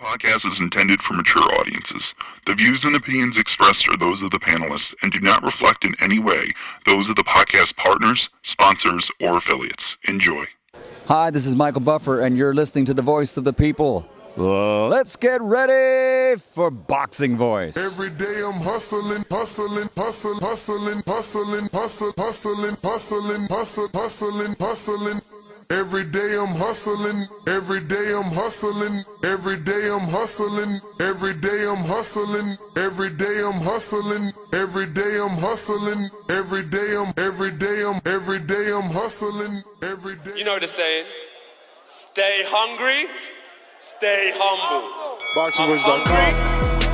Podcast is intended for mature audiences. The views and opinions expressed are those of the panelists and do not reflect in any way those of the podcast partners, sponsors, or affiliates. Enjoy. Hi, this is Michael Buffer, and you're listening to the Voice of the People. Let's get ready for Boxing Voice. Every day I'm hustling, hustling, hustling, hustling, hustling, hustling, hustling, hustling, hustling, hustling, hustling. Every day I'm hustling, every day I'm hustling, every day I'm hustling, every day I'm hustling, every day I'm hustling, every day I'm hustling, every day I'm hustling, every day. You know the saying, stay hungry, stay humble.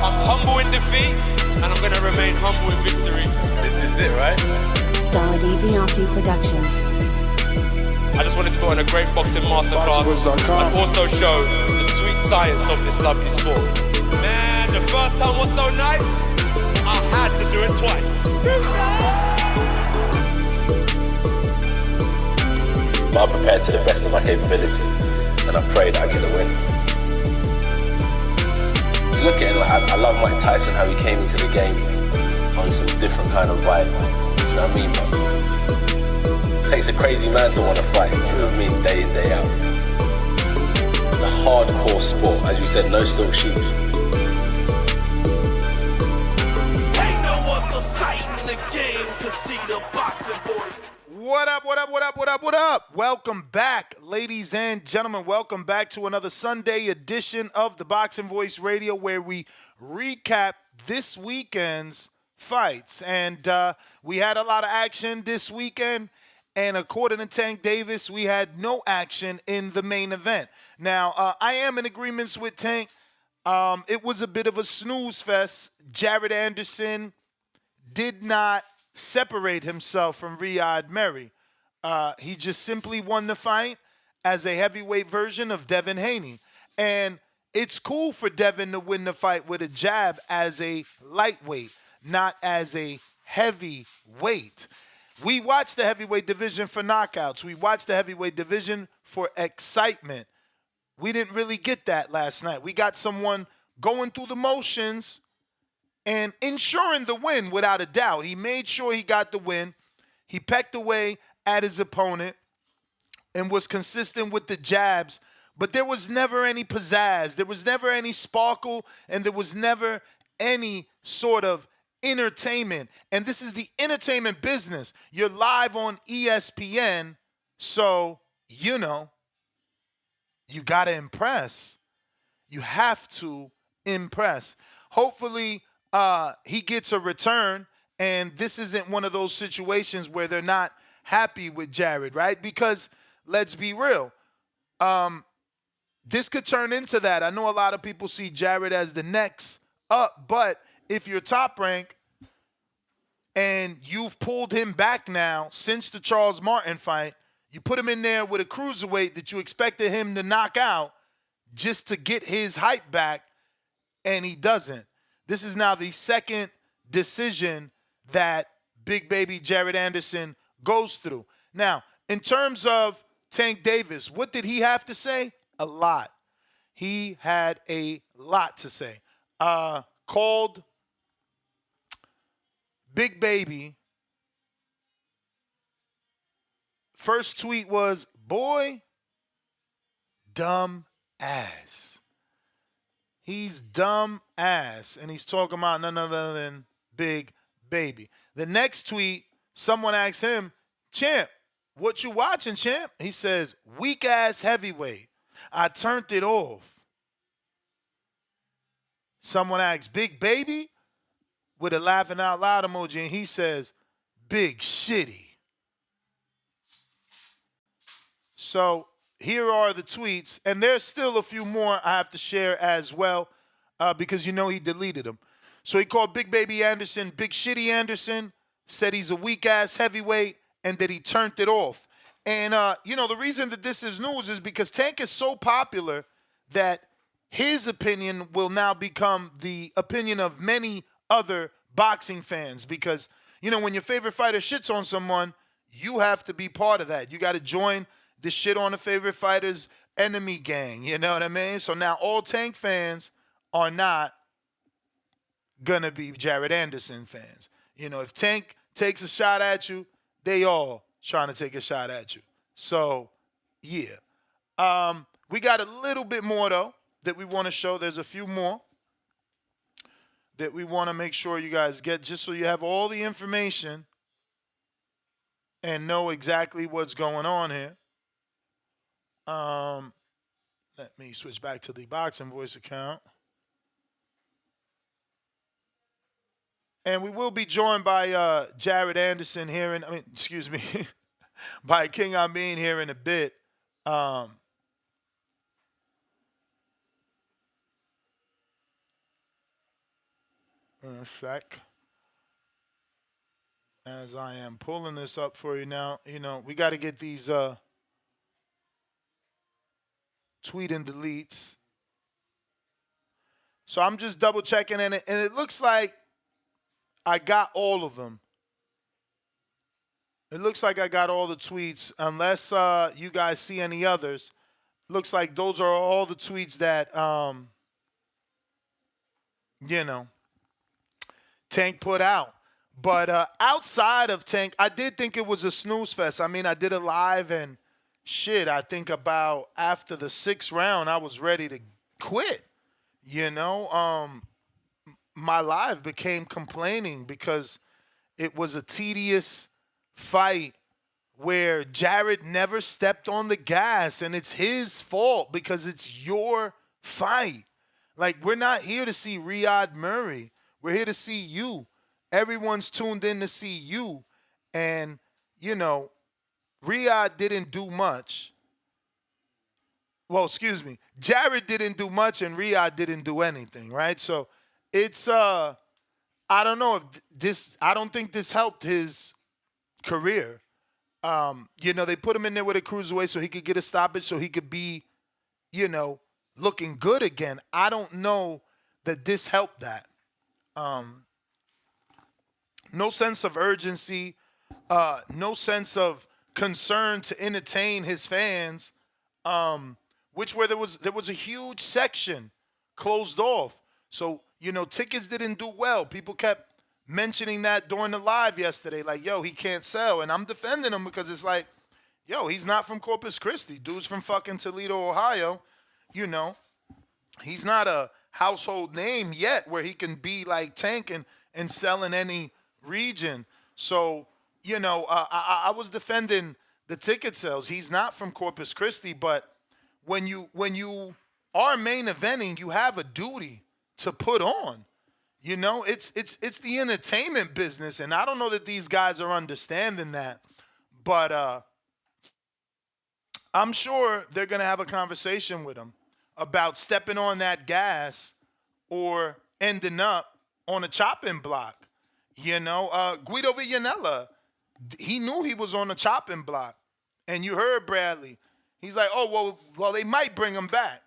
I'm humble in defeat, and I'm going to remain humble in victory. This is it, right? Saudi Biasi Productions. I just wanted to put on a great boxing masterclass and also show the sweet science of this lovely sport. Man, the first time was so nice, I had to do it twice. I'm prepared to the best of my capability, and I pray that I get the win. Look at it, like, I love Mike Tyson, how he came into the game on some different kind of vibe. You know what I mean, man? It takes a crazy man to want to fight, you know what I mean, day in, day out. The hardcore sport, as you said, no silk shoes. Ain't no other sight in the game to see the boxing boys. What up, what up, what up, what up, what up? Welcome back, ladies and gentlemen. Welcome back to another Sunday edition of the Boxing Voice Radio, where we recap this weekend's fights. And we had a lot of action this weekend. And according to Tank Davis, we had no action in the main event. Now, I am in agreement with Tank. It was a bit of a snooze fest. Jared Anderson did not separate himself from Riyad Merry. He just simply won the fight as a heavyweight version of Devin Haney. And it's cool for Devin to win the fight with a jab as a lightweight, not as a heavyweight. We watched the heavyweight division for knockouts. We watched the heavyweight division for excitement. We didn't really get that last night. We got someone going through the motions and ensuring the win without a doubt. He made sure he got the win. He pecked away at his opponent and was consistent with the jabs, but there was never any pizzazz. There was never any sparkle, and there was never any sort of entertainment. And this is the entertainment business. You're live on ESPN, so you know you got to impress. You have to impress. Hopefully he gets a return, and this isn't one of those situations where they're not happy with Jared, right? Because let's be real, this could turn into that. I know a lot of people see Jared as the next up, but if you're top rank and you've pulled him back now since the Charles Martin fight, you put him in there with a cruiserweight that you expected him to knock out just to get his hype back, and he doesn't. This is now the second decision that Big Baby Jared Anderson goes through. Now, in terms of Tank Davis, what did he have to say? A lot. He had a lot to say. Called Big Baby. First tweet was, boy, dumb ass. He's dumb ass. And he's talking about none other than Big Baby. The next tweet, someone asks him, Champ, what you watching, Champ? He says, weak ass heavyweight. I turned it off. Someone asks, Big Baby? With a laughing out loud emoji, and he says, big shitty. So here are the tweets, and there's still a few more I have to share as well, because you know he deleted them. So he called Big Baby Anderson Big Shitty Anderson, said he's a weak-ass heavyweight, and that he turned it off. And, the reason that this is news is because Tank is so popular that his opinion will now become the opinion of many other boxing fans, because, when your favorite fighter shits on someone, you have to be part of that. You got to join this shit on the favorite fighter's enemy gang. You know what I mean? So now all Tank fans are not going to be Jared Anderson fans. You know, if Tank takes a shot at you, they all trying to take a shot at you. So, yeah. We got a little bit more, though, that we want to show. There's a few more that we want to make sure you guys get, just so you have all the information and know exactly what's going on here. Let me switch back to the Boxing Voice account. And we will be joined by Jared Anderson here by King Amin here in a bit. In a sec. As I am pulling this up for you now, you know, we got to get these tweet and deletes. So I'm just double checking, and it looks like I got all of them. It looks like I got all the tweets, unless you guys see any others. Looks like those are all the tweets that, Tank put out. But outside of Tank, I did think it was a snooze fest. I mean, I did a live and shit, I think about after the 6th round, I was ready to quit. My live became complaining because it was a tedious fight where Jared never stepped on the gas, and it's his fault because it's your fight. Like, we're not here to see Riyad Murray. We're here to see you. Everyone's tuned in to see you. And, Riyad didn't do much. Well, excuse me. Jared didn't do much and Riyad didn't do anything, right? So it's, I don't know if I don't think this helped his career. They put him in there with a cruiserweight so he could get a stoppage, so he could be, looking good again. I don't know that this helped that. No sense of urgency, no sense of concern to entertain his fans, where there was a huge section closed off. So, tickets didn't do well. People kept mentioning that during the live yesterday, like, yo, he can't sell. And I'm defending him because it's like, yo, he's not from Corpus Christi. Dude's from fucking Toledo, Ohio. He's not a household name yet where he can be like Tank and sell in any region. So, I was defending the ticket sales. He's not from Corpus Christi, but when you are main eventing, you have a duty to put on. It's the entertainment business, and I don't know that these guys are understanding that. But I'm sure they're going to have a conversation with him about stepping on that gas or ending up on a chopping block. Guido Villanella, he knew he was on a chopping block. And you heard Bradley. He's like, oh, well, they might bring him back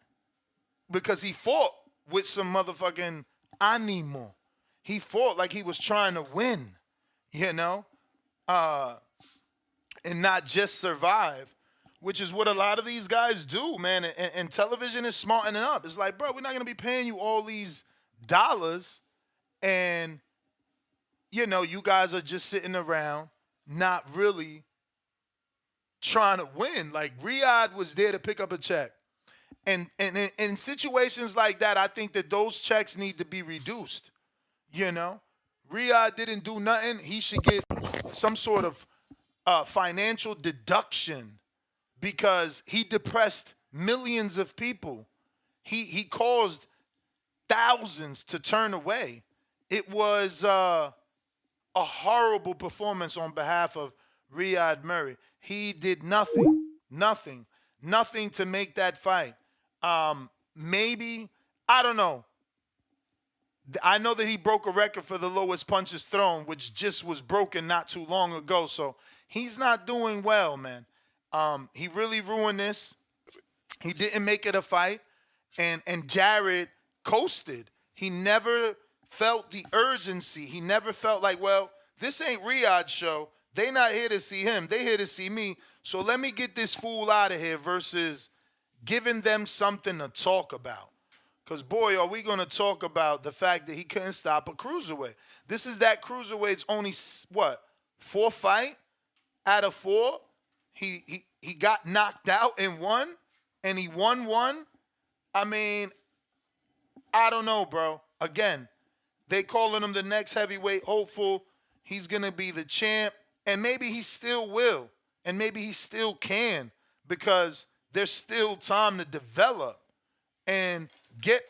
because he fought with some motherfucking animo. He fought like he was trying to win, and not just survive, which is what a lot of these guys do, man. And television is smartening up. It's like, bro, we're not going to be paying you all these dollars and, you guys are just sitting around not really trying to win. Like, Riyad was there to pick up a check. And in situations like that, I think that those checks need to be reduced. Riyad didn't do nothing. He should get some sort of financial deduction because he depressed millions of people. He caused thousands to turn away. It was a horrible performance on behalf of Riyad Murray. He did nothing to make that fight. Maybe, I don't know. I know that he broke a record for the lowest punches thrown, which just was broken not too long ago. So he's not doing well, man. He really ruined this. He didn't make it a fight. And Jared coasted. He never felt the urgency. He never felt like, well, this ain't Riyad's show. They not here to see him. They here to see me. So let me get this fool out of here versus giving them something to talk about. Because, boy, are we going to talk about the fact that he couldn't stop a cruiserweight. This is that cruiserweight's only, what, 4 fight out of 4? He got knocked out in 1, and he won 1. I mean, I don't know, bro. Again, they calling him the next heavyweight hopeful. He's going to be the champ, and maybe he still will, and maybe he still can, because there's still time to develop and get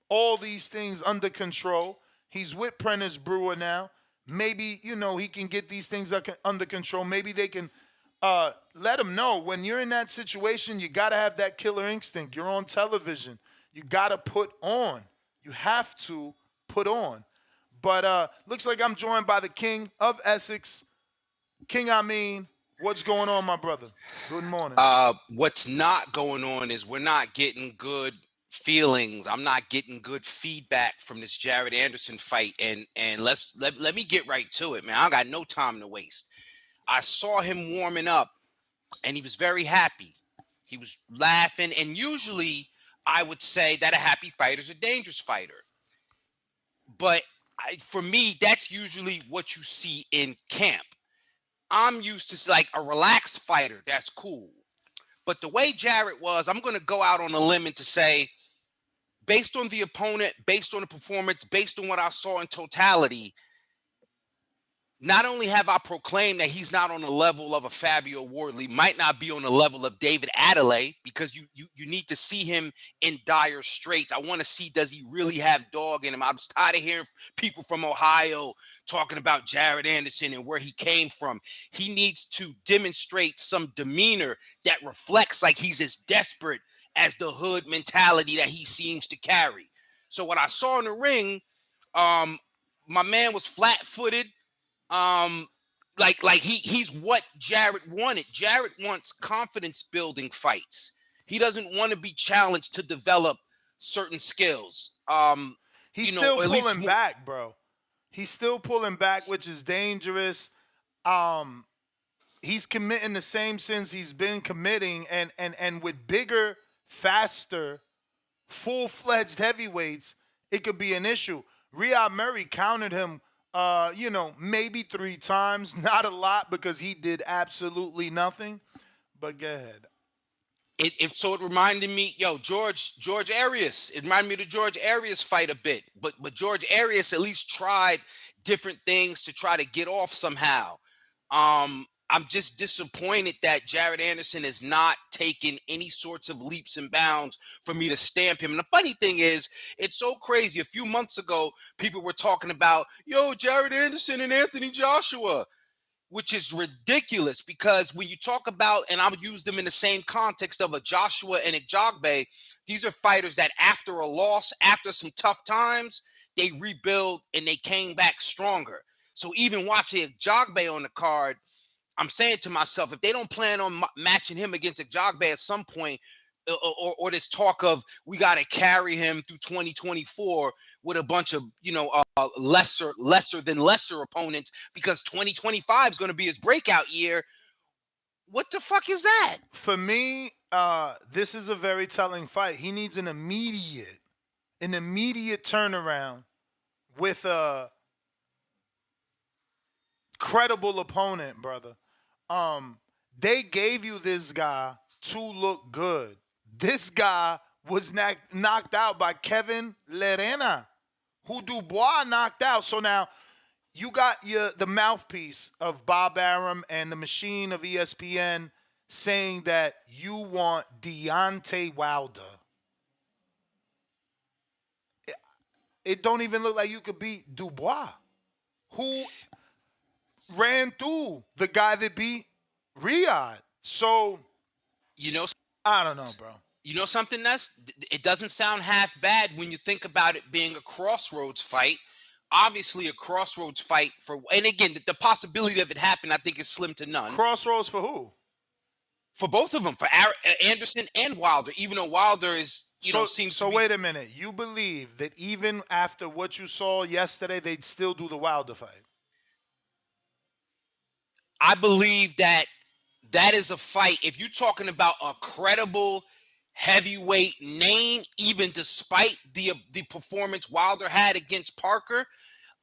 all these things under control. He's with Prentice Brewer now. Maybe, he can get these things under control. Maybe they can let him know when you're in that situation, you got to have that killer instinct. You're on television. You got to put on. You have to put on. But looks like I'm joined by the king of Essex. King Amin, what's going on, my brother? Good morning. What's not going on is we're not getting good feelings. I'm not getting good feedback from this Jared Anderson fight. And let me get right to it, man. I got no time to waste. I saw him warming up, and he was very happy. He was laughing, and usually I would say that a happy fighter is a dangerous fighter. But for me, that's usually what you see in camp. I'm used to like a relaxed fighter. That's cool. But the way Jared was, I'm going to go out on a limb and to say, based on the opponent, based on the performance, based on what I saw in totality, not only have I proclaimed that he's not on the level of a Fabio Wardley, might not be on the level of David Adelaide, because you need to see him in dire straits. I want to see, does he really have dog in him? I was tired of hearing people from Ohio talking about Jared Anderson and where he came from. He needs to demonstrate some demeanor that reflects like he's as desperate as the hood mentality that he seems to carry. So what I saw in the ring, my man was flat-footed. He's what Jared wanted. Jared wants confidence building fights. He doesn't want to be challenged to develop certain skills. He's still pulling back, bro. He's still pulling back, which is dangerous. He's committing the same sins he's been committing, and with bigger, faster, full-fledged heavyweights, it could be an issue. Riyad Murray countered him maybe 3 times, not a lot because he did absolutely nothing. But go ahead. It reminded me, George Arias. It reminded me of the George Arias fight a bit. But George Arias at least tried different things to try to get off somehow. I'm just disappointed that Jared Anderson has not taken any sorts of leaps and bounds for me to stamp him. And the funny thing is, it's so crazy. A few months ago, people were talking about, Jared Anderson and Anthony Joshua, which is ridiculous because when you talk about, and I would use them in the same context of a Joshua and a Jogbe, these are fighters that after a loss, after some tough times, they rebuild and they came back stronger. So even watching Jogbe on the card, I'm saying to myself, if they don't plan on matching him against a Jogbe at some point, or this talk of we got to carry him through 2024 with a bunch of, lesser than lesser opponents because 2025 is going to be his breakout year. What the fuck is that? For me, this is a very telling fight. He needs an immediate turnaround with a credible opponent, brother. They gave you this guy to look good. This guy was knocked out by Kevin Lerena, who Dubois knocked out. So now you got the mouthpiece of Bob Arum and the machine of ESPN saying that you want Deontay Wilder. It don't even look like you could beat Dubois, who ran through the guy that beat Riyad. So, I don't know, bro. You know something, it doesn't sound half bad when you think about it being a crossroads fight. Obviously a crossroads fight and again, the possibility of it happening, I think is slim to none. Crossroads for who? For both of them, for Anderson and Wilder, even though Wilder is, seems to be... wait a minute. You believe that even after what you saw yesterday, they'd still do the Wilder fight? I believe that is a fight. If you're talking about a credible heavyweight name, even despite the performance Wilder had against Parker,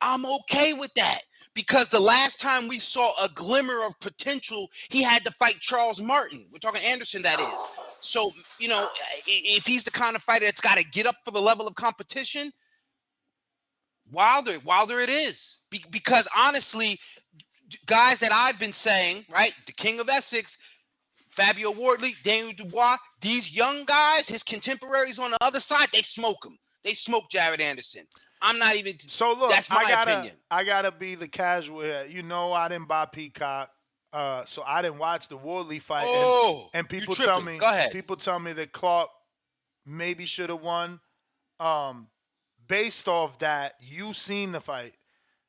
I'm okay with that. Because the last time we saw a glimmer of potential, he had to fight Charles Martin. We're talking Anderson, that is. So, you know, if he's the kind of fighter that's got to get up for the level of competition, Wilder it is. Because honestly, guys that I've been saying, right, the King of Essex, Fabio Wardley, Daniel Dubois, these young guys, his contemporaries on the other side, they smoke him. They smoke Jared Anderson. I'm not even. So look, that's my opinion. I gotta be the casual here. You know, I didn't buy Peacock, so I didn't watch the Wardley fight. And people tell me, people tell me that Clark maybe should have won. Based off that, you seen the fight.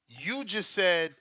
You just said,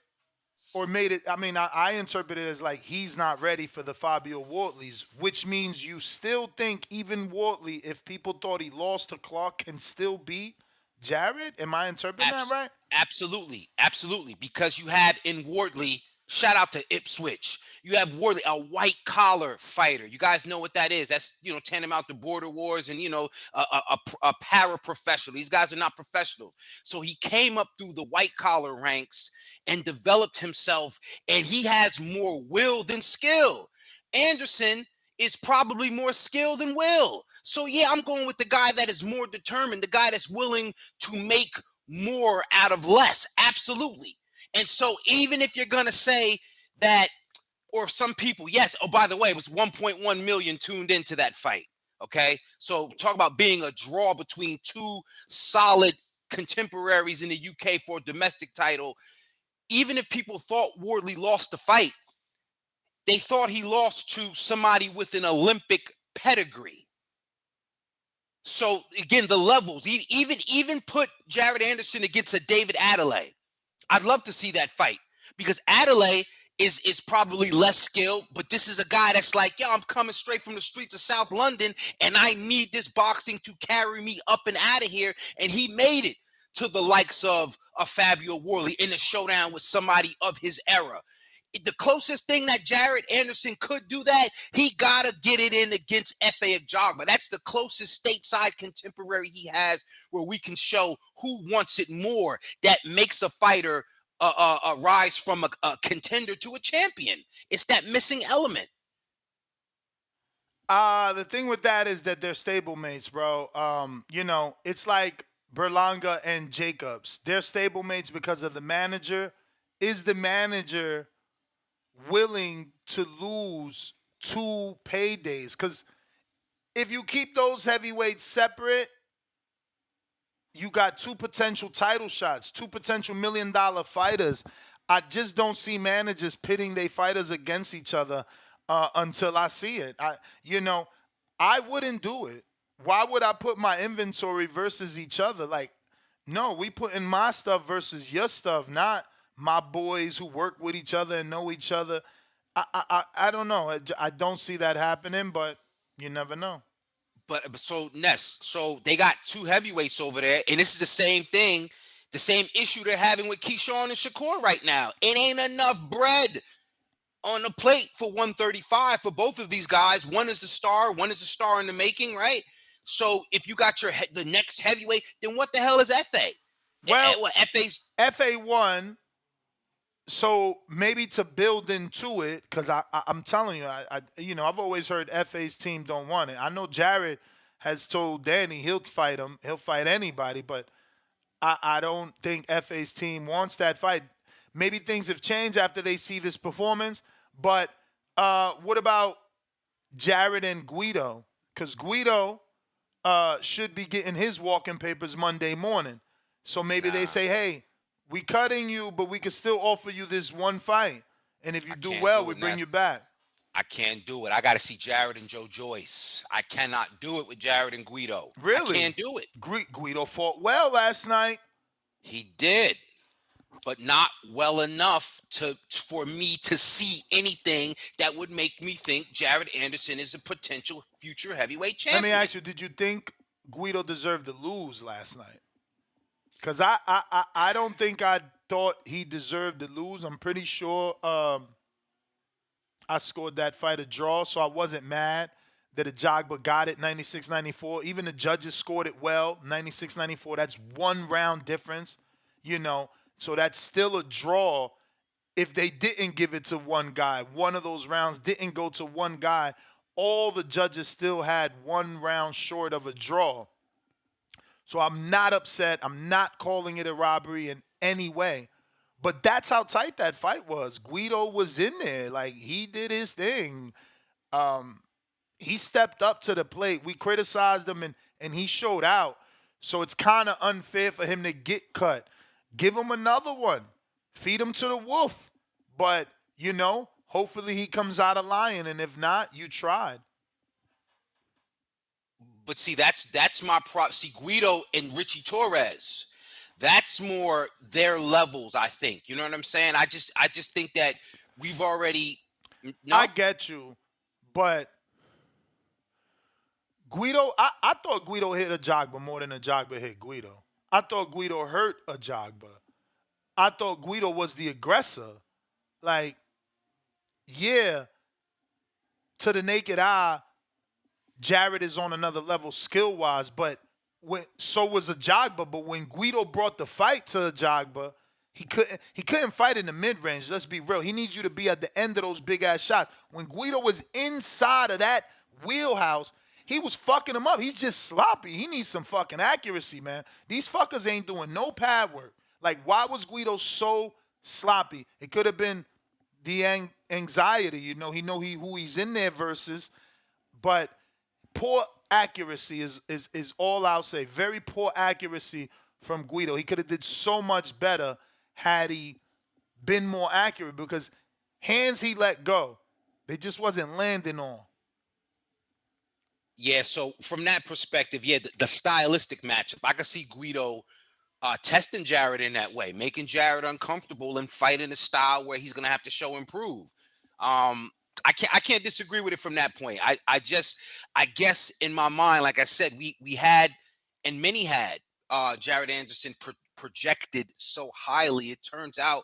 or made it. I mean, I interpret it as like he's not ready for the Fabio Wardleys, which means you still think even Wardley, if people thought he lost to Clark, can still beat Jared? Am I interpreting that right? Absolutely. Absolutely. Because you have in Wardley, shout out to Ipswich, you have Wardley, a white collar fighter. You guys know what that is. That's, you know, tantamount to Border Wars and, you know, a para-professional. These guys are not professional. So he came up through the white collar ranks and developed himself, and he has more will than skill. Anderson is probably more skill than will. So yeah, I'm going with the guy that is more determined, the guy that's willing to make more out of less. Absolutely. And so even if you're going to say that, or some people, yes, oh, by the way, it was 1.1 million tuned into that fight. Okay. So talk about being a draw between two solid contemporaries in the UK for a domestic title. Even if people thought Wardley lost the fight, they thought he lost to somebody with an Olympic pedigree. So again, the levels, even put Jared Anderson against a David Adelaide. I'd love to see that fight because Adelaide is probably less skilled, but this is a guy that's like, yo, I'm coming straight from the streets of South London and I need this boxing to carry me up and out of here. And he made it to the likes of Fabio Wardley in a showdown with somebody of his era. The closest thing that Jared Anderson could do that, he got to get it in against Efe Ajagba. That's the closest stateside contemporary he has where we can show who wants it more. That makes a fighter rise from a contender to a champion. It's that missing element. The thing with that is that they're stablemates, bro. You know, it's like Berlanga and Jacobs. They're stablemates because of the manager. Is the manager willing to lose 2 paydays? Because if you keep those heavyweights separate, you got 2 potential title shots, 2 potential $1 million fighters. I just don't see managers pitting their fighters against each other until I see it. I wouldn't do it. Why would I put my inventory versus each other? Like, no, we put in my stuff versus your stuff, not my boys who work with each other and know each other. I don't know. I don't see that happening, but you never know. But so Ness, so they got 2 heavyweights over there, and this is the same thing, the same issue they're having with Keyshawn and Shakur right now. It ain't enough bread on the plate for 135 for both of these guys. One is the star, one is the star in the making, right? So if you got the next heavyweight, then what the hell is Efe? Well, Efe's FA1. So maybe to build into it, because I'm telling you, I've always heard FA's team don't want it. I know Jared has told Danny he'll fight him, he'll fight anybody, but I don't think FA's team wants that fight. Maybe things have changed after they see this performance, but what about Jared and Guido? Because Guido should be getting his walking papers Monday morning. So maybe they say, hey, we cutting you, but we can still offer you this one fight. And if you do well, we bring you back. I can't do it. I got to see Jared and Joe Joyce. I cannot do it with Jared and Guido. Really? I can't do it. Guido fought well last night. He did, but not well enough for me to see anything that would make me think Jared Anderson is a potential future heavyweight champion. Let me ask you, did you think Guido deserved to lose last night? Because I don't think I thought he deserved to lose. I'm pretty sure I scored that fight a draw, so I wasn't mad that Ajagba got it 96-94. Even the judges scored it well, 96-94. That's 1 round difference, you know. So that's still a draw if they didn't give it to one guy. One of those rounds didn't go to one guy. All the judges still had 1 round short of a draw. So I'm not upset. I'm not calling it a robbery in any way. But that's how tight that fight was. Guido was in there. Like, he did his thing. He stepped up to the plate. We criticized him, and he showed out. So it's kind of unfair for him to get cut. Give him another one. Feed him to the wolf. But, you know, hopefully he comes out a lion. And if not, you tried. But see, that's my prop. See, Guido and Richie Torres, that's more their levels, I think. You know what I'm saying? I just think that we've already. No? I get you, but Guido, I thought Guido hit Ajagba more than Ajagba hit Guido. I thought Guido hurt Ajagba. I thought Guido was the aggressor. Like, yeah, to the naked eye, Jared is on another level skill-wise, but so was Ajagba. But when Guido brought the fight to Ajagba, he couldn't fight in the mid-range. Let's be real. He needs you to be at the end of those big-ass shots. When Guido was inside of that wheelhouse, he was fucking him up. He's just sloppy. He needs some fucking accuracy, man. These fuckers ain't doing no pad work. Like, why was Guido so sloppy? It could have been the anxiety. You know, who he's in there versus, but poor accuracy is all I'll say. Very poor accuracy from Guido. He could have did so much better had he been more accurate, because hands he let go, they just wasn't landing on. Yeah, so from that perspective, yeah, the stylistic matchup, I could see Guido testing Jared in that way, making Jared uncomfortable and fighting a style where he's gonna have to show improve. I can't disagree with it from that point. I guess in my mind, like I said, we had, and many had, Jared Anderson projected so highly. It turns out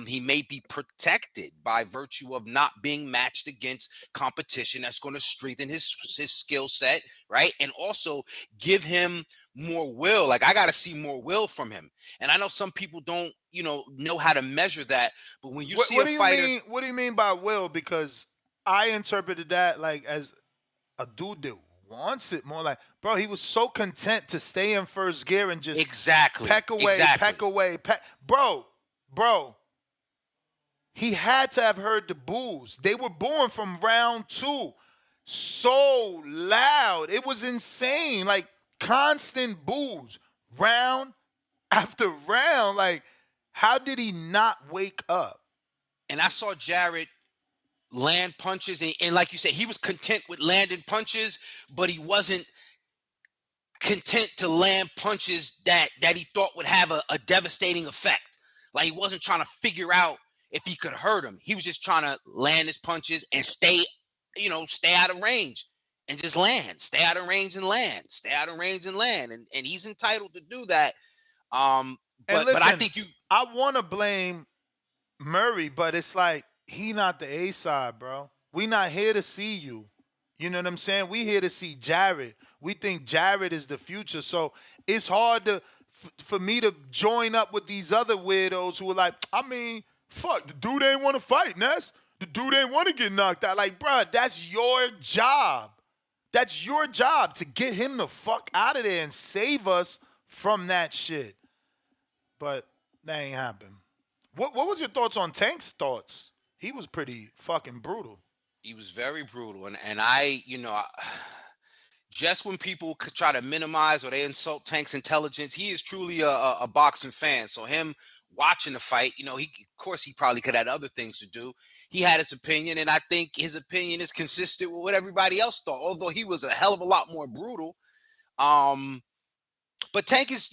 he may be protected by virtue of not being matched against competition that's going to strengthen his skill set, right? And also give him more will. Like, I got to see more will from him. And I know some people don't, know how to measure that. But when you see a fighter, what do you mean by will? Because I interpreted that like as a dude that wants it more. Like, bro, he was so content to stay in first gear and just peck away. Bro. He had to have heard the boos. They were booing from round 2. So loud. It was insane. Like, constant boos. Round after round. Like, how did he not wake up? And I saw Jared land punches. And like you said, he was content with landing punches, but he wasn't content to land punches that he thought would have a devastating effect. Like, he wasn't trying to figure out if he could hurt him. He was just trying to land his punches and stay out of range and just land. Stay out of range and land. Stay out of range and land. And he's entitled to do that. But I think I want to blame Murray, but it's like, he not the A-side, bro. We not here to see you. You know what I'm saying? We here to see Jared. We think Jared is the future. So it's hard for me to join up with these other weirdos who are like, I mean, fuck, the dude ain't want to fight, Ness. The dude ain't want to get knocked out. Like, bro, that's your job. That's your job, to get him the fuck out of there and save us from that shit. But that ain't happened. What was your thoughts on Tank's thoughts? He was pretty fucking brutal. He was very brutal. And I just when people could try to minimize or they insult Tank's intelligence, he is truly a boxing fan. So him watching the fight, of course he probably could have other things to do. He had his opinion, and I think his opinion is consistent with what everybody else thought, although he was a hell of a lot more brutal. But Tank is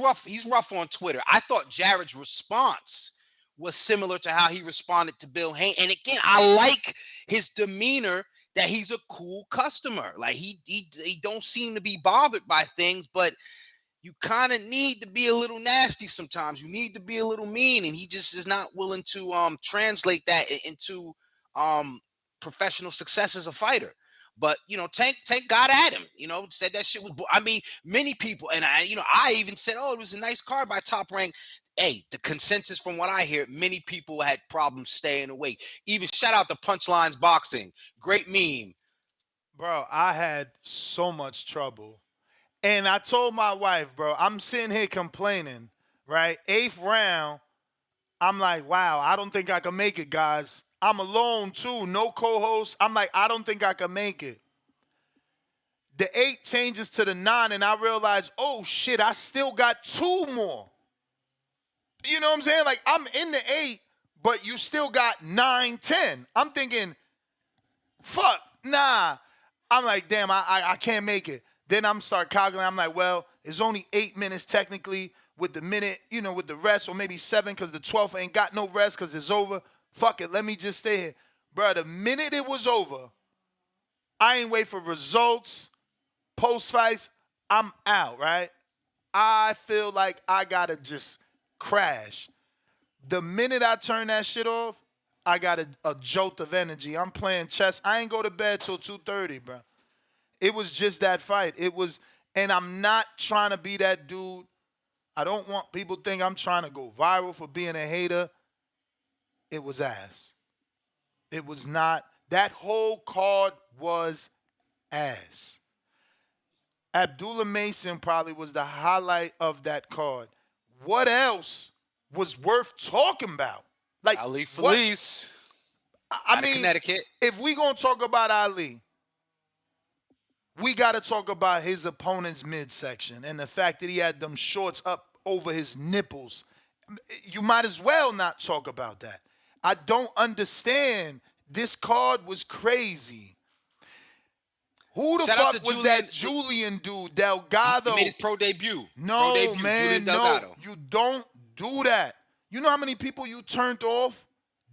rough. He's rough on Twitter. I thought Jared's response was similar to how he responded to Bill Hayne. And again, I like his demeanor, that he's a cool customer. Like, he don't seem to be bothered by things, but you kind of need to be a little nasty sometimes. You need to be a little mean, and he just is not willing to translate that into professional success as a fighter. But Tank got at him. Said that shit was. I mean, many people, and I even said, "Oh, it was a nice card by Top Rank." Hey, the consensus from what I hear, many people had problems staying awake. Even shout out to Punchlines Boxing, great meme. Bro, I had so much trouble. And I told my wife, bro, I'm sitting here complaining, right? 8th round, I'm like, wow, I don't think I can make it, guys. I'm alone too, no co-host. I'm like, I don't think I can make it. The 8 changes to the 9, and I realize, oh shit, I still got 2 more. You know what I'm saying? Like, I'm in the 8, but you still got 9, 10. I'm thinking, fuck, nah. I'm like, damn, I can't make it. Then I'm start calculating. I'm like, well, it's only 8 minutes technically with the minute, with the rest, or maybe 7 because the 12th ain't got no rest because it's over. Fuck it, let me just stay here. Bro, the minute it was over, I ain't wait for results, post-fights. I'm out, right? I feel like I got to just crash. The minute I turn that shit off, I got a jolt of energy. I'm playing chess. I ain't go to bed till 2:30, bro. It was just that fight. It was, and I'm not trying to be that dude. I don't want people to think I'm trying to go viral for being a hater. It was ass. It was not. That whole card was ass. Abdullah Mason probably was the highlight of that card. What else was worth talking about? Like Ali Felice. I mean, Connecticut. If we gonna talk about Ali, we gotta talk about his opponent's midsection and the fact that he had them shorts up over his nipples. You might as well not talk about that. I don't understand. This card was crazy. Who the fuck was that Julian dude, Delgado? He made his pro debut. No, pro debut, man, no. You don't do that. You know how many people you turned off?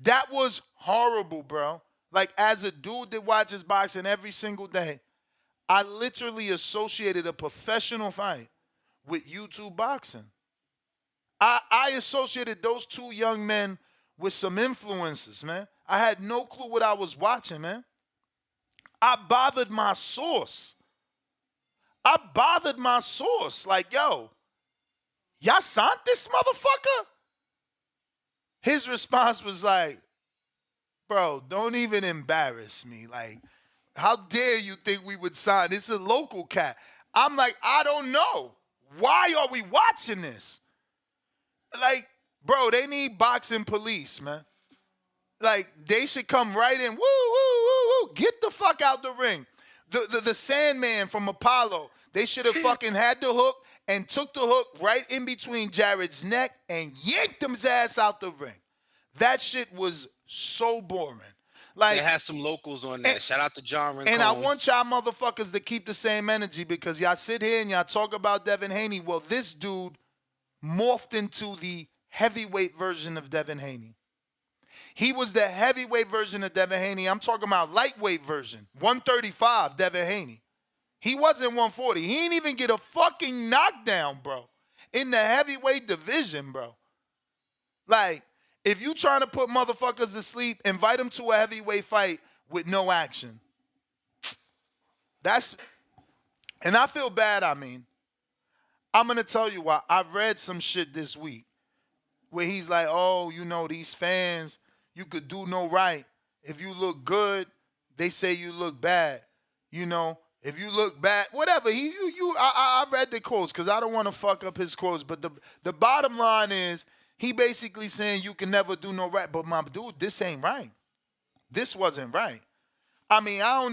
That was horrible, bro. Like, as a dude that watches boxing every single day, I literally associated a professional fight with YouTube boxing. I associated those 2 young men with some influences, man. I had no clue what I was watching, man. I bothered my source. Like, yo, y'all signed this motherfucker? His response was like, bro, don't even embarrass me. Like, how dare you think we would sign? It's a local cat. I'm like, I don't know. Why are we watching this? Like, bro, they need boxing police, man. Like, they should come right in. Woo, woo, woo, woo. Get the fuck out the ring. The Sandman from Apollo, they should have fucking had the hook and took the hook right in between Jared's neck and yanked his ass out the ring. That shit was so boring. Like, they had some locals on there. Shout out to John Rincon. And I want y'all motherfuckers to keep the same energy because y'all sit here and y'all talk about Devin Haney. Well, this dude morphed into the heavyweight version of Devin Haney. He was the heavyweight version of Devin Haney. I'm talking about lightweight version. 135, Devin Haney. He wasn't 140. He didn't even get a fucking knockdown, bro, in the heavyweight division, bro. Like, if you trying to put motherfuckers to sleep, invite them to a heavyweight fight with no action. And I feel bad, I mean. I'm going to tell you why. I read some shit this week where he's like, oh, these fans, you could do no right. If you look good, they say you look bad. If you look bad, whatever. I read the quotes because I don't want to fuck up his quotes. But the bottom line is he basically saying you can never do no right. But my dude, this ain't right. This wasn't right. I mean, I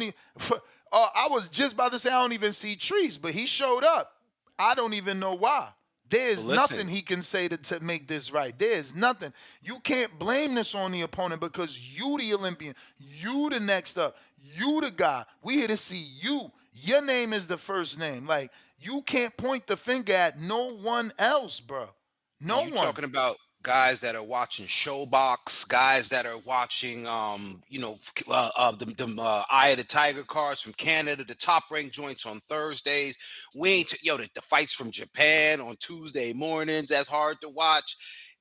was just about to say I don't even see trees, but he showed up. I don't even know why. There's nothing he can say to make this right. There's nothing. You can't blame this on the opponent because you the Olympian. You the next up. You the guy. We here to see you. Your name is the first name. Like, you can't point the finger at no one else, bro. No one. You're talking about guys that are watching Showbox, guys that are watching, Eye of the Tiger cards from Canada, the Top Rank joints on Thursdays. The fights from Japan on Tuesday mornings. That's hard to watch.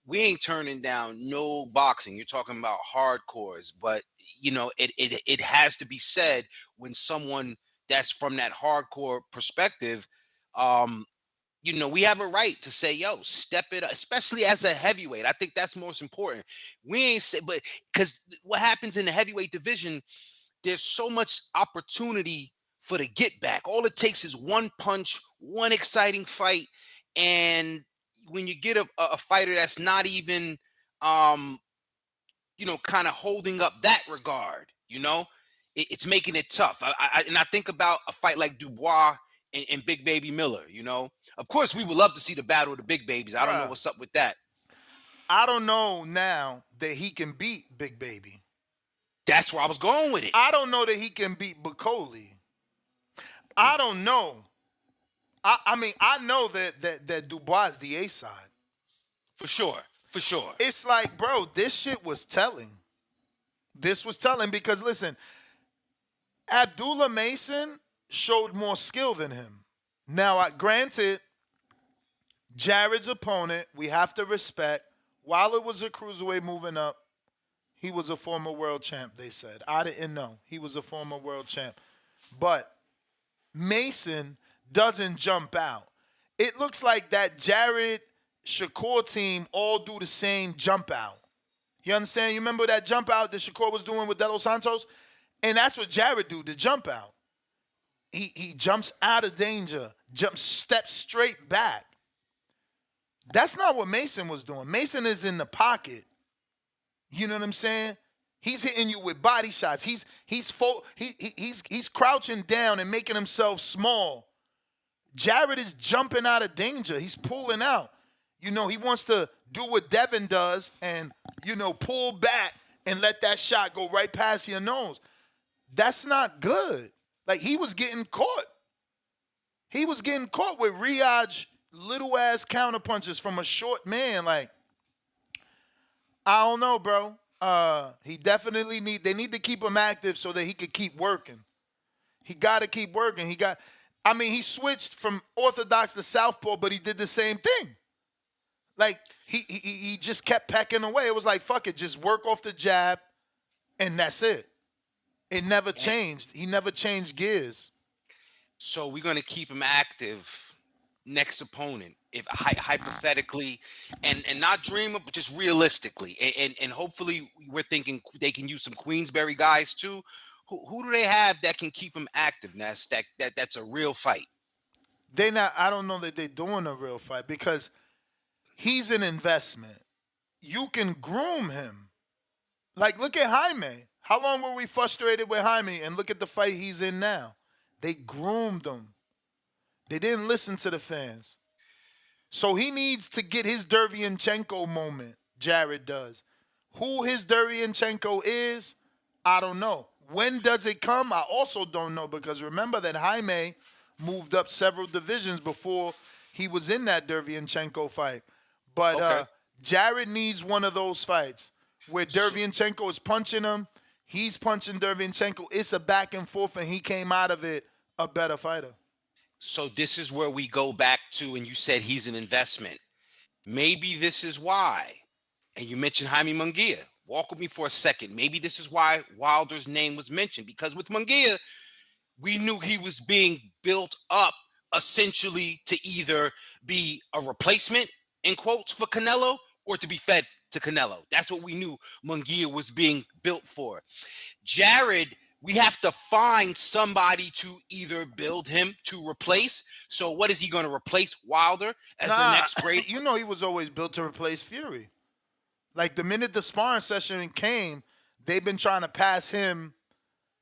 we ain't turning down no boxing. You're talking about hardcores, but it has to be said when someone that's from that hardcore perspective, we have a right to say, yo, step it up, especially as a heavyweight. I think that's most important. We ain't say, but because what happens in the heavyweight division, there's so much opportunity for the get back. All it takes is one punch, one exciting fight. And when you get a fighter that's not even, kind of holding up that regard, it's making it tough. And I think about a fight like Dubois and Big Baby Miller, Of course, we would love to see the battle of the big babies. I don't know what's up with that. I don't know now that he can beat Big Baby. That's where I was going with it. I don't know that he can beat Bacoli. I don't know. I mean, I know that Dubois is the A side. For sure. It's like, bro, this shit was telling. This was telling because, listen, Abdullah Mason showed more skill than him. Now, granted, Jared's opponent, we have to respect, while it was a cruiserweight moving up, he was a former world champ, they said. I didn't know. He was a former world champ. But Mason doesn't jump out. It looks like that Jared Shakur team all do the same jump out. You understand? You remember that jump out that Shakur was doing with De Los Santos? And that's what Jared do, the jump out. He jumps out of danger, steps straight back. That's not what Mason was doing. Mason is in the pocket. You know what I'm saying? He's hitting you with body shots. He's crouching down and making himself small. Jared is jumping out of danger. He's pulling out. He wants to do what Devin does and, pull back and let that shot go right past your nose. That's not good. Like, he was getting caught. He was getting caught with Riyad's little-ass counterpunches from a short man. Like, I don't know, bro. He definitely they need to keep him active so that he could keep working. He got to keep working. He switched from orthodox to southpaw, but he did the same thing. Like, he just kept pecking away. It was like, fuck it, just work off the jab, and that's it. It never changed. He never changed gears. So we're going to keep him active next opponent, if hypothetically, and not dream of, but just realistically. And hopefully we're thinking they can use some Queensberry guys too. Who do they have that can keep him active, Ness? That's a real fight. I don't know that they're doing a real fight because he's an investment. You can groom him. Like, look at Jaime. How long were we frustrated with Jaime? And look at the fight he's in now. They groomed him. They didn't listen to the fans. So he needs to get his Derevyanchenko moment, Jared does. Who his Derevyanchenko is, I don't know. When does it come? I also don't know because remember that Jaime moved up several divisions before he was in that Derevyanchenko fight. But Jared needs one of those fights where Derevyanchenko is punching him. He's punching Derevyanchenko. It's a back and forth, and he came out of it a better fighter. So this is where we go back to, and you said he's an investment. Maybe this is why, and you mentioned Jaime Munguia. Walk with me for a second. Maybe this is why Wilder's name was mentioned, because with Munguia, we knew he was being built up essentially to either be a replacement, in quotes, for Canelo or to be fed to Canelo. That's what we knew Munguia was being built for. Jared, we have to find somebody to either build him to replace. So what is he going to replace Wilder as the next great? He was always built to replace Fury. Like, the minute the sparring session came, they've been trying to pass him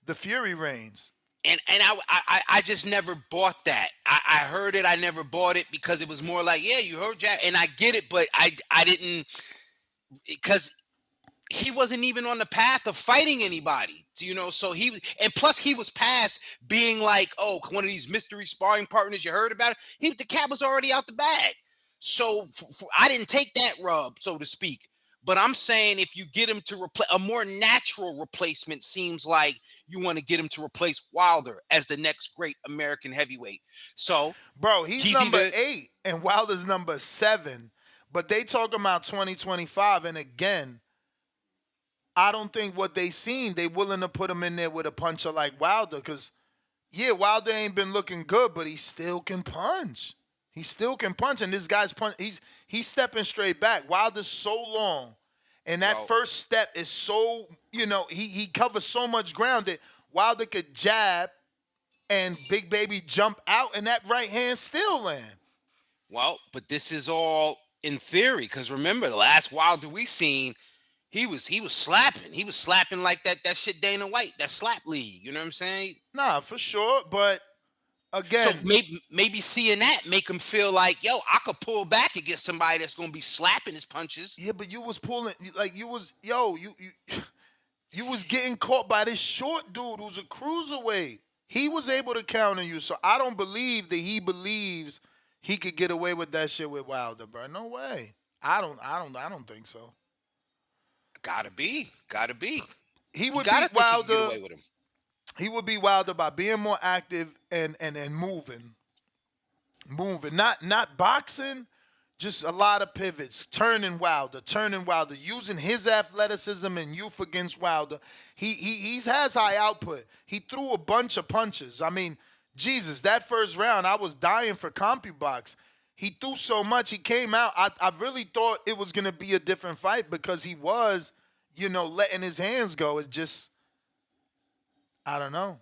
the Fury reins. And I just never bought that. I heard it. I never bought it because it was more like, yeah, you heard Jack, and I get it, but I didn't, because he wasn't even on the path of fighting anybody, so plus he was past being like, oh, one of these mystery sparring partners you heard about it. The cat was already out the bag. So I didn't take that rub, so to speak. But I'm saying if you get him to replace a more natural replacement, seems like you want to get him to replace Wilder as the next great American heavyweight. So, bro, he's number 8 and Wilder's number 7. But they talking about 2025, and again, I don't think what they seen, they willing to put him in there with a puncher like Wilder, because, yeah, Wilder ain't been looking good, but he still can punch. He still can punch, and this guy's punch. He's stepping straight back. Wilder's so long, and that first step is so, he covers so much ground that Wilder could jab and Big Baby jump out, and that right hand still land. Well, but this is all in theory, because remember, the last Wilder we seen, he was slapping. He was slapping like that shit Dana White, that slap league. You know what I'm saying? Nah, for sure. But again, so maybe seeing that make him feel like, yo, I could pull back against somebody that's gonna be slapping his punches. Yeah, but you was pulling, like you was getting caught by this short dude who's a cruiserweight. He was able to counter you, so I don't believe that he believes he could get away with that shit with Wilder, bro. No way. I don't think so. Gotta be. He would beat Wilder. Get away with him. He would beat Wilder by being more active and moving. Not boxing, just a lot of pivots. Turning Wilder, using his athleticism and youth against Wilder. He has high output. He threw a bunch of punches. I mean, Jesus, that first round, I was dying for CompuBox. He threw so much. He came out. I really thought it was going to be a different fight because he was, letting his hands go. It just, I don't know.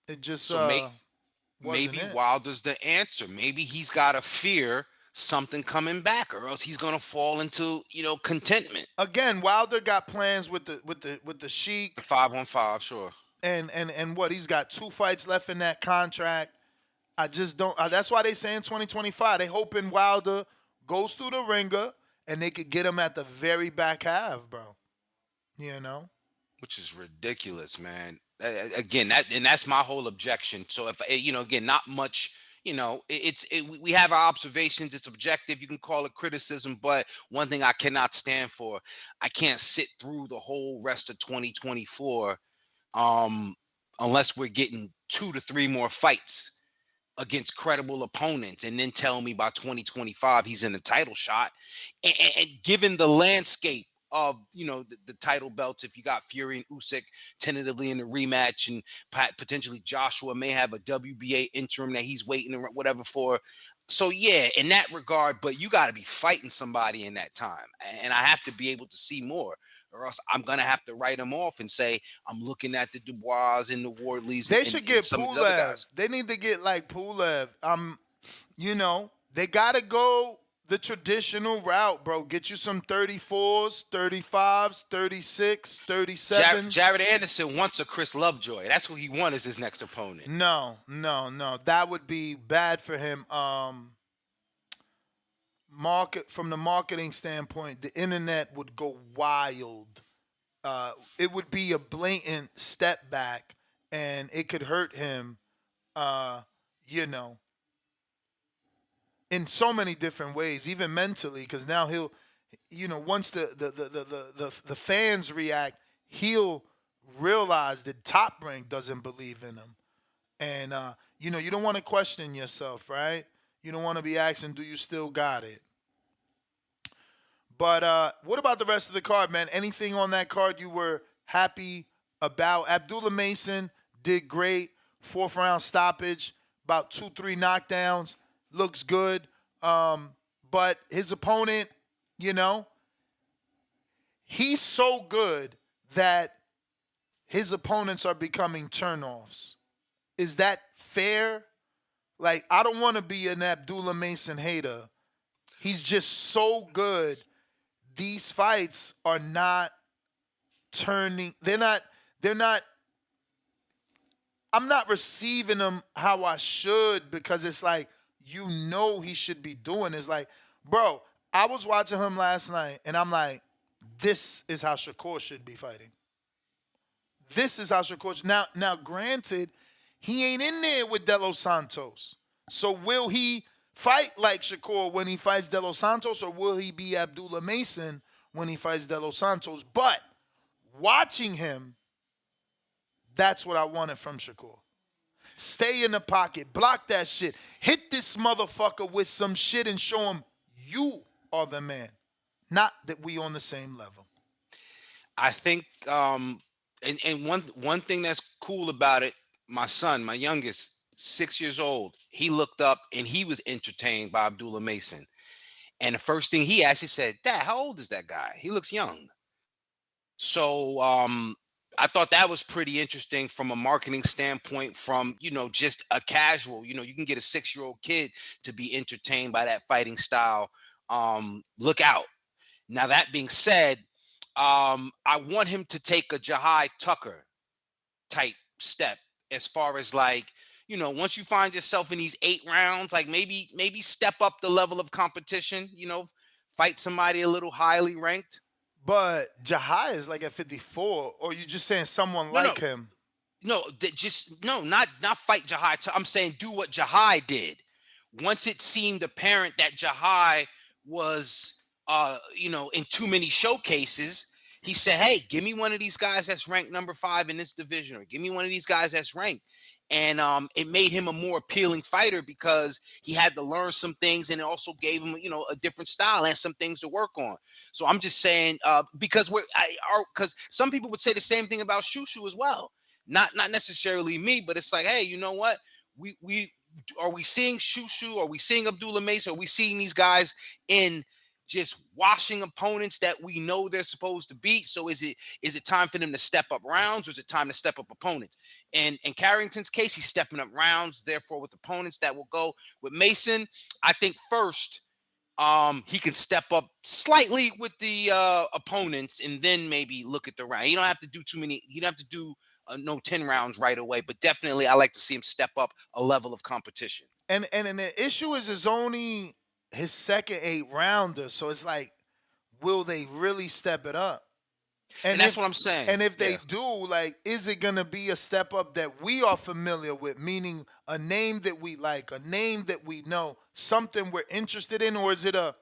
It just, so maybe Wilder's the answer. Maybe he's got to fear something coming back, or else he's going to fall into, contentment. Again, Wilder got plans with the Sheik. The 5-on-5, sure. And what, he's got 2 fights left in that contract. I just don't. That's why they say in 2025 they hoping Wilder goes through the ringer and they could get him at the very back half, bro. Which is ridiculous, man. Again, that's my whole objection. So if again, not much. We have our observations. It's objective. You can call it criticism, but one thing I cannot stand for, I can't sit through the whole rest of 2024, unless we're getting 2 to 3 more fights against credible opponents, and then tell me by 2025 he's in the title shot. And given the landscape of the title belts, if you got Fury and Usyk tentatively in the rematch, and potentially Joshua may have a WBA interim that he's waiting or whatever for. So yeah, in that regard, but you got to be fighting somebody in that time, and I have to be able to see more, or else I'm gonna have to write them off and say I'm looking at the Dubois and the Wardleys. They should get Pulev. They need to get like Pulev. They gotta go the traditional route, bro. Get you some 34s, 35s, 36, 37. Jared Anderson wants a Chris Lovejoy. That's who he wants as his next opponent. No. That would be bad for him. From the marketing standpoint, the internet would go wild. It would be a blatant step back, and it could hurt him, in so many different ways, even mentally, because now he'll, once the fans react, he'll realize that Top Rank doesn't believe in him. And, you don't want to question yourself, right? You don't want to be asking, do you still got it? But what about the rest of the card, man? Anything on that card you were happy about? Abdullah Mason did great. 4th round stoppage, about 2-3 knockdowns. Looks good. But his opponent, he's so good that his opponents are becoming turnoffs. Is that fair? Like, I don't want to be an Abdullah Mason hater. He's just so good. These fights are not turning. They're not. I'm not receiving them how I should, because it's like, he should be doing. It's like, bro, I was watching him last night, and I'm like, this is how Shakur should be fighting. This is how Shakur. Now, granted, he ain't in there with De Los Santos. So will he fight like Shakur when he fights De Los Santos, or will he be Abdullah Mason when he fights De Los Santos? But watching him, that's what I wanted from Shakur. Stay in the pocket. Block that shit. Hit this motherfucker with some shit and show him you are the man. Not that we on the same level. I think and one thing that's cool about it, my son, my youngest, 6 years old, he looked up and he was entertained by Abdullah Mason. And the first thing he asked, he said, "Dad, how old is that guy? He looks young." So I thought that was pretty interesting from a marketing standpoint, from just a casual, you can get a 6-year-old kid to be entertained by that fighting style. Look out. Now that being said, I want him to take a Jahai Tucker type step, as far as like, once you find yourself in these 8 rounds, like maybe step up the level of competition, fight somebody a little highly ranked. But Jahai is like at 54, or you just saying someone No, like no. him? No, not fight Jahai. I'm saying do what Jahai did. Once it seemed apparent that Jahai was, in too many showcases, he said, "Hey, give me one of these guys that's ranked number 5 in this division, or give me one of these guys that's ranked." And it made him a more appealing fighter because he had to learn some things, and it also gave him, a different style and some things to work on. So I'm just saying, because because some people would say the same thing about Shushu as well. Not necessarily me, but it's like, hey, you know what? We are we seeing Shushu? Are we seeing Abdullah Mason? Are we seeing these guys in just washing opponents that we know they're supposed to beat? So is it time for them to step up rounds, or is it time to step up opponents? And in Carrington's case, he's stepping up rounds, therefore with opponents that will go. With Mason, I think first he can step up slightly with the opponents, and then maybe look at the round. You don't have to do too many. You don't have to do no 10 rounds right away, but definitely I like to see him step up a level of competition. And the issue is it's only his second 8 rounder, so it's like, will they really step it up? And that's what I'm saying. And if they Yeah. do, like, is it gonna be a step up that we are familiar with, meaning a name that we like, a name that we know, something we're interested in, or is it a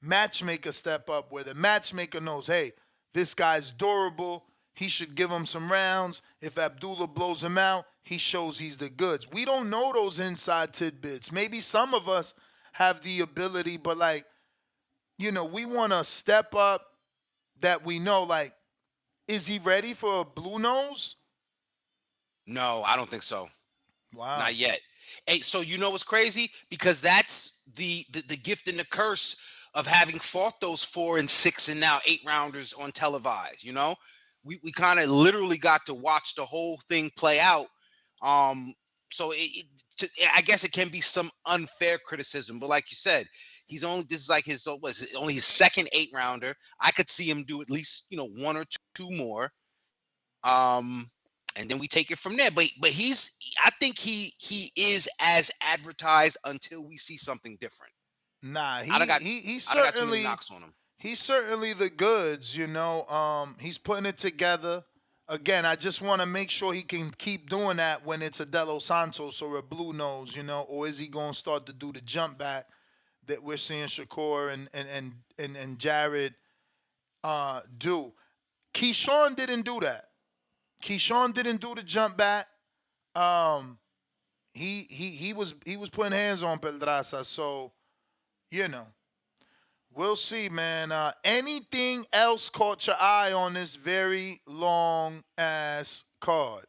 matchmaker step up where the matchmaker knows, hey, this guy's durable, he should give him some rounds. If Abdullah blows him out, he shows he's the goods. We don't know those inside tidbits. Maybe some of us have the ability, but like, we want to step up that we know, like, is he ready for a blue nose? No, I don't think so. Wow. Not yet. Hey, so you know what's crazy? Because that's the gift and the curse of having fought those 4 and 6 and now 8 rounders on televised. We kind of literally got to watch the whole thing play out. So I guess it can be some unfair criticism, but like you said, this is like only his second 8 rounder. I could see him do at least 1 or 2 more. And then we take it from there. But I think he is as advertised until we see something different. Nah, I got too many knocks on him. He's certainly the goods, he's putting it together. Again, I just want to make sure he can keep doing that when it's a De Los Santos or a blue nose, or is he going to start to do the jump back that we're seeing Shakur and Jared do? Keyshawn didn't do that. Keyshawn didn't do the jump back. He was putting hands on Pedraza, so we'll see, man. Anything else caught your eye on this very long ass card?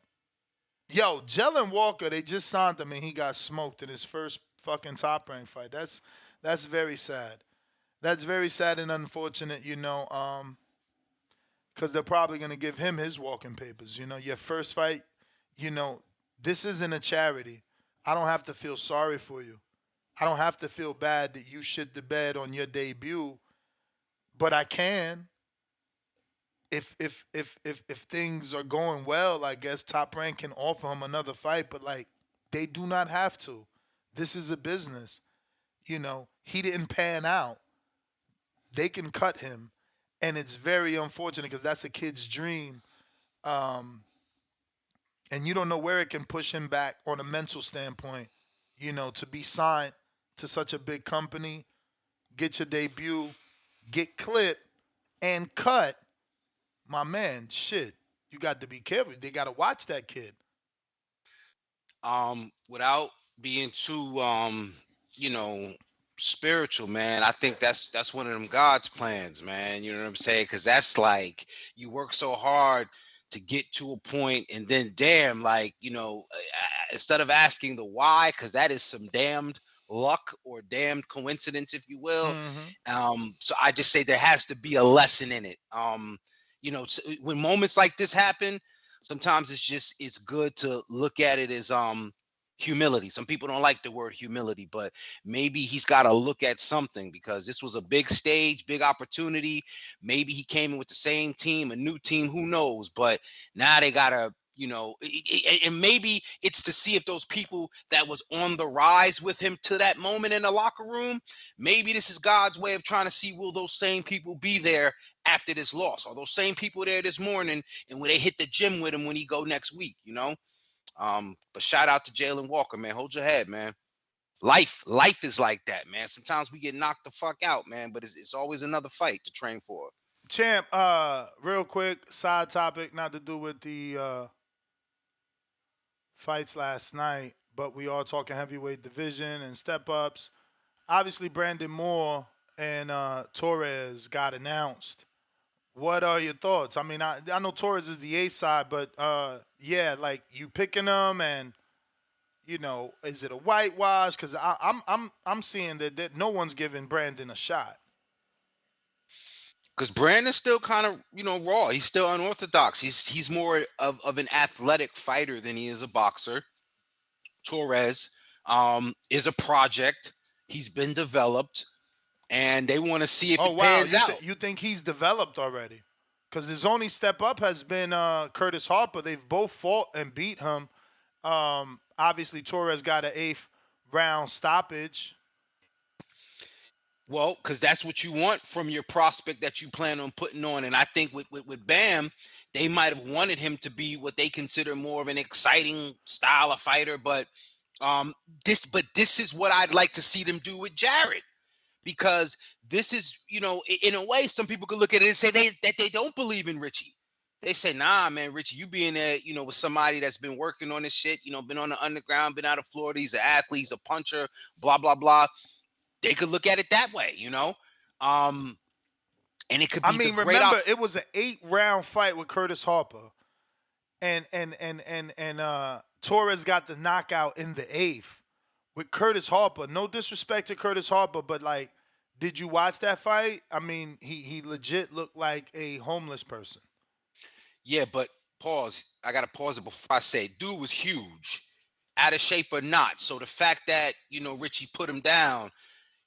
Yo, Jalen Walker, they just signed him and he got smoked in his first fucking top rank fight. That's very sad. That's very sad and unfortunate, because they're probably gonna give him his walking papers. Your first fight, this isn't a charity. I don't have to feel sorry for you. I don't have to feel bad that you shit the bed on your debut, but I can. If things are going well, I guess Top Rank can offer him another fight, but like, they do not have to. This is a business. He didn't pan out. They can cut him, and it's very unfortunate because that's a kid's dream. And you don't know where it can push him back on a mental standpoint, to be signed to such a big company, get your debut, get clipped, and cut. My man, shit, you got to be careful. They got to watch that kid. Without being too, spiritual, man. I think that's one of them God's plans, man. You know what I'm saying? Because that's like you work so hard to get to a point, and then damn, like instead of asking the why, because that is some damned luck or damned coincidence, if you will. So I just say there has to be a lesson in it. When moments like this happen, sometimes it's good to look at it as humility. Some people don't like the word humility, but maybe he's got to look at something because this was a big stage, big opportunity. Maybe he came in with the same team, a new team, who knows? But now they got to, and maybe it's to see if those people that was on the rise with him to that moment in the locker room, maybe this is God's way of trying to see, will those same people be there after this loss? Are those same people there this morning and when they hit the gym with him when he go next week, But shout out to Jalen Walker, man. Hold your head, man. Life is like that, man. Sometimes we get knocked the fuck out, man, but it's always another fight to train for. Champ, real quick, side topic, not to do with the fights last night, but we are talking heavyweight division and step ups. Obviously, Brandon Moore and Torres got announced. What are your thoughts? I mean, I know Torres is the A side, but yeah, like you picking them, and is it a whitewash? Because I'm seeing that no one's giving Brandon a shot. Because Brandon's still kind of raw. He's still unorthodox. He's more of an athletic fighter than he is a boxer. Torres is a project. He's been developed. And they want to see if it pans out. You think he's developed already? Because his only step up has been Curtis Harper. They've both fought and beat him. Obviously, Torres got an 8th round stoppage. Well, because that's what you want from your prospect that you plan on putting on. And I think with Bam, they might have wanted him to be what they consider more of an exciting style of fighter. But this is what I'd like to see them do with Jared. Because this is, in a way, some people could look at it and say that they don't believe in Richie. They say, nah, man, Richie, you being there, with somebody that's been working on this shit, been on the underground, been out of Florida, he's an athlete, he's a puncher, blah, blah, blah. They could look at it that way, and it could be remember, it was an 8-round fight with Curtis Harper. And Torres got the knockout in the 8th with Curtis Harper. No disrespect to Curtis Harper, but like, did you watch that fight? I mean, he legit looked like a homeless person. Yeah, but pause. I got to pause it before I say it. Dude was huge, out of shape or not. So the fact that, Richie put him down,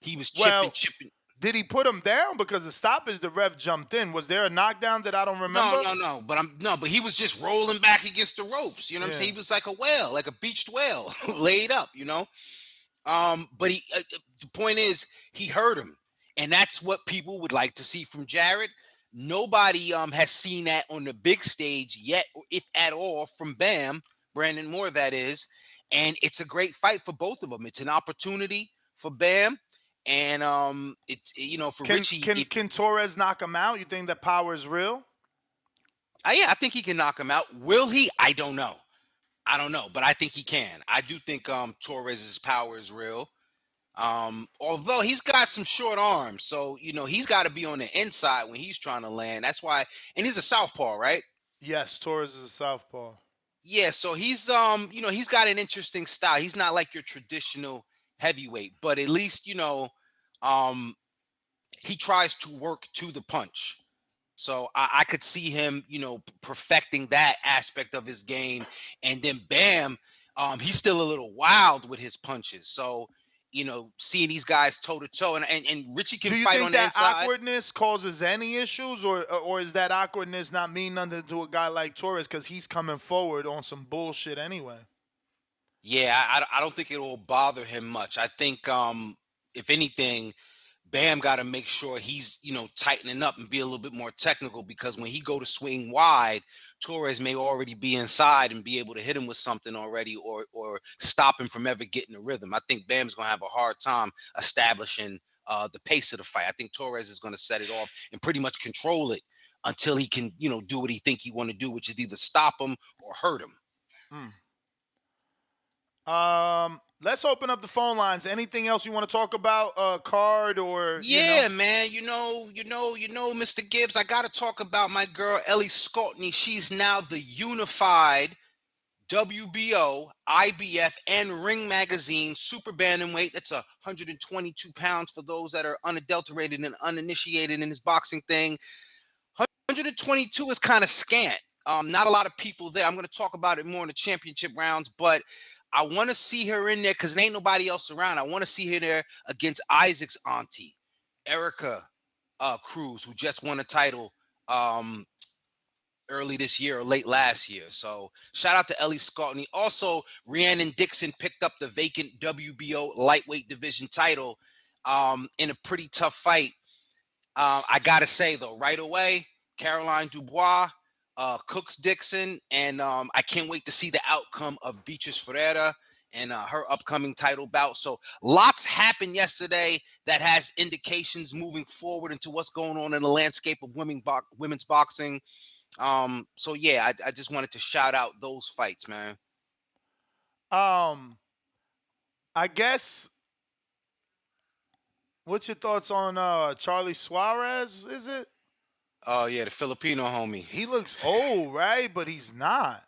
he was chipping. Did he put him down? Because the stoppage, the ref jumped in. Was there a knockdown that I don't remember? No. But he was just rolling back against the ropes. You know what I'm saying? He was like a whale, like a beached whale, laid up, But the point is, he hurt him. And that's what people would like to see from Jared. Nobody has seen that on the big stage yet, or if at all, from Bam, Brandon Moore, that is. And it's a great fight for both of them. It's an opportunity for Bam. And it's for Richie. Can Torres knock him out? You think that power is real? Yeah, I think he can knock him out. Will he? I don't know, but I think he can. I do think Torres's power is real. Although he's got some short arms, so he's got to be on the inside when he's trying to land. That's why, and he's a southpaw, right? Yes, Torres is a southpaw. Yeah, so he's he's got an interesting style. He's not like your traditional heavyweight, but at least he tries to work to the punch. So I could see him, perfecting that aspect of his game. And then Bam, he's still a little wild with his punches. So, seeing these guys toe to toe, and Richie can fight on the inside. Do you think that awkwardness causes any issues, or is that awkwardness not mean nothing to a guy like Torres because he's coming forward on some bullshit anyway? Yeah, I don't think it will bother him much. I think, if anything, Bam got to make sure he's, tightening up and be a little bit more technical, because when he go to swing wide, Torres may already be inside and be able to hit him with something already, or stop him from ever getting a rhythm. I think Bam's going to have a hard time establishing the pace of the fight. I think Torres is going to set it off and pretty much control it until he can, do what he think he want to do, which is either stop him or hurt him. let's open up the phone lines. Anything else you want to talk about? Card or Yeah, man. Mr. Gibbs, I gotta talk about my girl Ellie Scottney. She's now the unified WBO, IBF, and Ring Magazine super bantamweight. That's 122 pounds for those that are unadulterated and uninitiated in this boxing thing. 122 is kind of scant. Not a lot of people there. I'm going to talk about it more in the championship rounds, but I want to see her in there because there ain't nobody else around. I want to see her there against Isaac's auntie, Erica Cruz, who just won a title early this year or late last year. So shout out to Ellie Scottney. Also, Rhiannon Dixon picked up the vacant WBO lightweight division title in a pretty tough fight. I got to say, though, right away, Caroline Dubois, Cooks Dixon, and I can't wait to see the outcome of Beatrice Ferreira and her upcoming title bout. So lots happened yesterday that has indications moving forward into what's going on in the landscape of women's boxing. So yeah, I just wanted to shout out those fights, man. I guess. What's your thoughts on Charlie Suarez? Is it? Oh yeah, the Filipino homie. He looks old, right? But he's not.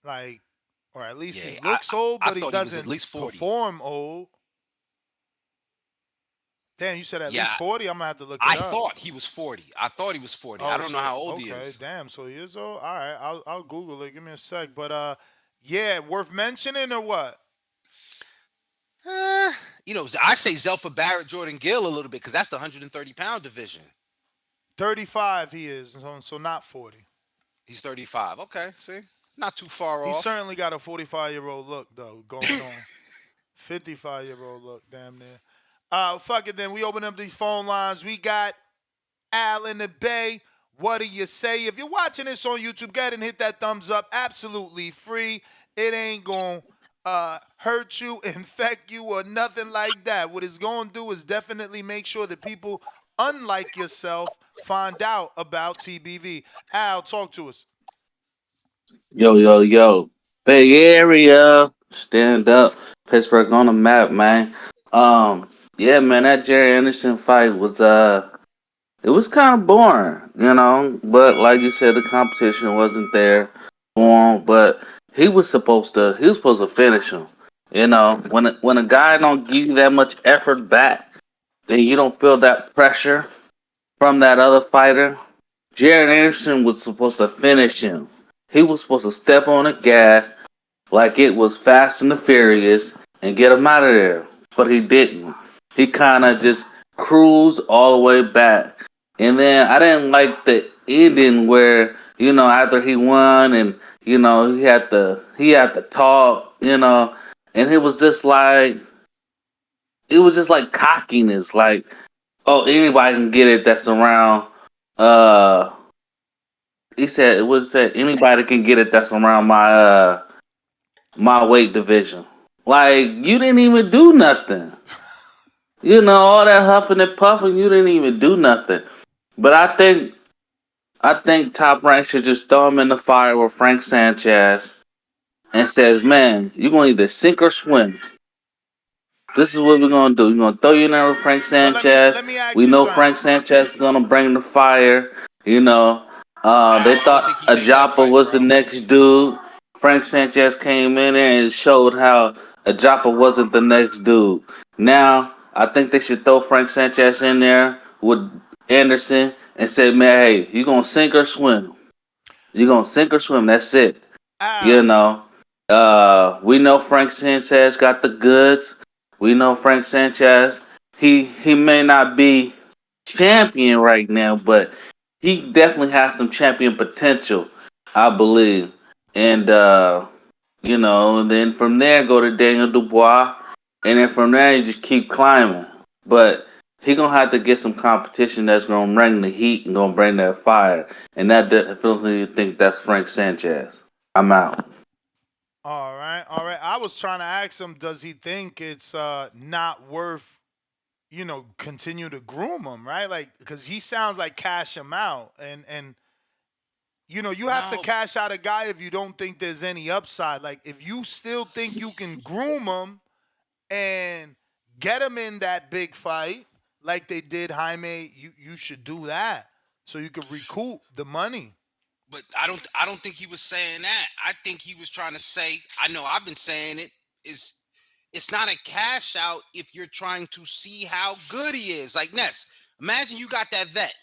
Like, or at least he looks old, but he doesn't at least 40. perform old. Damn, you said at least 40? I'm gonna have to look it up. I thought he was 40. I don't know how old he is. Damn, so he is old. All right, I'll Google it. Give me a sec. But yeah, worth mentioning or what? I say Zelfa Barrett, Jordan Gill a little bit because that's the 130-pound division. 35 he is, so not 40. He's 35. Okay, see? Not too far off. He certainly got a 45-year-old look, though, going on. 55-year-old look, damn near. Fuck it, then. We open up these phone lines. We got Al in the Bay. What do you say? If you're watching this on YouTube, go ahead and hit that thumbs up. Absolutely free. It ain't going to hurt you, infect you, or nothing like that. What it's going to do is definitely make sure that people, unlike yourself, find out about TBV. Al, talk to us. Yo. Bay Area. Stand up. Pittsburgh on the map, man. Yeah, man, that Jerry Anderson fight was it was kind of boring, but like you said, the competition wasn't there for him, but he was supposed to finish him. When a guy don't give you that much effort back, then you don't feel that pressure from that other fighter. Jared Anderson was supposed to finish him. He was supposed to step on the gas like it was Fast and the Furious and get him out of there. But he didn't. He kind of just cruised all the way back. And then I didn't like the ending where, after he won and, he had to talk, and it was just like cockiness, like, oh, anybody can get it that's around, he said, anybody can get it that's around my weight division. Like, you didn't even do nothing. All that huffing and puffing, you didn't even do nothing. But I think Top Rank should just throw him in the fire with Frank Sanchez and says, man, you're going to either sink or swim. This is what we're going to do. We're going to throw you in there with Frank Sanchez. Let me ask we you know something. Frank Sanchez is going to bring the fire. They thought Ajapa was the next dude. Frank Sanchez came in there and showed how Ajapa wasn't the next dude. Now, I think they should throw Frank Sanchez in there with Anderson and say, man, hey, you going to sink or swim? You're going to sink or swim. That's it. We know Frank Sanchez got the goods. We know Frank Sanchez. He may not be champion right now, but he definitely has some champion potential, I believe. And, and then from there, go to Daniel Dubois. And then from there, you just keep climbing. But he going to have to get some competition that's going to bring the heat and going to bring that fire. And I definitely think that's Frank Sanchez. I'm out. All right. I was trying to ask him, does he think it's not worth, continue to groom him, right? Like, because he sounds like cash him out. And you have to cash out a guy if you don't think there's any upside. Like, if you still think you can groom him, and get him in that big fight like they did Jaime, you should do that so you can recoup the money. But I don't think he was saying that. I think he was trying to say, I know I've been saying it, is it's not a cash out if you're trying to see how good he is. Like Ness, imagine you got that vet.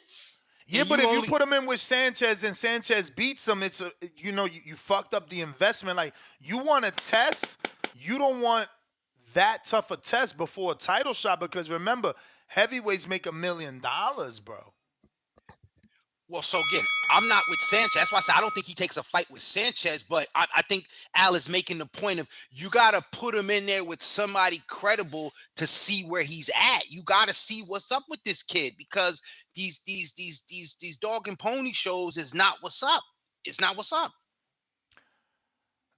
Yeah, but if you put him in with Sanchez and Sanchez beats him, it's you fucked up the investment. Like, you want a test, you don't want that tough a test before a title shot, because remember, heavyweights make $1 million, bro. Well, so again, I'm not with Sanchez. That's why I said I don't think he takes a fight with Sanchez, but I think Al is making the point of you got to put him in there with somebody credible to see where he's at. You got to see what's up with this kid, because these dog and pony shows is not what's up. It's not what's up.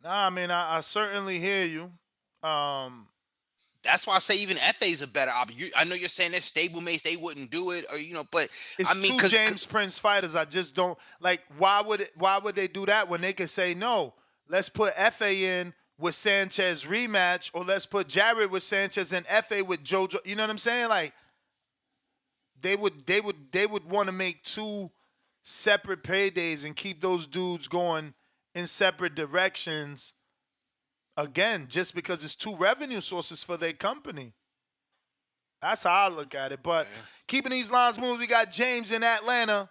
Nah, I mean, I certainly hear you. That's why I say even FA is a better option. I know you're saying they're stablemates, they wouldn't do it, or but it's I mean, two James Prince fighters. I just don't like. Why would they do that when they could say no? Let's put FA in with Sanchez rematch, or let's put Jared with Sanchez and FA with JoJo. You know what I'm saying? Like, they would want to make two separate paydays and keep those dudes going in separate directions. Again, just because it's two revenue sources for their company. That's how I look at it. But keeping these lines moving, we got James in Atlanta.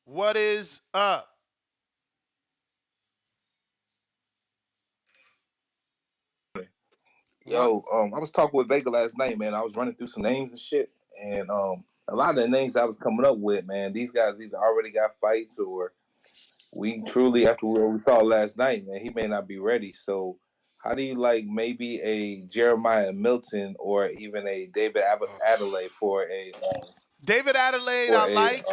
What is up? Yo, I was talking with Vega last night, man. I was running through some names and shit, and a lot of the names I was coming up with, man, these guys either already got fights or we truly, after what we saw last night, man, he may not be ready. So, how do you like maybe a Jeremiah Milton or even a David Adelaide for a David Adelaide? I like.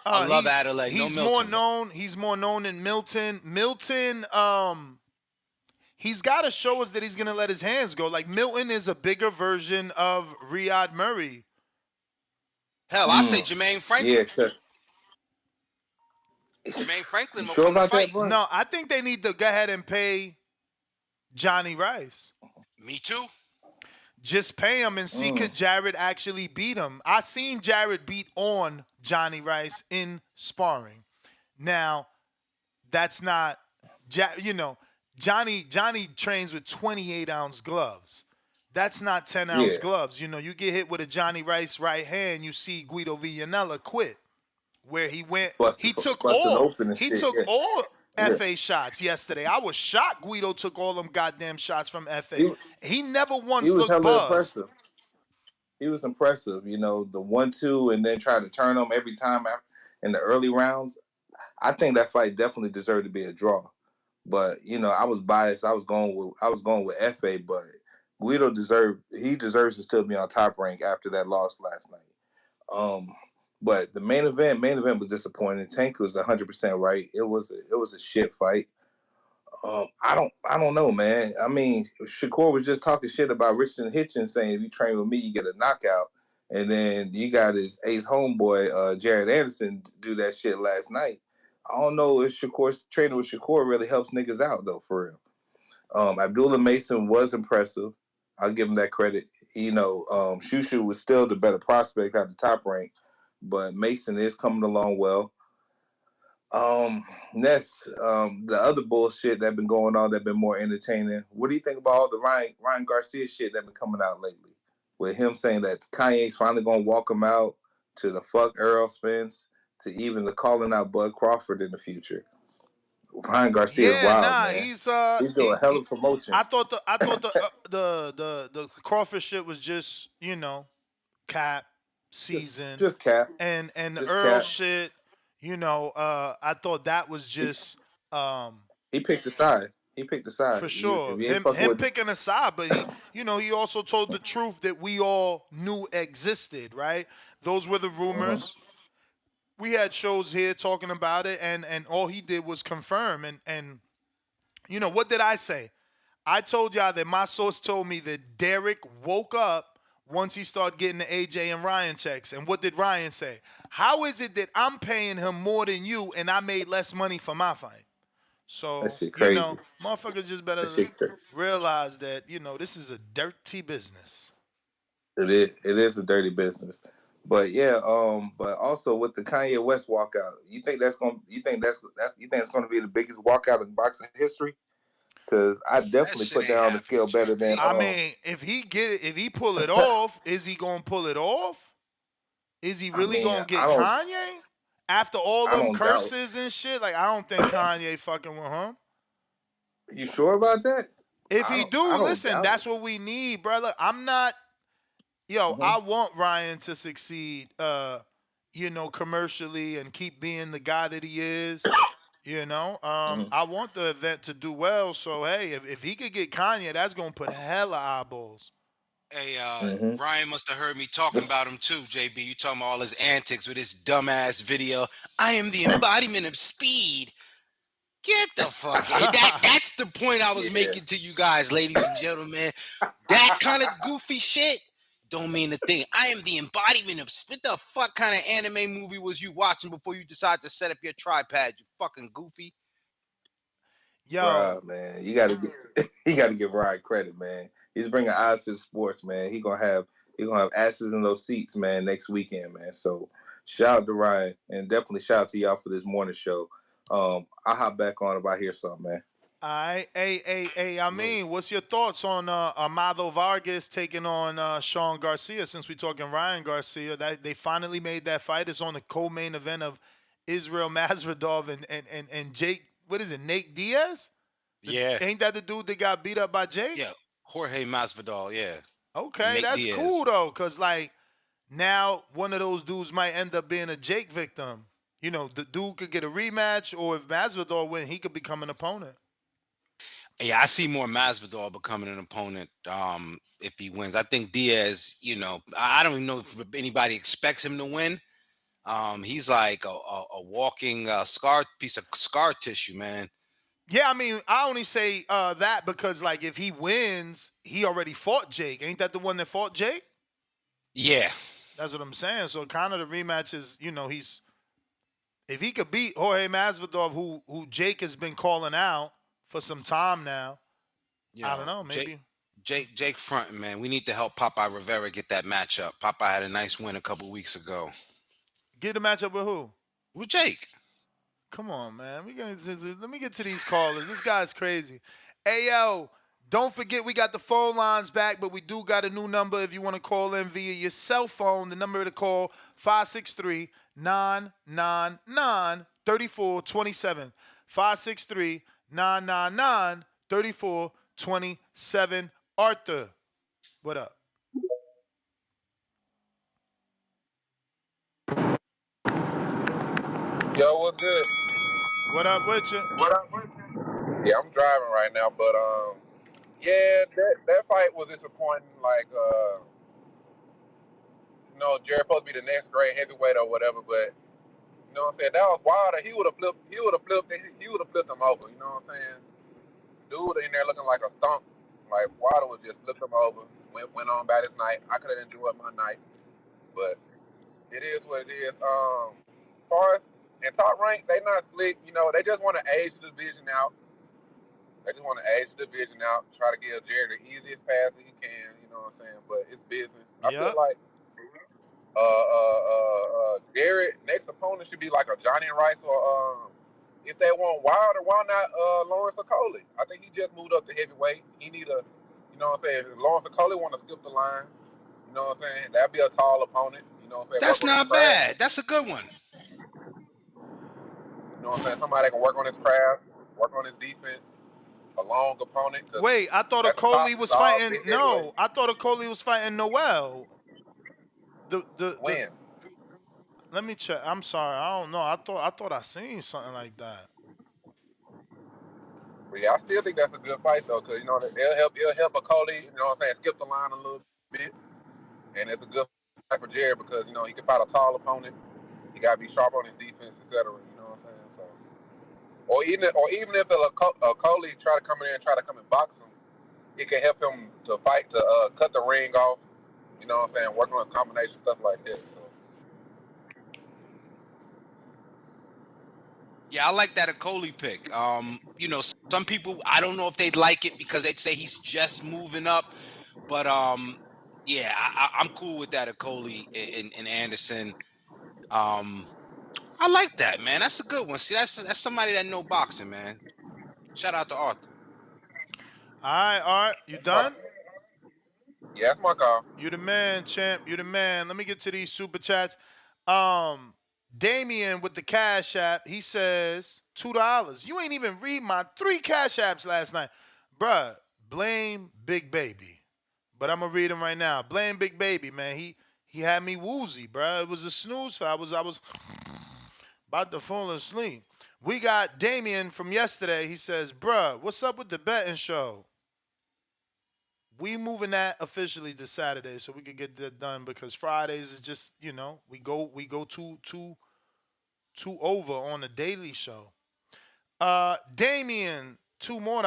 I love Adelaide. He's no more Milton. known. He's more known than Milton. Milton, he's got to show us that he's gonna let his hands go. Like, Milton is a bigger version of Riyad Murray. Hell, I say Jermaine Franklin. Yeah, sure. Jermaine Franklin will sure come to about that, fight. bro? No, I think they need to go ahead and pay Johnny Rice. Me too. Just pay him and see could Jared actually beat him. I seen Jared beat on Johnny Rice in sparring. Now, that's not, Johnny trains with 28-ounce gloves. That's not 10-ounce gloves. You get hit with a Johnny Rice right hand, you see Guido Villanella quit. Where he went, he took all FA shots yesterday. I was shocked Guido took all them goddamn shots from FA. He never once looked buzzed. Impressive. He was impressive. The 1-2 and then try to turn them every time in the early rounds. I think that fight definitely deserved to be a draw. But I was biased. I was going with FA, but Guido deserves to still be on Top Rank after that loss last night. But the main event was disappointing. Tank was 100% right. It was a shit fight. I don't know, man. I mean, Shakur was just talking shit about Richardson Hitchens, saying if you train with me, you get a knockout. And then you got his ace homeboy, Jared Anderson, do that shit last night. I don't know if training with Shakur really helps niggas out though, for real. Abdullah Mason was impressive. I'll give him that credit. Shushu was still the better prospect at the Top Rank. But Mason is coming along well. Ness, the other bullshit that been going on that been more entertaining. What do you think about all the Ryan Garcia shit that been coming out lately? With him saying that Kanye's finally gonna walk him out, to the fuck Errol Spence, to even the calling out Bud Crawford in the future. Ryan Garcia is wild, man. He's doing a hell of a promotion. I thought the Crawford shit was just cap. Season just cap and just Earl cap. shit, I thought that was just he picked a side. For sure. Him picking a side, but he also told the truth that we all knew existed, right? Those were the rumors. We had shows here talking about it, and all he did was confirm. And what did I say? I told y'all that my source told me that Derek woke up once he started getting the AJ and Ryan checks. And what did Ryan say? How is it that I'm paying him more than you and I made less money for my fight? That So, shit crazy. motherfuckers just That better shit crazy. realize that, this is a dirty business. It is. It is a dirty business. But yeah, but also with the Kanye West walkout, you think it's gonna be the biggest walkout in boxing history? Because I That definitely shit put ain't that on the scale happening, better than I mean, if he pull it off, is he gonna pull it off? Is he I really mean, gonna get Kanye? After all I them don't doubt. curses and shit, like I don't think Kanye fucking with him. You sure about that? If he I do, don't listen, doubt it. that's what we need, brother. I'm not I Hmm. want Ryan to succeed commercially and keep being the guy that he is. Hmm. I want the event to do well. So hey, if he could get Kanye, that's gonna put hella eyeballs. Hey, Hmm. Ryan must have heard me talking about him too, JB. You talking about all his antics with his dumbass video. I am the embodiment of speed. Get the fuck out. That's the point I was Yeah. making to you guys, ladies and gentlemen. That kind of goofy shit don't mean a thing. I am the embodiment of what the fuck kind of anime movie was you watching before you decided to set up your tripod, you fucking goofy? Yo, Bruh, man, you gotta give Ryan credit, man. He's bringing eyes to the sports, man. He gonna have asses in those seats, man, next weekend, man. So shout out to Ryan, and definitely shout out to y'all for this morning show. I'll hop back on if I hear something, man. I mean, what's your thoughts on Amado Vargas taking on Sean Garcia? Since we're talking Ryan Garcia, that they finally made that fight. It's on the co-main event of Israel Masvidal and Jake. What is it, Nate Diaz? Yeah, Ain't that the dude that got beat up by Jake? yeah. Jorge Masvidal, yeah. Okay, Nate that's cool Diaz. though, cause like now one of those dudes might end up being a Jake victim. The dude could get a rematch, or if Masvidal win, he could become an opponent. Yeah, I see more Masvidal becoming an opponent if he wins. I think Diaz, I don't even know if anybody expects him to win. He's like a walking piece of scar tissue, man. Yeah, I mean, I only say that because, like, if he wins, he already fought Jake. Ain't that the one that fought Jake? Yeah, That's what I'm saying. So, kind of the rematch is, he's if he could beat Jorge Masvidal, who Jake has been calling out for some time now. I don't yo, know, maybe Jake fronting, man. We need to help Popeye Rivera get that matchup. Popeye had a nice win a couple weeks ago get a matchup with who? with Jake. Come on, man. Let me get to these callers. This guy's crazy. Hey, yo, don't forget we got the phone lines back, but we do got a new number if you want to call in via your cell phone. The number to call, 563-999-3427. 563-999-3427. Arthur, what up? Yo, what's good? What up with you? Yeah, I'm driving right now, but yeah, that fight was disappointing. Like, Jared supposed to be the next great heavyweight or whatever, but you know what I'm saying? That was wild. He would have flipped. He would have flipped him over. You know what I'm saying? Dude in there looking like a stump. Like Wilder would just flip him over. Went on by his night. I could have enjoyed my night, but it is what it is. Far as and top rank, they not slick. They just want to age the division out. They just want to age the division out, try to give Jared the easiest pass that he can. You know what I'm saying? But it's business. I feel Yep. like Jared next opponent should be like a Johnny Rice or if they want Wilder, why not Lawrence Okoli? I think he just moved up to heavyweight. He need a, you know what I'm saying? If Lawrence Okoli want to skip the line, you know what I'm saying? That'd be a tall opponent. You know what I'm saying? That's Work on his not craft. bad. That's a good one. You know what I'm saying? Somebody that can work on his craft, work on his defense. A long opponent. Wait, I thought That's a top Okoli was dog, fighting. big heavyweight. No, I thought Okoli was fighting Noel. The When? Let me check. I'm sorry. I don't know. I thought I seen something like that. But yeah, I still think that's a good fight though, because it'll help Okoli, you know what I'm saying, skip the line a little bit. And it's a good fight for Jared because, he can fight a tall opponent. He gotta be sharp on his defense, etc. You know what I'm saying? So or even if Okoli try to come in there and try to come and box him, it can help him to fight to cut the ring off, you know what I'm saying, work on his combination, stuff like that. So Yeah, I like that Okoli pick. Some people, I don't know if they'd like it because they'd say he's just moving up, but yeah, I'm cool with that Okoli and Anderson. I like that, man. That's a good one. See, that's somebody that know boxing, man. Shout out to Arthur. All right, Art, you done? Yeah, that's my call. You the man, champ. You the man. Let me get to these super chats. Damien with the Cash App, he says $2. You ain't even read my 3 Cash Apps last night. Bruh, blame Big Baby. But I'm gonna read him right now. Blame Big Baby, man. He had me woozy, bruh. It was a snooze for I was about to fall asleep. We got Damien from yesterday. He says, bruh, what's up with the betting show? We moving that officially to Saturday so we could get that done because Fridays is just, we go too over on the daily show. Damien, $2 more.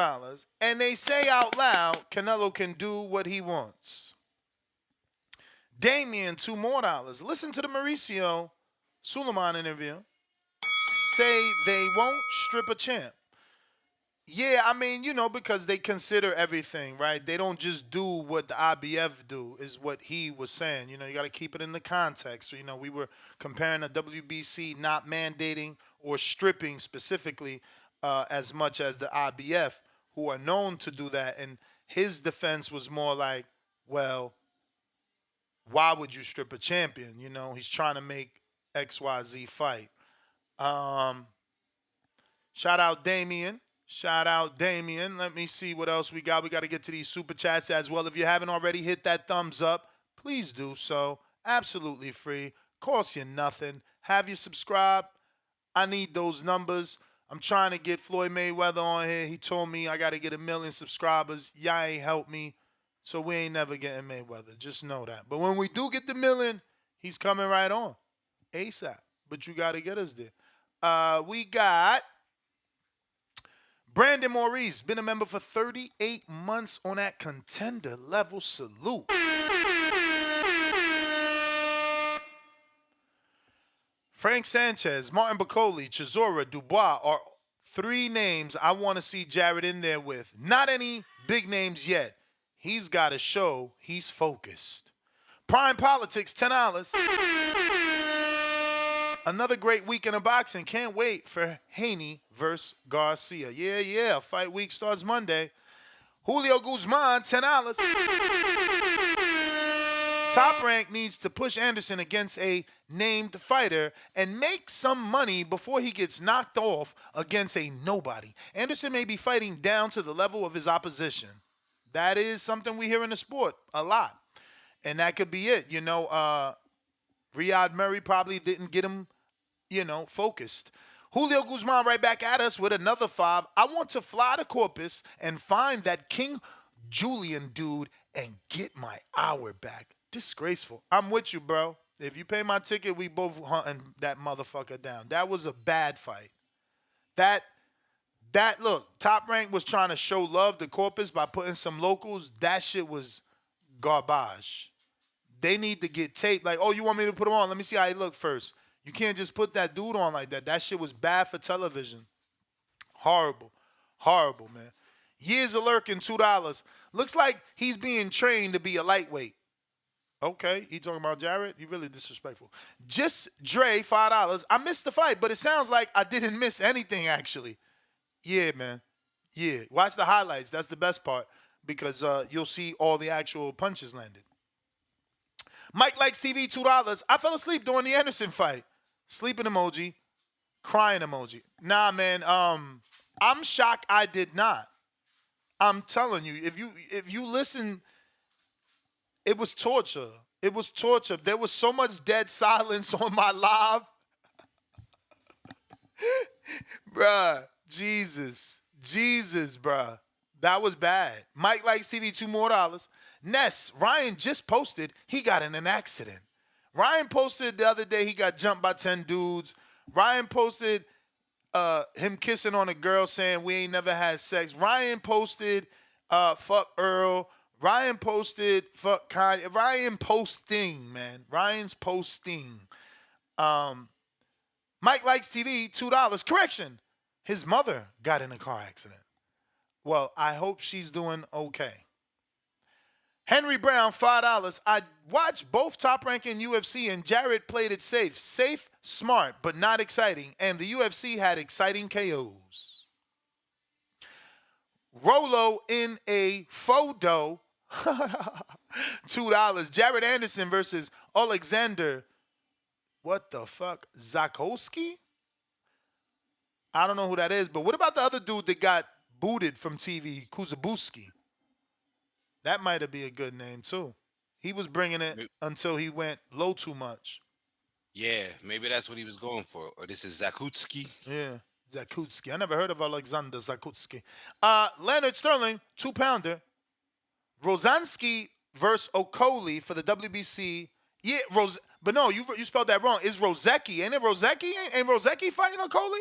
And they say out loud, Canelo can do what he wants. Damien, $2 more. Listen to the Mauricio Suleiman interview. Say they won't strip a champ. Yeah, I mean, because they consider everything, right? They don't just do what the IBF do, is what he was saying. You got to keep it in the context. We were comparing the WBC not mandating or stripping specifically as much as the IBF, who are known to do that. And his defense was more like, well, why would you strip a champion? He's trying to make XYZ fight. Shout out Damien. Let me see what else we got. We got to get to these super chats as well. If you haven't already, hit that thumbs up. Please do so. Absolutely free. Costs you nothing. Have you subscribed? I need those numbers. I'm trying to get Floyd Mayweather on here. He told me I got to get 1 million subscribers. Y'all ain't helped me. So we ain't never getting Mayweather. Just know that. But when we do get the 1 million, he's coming right on. ASAP. But you got to get us there. We got Brandon Maurice, been a member for 38 months on that contender level. Salute. Frank Sanchez, Martin Bacoli, Chisora, Dubois are 3 names I want to see Jared in there with. Not any big names yet. He's got to show he's focused. Prime Politics, $10. Another great weekend of boxing. Can't wait for Haney versus Garcia. Yeah. Fight week starts Monday. Julio Guzman, $10. Top Rank needs to push Anderson against a named fighter and make some money before he gets knocked off against a nobody. Anderson may be fighting down to the level of his opposition. That is something we hear in the sport a lot. And that could be it. Riyad Murray probably didn't get him focused. Julio Guzman right back at us with another 5. I want to fly to Corpus and find that King Julian dude and get my hour back. Disgraceful. I'm with you, bro. If you pay my ticket, we both hunting that motherfucker down. That was a bad fight. Look, Top Rank was trying to show love to Corpus by putting some locals. That shit was garbage. They need to get taped. Like, oh, you want me to put him on? Let me see how he look first. You can't just put that dude on like that. That shit was bad for television. Horrible. Horrible, man. Years of lurking, $2. Looks like he's being trained to be a lightweight. Okay, he talking about Jared? You really disrespectful. Just Dre, $5. I missed the fight, but it sounds like I didn't miss anything, actually. Yeah, man. Yeah, watch the highlights. That's the best part because you'll see all the actual punches landed. Mike Likes TV, $2. I fell asleep during the Anderson fight. Sleeping emoji, crying emoji. Nah, man. I'm shocked I did not. I'm telling you, if you listen, it was torture. It was torture. There was so much dead silence on my live. Bruh, Jesus, bruh. That was bad. Mike Likes TV, $2 more. Ness, Ryan just posted he got in an accident. Ryan posted the other day he got jumped by 10 dudes. Ryan posted him kissing on a girl saying we ain't never had sex. Ryan posted fuck Earl. Ryan posted fuck Kanye. Ryan posting, man. Ryan's posting. Mike Likes TV, $2. Correction, his mother got in a car accident. Well, I hope she's doing okay. Henry Brown, $5. I watched both Top Rank and UFC, and Jarrett played it safe. Safe, smart, but not exciting. And the UFC had exciting KOs. Rolo in a photo, $2. Jared Anderson versus Alexander, what the fuck, Zakowski? I don't know who that is, but what about the other dude that got booted from TV, Kuzabuski? That might have been a good name, too. He was bringing it until he went low too much. Yeah, maybe that's what he was going for. Or this is Zakutski. Yeah, Zakutski. I never heard of Alexander Zakutski. Leonard Sterling, 2-pounder. Rosansky versus Okoli for the WBC. Yeah, but no, you spelled that wrong. It's Rozeki. Ain't it Rozeki? Ain't Rozeki fighting Okoli?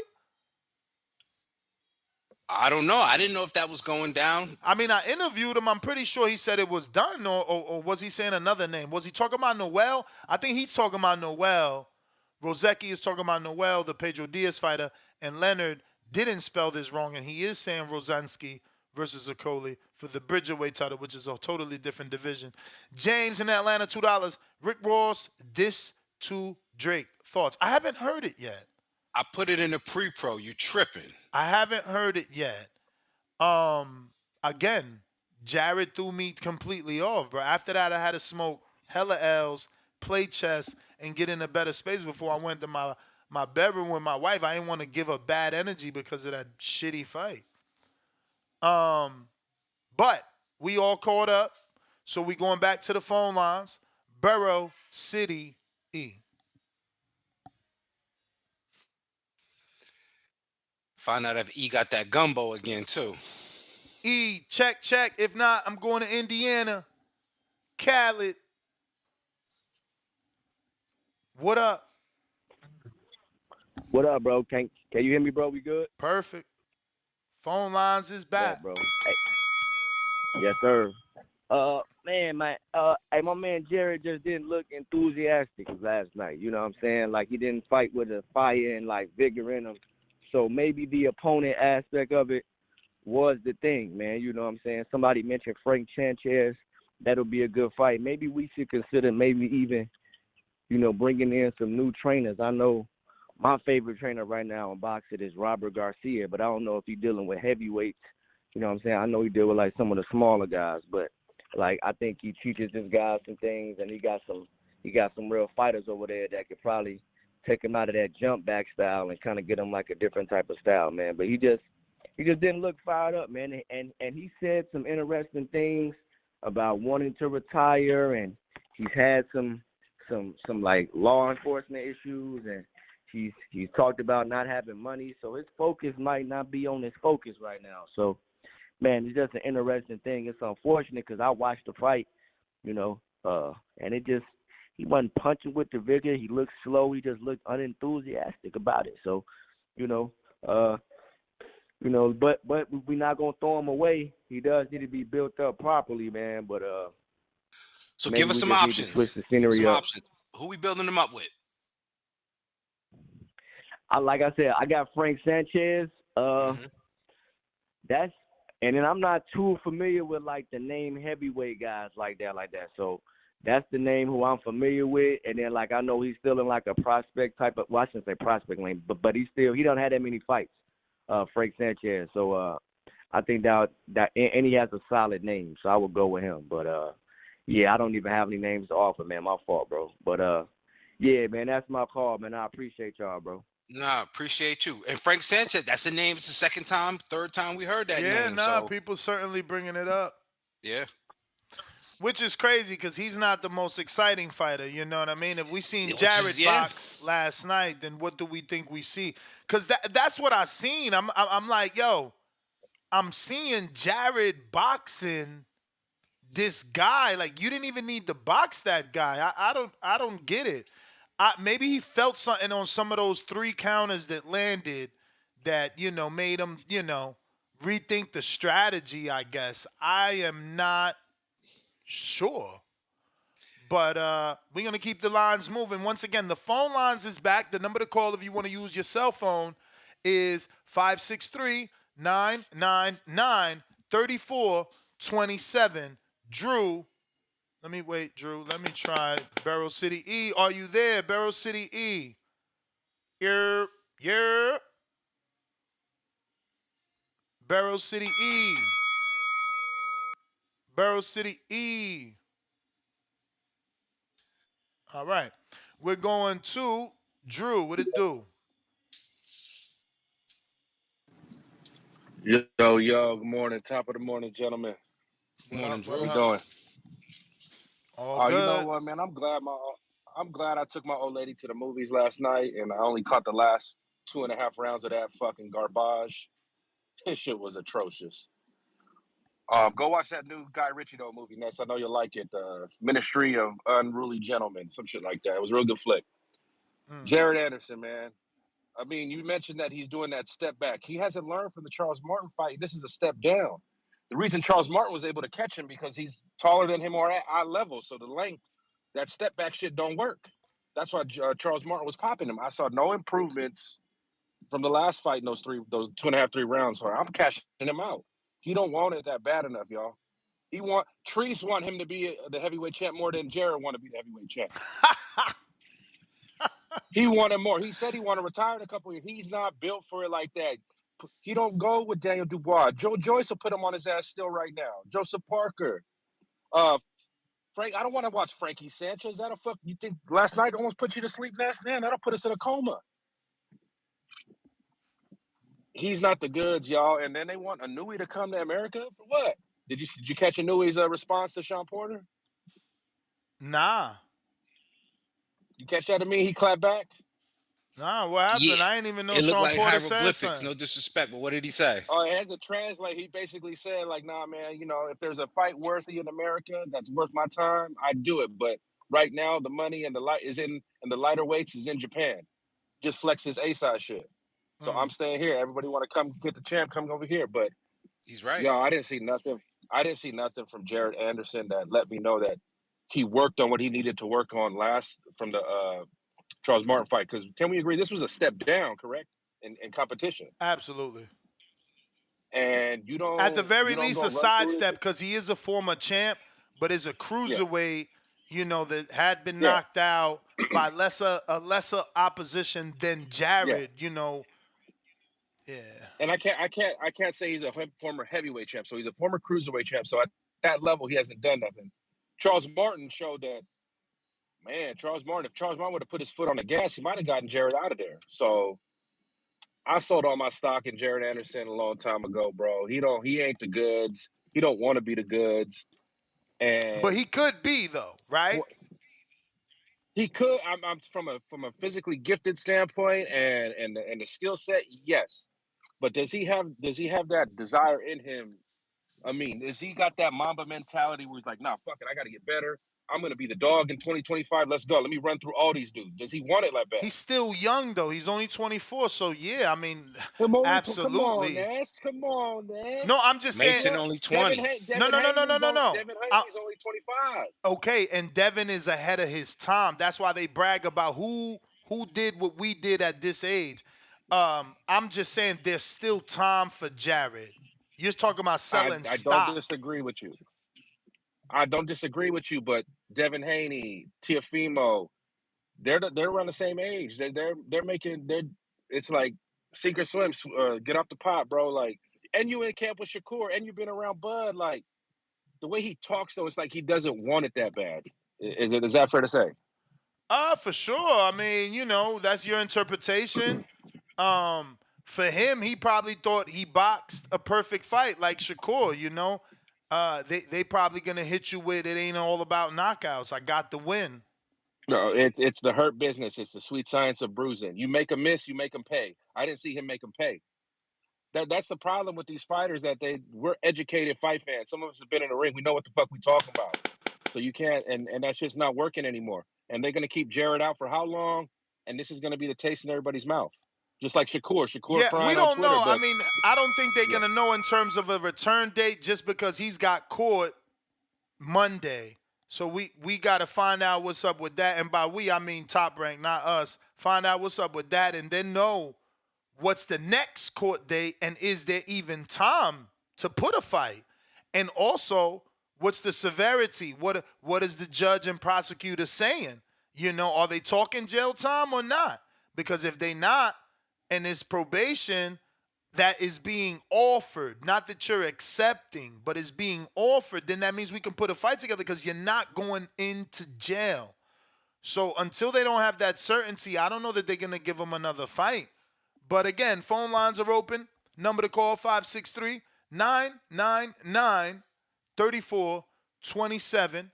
I don't know. I didn't know if that was going down. I mean, I interviewed him. I'm pretty sure he said it was done, or was he saying another name? Was he talking about Noel? I think he's talking about Noel. Rozeki is talking about Noel, the Pedro Diaz fighter, and Leonard didn't spell this wrong, and he is saying Rosansky versus Okoli for the Bridgerweight title, which is a totally different division. James in Atlanta, $2. Rick Ross, diss to Drake. Thoughts? I haven't heard it yet. I put it in the pre-pro. You tripping. I haven't heard it yet. Again, Jared threw me completely off, bro. After that, I had to smoke hella L's, play chess, and get in a better space before I went to my bedroom with my wife. I didn't want to give her bad energy because of that shitty fight. But we all caught up, so we going back to the phone lines. Borough City E. Find out if E got that gumbo again, too. E, check. If not, I'm going to Indiana. Khaled. What up? What up, bro? Can you hear me, bro? We good? Perfect. Phone lines is back. Yeah, bro. Hey. Yes, sir. Hey, my man Jared just didn't look enthusiastic last night. You know what I'm saying? Like, he didn't fight with a fire and, like, vigor in him. So maybe the opponent aspect of it was the thing, man. You know what I'm saying? Somebody mentioned Frank Sanchez. That'll be a good fight. Maybe we should consider maybe even, bringing in some new trainers. I know my favorite trainer right now in boxing is Robert Garcia, but I don't know if he's dealing with heavyweights. You know what I'm saying? I know he deal with, like, some of the smaller guys, but, like, I think he teaches this guy some things, and he got some real fighters over there that could probably take him out of that jump back style and kind of get him like a different type of style, man. But he just didn't look fired up, man. And he said some interesting things about wanting to retire, and he's had some like law enforcement issues, and he's talked about not having money. So his focus might not be on his focus right now. So, man, it's just an interesting thing. It's unfortunate because I watched the fight, and it just, he wasn't punching with the vigor. He looked slow. He just looked unenthusiastic about it. So, but we're not gonna throw him away. He does need to be built up properly, man. But so give us some options. Switch the scenery up. Who we building him up with? Like I said, I got Frank Sanchez. And then I'm not too familiar with like the name heavyweight guys like that. So that's the name who I'm familiar with. And then, like, I know he's still in, like, a prospect type of – well, I shouldn't say prospect lane, but he don't have that many fights, Frank Sanchez. So I think that and he has a solid name, so I would go with him. But, yeah, I don't even have any names to offer, man. My fault, bro. But, yeah, man, that's my call, man. I appreciate y'all, bro. Nah, appreciate you. And Frank Sanchez, that's the name. It's the second time, third time we heard that name. Yeah, people certainly bringing it up. Yeah. Which is crazy because he's not the most exciting fighter, you know what I mean? If we seen Jared box last night, then what do we think we see? Because that's what I seen. I'm like, yo, I'm seeing Jared boxing this guy. Like, you didn't even need to box that guy. I don't get it. Maybe he felt something on some of those 3 counters that landed that, made him, rethink the strategy, I guess. I am not sure. But we're going to keep the lines moving. Once again, the phone lines is back. The number to call if you want to use your cell phone is 563-999-3427. Drew, let me try Barrow City E. Are you there, Barrow City E? Yeah. Barrow City E. Barrow City E. All right. We're going to Drew. What it do? Yo, good morning. Top of the morning, gentlemen. What Morning, up? What How we Drew. up? doing? All You know good. what, man? I'm glad I took my old lady to the movies last night, and I only caught the last 2.5 rounds of that fucking garbage. This shit was atrocious. Go watch that new Guy Ritchie though movie, Ness. I know you'll like it. Ministry of Unruly Gentlemen, some shit like that. It was a real good flick. Jared Anderson, man. I mean, you mentioned that he's doing that step back. He hasn't learned from the Charles Martin fight. This is a step down. The reason Charles Martin was able to catch him because he's taller than him or at eye level. So the length, that step back shit don't work. That's why Charles Martin was popping him. I saw no improvements from the last fight in those 2.5, 3 rounds. So I'm cashing him out. He don't want it that bad enough, y'all. Treese want him to be the heavyweight champ more than Jared want to be the heavyweight champ. He wanted more. He said he wanted to retire in a couple of years. He's not built for it like that. He don't go with Daniel Dubois. Joe Joyce will put him on his ass still right now. Joseph Parker. Frank, I don't want to watch Frankie Sanchez. That'll fuck. You think last night almost put you to sleep, man? That'll put us in a coma. He's not the goods, y'all. And then they want Inouye to come to America for what? Did you catch Inouye's response to Sean Porter? Nah. You catch that? He clapped back. Nah, what happened? Yeah, I didn't even know it looked Sean like Porter said hieroglyphics. something. No disrespect, but what did he say? Oh, it has to translate. He basically said, like, nah, man, if there's a fight worthy in America that's worth my time, I'd do it. But right now, the money and the light is in, and the lighter weights is in Japan. Just flex his A-side shit. So I'm staying here. Everybody want to come get the champ, come over here. But he's right. Yo, I didn't see nothing. I didn't see nothing from Jared Anderson that let me know that he worked on what he needed to work on last from the Charles Martin fight. Because can we agree this was a step down, correct, in competition? Absolutely. And you don't, at the very least, go a sidestep because he is a former champ, but is a cruiserweight, that had been knocked out by a lesser opposition than Jared. Yeah. And I can't say he's a former heavyweight champ. So he's a former cruiserweight champ. So at that level, he hasn't done nothing. Charles Martin showed that. Man, if Charles Martin would have put his foot on the gas, he might have gotten Jared out of there. So I sold all my stock in Jared Anderson a long time ago, bro. He ain't the goods. He don't want to be the goods. But he could be though, right? He could. I'm from a physically gifted standpoint and the skill set, yes. But does he have that desire in him? I mean, has he got that Mamba mentality where he's like, nah, fuck it, I got to get better. I'm going to be the dog in 2025. Let's go. Let me run through all these dudes. Does he want it like that? He's still young, though. He's only 24. So, yeah, I mean, absolutely. Come on, Ness. No, I'm just Mason saying. only 20. No. Devin Haney's only 25. Okay, and Devin is ahead of his time. That's why they brag about who did what we did at this age. I'm just saying there's still time for Jared. You're talking about selling stock. I don't disagree with you. But Devin Haney, Teofimo, they're around the same age. It's like sink or swim. Get off the pot, bro. Like, and you in camp with Shakur, and you've been around Bud. Like, the way he talks, though, it's like he doesn't want it that bad. Is that fair to say? For sure. I mean, that's your interpretation. For him, he probably thought he boxed a perfect fight like Shakur, They probably going to hit you with, it ain't all about knockouts. I got the win. No, it's the hurt business. It's the sweet science of bruising. You make them miss, you make them pay. I didn't see him make them pay. That's the problem with these fighters, that we're educated fight fans. Some of us have been in the ring. We know what the fuck we talking about. So you can't, and that's just not working anymore. And they're going to keep Jared out for how long? And this is going to be the taste in everybody's mouth. Just like Shakur. Yeah, we don't know. I mean, I don't think they're going to know in terms of a return date just because he's got court Monday. So we got to find out what's up with that. And by we, I mean Top Rank, not us. Find out what's up with that and then know what's the next court date and is there even time to put a fight? And also, what's the severity? What is the judge and prosecutor saying? You know, are they talking jail time or not? Because if they not, and it's probation that is being offered, not that you're accepting, but is being offered, then that means we can put a fight together because you're not going into jail. So until they don't have that certainty, I don't know that they're going to give them another fight. But again, phone lines are open. Number to call 563 999 3427.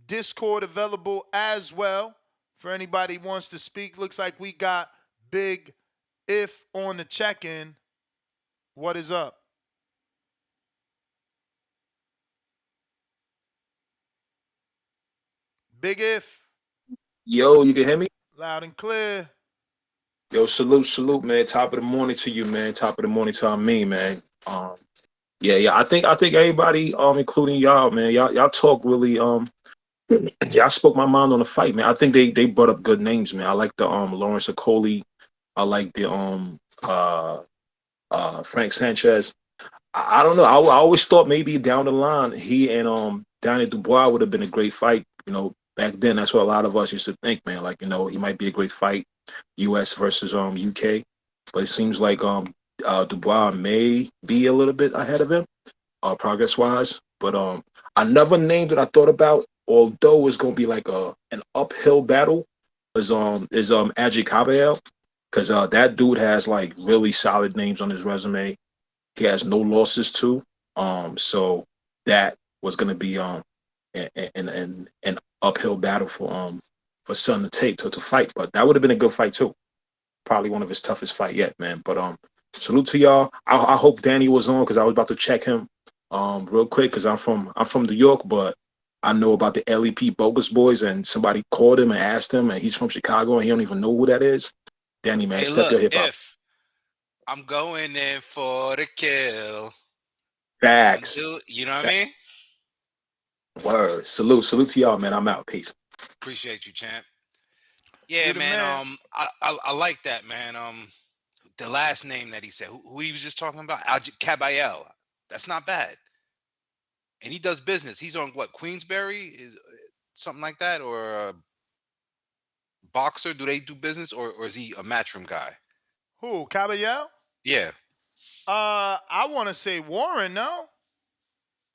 Discord available as well for anybody who wants to speak. Looks like we got Big If on the check-in. What is up? Big If. Yo, you can hear me? Loud and clear. Yo, salute, man. Top of the morning to you, man. Top of the morning to me, man. Yeah. I think everybody, including y'all, man. Y'all talk really, y'all spoke my mind on the fight, man. I think they brought up good names, man. I like the Lawrence Okoli. I like the Frank Sanchez. I don't know. I always thought maybe down the line he and Donnie Dubois would have been a great fight. You know, back then that's what a lot of us used to think, man. Like, you know, he might be a great fight, U.S. versus UK. But it seems like Dubois may be a little bit ahead of him, progress wise. But another name that I thought about, although it's gonna be like an uphill battle, is Adji Cabell, because that dude has like really solid names on his resume. He has no losses too. So that was gonna be an uphill battle for Son to take to fight. But that would have been a good fight too. Probably one of his toughest fight yet, man. But salute to y'all. I hope Danny was on because I was about to check him real quick because I'm from New York, but I know about the LEP Bogus Boys and somebody called him and asked him and he's from Chicago and he don't even know who that is. Danny, man, Hey, step look, your hip hop. if I'm going in for the kill. Facts. You know what I mean? Word. Salute to y'all, man. I'm out. Peace. Appreciate you, champ. Yeah, man. I like that, man. The last name that he said, who he was just talking about, Caballel. That's not bad. And he does business. He's on what, Queensberry, is something like that, or a boxer? Do they do business, or is he a matchroom guy? Who, Caballel? Yeah. I want to say Warren. No.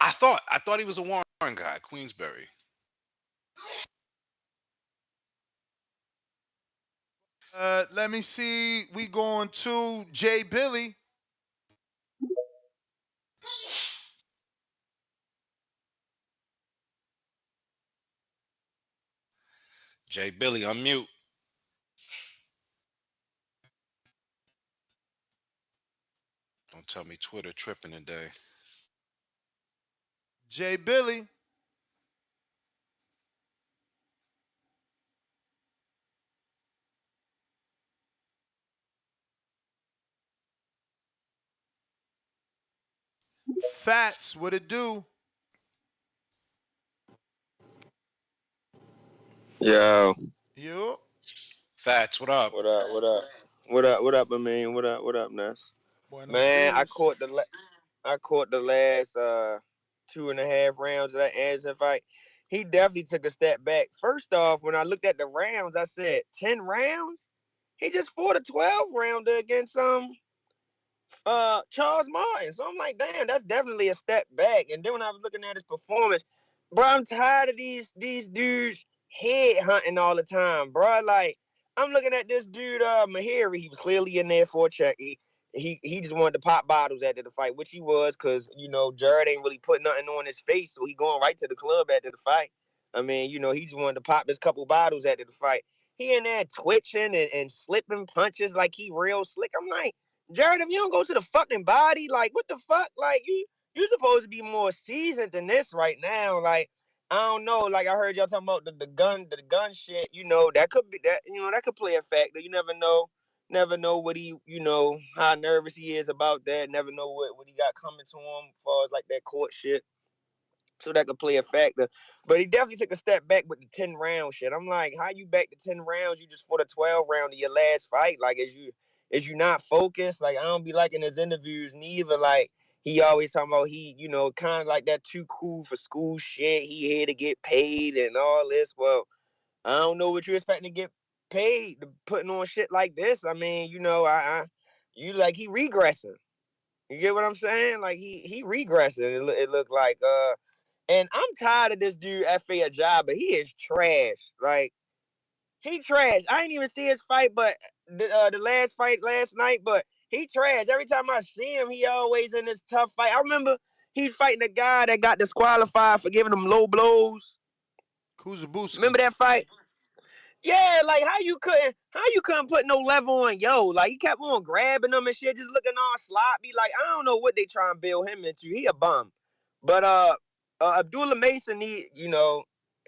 I thought he was a Warren guy, Queensberry. Let me see. We going to Jay Billy. Jay Billy, unmute. Don't tell me Twitter tripping today. Jay Billy. Fats, what it do? Yo. You. Fats, what up? What up? What up? What up? What up, I mean? What up? What up, Ness? Man, I caught the last 2.5 rounds of that Anderson fight. He definitely took a step back. First off, when I looked at the rounds, I said 10 rounds. He just fought a 12 rounder against Charles Martin. So I'm like, damn, that's definitely a step back. And then when I was looking at his performance, bro, I'm tired of these dudes head hunting all the time, bro. Like, I'm looking at this dude, Mahiri. He was clearly in there for a check. He just wanted to pop bottles after the fight, which he was, because, you know, Jared ain't really put nothing on his face, so he going right to the club after the fight. I mean, you know, he just wanted to pop his couple bottles after the fight. He in there twitching and slipping punches like he real slick. I'm like, Jared, if you don't go to the fucking body, like, what the fuck? Like, you supposed to be more seasoned than this right now. Like, I don't know. Like, I heard y'all talking about the gun shit. You know, that could be that. You know, that could play a factor. You never know. Never know what he, you know, how nervous he is about that. Never know what he got coming to him as far as like that court shit. So that could play a factor. But he definitely took a step back with the 10 round shit. I'm like, how you back to 10 rounds? You just fought a 12 round of your last fight. Like, is you not focused? Like, I don't be liking his interviews neither. Like, he always talking about he, kind of like that too cool for school shit. He here to get paid and all this. Well, I don't know what you expecting to get paid to putting on shit like this. I mean, you like he regressing. You get what I'm saying? Like he regressing. It looked like and I'm tired of this dude F.A. Ajaba. He is trash. Like he trash. I ain't even see his fight, but the last fight last night. But he trash. Every time I see him, he always in this tough fight. I remember he fighting a guy that got disqualified for giving him low blows. Kuzabuski. Remember that fight? Yeah, like how you couldn't put no level on yo. Like he kept on grabbing them and shit, just looking all sloppy. Like I don't know what they trying to build him into. He a bum. But Abdullah Mason he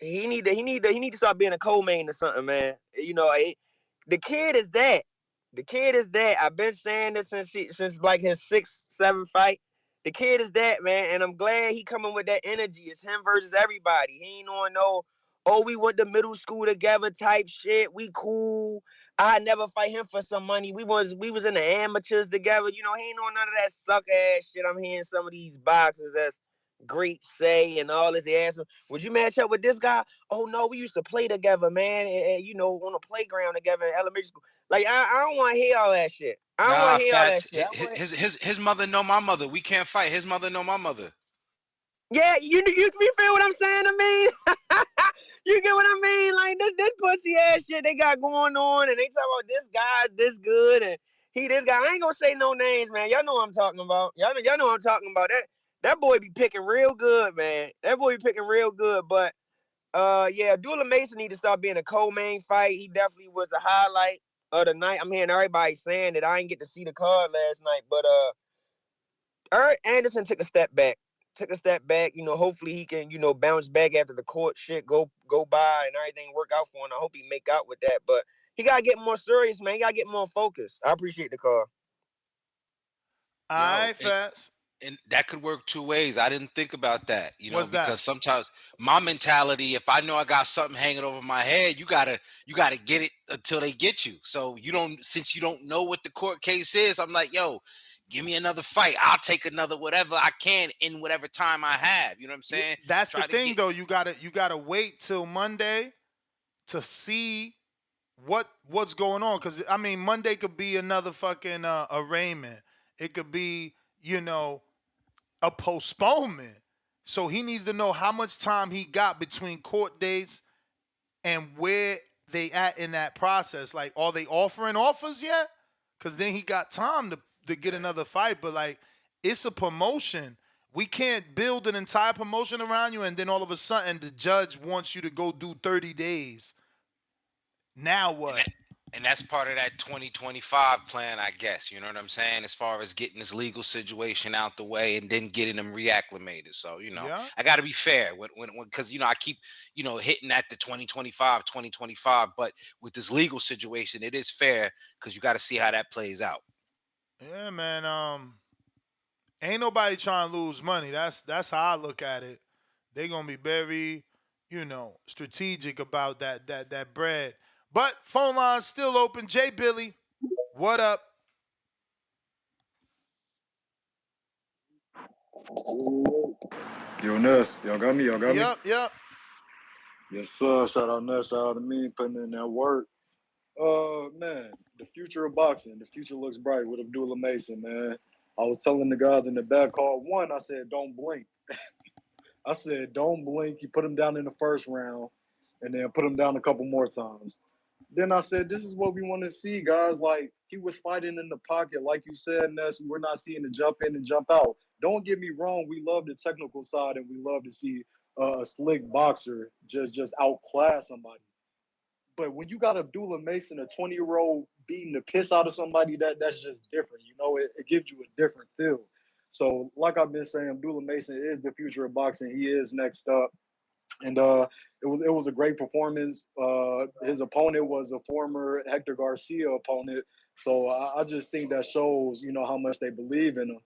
need to start being a co-main or something, man. The kid is that. The kid is that. I've been saying this since like his 6th, 7th fight. The kid is that, man, and I'm glad he coming with that energy. It's him versus everybody. He ain't on no, oh, we went to middle school together type shit. We cool. I never fight him for some money. We was in the amateurs together. He ain't on none of that suck ass shit. I'm hearing some of these boxers that's great say and all this. They ask him, would you match up with this guy? Oh no, we used to play together, man. And on a playground together in elementary school. Like I don't want to hear all that shit. I don't want Nah, to hear all that Fats. shit. His mother know my mother. We can't fight. His mother know my mother. Yeah, you feel what I'm saying to me? You get what I mean? Like this pussy ass shit they got going on, and they talk about this guy's this good and he this guy. I ain't gonna say no names, man. Y'all know what I'm talking about. Y'all know what I'm talking about. That boy be picking real good, man. That boy be picking real good. But yeah, Abdullah Mason need to start being a co-main fight. He definitely was the highlight of the night. I'm hearing everybody saying that I didn't get to see the card last night, but Eric Anderson took a step back. Hopefully he can, bounce back after the court shit go by and everything work out for him. I hope he make out with that. But he gotta get more serious, man. He gotta get more focused. I appreciate the call. All right, Fats. And that could work two ways. I didn't think about that, What's because that? sometimes my mentality, if I know I got something hanging over my head, you gotta get it until they get you. So since you don't know what the court case is, I'm like, yo, give me another fight. I'll take another whatever I can in whatever time I have. You know what I'm saying? That's the thing, though. You gotta wait till Monday to see what's going on. Because I mean, Monday could be another fucking arraignment. It could be a postponement. So he needs to know how much time he got between court dates and where they at in that process. Like, are they offering offers yet? Because then he got time to get another fight. But like, it's a promotion. We can't build an entire promotion around you and then all of a sudden the judge wants you to go do 30 days. Now what? And that's part of that 2025 plan, I guess. You know what I'm saying? As far as getting this legal situation out the way and then getting them reacclimated. So, I got to be fair because, I keep, hitting at the 2025, but with this legal situation, it is fair because you got to see how that plays out. Yeah, man. Ain't nobody trying to lose money. That's how I look at it. They're gonna be very, strategic about that bread. But phone line's still open. Jay Billy, what up? Yo, Ness, y'all got me? Y'all got me? Yep. Yes, sir. Shout out Ness, shout out to me, putting in that work. Man, the future of boxing. The future looks bright with Abdullah Mason, man. I was telling the guys in the back call one, I said, don't blink. I said, don't blink. You put him down in the first round and then put him down a couple more times. Then I said, this is what we want to see, guys. Like, he was fighting in the pocket. Like you said, Ness, we're not seeing the jump in and jump out. Don't get me wrong. We love the technical side and we love to see a slick boxer just outclass somebody. But when you got Abdullah Mason, a 20-year-old, beating the piss out of somebody, that's just different. It gives you a different feel. So, like I've been saying, Abdullah Mason is the future of boxing. He is next up. And it was a great performance. His opponent was a former Hector Garcia opponent. So I just think that shows, how much they believe in him.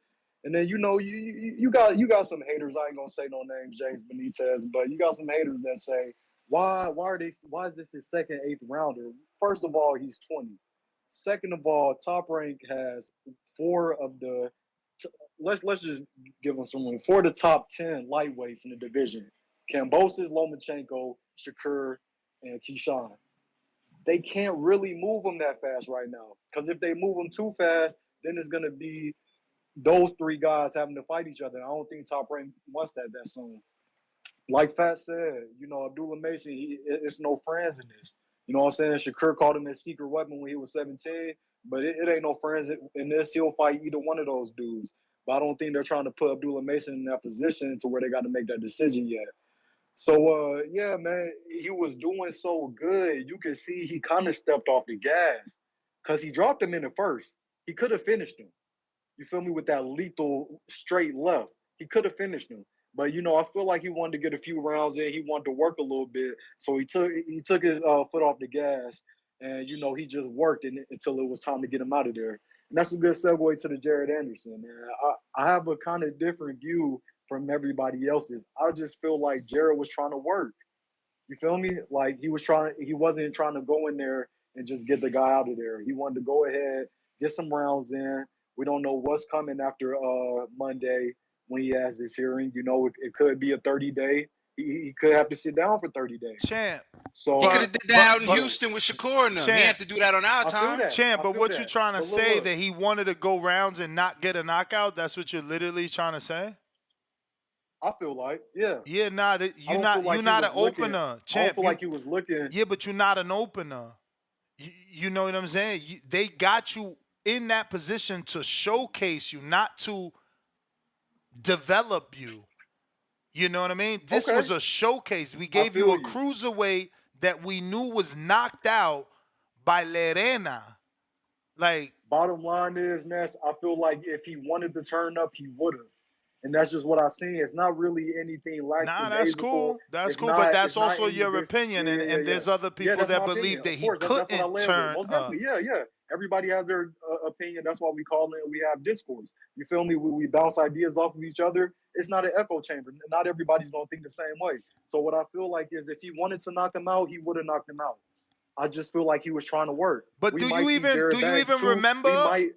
And then you got some haters. I ain't gonna say no names, James Benitez, but you got some haters that say why is this his second eighth rounder? First of all, he's 20. Second of all, Top Rank has four of the let's just give him some room. Four of the top 10 lightweights in the division: Kambosos, Lomachenko, Shakur, and Keyshawn. They can't really move him that fast right now, because if they move him too fast, then it's gonna be those three guys having to fight each other. I don't think Top Rank wants that soon. Like Fat said, Abdullah Mason, it's no friends in this. You know what I'm saying? Shakur called him his secret weapon when he was 17, but it ain't no friends in this. He'll fight either one of those dudes. But I don't think they're trying to put Abdullah Mason in that position to where they got to make that decision yet. So, yeah, man, he was doing so good. You could see he kind of stepped off the gas because he dropped him in the first. He could have finished him. You feel me? With that lethal straight left. He could have finished him. But, I feel like he wanted to get a few rounds in. He wanted to work a little bit. So he took his foot off the gas. And, he just worked until it was time to get him out of there. And that's a good segue to the Jared Anderson, man. I have a kind of different view from everybody else's. I just feel like Jared was trying to work. You feel me? Like he wasn't trying to go in there and just get the guy out of there. He wanted to go ahead, get some rounds in. We don't know what's coming after Monday when he has his hearing. It could be a 30-day. He could have to sit down for 30 days. Champ. So He could have did that out in Houston with Shakur and them. He had to do that on our time. Champ, but what you trying to But say look. that he wanted to go rounds and not get a knockout? That's what you're literally trying to say? I feel like, yeah. Yeah, you're not an opener, Champ. I don't feel like he was looking. Yeah, but you're not an opener. You know what I'm saying? They got you in that position to showcase you, not to develop you. You know what I mean? This was a showcase. We gave you a cruiserweight that we knew was knocked out by Lerena. Like, bottom line is, Ness, I feel like if he wanted to turn up, he would have. And that's just what I seen. It's not really anything like that's cool. That's cool, but that's also your opinion, and there's other people that believe that he couldn't turn Most definitely, yeah. Everybody has their opinion. That's why we call it. We have discourse. You feel me? We bounce ideas off of each other. It's not an echo chamber. Not everybody's gonna think the same way. So what I feel like is, if he wanted to knock him out, he would have knocked him out. I just feel like he was trying to work. But do you even remember?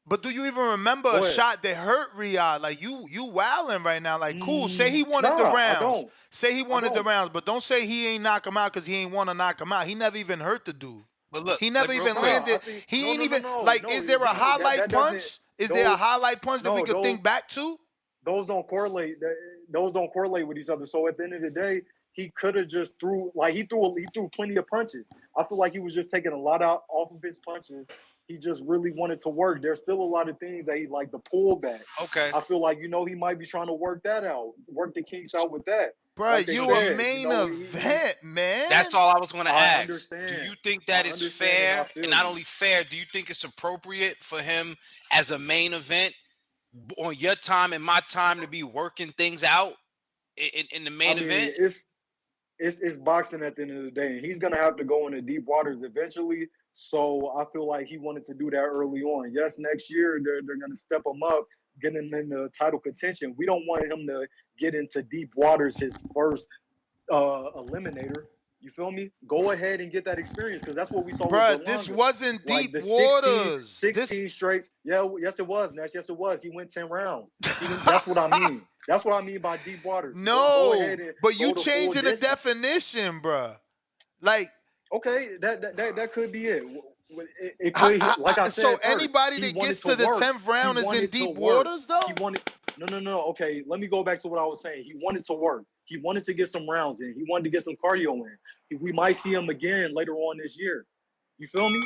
But do you even remember a shot that hurt Riyadh? Like, you wilding right now. Like, cool. Say he wanted the rounds. Say he wanted the rounds, but don't say he ain't knock him out because he ain't want to knock him out. He never even hurt the dude. But look, he never even landed. He ain't even like. Is there a highlight punch? Is there a highlight punch that we could think back to? Those don't correlate. Those don't correlate with each other. So at the end of the day, he could have just threw plenty of punches. I feel like he was just taking a lot out off of his punches. He just really wanted to work. There's still a lot of things that he like the pullback. Okay. I feel like he might be trying to work that out, work the kinks out with that. Bro, like you a main event, man. That's all I was going to ask. Understand. Do you think that is fair? And not only fair, do you think it's appropriate for him as a main event on your time and my time to be working things out in the main event? It's boxing at the end of the day, and he's gonna have to go into deep waters eventually. So I feel like he wanted to do that early on. Yes, next year they're gonna step him up, get him in the title contention. We don't want him to get into deep waters his first eliminator. You feel me? Go ahead and get that experience, because that's what we saw. Bro, this wasn't deep waters. 16 straights. Yeah, yes it was, Nash. Yes it was. He went 10 rounds. That's what I mean. That's what I mean by deep waters. No, but you changing the definition, bro. Like, okay, that could be it. It could, like I said. So anybody that gets to the 10th round is in deep waters, though. No. Okay, let me go back to what I was saying. He wanted to work. He wanted to get some rounds in. He wanted to get some cardio in. We might see him again later on this year. You feel me?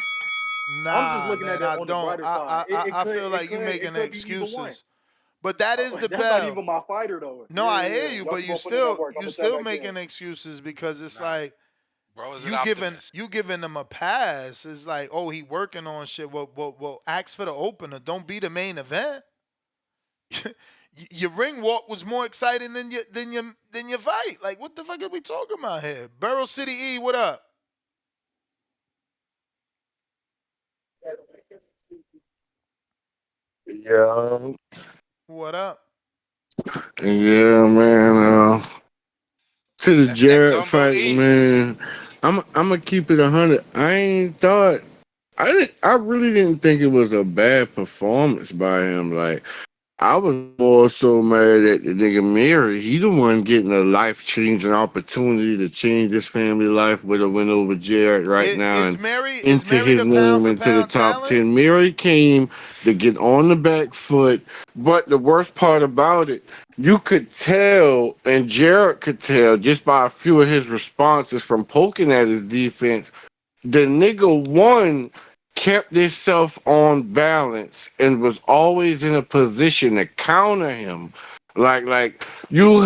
Nah, I'm just looking at it on the brighter side. I feel like you're making excuses. But that is the bell. That's not even my fighter, though. No, I hear you, but you still making excuses, because it's like, bro, you giving them a pass. It's like, oh, he working on shit. Well, ask for the opener. Don't be the main event. Your ring walk was more exciting than your fight. Like, what the fuck are we talking about here? Barrel City E, what up? Yeah. What up? Yeah, man. To the That's that Jarrett gumbo fight, E. man. I'm gonna keep it 100. I really didn't think it was a bad performance by him. Like I was more so mad at the nigga Mary. He the one getting a life changing opportunity to change his family life with a win over Jared right now Is and Mary is into Mary his the pound name for into the pound top talent? 10. Mary came to get on the back foot, but the worst part about it, you could tell, and Jared could tell just by a few of his responses from poking at his defense the nigga one kept himself on balance and was always in a position to counter him. Like you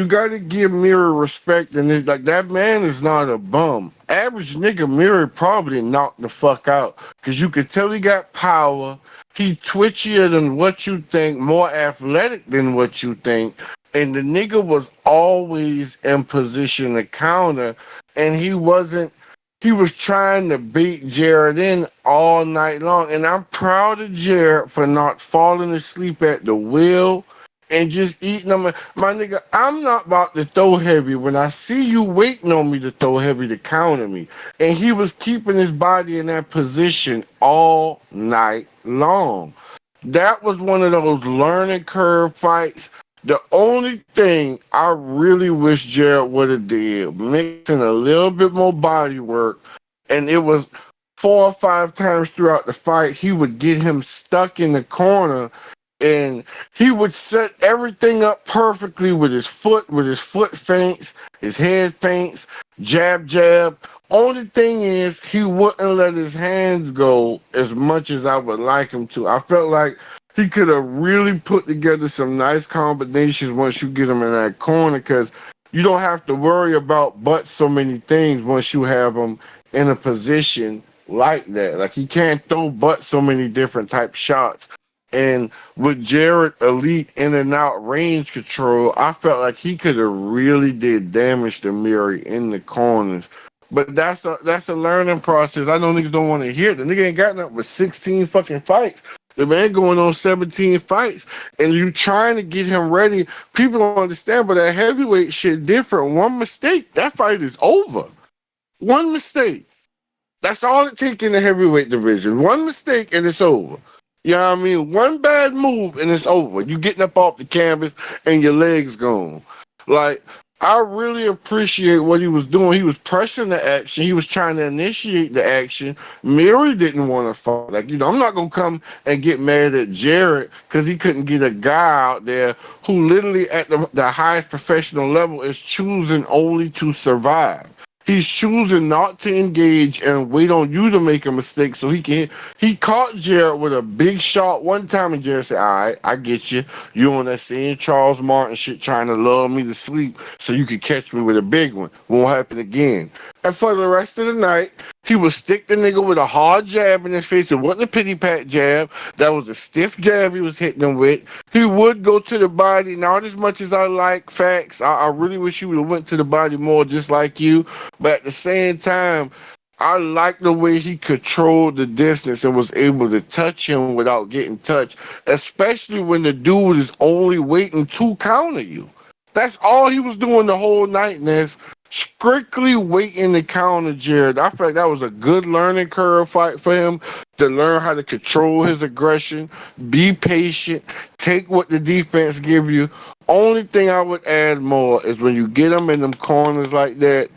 gotta give Mirror respect and it's like that man is not a bum. Average nigga Mirror probably knocked the fuck out. Cause you could tell he got power. He twitchier than what you think, more athletic than what you think. And the nigga was always in position to counter and he was trying to beat Jared in all night long. And I'm proud of Jared for not falling asleep at the wheel and just eating them. My nigga, I'm not about to throw heavy when I see you waiting on me to throw heavy to counter me. And he was keeping his body in that position all night long. That was one of those learning curve fights. The only thing I really wish Jared would have did, mixing a little bit more body work, and it was 4 or 5 times throughout the fight, he would get him stuck in the corner and he would set everything up perfectly with his foot feints, his head feints, jab, jab. Only thing is, he wouldn't let his hands go as much as I would like him to. I felt like he could have really put together some nice combinations once you get him in that corner because you don't have to worry about but so many things once you have him in a position like that. Like he can't throw but so many different type shots. And with Jared elite in and out range control, I felt like he could have really did damage to Mary in the corners. But that's a learning process. I know niggas don't want to hear it. The nigga ain't got nothing but 16 fucking fights. The man going on 17 fights, and you trying to get him ready. People don't understand, but that heavyweight shit different. One mistake, that fight is over. One mistake. That's all it takes in the heavyweight division. One mistake and it's over. You know what I mean? One bad move and it's over. You getting up off the canvas and your legs gone. Like I really appreciate what he was doing. He was pressing the action. He was trying to initiate the action. Mary didn't want to fight. Like, I'm not gonna come and get mad at Jarrett because he couldn't get a guy out there who literally at the highest professional level is choosing only to survive. He's choosing not to engage and wait on you to make a mistake so he can. He caught Jared with a big shot one time, and Jared said, "All right, I get you. You on that same Charles Martin shit, trying to lull me to sleep so you could catch me with a big one. Won't happen again." And for the rest of the night, he would stick the nigga with a hard jab in his face. It wasn't a pity pat jab. That was a stiff jab he was hitting him with. He would go to the body, not as much as I like facts. I really wish he would have went to the body more, just like you. But at the same time, I like the way he controlled the distance and was able to touch him without getting touched, especially when the dude is only waiting to counter you. That's all he was doing the whole night, Ness. Strictly waiting to counter Jared. I feel like that was a good learning curve fight for him to learn how to control his aggression, be patient, take what the defense give you. Only thing I would add more is when you get him in them corners like that,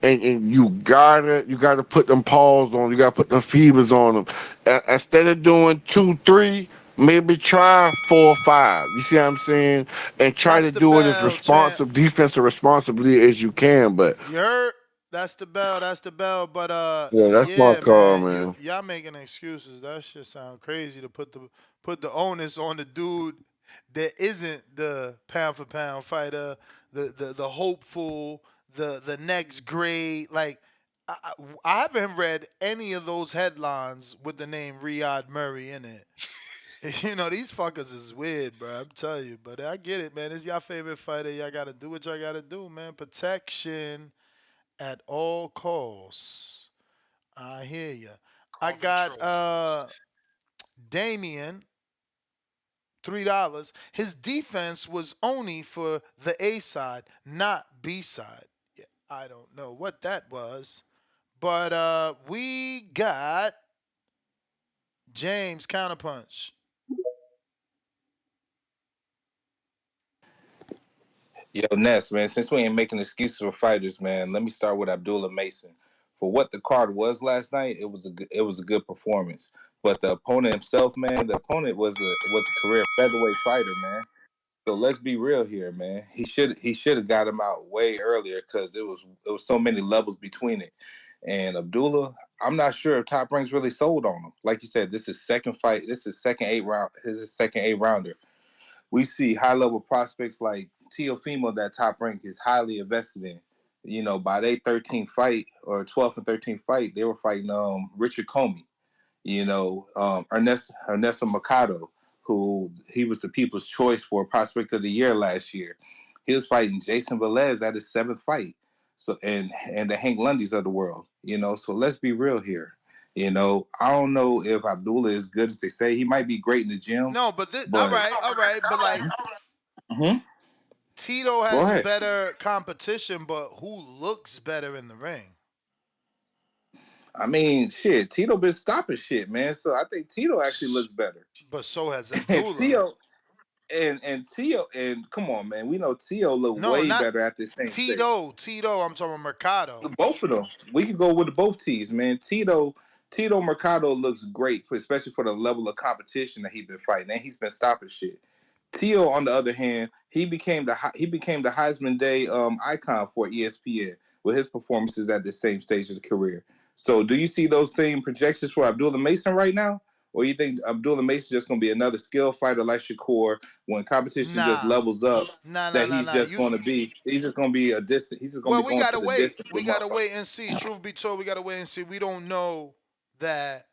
and you gotta put them paws on. You gotta put them fevers on them. Instead of doing 2, 3, maybe try 4, 5. You see what I'm saying? And try That's to the do it as bell, champ. responsive defensive responsibly as you can. But You heard? That's the bell. That's the bell. But yeah, that's my yeah, call, man, man. y'all making excuses. That shit sound crazy to put the onus on the dude that isn't the pound for pound fighter, the hopeful, the next grade. Like I haven't read any of those headlines with the name Riyad Murray in it. These fuckers is weird, bro. I'm telling you, but I get it, man. It's your favorite fighter. Y'all gotta do what y'all gotta do, man. Protection at all costs. I hear ya. I Call for got Trojans. Damien $3. His defense was only for the A side, not B side. Yeah, I don't know what that was. But we got James Counterpunch. Yo, Ness, man, since we ain't making excuses for fighters, man, let me start with Abdullah Mason. For what the card was last night, it was a good performance. But the opponent himself, man, the opponent was a career featherweight fighter, man. So let's be real here, man. He should have got him out way earlier because it was so many levels between it. And Abdullah, I'm not sure if Top Rank's really sold on him. Like you said, this is second fight. This is second 8 round. His is second 8 rounder. We see high level prospects like Teofimo that Top Rank is highly invested in. You know, by their 13th fight or 12th and 13th fight, they were fighting Richard Comey. You know, Ernesto Mercado, who he was the people's choice for Prospect of the Year last year. He was fighting Jason Velez at his 7th fight. So and the Hank Lundys of the world. You know, so let's be real here. You know, I don't know if Abdullah is good as they say. He might be great in the gym. No, but all right. But like Mhm. Tito Go has ahead. better competition, but who looks better in the ring? I mean, shit, Tito been stopping shit, man. So I think Tito actually looks better. But so has And Abdullah. Tio and Tio and come on, man, we know Tio look No, way not better at this same stage. Tito. I'm talking Mercado. Both of them, we could go with both T's, man. Tito Mercado looks great, especially for the level of competition that he's been fighting, and he's been stopping shit. Tio, on the other hand, he became the Heisman Day icon for ESPN with his performances at the same stage of the career. So, do you see those same projections for Abdullah Mason right now, or you think Abdullah Mason just going to be another skill fighter like Shakur when competition just Nah, levels up? That he's just going to be a distant. He's just going to Well, be we going to gotta the wait. distance We with gotta motherfuckers. wait and see. Truth be told, we gotta wait and see. We don't know that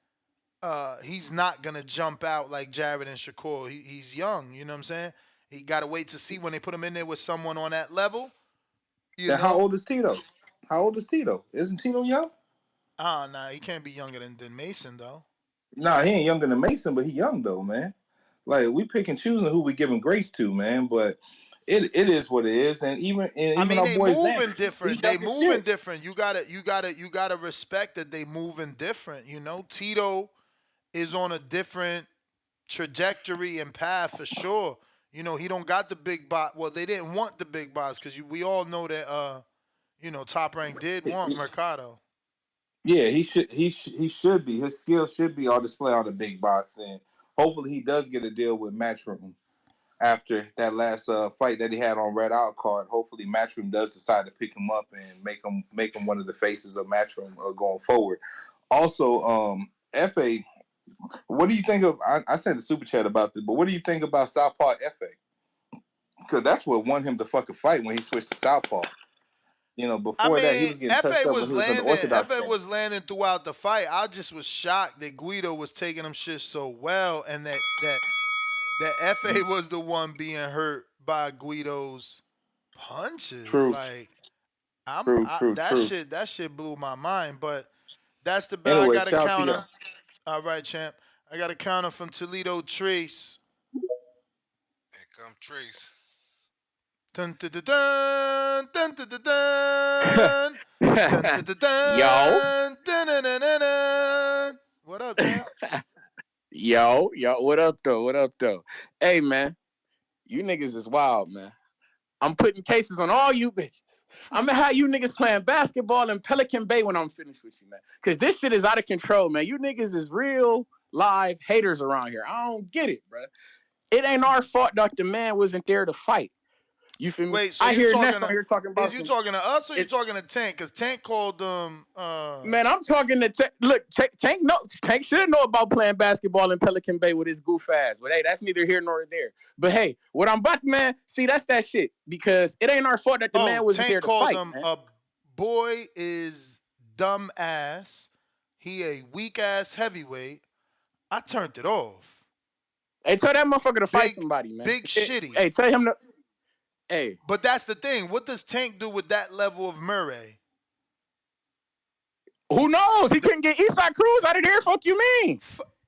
he's not gonna jump out like Jared and Shakur. He's young. You know what I'm saying? He gotta wait to see when they put him in there with someone on that level. You Then how know? old is Tito? How old is Tito? Isn't Tito young? Nah, he can't be younger than Mason though. Nah, he ain't younger than Mason, but he young though, man. Like we pick and choosing who we giving grace to, man. But it is what it is, and I even mean, our they boy Zan, moving he different. They young as moving shit. different. You gotta respect that they moving different. You know, Tito is on a different trajectory and path for sure. You know, he don't got the big box. Well, they didn't want the big box because we all know that Top Rank did want Mercado. Yeah, he should be. His skills should be on display on the big box, and hopefully he does get a deal with Matchroom after that last fight that he had on Red Out card. Hopefully Matchroom does decide to pick him up and make him one of the faces of Matchroom going forward. Also, Fa, what do you think of? I sent a super chat about this, but what do you think about Southpaw Fa? Because that's what won him the fucking fight when he switched to Southpaw. You know, I before that he mean, was getting touched up when he was in the Orthodox FA thing. was landing throughout the fight. I just was shocked that Guido was taking him shit so well, and that FA was the one being hurt by Guido's punches. True, Like true, true, that true. shit blew my mind. But that's the bell. I Anyway, got a shout out to you. counter. All right, champ. I got a counter from Toledo Trace. Here come Trace. Dun, dun, dun, dun, dun, dun, dun, dun. Dun, dun, dun, Yo, dun, dun, dun, dun, dun, dun. What up, champ? yo, what up though? What up though? Hey man, you niggas is wild, man. I'm putting cases on all you bitches. I'm gonna have you niggas playing basketball in Pelican Bay when I'm finished with you, man. Cause this shit is out of control, man. You niggas is real live haters around here. I don't get it, bro. It ain't our fault that the man wasn't there to fight. You feel me? Wait, so I you hear talking Ness on to here talking about is you some. talking to us or you It, talking to Tank? Cause Tank called them man, I'm talking to look. Tank Tank should know about playing basketball in Pelican Bay with his goof ass. But hey, that's neither here nor there. But hey, what I'm about, man. See, that's that shit because it ain't our fault that the man wasn't Tank there to called fight, them man. a boy is dumb ass. He a weak ass heavyweight. I turned it off. Hey, tell that motherfucker to fight Big somebody, man. big shitty. Hey, tell him to. Hey, But that's the thing. What does Tank do with that level of Murray? who knows? He couldn't get Eastside Cruz out of there. Fuck you mean?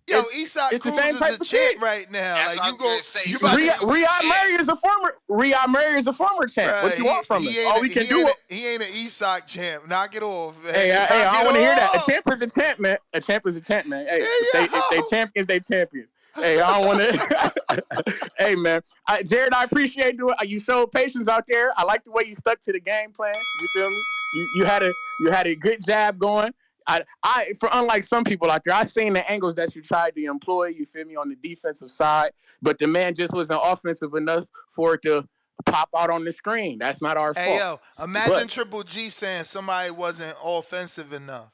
Yo, Isak Cruz is a champ right now. That's like what you go, Riyad Murray is a former champ. Bruh, What you want from us? All we can do. He ain't an Isak champ. Knock it off, man. Hey, I don't want to hear that. A champ is a champ, man. A champ is a champ, man. Hey, if they champions, they champions. Hey, I don't want to. Hey, man. Jared, I appreciate you showed patience out there. I like the way you stuck to the game plan. You feel me? You had a good jab going. For unlike some people out there, I seen the angles that you tried to employ. You feel me on the defensive side, but the man just wasn't offensive enough for it to pop out on the screen. That's not our fault. Hey, yo, imagine Triple G saying somebody wasn't offensive enough.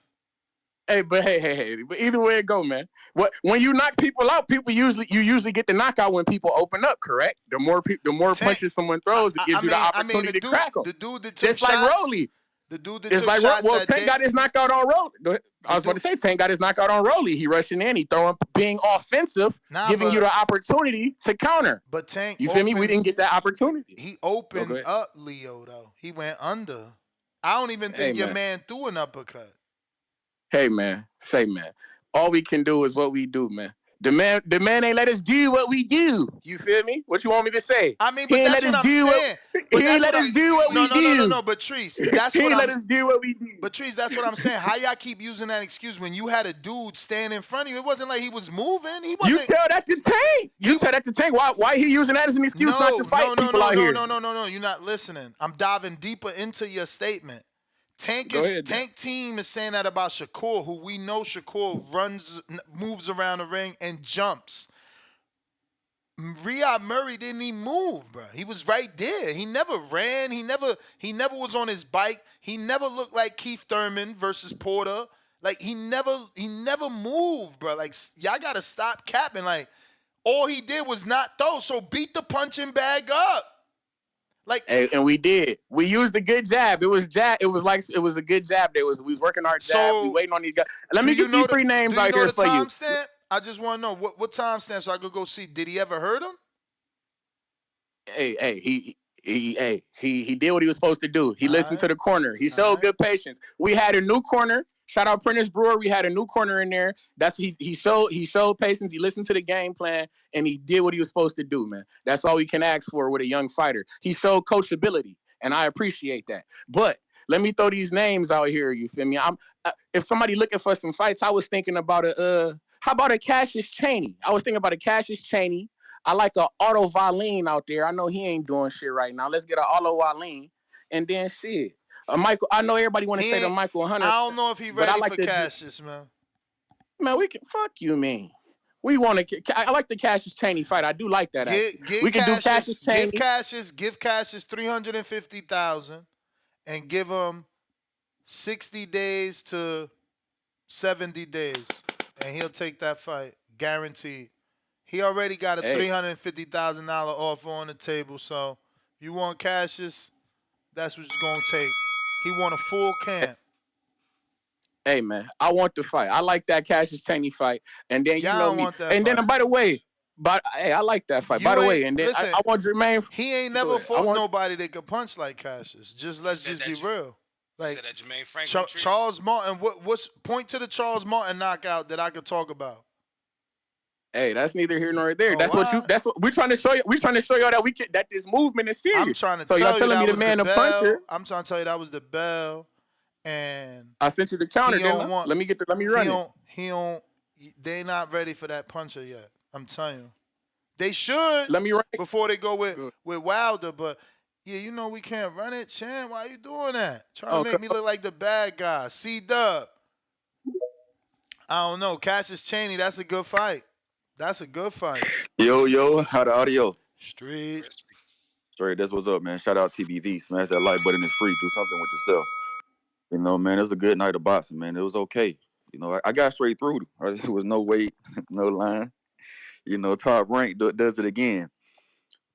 Hey, but but either way it go, man. When you knock people out, you usually get the knockout when people open up. Correct? The more punches someone throws, it gives you the opportunity to crack them. The dude that took just shots, like Rolly. The dude that took shots. Well, Tank got his knockout on Rolly. Go ahead. I was about to say Tank got his knockout on Rolly. He rushing in, he throwing, being offensive, giving you the opportunity to counter. But Tank, you feel me? We didn't get that opportunity. He opened up Leo though. He went under. I don't even think your man threw an uppercut. Hey man, all we can do is what we do, man. The man ain't let us do what we do. You feel me? What you want me to say? I mean, but that's what I'm saying. He ain't let us do what we do. No, but Treese, that's what let us do what we do. But Treese, that's what I'm saying. How y'all keep using that excuse when you had a dude stand in front of you? It wasn't like he was moving. He wasn't. You tell that to Tank. Why he using that as an excuse not to fight people out here? No. You're not listening. I'm diving deeper into your statement. Tank team is saying that about Shakur, who we know Shakur moves around the ring and jumps. Riyad Murray didn't even move, bro. He was right there. He never ran. He never was on his bike. He never looked like Keith Thurman versus Porter. Like he never moved, bro. Like y'all gotta stop capping. Like all he did was not throw. So beat the punching bag up. Like, and we did. We used a good jab. It was a good jab. We was working our jab. We waiting on these guys. Let me get these three names out here for you. Timestamp? I just want to know what timestamp so I could go see. Did he ever hurt him? He did what he was supposed to do. He listened to the corner. He showed good patience. We had a new corner. Shout out Prentice Brewer. We had a new corner in there. That's he showed patience. He listened to the game plan and he did what he was supposed to do, man. That's all we can ask for with a young fighter. He showed coachability, and I appreciate that. But let me throw these names out here. You feel me? If somebody looking for some fights, I was thinking about how about a Cassius Chaney? I was thinking about a Cassius Chaney. I like a Otto Valine out there. I know he ain't doing shit right now. Let's get an Otto Valine, and then shit. Michael, I know everybody want to say to Michael Hunter. I don't know if he ready for Cassius, man. Man, we can fuck you, man. We want to. I like the Cassius Chaney fight. I do like that. We can do Cassius Chaney. Give Cassius $350,000, and give him 60 days to 70 days, and he'll take that fight, guaranteed. He already got a $350,000 offer on the table, so you want Cassius, that's what it's gonna take. He want a full camp. Hey man, I want the fight. I like that Cassius Chaney fight, and then want that and fight. then by the way, I like that fight. By the way, and then listen, I want Jermaine. He ain't never fought nobody that could punch like Cassius. Let's be real. Like that Jermaine Franklin Charles Martin. What's point to the Charles Martin knockout that I could talk about? Hey, that's neither here nor there. That's what we're trying to show you. We're trying to show y'all that this movement is serious. I'm trying to tell you telling that me the was man the the puncher. I'm trying to tell you that was the bell, and I sent you the counter. Let me run it. They not ready for that puncher yet. I'm telling you, they should. Let me run it before they go with Wilder. But yeah, you know we can't run it, Chan. Why are you doing that? Trying to make me look like the bad guy. C-Dub. I don't know. Cassius Chaney. That's a good fight. That's a good fight. Yo, how the audio? Straight, that's what's up, man. Shout out TBV. Smash that like button. It's free. Do something with yourself. You know, man, it was a good night of boxing, man. It was okay. You know, I got straight through. There was no weight, no line. You know, Top Rank does it again.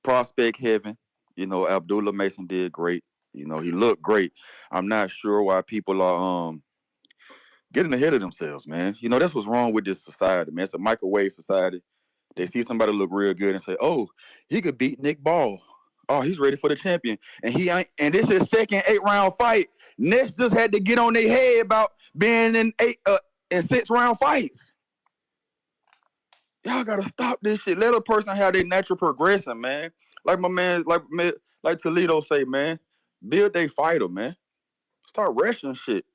Prospect heaven. You know, Abdullah Mason did great. You know, he looked great. I'm not sure why people are getting ahead of themselves, man. You know, that's what's wrong with this society, man. It's a microwave society. They see somebody look real good and say, "Oh, he could beat Nick Ball. Oh, he's ready for the champion." And this is his second 8-round fight. Next just had to get on their head about being in 6-round fights. Y'all gotta stop this shit. Let a person have their natural progression, man. Like my man, like Toledo say, man, build they fighter, man. Start rushing shit.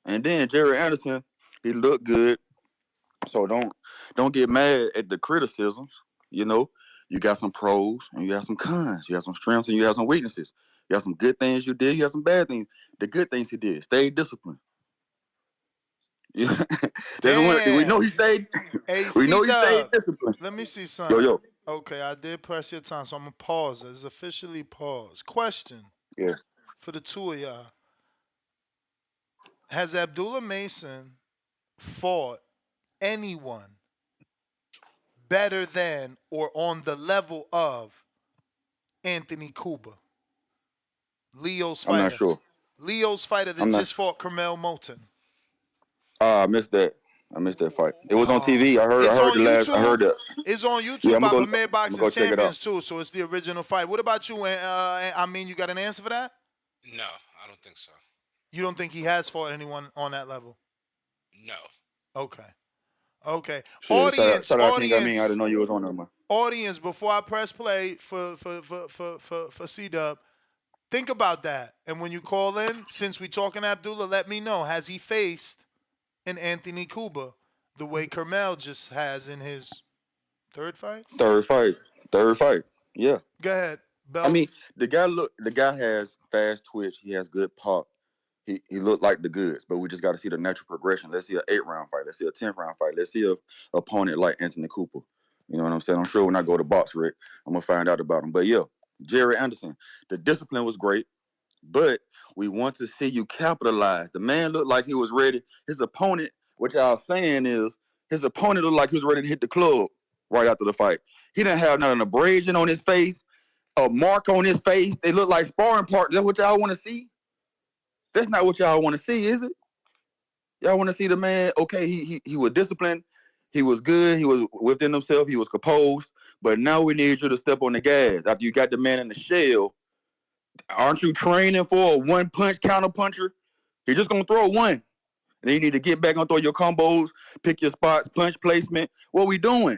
And then Jerry Anderson, he looked good. So don't get mad at the criticisms. You know, you got some pros and you got some cons. You have some strengths and you have some weaknesses. You have some good things you did. You have some bad things. The good things he did, stay disciplined. Yeah. We know Damn. he stayed. Hey, We know he stayed C-Dub, disciplined. let me see Yo, something. yo. Okay, I did press your time, so I'm going to pause. It's officially paused. Question Yeah. for the two of y'all. Has Abdullah Mason fought anyone better than or on the level of Anthony Cuba, Leo's I'm not fighter? sure. Leo's fighter that I'm not just sure. fought Carmel Moulton. I missed that. I missed that fight. It was on TV. I It's heard on the last. I heard YouTube. that. It's on Yeah, YouTube I'm by gonna Premier Boxing check it out. Champions too. So it's the original fight. What about you? I mean, you got an answer for that? No, I don't think so. You don't think he has fought anyone on that level? No. Okay. Okay. Shit, Audience, shout out King. I didn't audience, know you was on there, man. audience. Before I press play for C Dub, think about that. And when you call in, since we talking Abdullah, let me know. Has he faced an Anthony Cuba the way Carmel just has in his third fight? Third fight. Yeah. Go ahead, I Belt. mean, the guy has fast twitch. He has good pop. He looked like the goods, but we just got to see the natural progression. Let's see an 8-round fight. Let's see a 10-round fight. Let's see a opponent like Anthony Cooper. You know what I'm saying? I'm sure when I go to box, Rick, I'm gonna find out about him. But yeah, Jerry Anderson, the discipline was great, but we want to see you capitalize. The man looked like he was ready. His opponent, what y'all saying is, his opponent looked like he was ready to hit the club right after the fight. He didn't have not an abrasion on his face, a mark on his face. They look like sparring partners. That's what y'all want to see? That's not what y'all want to see, is it? Y'all want to see the man, okay, he was disciplined. He was good. He was within himself. He was composed. But now we need you to step on the gas. After you got the man in the shell, aren't you training for a one-punch counter puncher? He's just going to throw one. And then you need to get back on, throw your combos, pick your spots, punch placement. What we doing?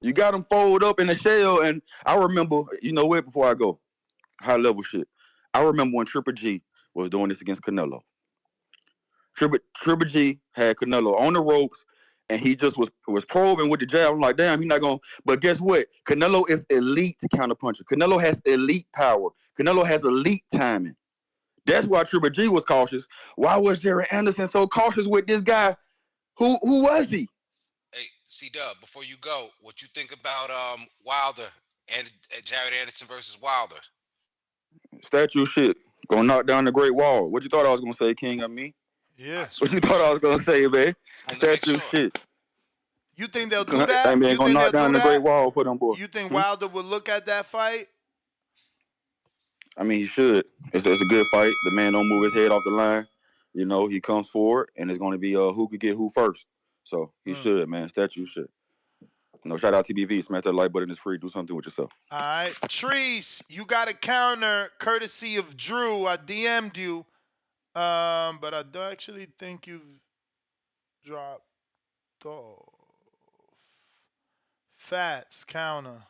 You got him fold up in the shell. And I remember, you know what, before I go, high-level shit. I remember when Triple G was doing this against Canelo. Triple G had Canelo on the ropes, and he just was probing with the jab. I'm like, damn, he's not going. But guess what? Canelo is elite counterpuncher. Canelo has elite power. Canelo has elite timing. That's why Triple G was cautious. Why was Jerry Anderson so cautious with this guy? Who was he? Hey, C-Dub, before you go, what you think about Wilder and Jared Anderson versus Wilder? Statue shit. Gonna knock down the Great Wall. What you thought I was gonna say, King, on me? Yeah. What you thought I was gonna say, man? Statue shit. You think they'll do that? I mean, You gonna think knock they'll down do the Great that? Wall for them boys. You think Wilder would look at that fight? I mean, he should. It's a good fight. The man don't move his head off the line. You know, he comes forward, and it's going to be who could get who first. So he should, man. Statue should. You know, shout out TBV. Smash that like button. It's free. Do something with yourself. All right. Treese, you got a counter courtesy of Drew. I DM'd you. But I don't actually think you've dropped off. Fats counter.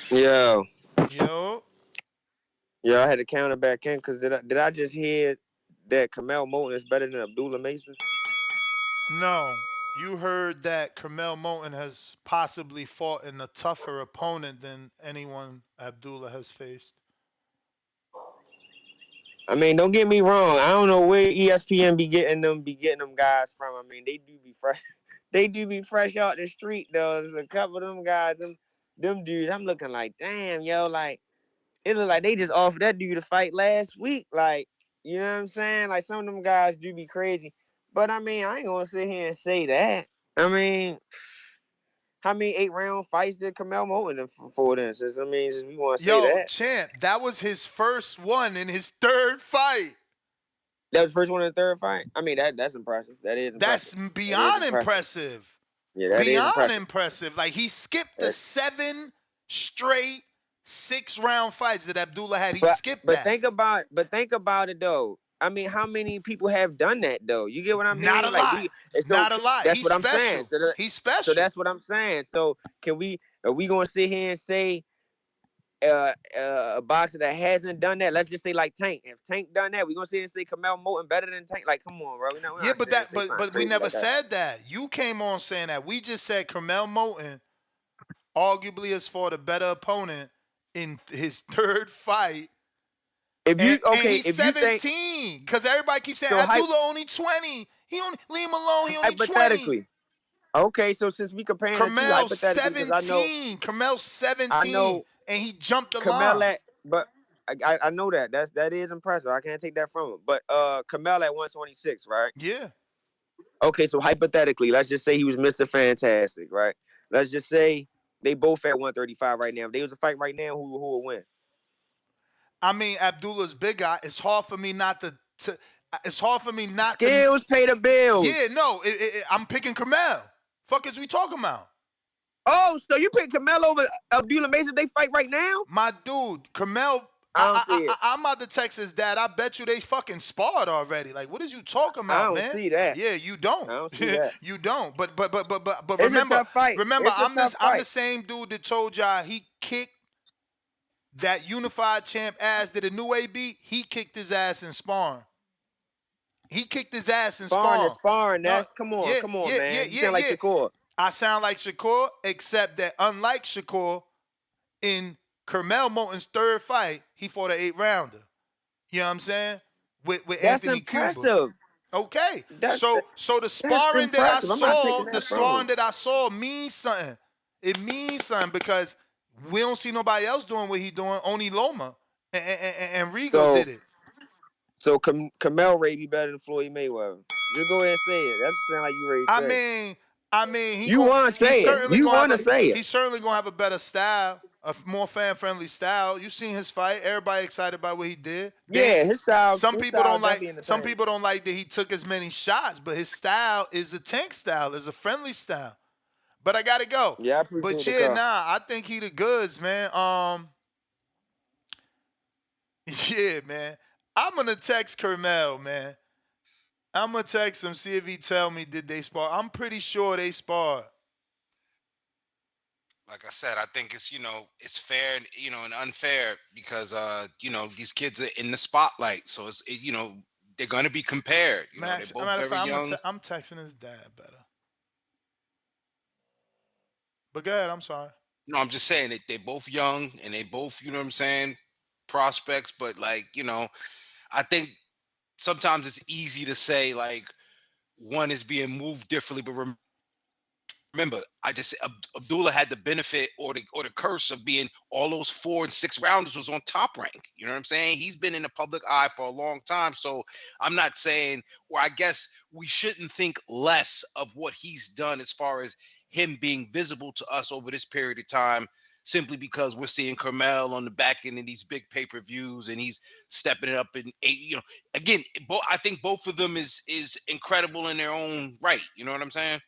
Yo. Yo. Yeah, I had to counter back in because did I just hear that Kamel Moulton is better than Abdullah Mason? No. You heard that Carmel Moulton has possibly fought in a tougher opponent than anyone Abdullah has faced. I mean, don't get me wrong. I don't know where ESPN be getting them guys from. I mean, they do be fresh. They do be fresh out the street though. There's a couple of them guys, them dudes. I'm looking like, damn, yo, like it look like they just offered that dude a fight last week. Like, you know what I'm saying? Like some of them guys do be crazy. But I mean, I ain't gonna sit here and say that. I mean, how many 8-round fights did Kamel Moulton for instance? I mean, we want to say Yo, that. champ, that was his first one in his third fight. That was the first one in the third fight? I mean, that's impressive. That is impressive. That's beyond impressive. Yeah, that beyond is impressive. Like, he skipped the 7 straight 6-round fights that Abdullah had. He skipped but that. think about it though. I mean, how many people have done that though? You get what I mean? Not a Like lot. so Not a lot. that's He's what I'm saying. special. He's special. So that's what I'm saying. So are we gonna sit here and say a boxer that hasn't done that? Let's just say like Tank. If Tank done that, we gonna sit here and say Kamel Moulton better than Tank? Like, come on, bro. We're Yeah, not but sitting here and say something we crazy never like that. said that. You came on saying that. We just said Kamel Moulton arguably has fought a better opponent in his third fight. If he's if you think 17, because everybody keeps saying so, Abdullah only 20. He only leave him alone. He only 20. hypothetically. Okay, so since we comparing the two Carmel's hypothetically, because 17. Carmel's 17, and he jumped the Kamel line. but I know that is impressive. I can't take that from him. But Kamel at 126, right? Yeah. Okay, so hypothetically, let's just say he was Mr. Fantastic, right? Let's just say they both at 135 right now. If they was a fight right now, who would win? I mean, Abdullah's big guy. It's hard for me not to. It's hard for me not Skills to. Pay the bills. Yeah, no, I'm picking Carmel. Fuck is we talking about? Oh, so you pick Kamel over Abdullah Mason? They fight right now? My dude, Carmel. I'm about to text his dad. I bet you they fucking sparred already. Like, what is you talking about, man? I don't see that. Yeah, you don't. I don't see that. You don't. But It's remember, a tough fight. remember, It's a I'm tough the fight. same dude that told y'all he kicked that unified champ ass that a new AB. He kicked his ass in sparring. He kicked his ass in sparring. Sparring. That's No, come on, yeah, man. You sound like Shakur. I sound like Shakur, except that unlike Shakur, in Carmel Moulton's third fight, he fought an 8-rounder. You know what I'm saying? With That's Anthony impressive. Cuba. Okay. So the sparring that I saw, means something. It means something because we don't see nobody else doing what he's doing. Only Loma and Rigo did it. So Kamel Ray be better than Floyd Mayweather. Just go ahead and say it. That sound like you ready to say it. I mean, you want to say it. You want to say it. He's certainly gonna have a better style, a more fan-friendly style. You seen his fight? Everybody excited about what he did. Yeah, his style. Some his people style don't like. definitely Some people don't like that he took as many shots, but his style is a Tank style, is a friendly style. But I gotta go. Yeah, I appreciate But the yeah, call. I think he the goods, man. Yeah, man. I'm gonna text Carmel, man. I'm gonna text him, see if he tell me did they spar. I'm pretty sure they sparred. Like I said, I think it's it's fair and and unfair because these kids are in the spotlight, so they're going to be compared. Max, they're both very young. I'm texting his dad better. But go ahead, I'm sorry. No, I'm just saying that they're both young and they both, prospects. But I think sometimes it's easy to say like one is being moved differently, but remember, I just Abdullah had the benefit or the curse of being all those 4 and 6 rounders was on Top Rank. You know what I'm saying? He's been in the public eye for a long time. So I'm not saying, or I guess we shouldn't think less of what he's done as far as him being visible to us over this period of time, simply because we're seeing Carmel on the back end of these big pay-per-views and he's stepping it up in again, I think both of them is incredible in their own right. You know what I'm saying?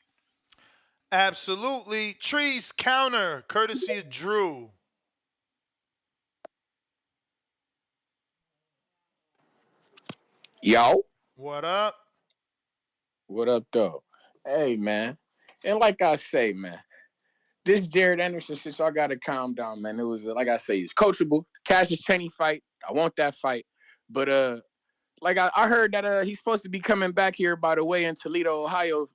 Absolutely. Trees counter, courtesy of Drew. Yo. What up? What up, though? Hey, man. And like I say, man, this Jared Anderson shit, so I got to calm down, man. It was, like I say, it's coachable. Cassius Chaney fight. I want that fight. But, like I heard that he's supposed to be coming back here, by the way, in Toledo, Ohio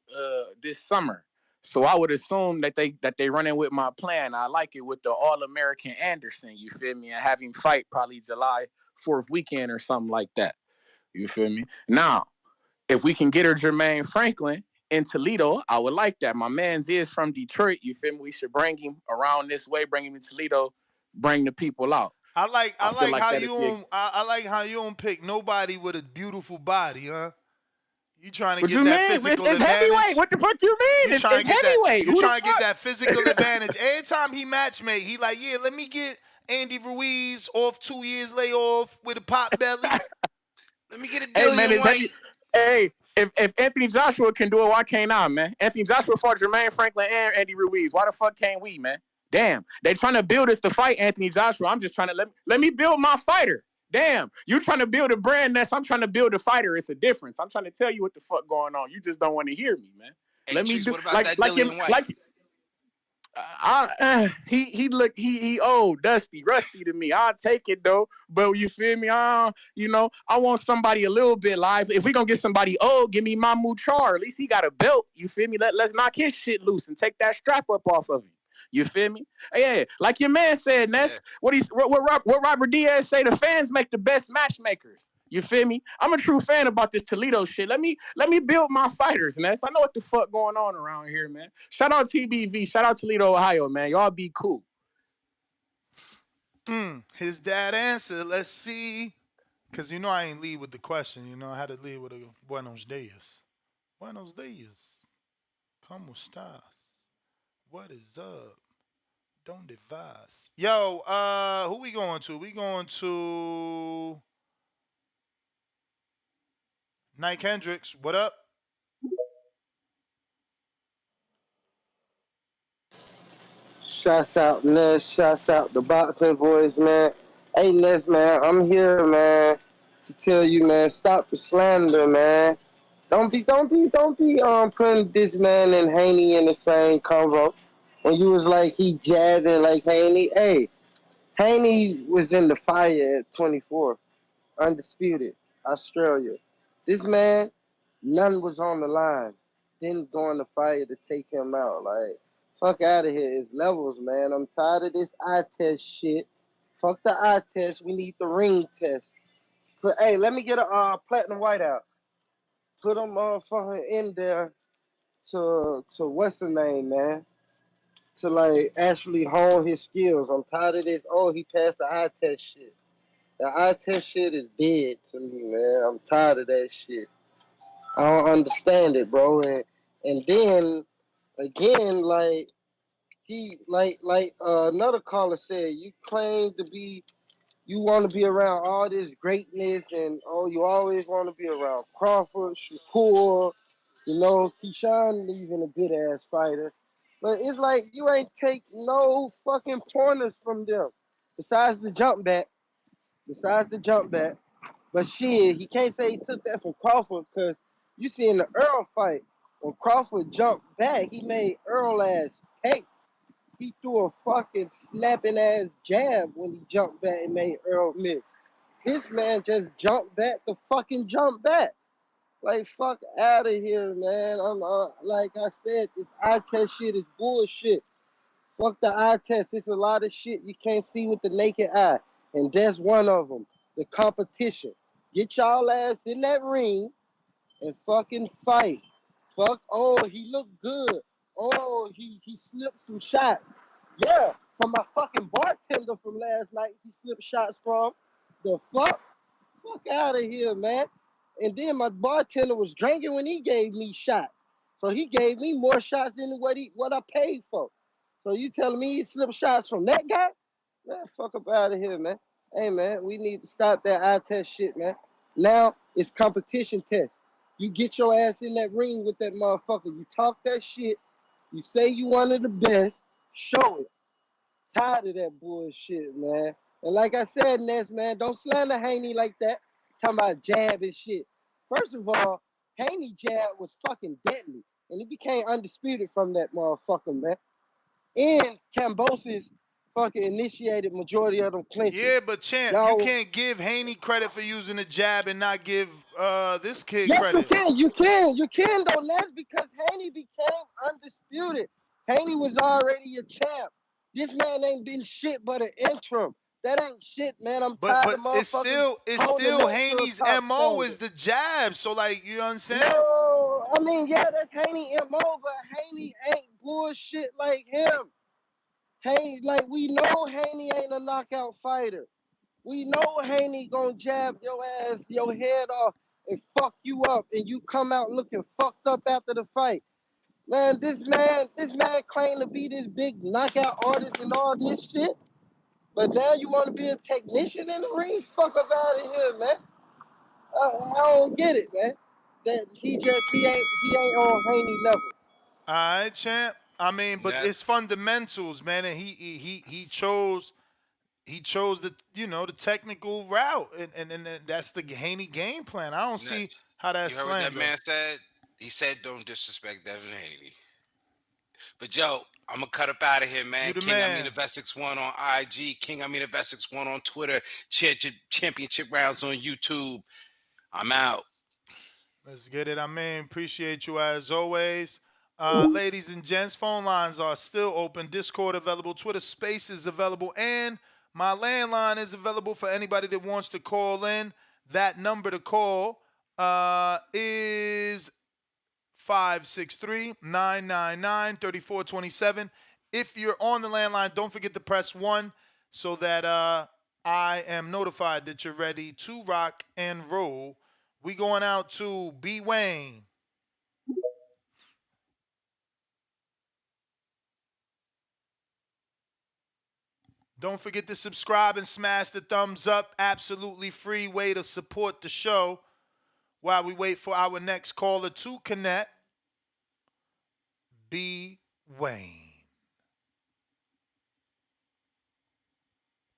this summer. So I would assume that they running with my plan. I like it with the All-American Anderson, you feel me? And have him fight probably July 4th weekend or something like that. You feel me? Now, if we can get her Jermaine Franklin in Toledo, I would like that. My man's is from Detroit, you feel me? We should bring him around this way, bring him in Toledo, bring the people out. I like how you don't pick nobody with a beautiful body, huh? You trying to get that physical it's advantage? Heavyweight. What the fuck you mean? It's heavyweight. You trying to get that physical advantage. Every time he matchmake, he like, yeah, let me get Andy Ruiz off 2 years layoff with a pot belly. Let me get a Dillian White. Hey, if Anthony Joshua can do it, why can't I, man? Anthony Joshua fought Jermaine Franklin and Andy Ruiz. Why the fuck can't we, man? Damn, they trying to build us to fight Anthony Joshua. I'm just trying to let me build my fighter. Damn, you trying to build a brand nest. I'm trying to build a fighter. It's a difference. I'm trying to tell you what the fuck going on. You just don't want to hear me, man. Hey, Let me Trees, do what about that Dillian White? he old, dusty, rusty to me. I'll take it though. But you feel me? I want somebody a little bit live. If we gonna get somebody old, give me Mahmoud Char. At least he got a belt. You feel me? Let's knock his shit loose and take that strap up off of him. You feel me? Yeah, like your man said, Ness. Yeah. What Robert Diaz say? The fans make the best matchmakers. You feel me? I'm a true fan about this Toledo shit. Let me build my fighters, Ness. I know what the fuck going on around here, man. Shout out TBV. Shout out Toledo, Ohio, man. Y'all be cool. His dad answered. Let's see. Because I ain't lead with the question. I had to lead with a buenos dias. Buenos dias. ¿Cómo estás? What is up? Don't advise. Yo, who we going to? We going to Nike Hendricks. What up? Shouts out Les, shouts out the boxing boys, man. Hey Les, man, I'm here, man, to tell you, man, stop the slander, man. Don't be putting this man and Haney in the same convo. When you was like he jabbing like Haney, hey, Haney was in the fire at 24, undisputed, Australia. This man, none was on the line. Didn't go in the fire to take him out. Like, fuck out of here. It's levels, man. I'm tired of this eye test shit. Fuck the eye test. We need the ring test. But hey, let me get a platinum white out. Put him motherfucker in there to what's the name, man? To like actually hone his skills. I'm tired of this. Oh, he passed the eye test shit. The eye test shit is dead to me, man. I'm tired of that shit. I don't understand it, bro. And then again, like another caller said, you claim to be, you want to be around all this greatness, and you always want to be around Crawford, Shakur, Keyshawn even a good ass fighter. But it's like you ain't take no fucking pointers from them. Besides the jump back. But shit, he can't say he took that from Crawford because you see in the Earl fight, when Crawford jumped back, he made Earl ass pay. He threw a fucking snapping ass jab when he jumped back and made Earl miss. His man just jumped back to fucking jump back. Like, fuck out of here, man. I'm like I said, this eye test shit is bullshit. Fuck the eye test. It's a lot of shit you can't see with the naked eye. And that's one of them. The competition. Get y'all ass in that ring and fucking fight. He looked good. He slipped some shots. Yeah, from my fucking bartender from last night, he slipped shots from. The fuck? Fuck out of here, man. And then my bartender was drinking when he gave me shots. So he gave me more shots than what I paid for. So you telling me he slipped shots from that guy? Man, fuck up out of here, man. Hey, man, we need to stop that eye test shit, man. Now it's competition test. You get your ass in that ring with that motherfucker. You talk that shit. You say you one of the best. Show it. Tired of that bullshit, man. And like I said, Ness, man, don't slander Haney like that. Talking about jab and shit. First of all, Haney jab was fucking deadly. And he became undisputed from that motherfucker, man. And Cambosis fucking initiated majority of them clinches. Yeah, but Champ, you can't give Haney credit for using the jab and not give this kid credit. You can though, Les, because Haney became undisputed. Haney was already a champ. This man ain't been shit but an interim. That ain't shit, man. I'm tired of motherfuckers. It's still Haney's MO is the jab. So like, you understand? No, I mean, yeah, that's Haney MO, but Haney ain't bullshit like him. Haney, like we know Haney ain't a knockout fighter. We know Haney gonna jab your ass, your head off, and fuck you up, and you come out looking fucked up after the fight. Man, this man claimed to be this big knockout artist and all this shit, but now you want to be a technician in the ring? Fuck up out of here, man. I don't get it, man. That he ain't on Haney level. All right, Champ. I mean, but it's fundamentals, man, and he chose he chose the technical route, and that's the Haney game plan. I don't see how that's You heard what that slander. man said? He said, "Don't disrespect Devin Haney." But Joe, I'm gonna cut up out of here, man. You the King, I mean man. the best 61 on IG. King, I mean the best 61 on Twitter. Championship rounds on YouTube. I'm out. Let's get it. I mean, appreciate you as always. Ladies and gents, phone lines are still open. Discord available. Twitter Spaces available. And my landline is available for anybody that wants to call in. That number to call is 563-999-3427. If you're on the landline, don't forget to press 1 so that I am notified that you're ready to rock and roll. We going out to B. Wayne. Don't forget to subscribe and smash the thumbs up. Absolutely free way to support the show while we wait for our next caller to connect. B. Wayne.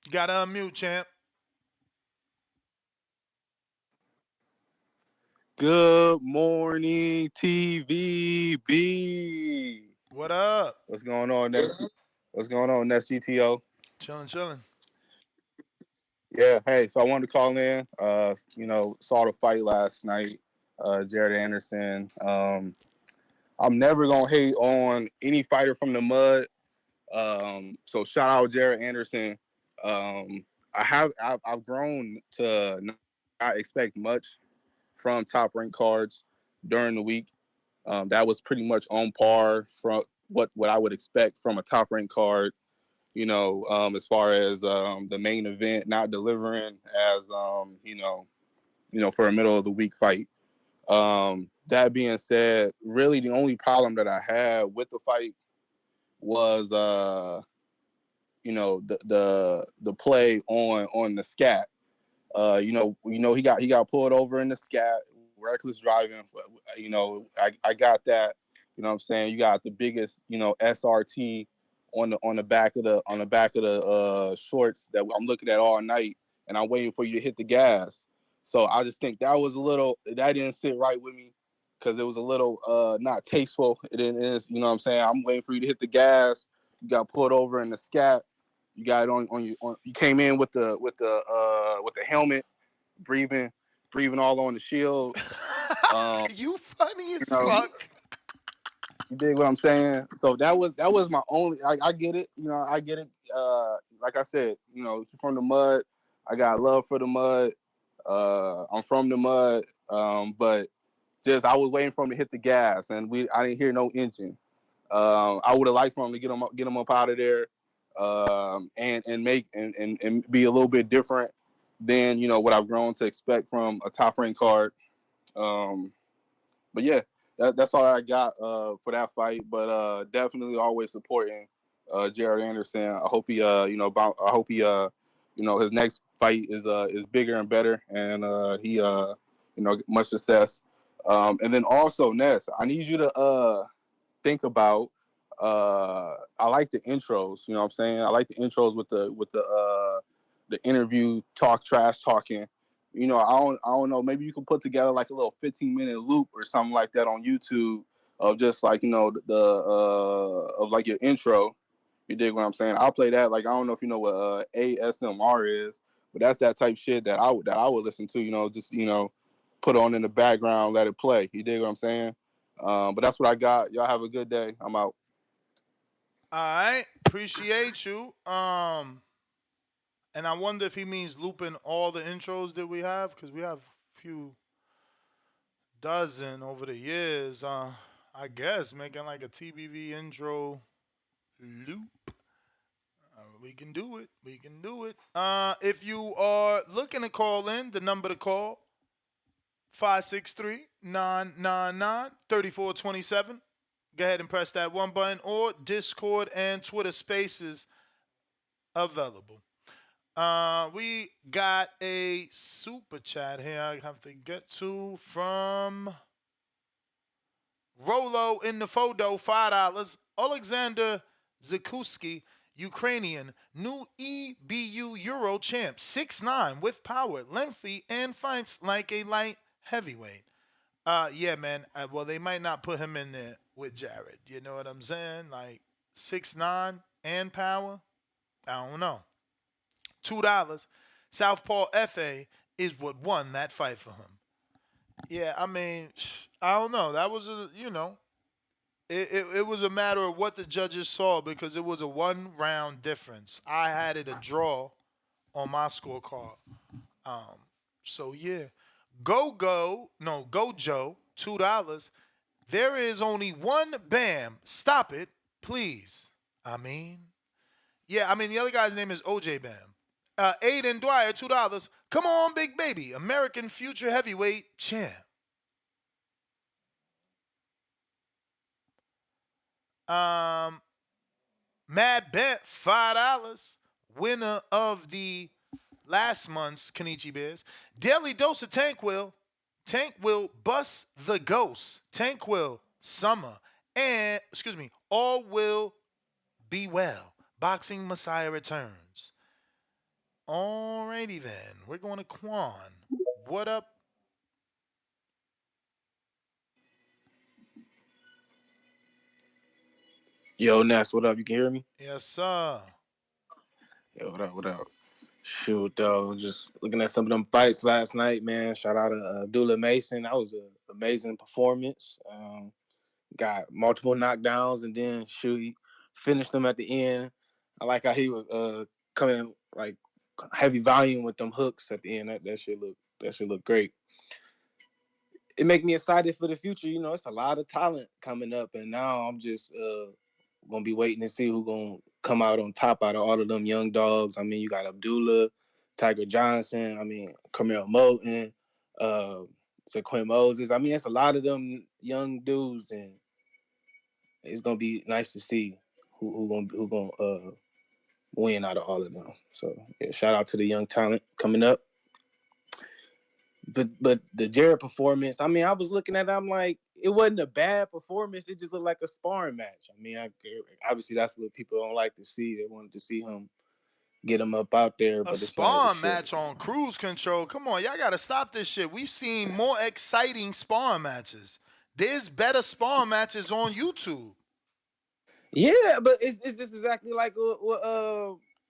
You gotta unmute, champ. Good morning, TVB. What up? What's going on next? What's going on next, GTO? Chilling. Yeah, hey, so I wanted to call in. Saw the fight last night. Jared Anderson. I'm never gonna hate on any fighter from the mud. So shout out Jared Anderson. I've grown to not expect much from top ranked cards during the week. That was pretty much on par from what I would expect from a top ranked card. As far as the main event not delivering as for a middle of the week fight. That being said, really the only problem that I had with the fight was the play on the scat. He got pulled over in the scat, reckless driving. I got that. You know what I'm saying? You got the biggest, SRT on the back of the shorts that I'm looking at all night, and I'm waiting for you to hit the gas. So I just think that didn't sit right with me because it was a little not tasteful. It is, you know what I'm saying? I'm waiting for you to hit the gas. You got pulled over in the scat. You got it on you. You came in with the helmet, breathing all on the shield. You funny as You know, fuck. you dig what I'm saying? So that was my only. I get it. I get it. Like I said, from the mud. I got love for the mud. I'm from the mud. But just I was waiting for him to hit the gas, and I didn't hear no engine. I would have liked for him to get him up out of there, and make and be a little bit different than what I've grown to expect from a top ranked card. But yeah, that's all I got for that fight. But definitely always supporting Jared Anderson. I hope he his next fight is bigger and better, and he much success. And then also Ness, I need you to think about I like the intros, you know what I'm saying? I like the intros with the interview trash talking. I don't know, maybe you can put together like a little 15-minute loop or something like that on YouTube of just like, the of like your intro. You dig what I'm saying? I'll play that. Like I don't know if you know what ASMR is, but that's that type shit that I would listen to, just put on in the background, let it play. You dig what I'm saying? But that's what I got. Y'all have a good day. I'm out. All right. Appreciate you. And I wonder if he means looping all the intros that we have, because we have a few dozen over the years. I guess making like a TBV intro loop. We can do it. We can do it. If you are looking to call in, the number to call 563-999-3427. Go ahead and press that one button, or Discord and Twitter Spaces available. We got a super chat here I have to get to from Rolo in the photo, $5. Alexander Zakuski, Ukrainian, new EBU Euro champ, 6'9", with power, lengthy, and fights like a light heavyweight. Yeah, man. Well, they might not put him in there with Jared. You know what I'm saying? Like 6'9" and power. I don't know. $2. Southpaw FA is what won that fight for him. Yeah, I mean, I don't know. That was it was a matter of what the judges saw because it was a 1 round difference. I had it a draw on my scorecard. Um, so yeah, go Joe, $2. There is only one Bam. Stop it, please. I mean, yeah, I mean the other guy's name is OJ Bam. Aiden Dwyer, $2. Come on, big baby, American future heavyweight champ. Um, Mad Bet, $5. Winner of the last month's Kenichi Bears. Daily dose of Tank Will. Tank Will bust the ghost. Tank Will summer. And, excuse me, all will be well. Boxing Messiah returns. Alrighty then. We're going to Quan. What up? Yo, Ness, what up? You can hear me? Yes, sir. Yo, what up? What up? Shoot, though, just looking at some of them fights last night, man. Shout out to Abdullah Mason. That was an amazing performance. Got multiple knockdowns, and then shoot, he finished them at the end. I like how he was coming like heavy volume with them hooks at the end. That shit look great. It make me excited for the future. You know, it's a lot of talent coming up, and now I'm just gonna be waiting to see who gonna come out on top out of all of them young dogs. I mean, you got Abdullah, Tiger Johnson. I mean, Carmel Moulton, Zaquin Moses. I mean, it's a lot of them young dudes, and it's gonna be nice to see who gonna win out of all of them. So yeah, shout out to the young talent coming up. But the Jared performance, I mean, I was looking at it, I'm like, it wasn't a bad performance. It just looked like a sparring match. I mean, obviously that's what people don't like to see. They wanted to see him get him up out there, A but it's like sparring shit. match on cruise control. Come on, y'all gotta stop this shit. We've seen more exciting sparring matches. There's better sparring matches on YouTube. Yeah, but it's just exactly like what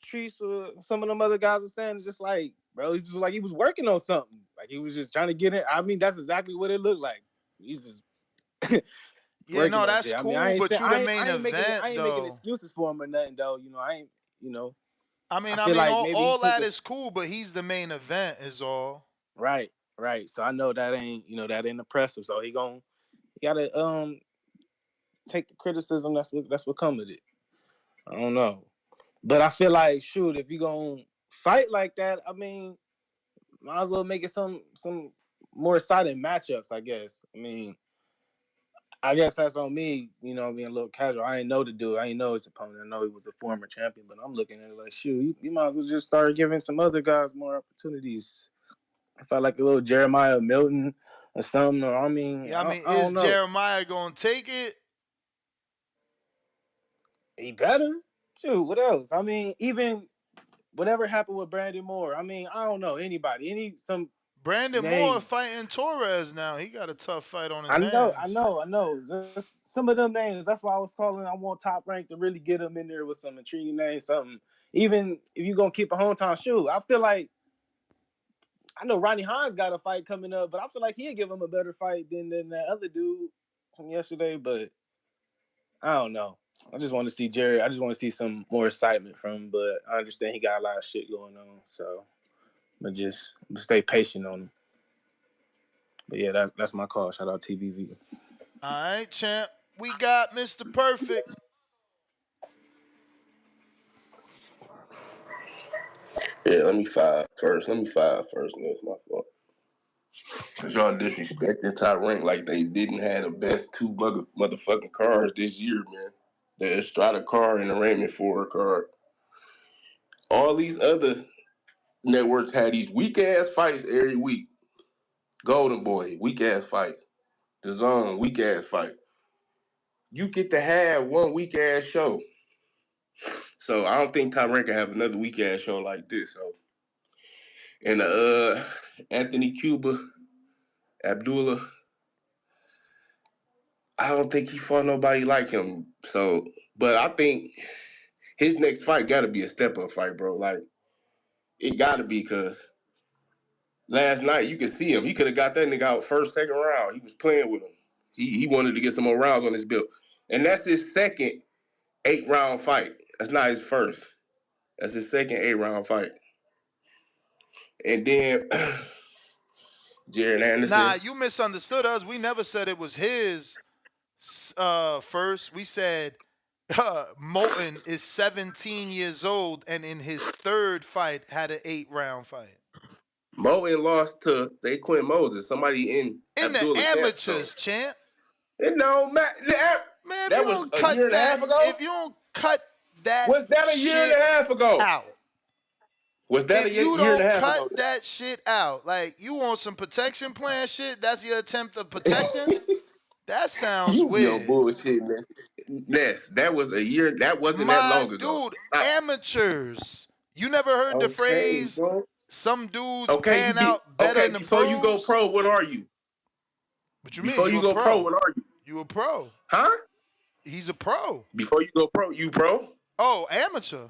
Treese or some of them other guys are saying. It's just like, bro, it's just like he was working on something. Like he was just trying to get it. I mean, that's exactly what it looked like. He's just Yeah, working no, on that's shit. I mean, cool, but you the main I event ain't making though. excuses for him or nothing though. You know, you know, I I mean, feel like all, maybe he all took that a is cool, but he's the main event is all. right. So I know that ain't, that ain't impressive. So he gotta take the criticism that's what come with it. I don't know. But I feel like, shoot, if you gonna fight like that, I mean, might as well make it some more exciting matchups, I guess. I mean, I guess that's on me, being a little casual. I ain't know the dude. I ain't know his opponent. I know he was a former champion, but I'm looking at it like, shoot, you might as well just start giving some other guys more opportunities. I felt like a little Jeremiah Milton or something. Or, I mean, Yeah, I mean, I is don't know. Jeremiah gonna take it? He better. Shoot, what else? I mean, even whatever happened with Brandon Moore. I mean, I don't know anybody. Some Brandon Moore names. fighting Torres now. He got a tough fight on his I know. hands. Just some of them names. That's why I was calling. I want Top Rank to really get them in there with some intriguing names. Something. Even if you're gonna keep a hometown shoe, I feel like I know Ronnie Hines got a fight coming up, but I feel like he'll give him a better fight than that other dude from yesterday. But I don't know. I just want to see Jerry. I just want to see some more excitement from him. But I understand he got a lot of shit going on, so I'm just stay patient on him. But yeah, that's my call. Shout out TVV. All right, champ. We got Mr. Perfect. Yeah, let me five first. That's my fault. Cause y'all disrespecting Top Rank like they didn't have the best two motherfucking cars this year, man. The Estrada car and the Raymond Ford car. All these other networks had these weak ass fights every week. Golden Boy, weak ass fights. The Zone, weak ass fight. You get to have one weak ass show. So I don't think Tyrann can have another weak ass show like this. So and Anthony Cuba, Abdullah, I don't think he fought nobody like him. So, but I think his next fight got to be a step up fight, bro. Like it got to be because last night you could see him. He could have got that nigga out first, second round. He was playing with him. He wanted to get some more rounds on his belt, and that's his second 8-round fight. That's not his first. That's his second 8-round fight. And then Jared Anderson. Nah, you misunderstood us. We never said it was his first. We said Moulton is 17 years old and in his third fight had an 8-round fight. Moulton lost to Quinn Moses, somebody in the amateurs, champ. It don't matter. Man, that was a year and a half ago. If you don't cut that, was that a year and a half ago? Out. Was that if a year you and a don't half cut ago? that shit out, like you want some protection plan shit, that's your attempt of protecting. That sounds weird. You bullshit, man. Yes, that was a year. That wasn't that long ago. Dude, amateurs. You never heard the phrase? Bro. Some dudes pan out better in the before pros? you go pro, what are you? What you before mean? You go pro, what are you? You a pro? Huh? He's a pro. Before you go pro, you pro? Oh, amateur.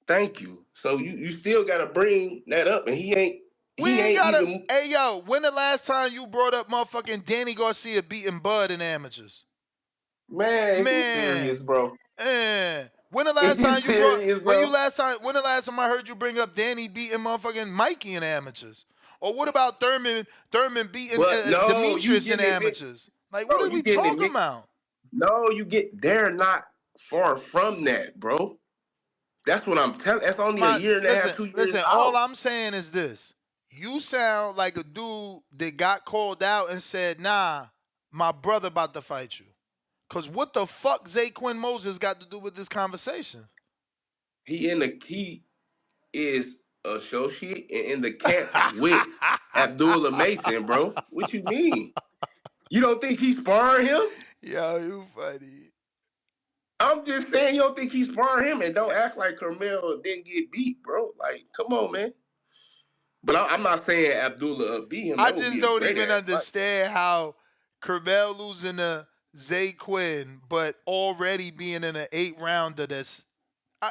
Thank you. So you still gotta bring that up, and he ain't. Hey yo, when the last time you brought up motherfucking Danny Garcia beating Bud in amateurs? Man, you serious, bro? When the last time you brought? When the last time I heard you bring up Danny beating motherfucking Mikey in amateurs? Or what about Thurman beating Demetrius in amateurs? Like, what are we talking about? No, they're not far from that, bro. That's what I'm telling. That's only a year and a half, 2 years. Listen, all I'm saying is this. You sound like a dude that got called out and said, nah, my brother about to fight you. Because what the fuck Quinn Moses got to do with this conversation? He is associate and in the camp with Abdullah Mason, bro. What you mean? You don't think he's sparring him? Yo, you funny. I'm just saying you don't think he's sparring him, and don't act like Carmel didn't get beat, bro. Like, come on, man. But I'm not saying Abdullah beat him. I just don't even understand how Carmel losing to Zay Quinn, but already being in an 8-rounder that's...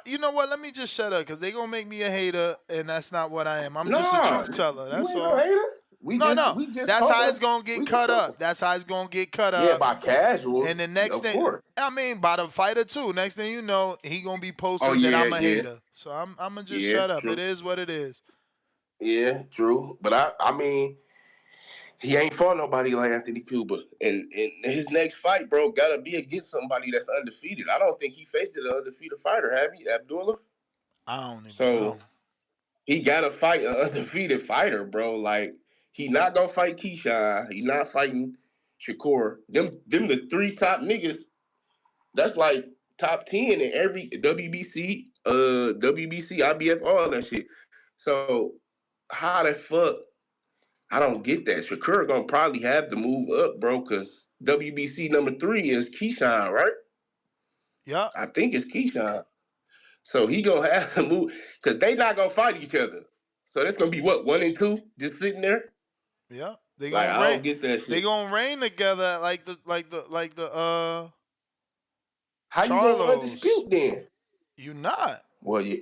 you know what? Let me just shut up because they're going to make me a hater, and that's not what I am. I'm just a truth teller. That's all. That's how it's going to get cut up. That's how it's going to get cut up. Yeah, by casual. And the next thing, I mean, by the fighter too. Next thing you know, he going to be posting that I'm a hater. So I'm going to just shut up. True. It is what it is. Yeah, true. But I mean, he ain't fought nobody like Anthony Cuba. And his next fight, bro, gotta be against somebody that's undefeated. I don't think he faced an undefeated fighter, have you, Abdullah? I don't even know. He gotta fight an undefeated fighter, bro. Like, he not gonna fight Keyshawn. He not fighting Shakur. Them the 3 top niggas. That's like top 10 in every WBC, IBF, all that shit. So how the fuck? I don't get that. Shakur gonna probably have to move up, bro, because WBC number 3 is Keyshawn, right? Yeah. I think it's Keyshawn. So he gonna have to move because they not gonna fight each other. So that's gonna be what, 1 and 2 just sitting there? Yeah. They like, gonna I don't get that shit. They gonna reign together like the How Charlos. You gonna undisputed then? You not. Well, yeah,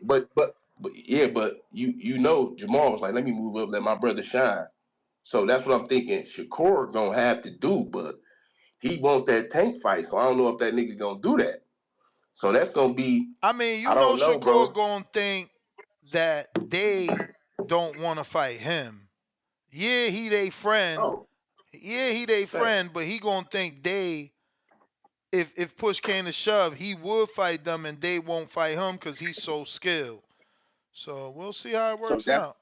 but you know Jamal was like, let me move up, let my brother shine. So that's what I'm thinking Shakur gonna have to do, but he want that tank fight, so I don't know if that nigga gonna do that. So that's gonna be. I mean, you I know don't know, Shakur bro. gonna think that they don't want to fight him. Yeah, he they friend. Oh. Yeah, he they friend, but he gonna think they. If push came to shove, he would fight them, and they won't fight him because he's so skilled. So we'll see how it works out.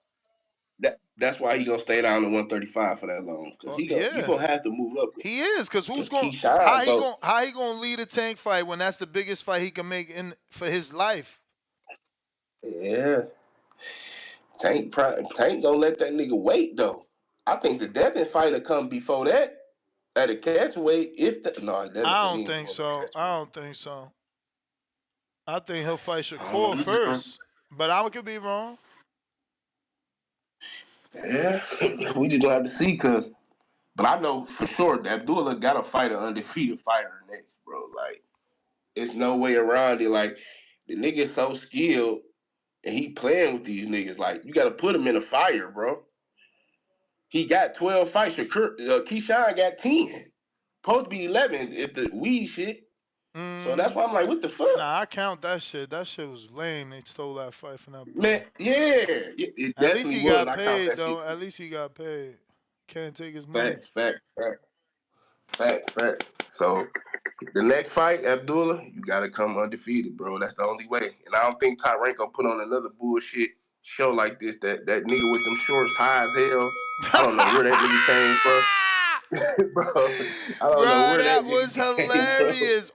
That's why he gonna stay down to 135 for that long. Because you gonna have to move up. He is, because who's going? How he gonna lead a tank fight when that's the biggest fight he can make for his life? Yeah, Tank gonna let that nigga wait though. I think the Devin fight will come before that at a catch weight. I don't think so. I think he'll fight I don't know. Shakur first, but I could be wrong. Yeah, we just gonna have to see, but I know for sure that Abdullah got to fight an undefeated fighter next, bro. Like, it's no way around it. Like, the nigga's so skilled, and he playing with these niggas. Like, you got to put him in a fire, bro. He got 12 fights. Keyshawn got 10. Supposed to be 11 if the weed shit. So that's why I'm like, what the fuck? Nah, I count that shit. That shit was lame. They stole that fight from that boy. Man, yeah, it At least definitely he was. got I count paid that though. shit. At least he got paid. Can't take his money. Facts. So the next fight, Abdullah, you gotta come undefeated, bro. That's the only way. And I don't think Tyrank gonna put on another bullshit show like this. That nigga with them shorts high as hell. I don't know where that nigga came from. Bro, I don't know Bro, where that that was nigga came from. hilarious.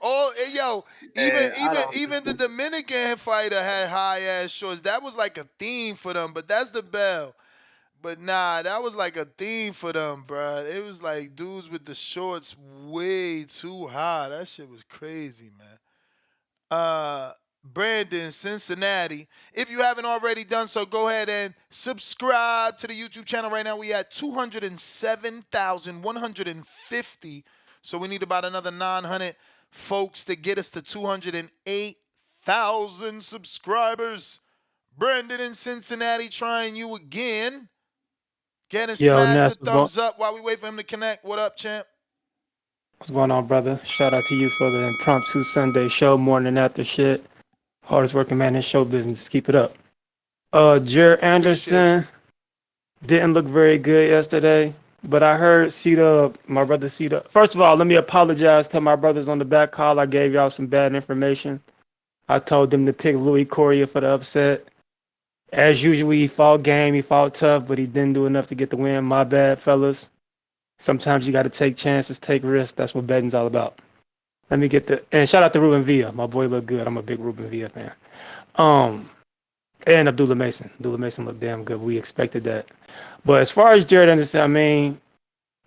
And I don't Even the Dominican fighter had high ass shorts. That was like a theme for them, but that's the bell. But nah, that was like a theme for them, bro. It was like dudes with the shorts way too high. That shit was crazy, man. Brandon, Cincinnati. If you haven't already done so, go ahead and subscribe to the YouTube channel right now. We at 207,150. So we need about another 900 folks to get us to 208,000 subscribers. Brandon in Cincinnati trying you again. Get and Yo, smash Ness, the thumbs up while we wait for him to connect. What up, champ? what's going on, brother? Shout out to you for the impromptu Sunday show, morning after shit. Hardest working man in show business. Keep it up. Jared Anderson didn't look very good yesterday, but I heard my brother Cedar. First of all, let me apologize to my brothers on the back call. I gave y'all some bad information. I told them to pick Louis Correa for the upset. As usual, he fought game, he fought tough, but he didn't do enough to get the win. My bad, fellas. Sometimes you got to take chances, take risks. That's what betting's all about. Let me get and shout out to Ruben Villa. My boy looked good. I'm a big Ruben Villa fan. And Abdullah Mason. Abdullah Mason looked damn good. We expected that. But as far as Jared Anderson, I mean,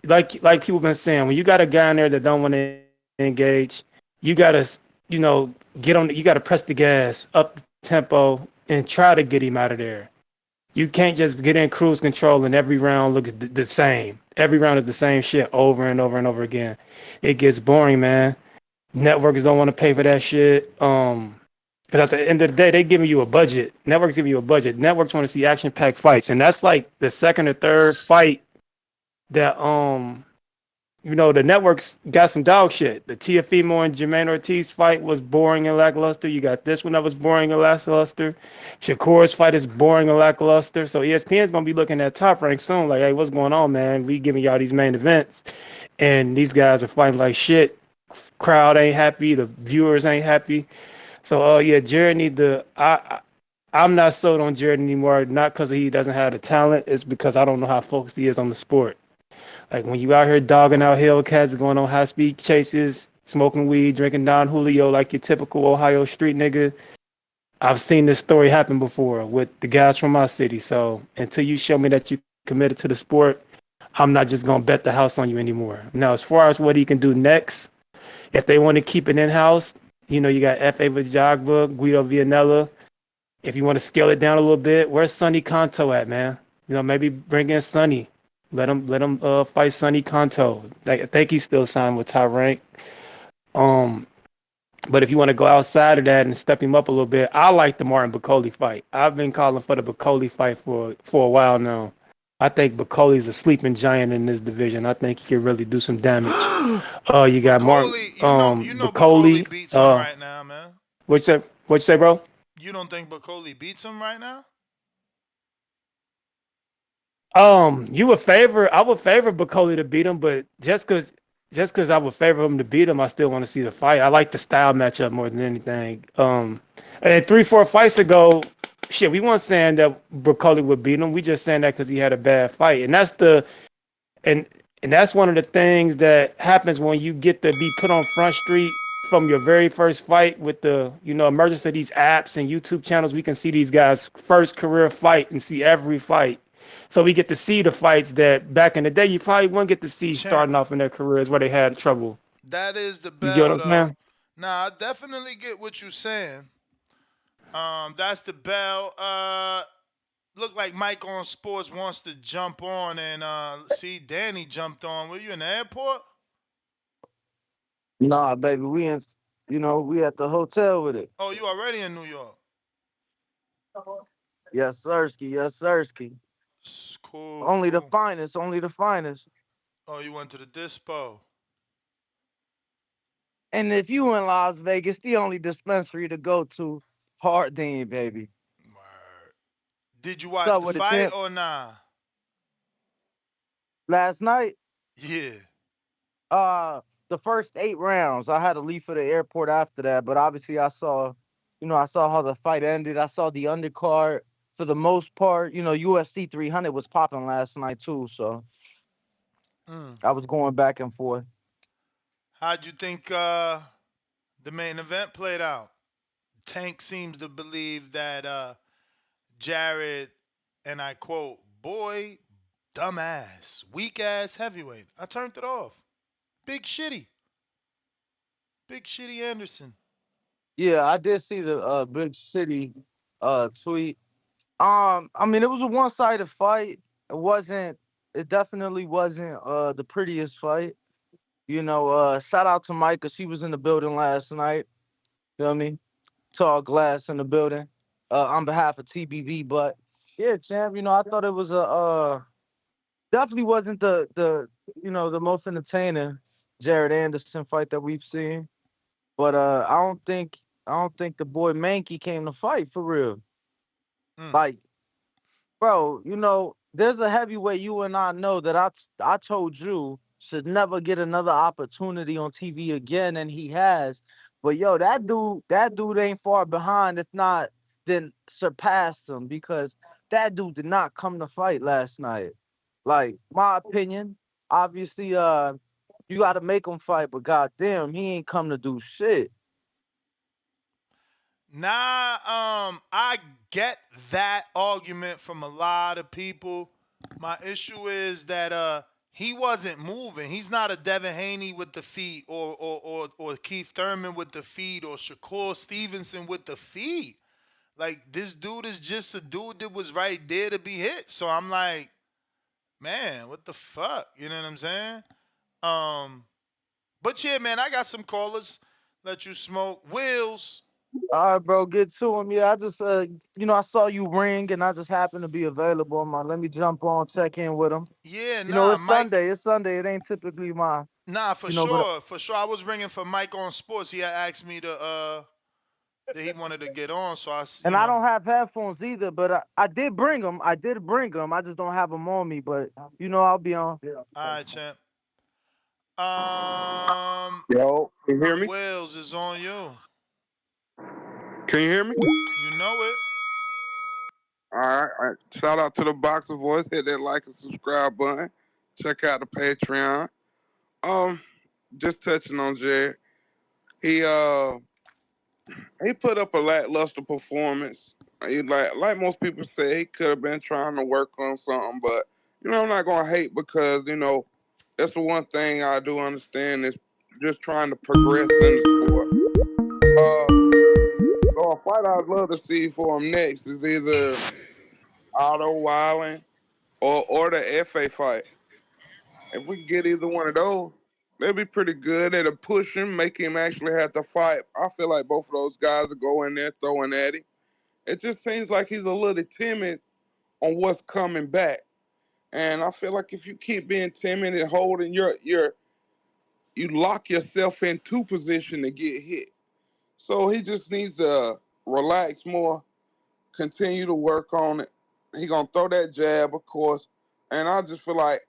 like people been saying, when you got a guy in there that don't want to engage, you gotta, get on. You gotta press the gas, up the tempo, and try to get him out of there. You can't just get in cruise control and every round looks the same. Every round is the same shit over and over and over again. It gets boring, man. Networks don't want to pay for that shit. Because at the end of the day, they giving you a budget. Networks give you a budget. Networks want to see action-packed fights, and that's like the second or third fight that the networks got some dog shit. The Tiafimo and Jermaine Ortiz fight was boring and lackluster. You got this one that was boring and lackluster. Shakur's fight is boring and lackluster. So ESPN's gonna be looking at Top Rank soon, like, hey, what's going on, man? We giving y'all these main events, and these guys are fighting like shit. Crowd ain't happy. The viewers ain't happy. So, yeah, Jared need to. I'm not sold on Jared anymore. Not because he doesn't have the talent. It's because I don't know how focused he is on the sport. Like when you out here dogging out Hellcats, going on high speed chases, smoking weed, drinking Don Julio like your typical Ohio street nigga. I've seen this story happen before with the guys from my city. So until you show me that you committed to the sport, I'm not just gonna bet the house on you anymore. Now, as far as what he can do next, if they want to keep it in house, you got F.A. Vajagba, Guido Vianella. If you want to scale it down a little bit, where's Sonny Kanto at, man? Maybe bring in Sonny. Let him fight Sonny Kanto. I think he's still signed with Top Rank. But if you want to go outside of that and step him up a little bit, I like the Martin Bacoli fight. I've been calling for the Bacoli fight for a while now. I think Bacoli's a sleeping giant in this division. I think he can really do some damage. You got Martin Bacoli. Beats him right now, man. What you say, bro? You don't think Bacoli beats him right now? I would favor Bacoli to beat him, but just cause I would favor him to beat him, I still want to see the fight. I like the style matchup more than anything. And 3-4 fights ago, shit, we weren't saying that Bacoli would beat him. We just saying that because he had a bad fight, and that's one of the things that happens when you get to be put on Front Street from your very first fight with the emergence of these apps and YouTube channels. We can see these guys' first career fight and see every fight. So we get to see the fights that back in the day you probably wouldn't get to see starting off in their careers where they had trouble. That is the You get what bell, I'm though. saying? Nah, I definitely get what you're saying. That's the bell. Look like Mike on Sports wants to jump on, and see Danny jumped on. Were you in the airport? Nah, baby, we at the hotel with it. Oh, you already in New York. Yes, sirski. Yes, sirski. Cool, Only the cool. finest. Only the finest. Oh, you went to the dispo. And if you in Las Vegas, the only dispensary to go to, Hardin, baby. Did you What's watch up the with the fight champ? or nah? Last night, Yeah. uh, the first 8 rounds, I had to leave for the airport after that. But obviously, I saw how the fight ended. I saw the undercard for the most part. UFC 300 was popping last night too, so Mm. I was going back and forth. How'd you think the main event played out? Tank seems to believe that Jared, and I quote, boy, dumbass, weak ass heavyweight. I turned it off. Big shitty. Big shitty Anderson. Yeah, I did see the big city tweet. I mean, it was a one-sided fight. It wasn't. It definitely wasn't the prettiest fight. Shout out to Mike, 'cause she was in the building last night. Feel me? Tall glass in the building. On behalf of TBV, but yeah, champ. I thought it was a definitely wasn't the most entertaining Jared Anderson fight that we've seen. But I don't think the boy Mankey came to fight for real. Mm. Like, bro, there's a heavyweight you and I know that I told you should never get another opportunity on TV again, and he has. But yo, that dude ain't far behind, if not, then surpassed him because that dude did not come to fight last night. Like, my opinion, obviously, you got to make him fight, but goddamn, he ain't come to do shit. Nah, I get that argument from a lot of people. My issue is that he wasn't moving. He's not a Devin Haney with the feet, or Keith Thurman with the feet, or Shakur Stevenson with the feet. Like, this dude is just a dude that was right there to be hit. So I'm like, man, what the fuck? You know what I'm saying? Um, but yeah, man, I got some callers. Let you smoke. Wills. All right, bro, get to him. Yeah, I just, I saw you ring, and I just happened to be available. I'm like, let me jump on, check in with him. Yeah, nah, It's Mike. Sunday. It's Sunday. It ain't typically my, Nah, for but sure, for sure. I was ringing for Mike on Sports. He had asked me to that he wanted to get on, so and I don't have headphones either. But I did bring them. I did bring them. I just don't have them on me. But I'll be on. All right, champ. Um, Yo, can you hear me? Wills is on you. Can you hear me? You know it. All right. Shout out to the Boxer Voice. Hit that like and subscribe button. Check out the Patreon. Just touching on Jared. He put up a lackluster performance. He like most people say, he could have been trying to work on something, but I'm not gonna hate because that's the one thing I do understand is just trying to progress in the sport. So a fight I'd love to see for him next is either Otto Wilding or the FA fight. If we get either one of those, they'd be pretty good. It'll push him, make him actually have to fight. I feel like both of those guys will go in there throwing at him. It just seems like he's a little timid on what's coming back. And I feel like if you keep being timid and holding you lock yourself into position to get hit. So he just needs to relax more, continue to work on it. He gonna throw that jab, of course. And I just feel like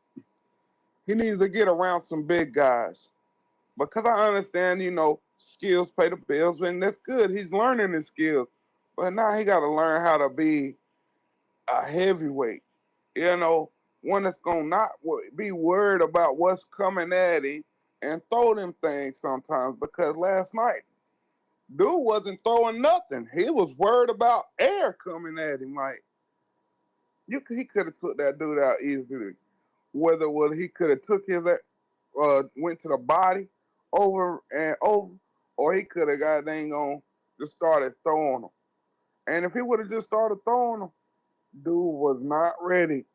he needs to get around some big guys. Because I understand, skills pay the bills, and that's good. He's learning his skills. But now he got to learn how to be a heavyweight. One that's going to not be worried about what's coming at him and throw them things sometimes. Because last night, dude wasn't throwing nothing. He was worried about air coming at him. Like, he could have took that dude out easily. Whether he could have took his went to the body over and over, or he could have got dang on just started throwing them. And if he would have just started throwing them, dude was not ready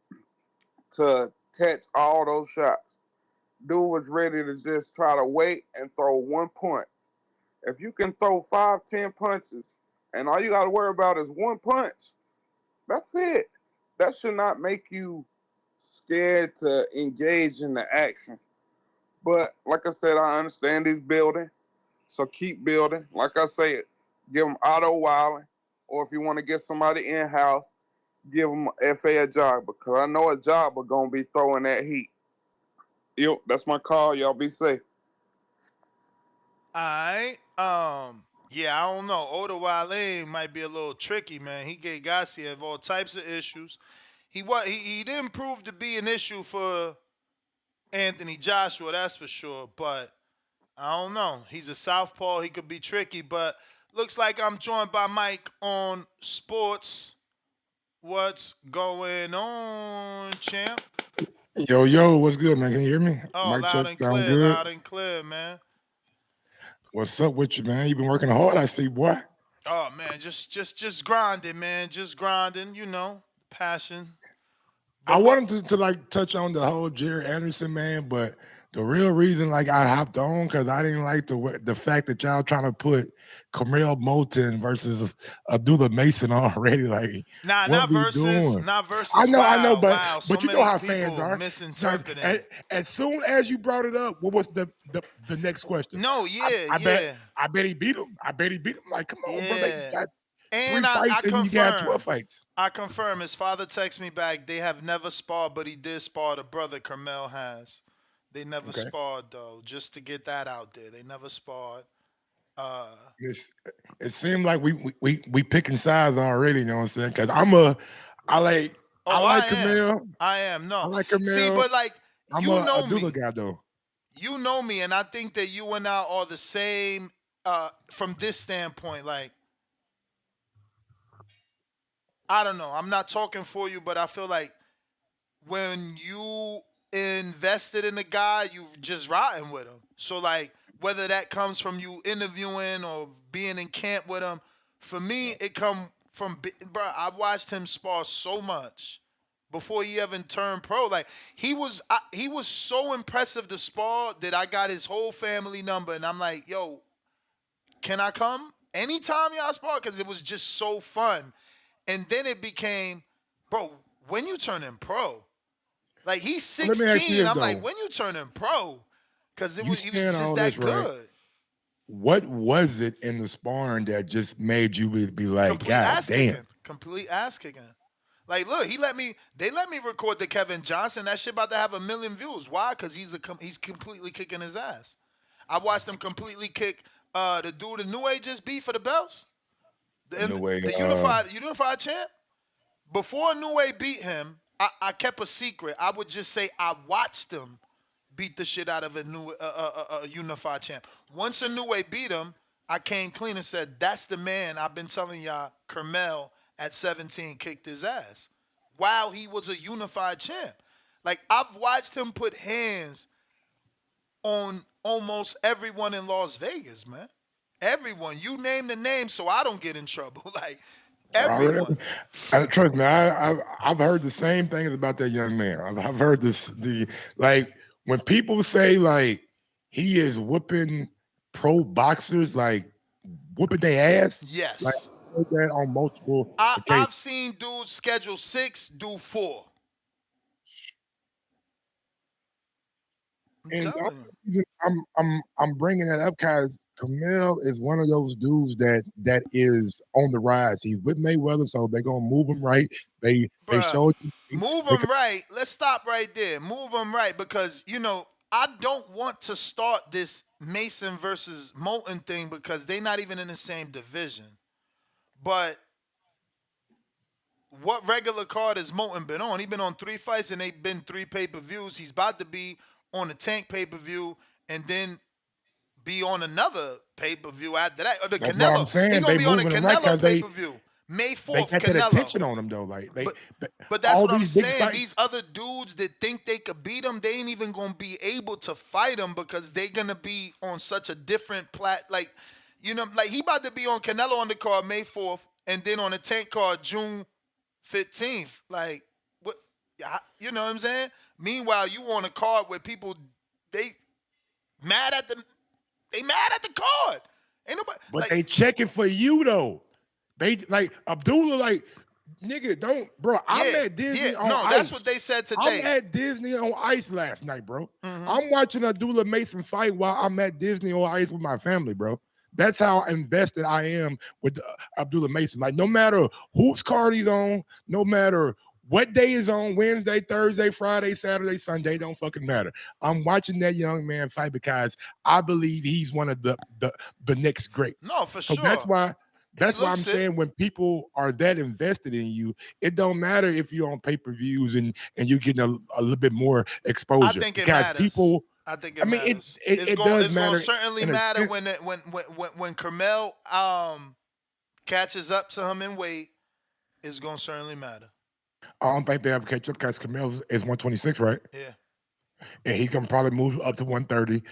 to catch all those shots. Dude was ready to just try to wait and throw one punch. If you can throw 5, 10 punches, and all you got to worry about is one punch, that's it. That should not make you scared to engage in the action. But like I said, I understand he's building, so keep building. Like I said, give him Otto Willing, or if you want to get somebody in house, give him FA a job, because I know a job are gonna be throwing that heat. Yo, that's my call. Y'all be safe. All right. Yeah, I don't know. Oda Wale might be a little tricky, man. He gave Garcia all types of issues. He didn't prove to be an issue for Anthony Joshua, that's for sure. But I don't know. He's a southpaw. He could be tricky. But looks like I'm joined by Mike on sports. What's going on, champ? Yo, what's good, man? Can you hear me? Oh, Mic check, sound good? loud and clear, man. What's up with you, man? You been working hard, I see, boy. Oh man, just grinding, man. Just grinding, passion. I wanted to like touch on the whole Jerry Anderson, man, but the real reason like I hopped on because I didn't like the fact that y'all trying to put Camille Moulton versus Abdullah Mason already. Like, Nah, what we doing? not versus. I know, Wow. So but you know many how people fans are. So, misinterpreting. as soon as you brought it up, what was the next question? No, I bet he beat him. I bet he beat him. Like, come on, bro. They got And 3 I fights and you got 12 fights. I confirm. His father texted me back. They have never sparred, but he did spar the brother Carmel has. They never Okay. sparred though. Just to get that out there, they never sparred. It seemed like we picking sides already. You know what I'm saying? Because I like Camille. I am. I No. like Camille. See, but like I'm you a know Abdullah me. guy though. You know me, and I think that you and I are the same from this standpoint. Like, I don't know. I'm not talking for you, but I feel like when you invested in a guy, you just riding with him. So like whether that comes from you interviewing or being in camp with him, for me it come from bro. I watched him spar so much before he even turned pro. Like he was so impressive to spar that I got his whole family number, and I'm like, yo, can I come anytime y'all spar? Because it was just so fun. And then it became, bro, when you turning pro, like he's Let me ask you 16. this I'm though. like, when you turning pro? Because he was saying just all that this, right? good. What was it in the sparring that just made you be like, Complete God ass damn? kicking. Complete ass kicking. Like, look, they let me record the Kevin Johnson. That shit about to have 1 million views. Why? Because he's completely kicking his ass. I watched him completely kick the dude in New Age just beat for the belts. No way. The unified champ. Before New Way beat him, I kept a secret. I would just say I watched him beat the shit out of a unified champ. Once a New Way beat him, I came clean and said, that's the man I've been telling y'all, Carmel at 17 kicked his ass while he was a unified champ. Like, I've watched him put hands on almost everyone in Las Vegas, man. Everyone. You name the name so I don't get in trouble. Like, everyone. Trust me, I've heard the same things about that young man. I've heard like when people say like he is whooping pro boxers, like whooping their ass. Yes. Like I've heard that on multiple occasions. I've seen dudes schedule 6, do 4. And I'm bringing that up because Camille is one of those dudes that is on the rise. He's with Mayweather, so they're gonna move him right. They showed you. Move him right. Let's stop right there. Move him right because I don't want to start this Mason versus Moulton thing because they're not even in the same division. But what regular card has Moulton been on? He's been on 3 fights and they've been 3 pay-per-views. He's about to be on the Tank pay-per-view and then be on another pay-per-view after that. Or the That's Canelo. what I'm saying. He's going to be on the moving him right Canelo 'cause pay-per-view. May 4th, they got Canelo. that attention on him though. Like But that's all what I'm these big saying. fights- These other dudes that think they could beat him, they ain't even going to be able to fight him because they're going to be on such a different like he about to be on Canelo undercard May 4th. and then on the Tank card June 15th. Like, what? You know what I'm saying? Meanwhile, you on a card where people they mad at the card. Ain't nobody But like they checking for you though. They like Abdullah, like nigga, don't, bro. I'm yeah at yeah Disney on no. That's what ice. they said I'm today. at Disney on ice last night, bro. Mm-hmm. I'm watching Abdullah Mason fight while I'm at Disney on ice with my family, bro. That's how invested I am with Abdullah Mason. Like, no matter whose card he's on, no matter what day is on, Wednesday, Thursday, Friday, Saturday, Sunday, don't fucking matter. I'm watching that young man fight because I believe he's one of the next great. No, for So sure. that's why I'm looks it. saying when people are that invested in you, it don't matter if you're on pay-per-views and you're getting a little bit more I exposure think it because matters. people. I think it I mean, matters. it It's does going matter to certainly in a matter sense. when Carmel catches up to him in weight. It's going to certainly matter. I don't think they ever catch up because Camille is 126, right? Yeah. And he's gonna probably move up to 130.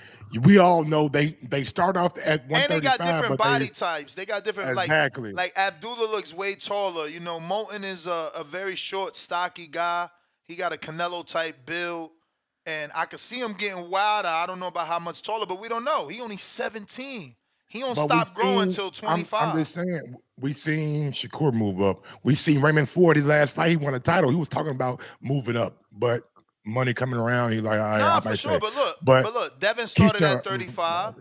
We all know they start off at 135, And they got different but body types. They got different exactly. like Abdullah looks way taller. You know, Moulton is a very short, stocky guy. He got a Canelo type build. And I could see him getting wilder. I don't know about how much taller, but we don't know. He only 17. He don't stop growing till 25. I'm just saying, we seen Shakur move up. We seen Raymond Ford, his last fight, he won a title. He was talking about moving up, but money coming around, he's like, all right, Nah, I for might sure. say. But look, Devin started Keith at 35.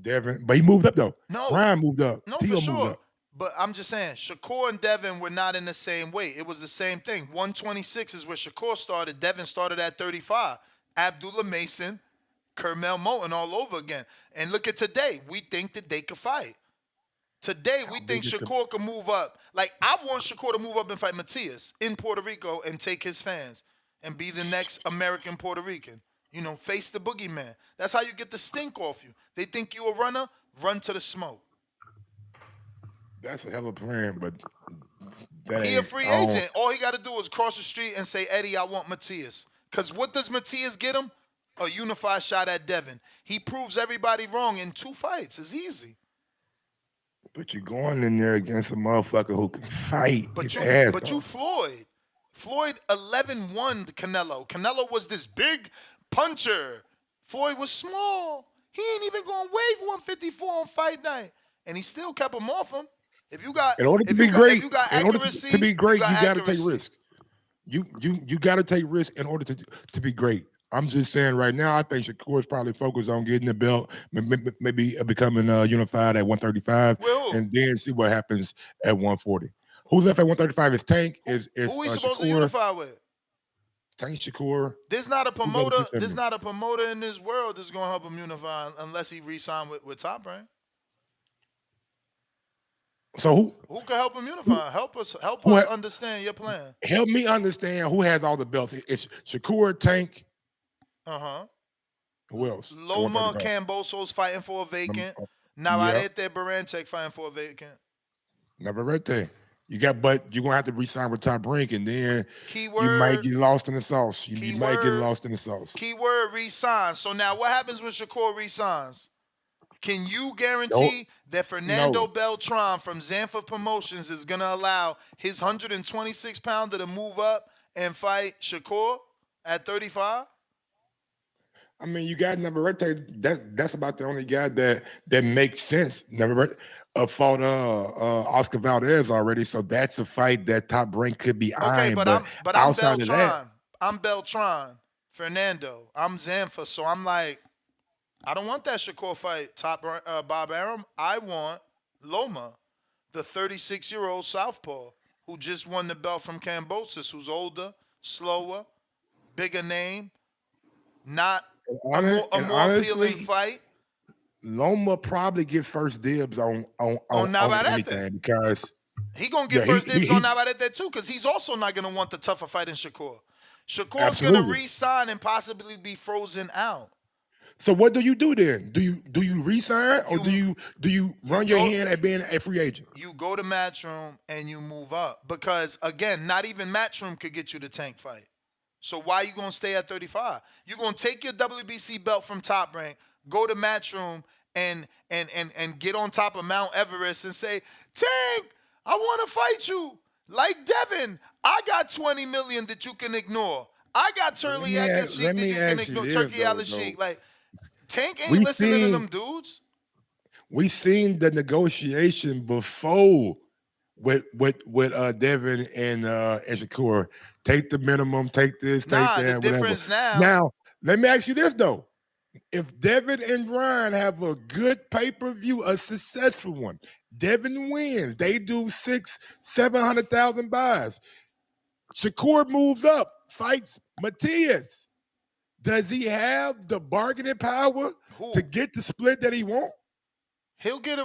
Devin, but he moved up though. No. Ryan moved up. No, Theo for moved sure. up. But I'm just saying, Shakur and Devin were not in the same weight. It was the same thing. 126 is where Shakur started. Devin started at 35. Abdullah Mason, Carmel Moulton all over again. And look at today. We think that they could fight. Today, we think Shakur can move up. Like, I want Shakur to move up and fight Matias in Puerto Rico and take his fans and be the next American Puerto Rican. You know, face the boogeyman. That's how you get the stink off you. They think you a runner, run to the smoke. That's a hell of a plan, but that He ain't a free agent. All he got to do is cross the street and say, Eddie, I want Matias. Because what does Matias get him? A unified shot at Devin. He proves everybody wrong in 2 fights. It's easy. But you're going in there against a motherfucker who can fight his you, ass But off. you Floyd. Floyd 11-1 Canelo. Canelo was this big puncher. Floyd was small. He ain't even going to weigh 154 on fight night. And he still kept him off him. If you got In order to if be you got, great, if you got in order accuracy, to be great, you got to take accuracy. risk. You got to take risk in order to be great. I'm just saying right now, I think Shakur's probably focused on getting the belt, maybe becoming unified at 135, and then see what happens at 140. Who's left at 135 is Tank. Is Who he supposed to Shakur, unify with? Tank Shakur. There's not a Who goes promoter. against him? There's not a promoter in this world that's gonna help him unify unless he re-sign with Top Rank. So Who can help him unify? Help us Who understand your plan. help me understand who has all the belts? It's Shakur, Tank. Uh-huh. Who else? Loma Camboso's fighting for a vacant. Navarrete Barantek fighting for a vacant. Navarrete. You got, but you're gonna have to re-sign with Top Rank, and then Keyword, you might get lost in the sauce. You might get lost in the sauce. Keyword re-sign. So now what happens when Shakur re-signs? Can you guarantee that Fernando Beltran from Zanfa Promotions is going to allow his 126-pounder to move up and fight Shakur at 35? I mean, you got Navarrete. That's about the only guy that makes sense. Navarrete fought Oscar Valdez already, so that's a fight that Top Rank could be eyeing. But I'm outside of Beltran. that, I'm Beltran. Fernando. I'm Zanfa. So I'm like, I don't want that Shakur fight, Bob Arum. I want Loma, the 36-year-old southpaw who just won the belt from Cambosis, who's older, slower, bigger name, not a more appealing fight. Loma probably get first dibs on anything because he gonna get first dibs on Navarrete too, because he's also not gonna want the tougher fight in Shakur. Shakur's gonna re-sign and possibly be frozen out. So what do you do then? Do you re-sign or do you run your hand at being a free agent? You go to Matchroom and you move up because again, not even Matchroom could get you the Tank fight. So why are you gonna stay at 35? You're gonna take your WBC belt from Top Rank, go to Matchroom and get on top of Mount Everest and say, Tank, I want to fight you. Like Devin, I got 20 million that you can ignore. I got But Turley Egg and let Sheik that me you can ask you ignore. this Turkey though, Al though. Sheik. Like, Tank ain't We listening to seen them dudes. we seen the negotiation before with Devin and Shakur. Take the minimum, take this, take Nah, the that, whatever. difference now. Now, let me ask you this though. If Devin and Ryan have a good pay-per-view, a successful one, Devin wins. They do 700,000 buys. Shakur moves up, fights Matias. Does he have the bargaining power to Who? get the split that he wants? He'll get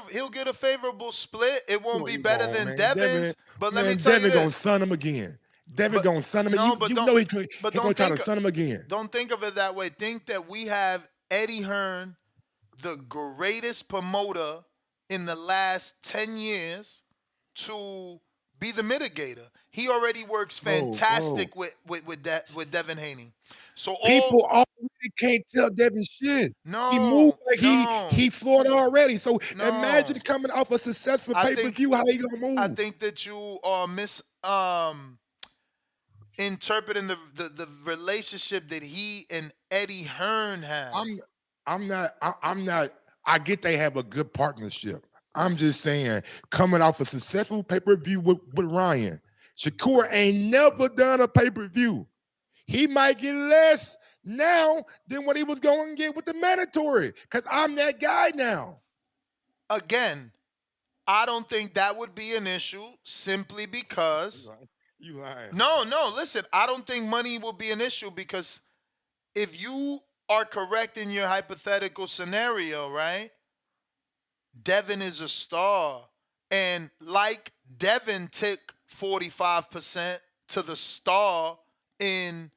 a favorable split. It won't No, be he better won't, than man. Devin's. But let me tell you Devin gonna this. sun him again. Devin But gonna sun him. no, You know he gonna don't try to think sun him again. don't think of it that way. Think that we have Eddie Hearn, the greatest promoter in the last 10 years, to be the mitigator. He already works Bro. fantastic with Devin Haney. So all People already can't tell Devin shit. He moved no, like he no, floored already. So no. imagine coming off a successful I pay per think view. How he gonna I move? think that you are interpreting the relationship that he and Eddie Hearn have. I'm I'm not. I get they have a good partnership. I'm just saying, coming off a successful pay per view with Ryan, Shakur ain't never done a pay per view. He might get less now than what he was going to get with the mandatory because I'm that guy now. Again, I don't think that would be an issue simply because You lying. no, listen, I don't think money will be an issue because if you are correct in your hypothetical scenario, right? Devin is a star. And like Devin took 45% to the star in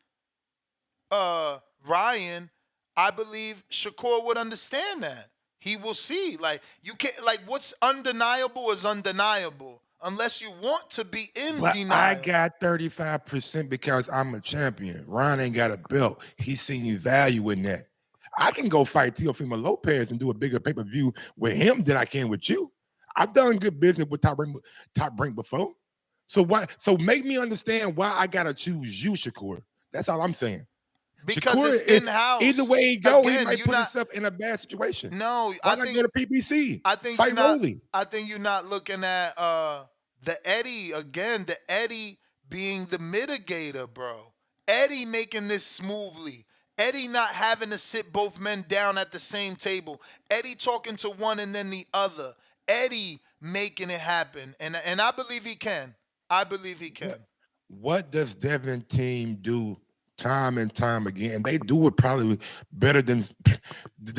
Ryan, I believe Shakur would understand that. He will see. Like you can't like what's undeniable is undeniable unless you want to be in But I denial. got 35% because I'm a champion. Ron ain't got a belt. He's seen value in that. I can go fight Teofimo Lopez and do a bigger pay per view with him than I can with you. I've done good business with Top Rank before. So why? So make me understand why I gotta choose you, Shakur. That's all I'm saying. Because Shakur, it's either in-house. way he go, he Again, might you put not himself in a bad situation. no, Why not go to PBC? I think you're Fight not Rolly. I think you're not looking at the Eddie again, the Eddie being the mitigator, bro. Eddie making this smoothly. Eddie not having to sit both men down at the same table. Eddie talking to one and then the other. Eddie making it happen. And I believe he can. I believe he What can. what does Devin team do time and time again? And they do it probably better than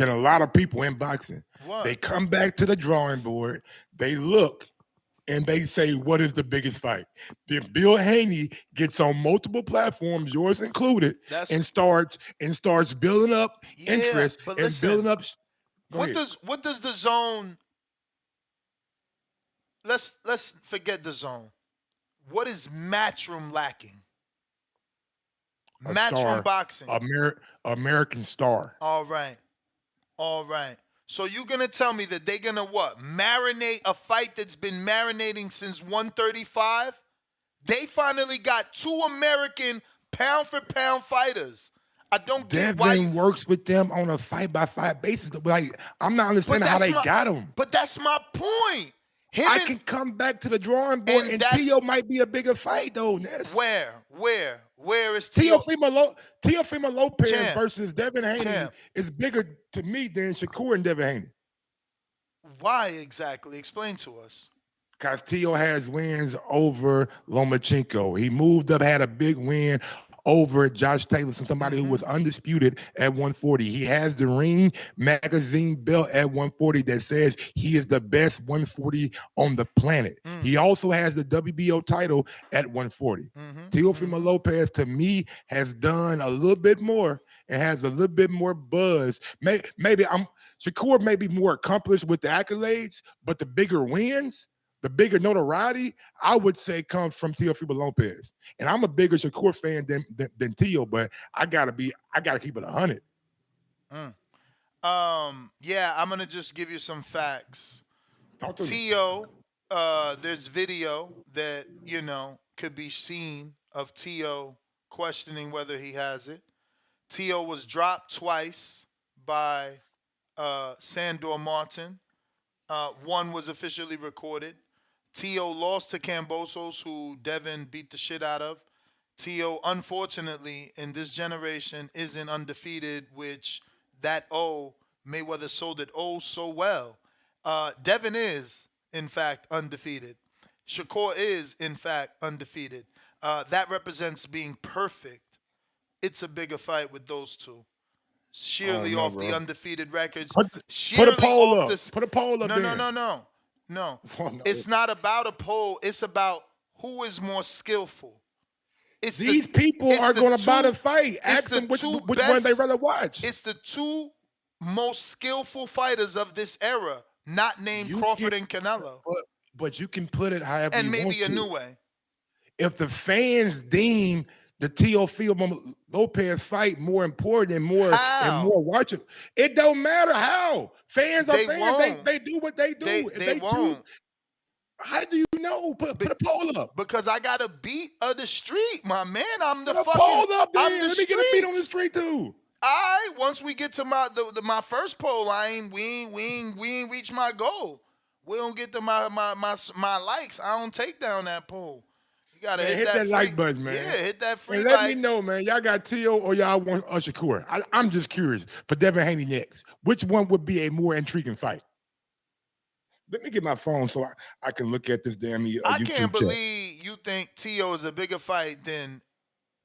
a lot of people in boxing. They What? come back to the drawing board, they look, and they say, "What is the biggest fight?" Then Bill Haney gets on multiple platforms, yours included, That's and starts building up yeah, interest but and building listen, up. Go ahead. what does the zone let's forget the zone. What is Matchroom lacking? A Matchroom star, boxing. American star. All right. All right. So you're gonna tell me that they're gonna what? Marinate a fight that's been marinating since 135? They finally got two American pound for pound fighters. I don't get why you Devin works with them on a fight by fight basis. Like, I'm not but understanding how that's they my got him. but that's my point. Him I and can come back to the drawing board, and and that's Tio might be a bigger fight though. Ness. where is Tio Teofimo Lopez champ? versus Devin Haney Champ. is bigger to me than Shakur and Devin Haney. Why exactly? Explain to us. Castillo has wins over Lomachenko. He moved up, had a big win over Josh Taylor, somebody who was undisputed at 140. He has the Ring Magazine belt at 140 that says he is the best 140 on the planet. He also has the WBO title at 140. Teofimo Lopez, to me, has done a little bit more and has a little bit more buzz. Maybe Shakur may be more accomplished with the accolades, but the bigger wins, the bigger notoriety, I would say, comes from Teofimo Lopez. And I'm a bigger Shakur fan than Tio, but I gotta keep it 100. Mm. Yeah, I'm gonna just give you some facts. Talk to me. Tio there's video that, could be seen of T.O. questioning whether he has it. T.O. was dropped twice by Sandor Martin. One was officially recorded. T.O. lost to Cambosos, who Devin beat the shit out of. T.O. unfortunately in this generation isn't undefeated, which that O Mayweather sold it so well. Devin is in fact undefeated. Shakur is in fact undefeated. That represents being perfect. It's a bigger fight with those two. I don't Sheerly know, off the bro. undefeated records. Put a Sheerly poll off up. this. Put a poll up No, no, there. no, no, no. Oh, no. It's not about a poll. It's about who is more skillful. These people are going to buy the fight. Ask them which one they rather watch. It's the two most skillful fighters of this era, not named Crawford and Canelo. But you can put it however And you want maybe a to. new way. If the fans deem the Teofimo Lopez fight more important and more watchable, it don't matter how. Fans are They fans. won't. They do what they do. They won't. How do you know? Put a poll up. Because I got a beat of the street, my man. I'm the Put a fucking. poll up there. I'm the Let me get a beat on the streets. street too. Once we get to my first poll, we ain't reach my goal. We don't get to my likes. I don't take down that poll. You gotta Man, hit that like button, man. Yeah, hit that free And let like. me know, man. Y'all got T.O. or y'all want Shakur? I'm just curious. For Devin Haney next, which one would be a more intriguing fight? Let me get my phone so I can look at this damn YouTube I can't chat. believe you think T.O. is a bigger fight than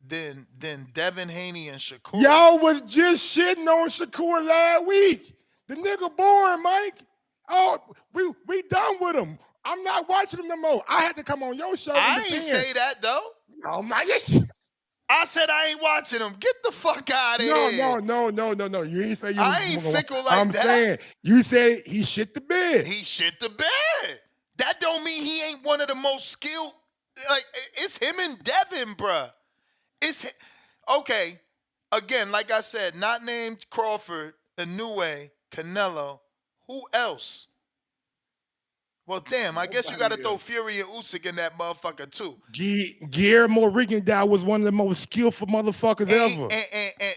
Devin Haney and Shakur. Y'all was just shitting on Shakur last week. The nigga boring, Mike. Oh, we done with him. I'm not watching him no more. I had to come on your show. I ain't say that though. Oh my I said I ain't watching him. Get the fuck out of No. here. You ain't say you. I ain't fickle like I'm that. saying you said he shit the bed. He shit the bed. That don't mean he ain't one of the most skilled. Like, it's him and Devin, bruh. Okay. Again, like I said, not named Crawford, Inoue, Canelo. Who else? Well, damn, I guess you got to throw Fury and Usyk in that motherfucker, too. Guillermo Rigondeaux was one of the most skillful motherfuckers ever.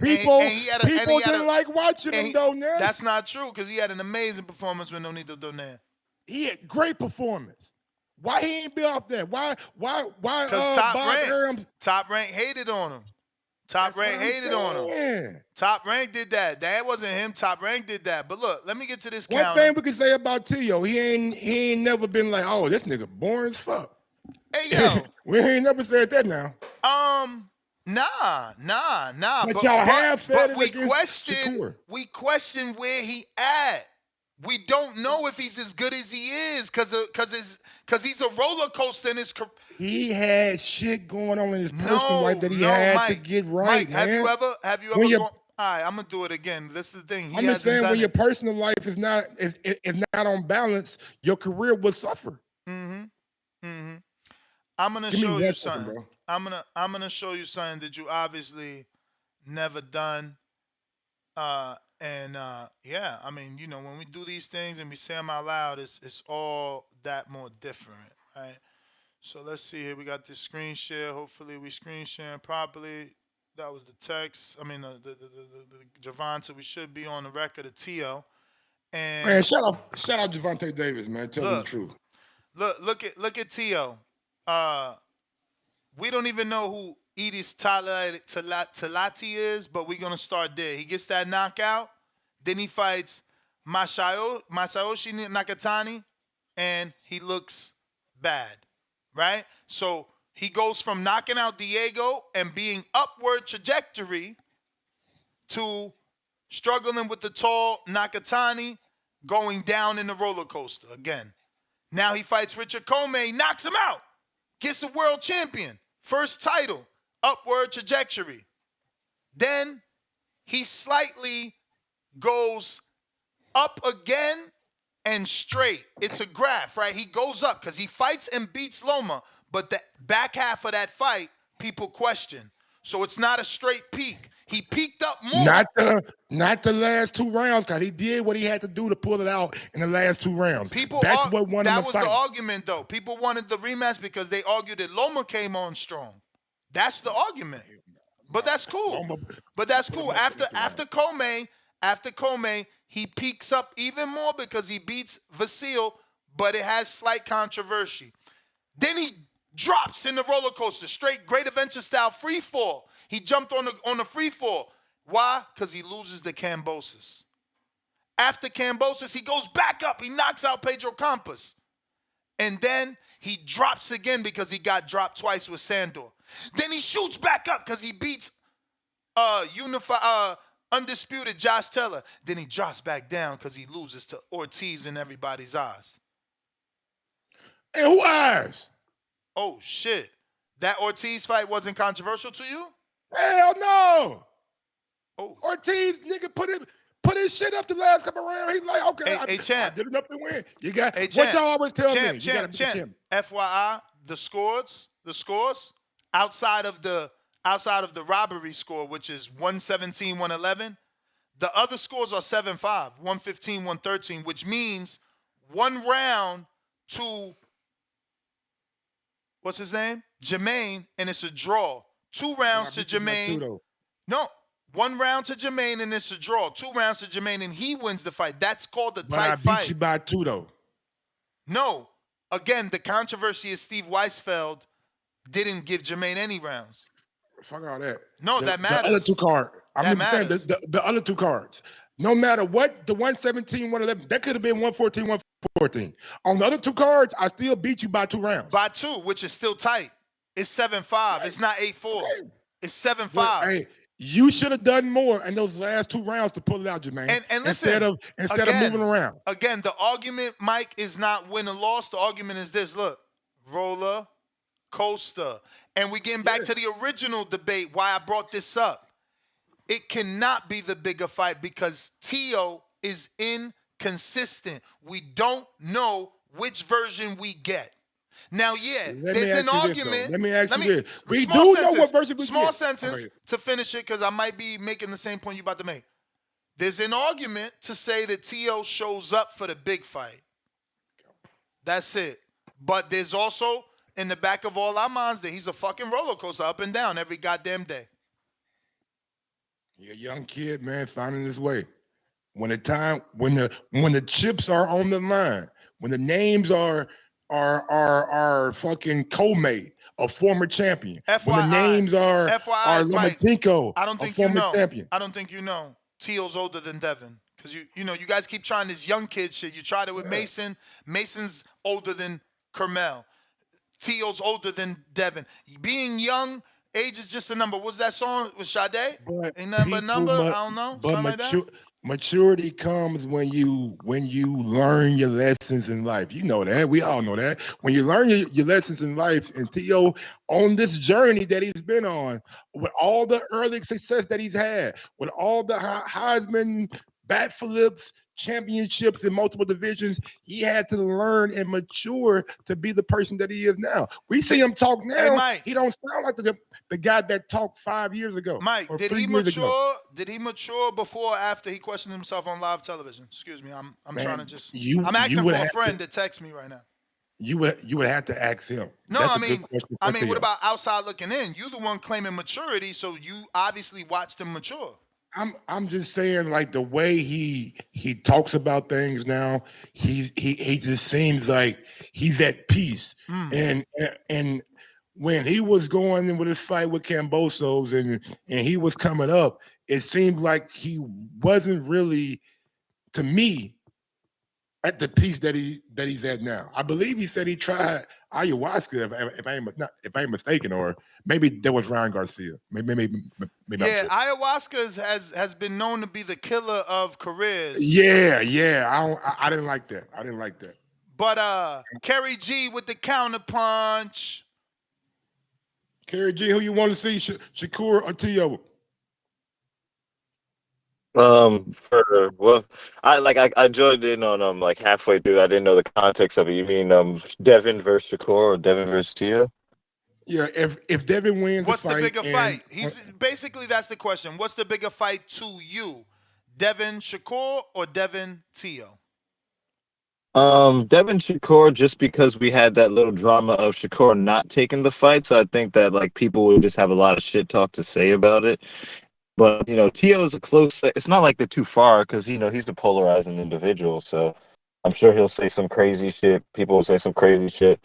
People didn't like watching him, though, Ness. That's not true, because he had an amazing performance with Nonito Donaire. He had great performance. Why he ain't be off that? Why Because Top Rank hated on him. Top Rank hated on him. Top Rank did that. That wasn't him. Top Rank did that. But look, let me get to this counter. One thing we can say about T.O., he ain't never been like, oh, this nigga boring as fuck. Hey, yo. We ain't never said that now. Nah. But y'all have said it we against Shakur. We question where he at. We don't know if he's as good as he is because he's a roller coaster in his career. He had shit going on in his personal life that he had Mike, to get right, Mike, man. have you ever gone? All right, I'm gonna do it again. This is the thing. I'm just saying when your personal life is not if not on balance, your career will suffer. I'm gonna show you something. Bro. I'm gonna show you something that you obviously never done. Yeah, I mean, when we do these things and we say them out loud, it's all that more different, right? So let's see here. We got this screen share. Hopefully we screen sharing properly. That was the text. I mean, the Gervonta. We should be on the record of T.O. And man, shout out Gervonta Davis, man. Tell them the truth. Look at T.O. We don't even know who Edis Talati is, but we're gonna start there. He gets that knockout, then he fights Masayoshi Nakatani, and he looks bad, right? So he goes from knocking out Diego and being upward trajectory to struggling with the tall Nakatani, going down in the roller coaster again. Now he fights Richard Comey, knocks him out, gets a world champion, first title, upward trajectory. Then he slightly goes up again and straight. It's a graph, right? He goes up because he fights and beats Loma, but the back half of that fight, people question. So it's not a straight peak. He peaked up more. Not the last 2 rounds, because he did what he had to do to pull it out in the last 2 rounds. That's what won him that the was fight. the argument, though. People wanted the rematch because they argued that Loma came on strong. That's the argument. But that's cool. But that's cool. After Comey, he peaks up even more because he beats Vasil, but it has slight controversy. Then he drops in the roller coaster, straight Great Adventure style free fall. He jumped on the free fall. Why? Because he loses the Cambosis. After Cambosis, he goes back up. He knocks out Pedro Campos. And then he drops again because he got dropped twice with Sandor. Then he shoots back up because he beats undisputed Josh Taylor. Then he drops back down because he loses to Ortiz in everybody's eyes. And who eyes? Oh, shit. That Ortiz fight wasn't controversial to you? Hell no. Oh. Ortiz, nigga, put his shit up the last couple rounds. He's like, okay, I did enough to win. You got what y'all always tell me. You gotta be the champ. FYI, the scores outside of the robbery score, which is 117, 111, the other scores are 7-5, 115, 113, which means 1 round to what's his name? Jermaine, and it's a draw. 2 rounds to Jermaine. No, 1 round to Jermaine, and it's a draw. 2 rounds to Jermaine, and he wins the fight. That's called a tight fight. But I beat you by 2, though. No. Again, the controversy is Steve Weisfeld didn't give Jermaine any rounds. Fuck all that. No, that matters. The other 2 cards. I'm saying the other 2 cards. No matter what, the 117, 111, that could have been 114, 114. On the other 2 cards, I still beat you by 2 rounds. By 2, which is still tight. It's 7-5. Right. It's not 8-4. Okay. It's 7-5. Well, hey, you should have done more in those last 2 rounds to pull it out, Jermaine. And listen, instead of moving around. Again, the argument, Mike, is not win or loss. The argument is this. Look, roller coaster. And we're getting back to the original debate, why I brought this up. It cannot be the bigger fight because Tio is inconsistent. We don't know which version we get. Now, there's an argument. Let me ask you this. We do know what version we get. Small sentence to finish it because I might be making the same point you're about to make. There's an argument to say that Tio shows up for the big fight. That's it. But there's also in the back of all our minds that he's a fucking roller coaster up and down every goddamn day. You're a young kid, man, finding his way. When the chips are on the line, when the names are fucking Comey, a former champion. FYI, when the names are Lomachenko, a former champion. I don't think you know. Tio's older than Devin. Because you guys keep trying this young kid shit. You tried it with Mason. Mason's older than Kermel. Tio's older than Devin. Being young, age is just a number. What's that song with Sade? Ain't nothing but a number? I don't know. Something like that? Maturity comes when you learn your lessons in life. You know that. We all know that. When you learn your lessons in life, and Tio, on this journey that he's been on, with all the early success that he's had, with all the Heisman bat flips, championships in multiple divisions, he had to learn and mature to be the person that he is now. We see him talk now. Hey, Mike, he don't sound like the guy that talked 5 years ago. Mike, did he mature? Did he mature before or after he questioned himself on live television? Excuse me, I'm trying to just. I'm asking for a friend to text me right now. You would have to ask him. No, I mean, what about outside looking in? You the one claiming maturity, so you obviously watched him mature. I'm just saying, like, the way he talks about things now, he just seems like he's at peace. And when he was going in with his fight with Cambosos and he was coming up, it seemed like he wasn't really, to me, at the peace that he's at now. I believe he said he tried ayahuasca, if I ain't mistaken, or maybe that was Ryan Garcia. Maybe ayahuasca has been known to be the killer of careers. Yeah. I didn't like that. But Kerry G with the counter punch. Kerry G, who you want to see, Shakur or Tio? I joined in on like halfway through. I didn't know the context of it. You mean Devin versus Shakur or Devin versus Tio? Yeah, if Devin wins the What's the fight bigger and fight? He's basically that's the question. What's the bigger fight to you, Devin Shakur or Devin Tio? Devin Shakur, just because we had that little drama of Shakur not taking the fight, so I think that like people would just have a lot of shit talk to say about it. But Tio is a close. It's not like they're too far because he's a polarizing individual. So I'm sure he'll say some crazy shit. People will say some crazy shit,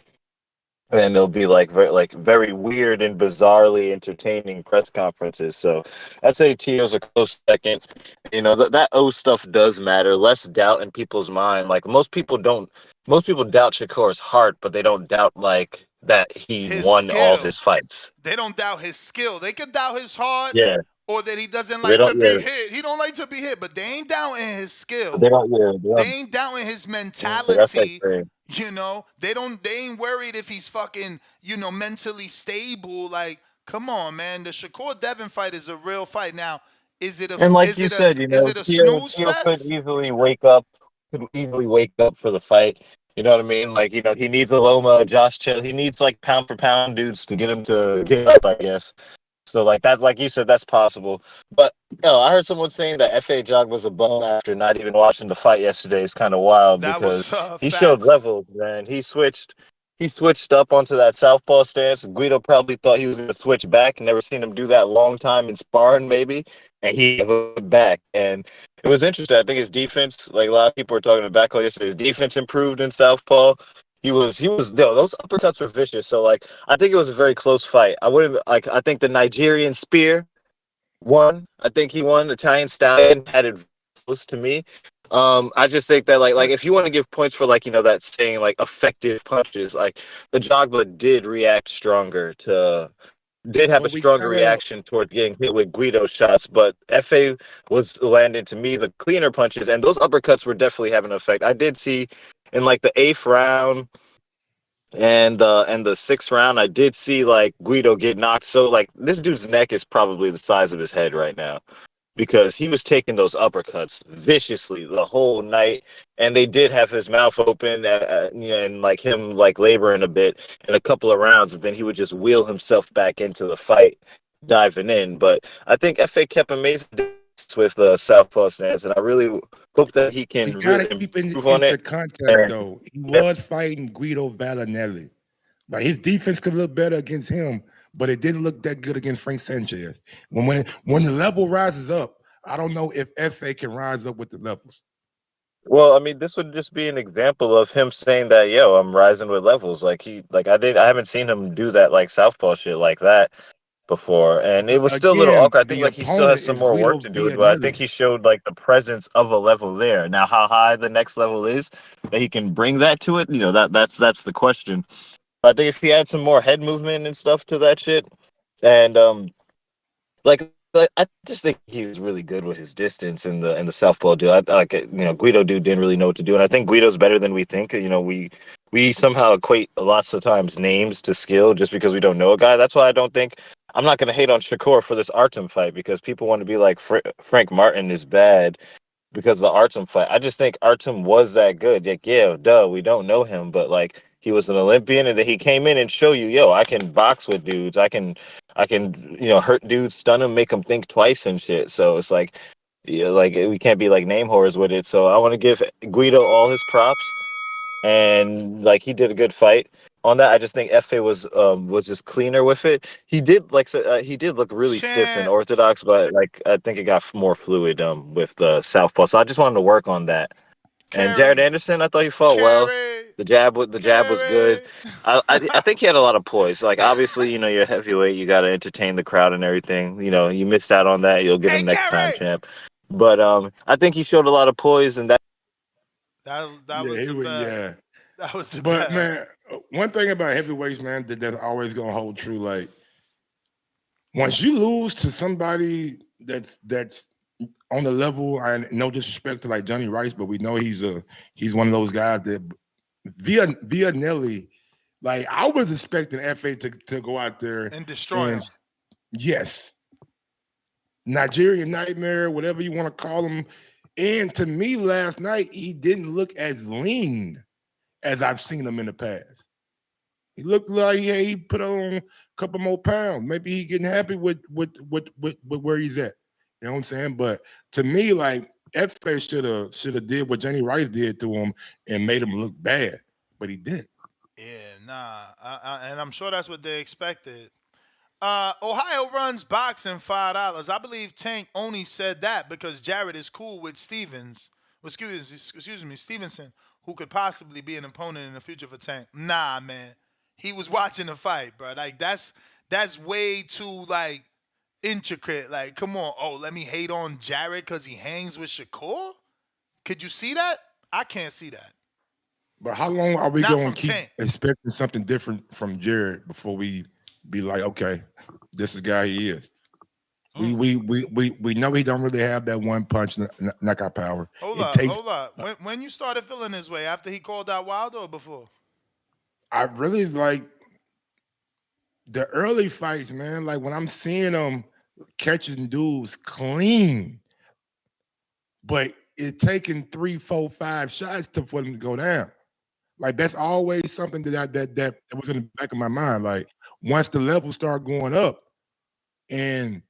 and they'll be like very weird and bizarrely entertaining press conferences. So I'd say Tio's a close second. That O stuff does matter. Less doubt in people's mind. Like most people doubt Shakur's heart, but they don't doubt like that he His won all skill. his fights. They don't doubt his skill. They can doubt his heart Yeah, or that he doesn't they like to don't. be Yeah, hit. He don't like to be hit, but they ain't doubting his skill. they don't. Yeah, they They don't. ain't doubting his That's like mentality. crazy. They ain't worried if he's fucking, mentally stable. Like, come on, man. The Shakur Devin fight is a real fight. Now, is it a And like is you it a said, is it a Tio, snooze Tio fest? could easily wake up for the fight. You know what I mean? Like, he needs a Loma, Josh Chill. He needs like pound for pound dudes to get him to get up, I guess. So like that, like you said, that's possible. But I heard someone saying that F.A. Jog was a bum after not even watching the fight yesterday is kind of wild That because was he showed facts. levels, man. He switched up onto that southpaw stance. Guido probably thought he was going to switch back. Never seen him do that long time in sparring, maybe. And he went back. And it was interesting. I think his defense, like a lot of people were talking about back yesterday, his defense improved in southpaw. Those uppercuts were vicious. So like, I think it was a very close fight. I think the Nigerian spear won. I think he won. Italian Stallion had it close to me. I just think that like if you want to give points for like that saying like effective punches, like the Jogba did have a but we stronger gotta reaction towards getting hit with Guido shots, but FA was landing to me the cleaner punches, and those uppercuts were definitely having an effect. I did see in like the eighth round and the sixth round, I did see like Guido get knocked. So like this dude's neck is probably the size of his head right now because he was taking those uppercuts viciously the whole night, and they did have his mouth open and like him like laboring a bit in a couple of rounds, and then he would just wheel himself back into the fight, diving in. But I think FA kept amazing with the southpaw stance, and I really hope that he we can gotta really keep improve on into it. context And though. He yeah, was fighting Guido Valinelli. Like his defense could look better against him, but it didn't look that good against Frank Sanchez. When the level rises up, I don't know if FA can rise up with the levels. well, I mean, this would just be an example of him saying that, yo, I'm rising with levels. I haven't seen him do that like southpaw shit like that before, and it was still a little Again, awkward. I think the like he still has opponent some is more Guido work to do, but I think Vianelli. he showed like the presence of a level there. Now, how high the next level is that he can bring that to it, that's the question. I think if he had some more head movement and stuff to that shit, and like I just think he was really good with his distance and the southpaw dude. Guido dude didn't really know what to do, and I think Guido's better than we think. We somehow equate lots of times names to skill just because we don't know a guy. That's why I don't think I'm not gonna hate on Shakur for this Artem fight because people want to be like Frank Martin is bad because of the Artem fight. I just think Artem was that good. Like, yeah, duh, we don't know him, but like he was an Olympian, and then he came in and show you, yo, I can box with dudes. I can, hurt dudes, stun them, make them think twice and shit. So it's like, yeah, like we can't be like name whores with it. So I want to give Guido all his props, and like he did a good fight on that. I just think FA was just cleaner with it. He did look really stiff and Champ, orthodox, but like I think it got more fluid with the southpaw. So I just wanted to work on that. And Jared Kerry, Anderson, I thought he fought well. Kerry, The jab was good. Kerry. I think he had a lot of poise. Like obviously, you're heavyweight, you got to entertain the crowd and everything. You missed out on that. You'll get Hey, him next time, Kerry. champ. But I think he showed a lot of poise, and that. That Yeah, was he the would. bell. Yeah, That was the but bell. man, one thing about heavyweights, man, that's always gonna hold true. Like once you lose to somebody that's on the level, and no disrespect to like Johnny Rice, but we know he's one of those guys that via Nelly. Like I was expecting FA to go out there And destroy and him. yes, Nigerian Nightmare, whatever you want to call him. And to me, last night he didn't look as lean as I've seen him in the past. He looked like he put on a couple more pounds. Maybe he getting happy with where he's at. You know what I'm saying? But to me, like FA should have did what Jenny Rice did to him and made him look bad, but he didn't. Yeah, nah, and I'm sure that's what they expected. Ohio runs boxing $5. I believe Tank only said that because Jared is cool with Stevens. Excuse me, Stevenson, who could possibly be an opponent in the future for Tank. Nah, man, he was watching the fight, bro. Like that's way too like intricate. Like, come on. Oh, let me hate on Jared because he hangs with Shakur. Could you see that? I can't see that. But how long are we Not going from to keep Tank. expecting something different from Jared before we be like, okay, this is the guy he is? We know he don't really have that one punch knockout power. Hold It up, takes. hold up. When you started feeling this way, after he called out Wilder or before? I really like the early fights, man. Like when I'm seeing him catching dudes clean, but it taking 3, 4, 5 shots for them to go down. Like that's always something that was in the back of my mind. Like once the levels start going up, and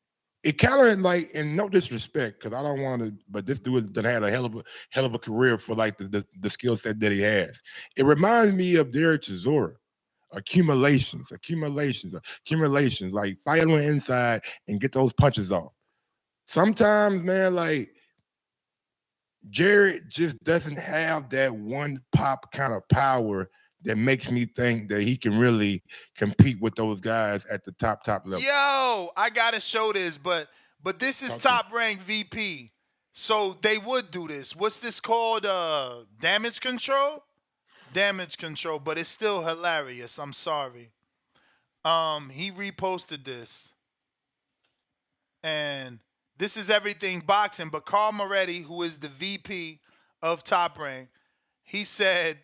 it kind of like, and no disrespect, because I don't want to, but this dude that had a hell of a career for like the skill set that he has. It reminds me of Derek Chisora. Accumulations. Like fight on the inside and get those punches off. Sometimes, man, like Jared just doesn't have that one pop kind of power that makes me think that he can really compete with those guys at the top level. Yo, I gotta show this, but this is top ranked VP, so they would do this. What's this called? Damage control. Damage control, but it's still hilarious. I'm sorry. He reposted this, and this is everything boxing. But Carl Moretti, who is the VP of Top Rank, he said,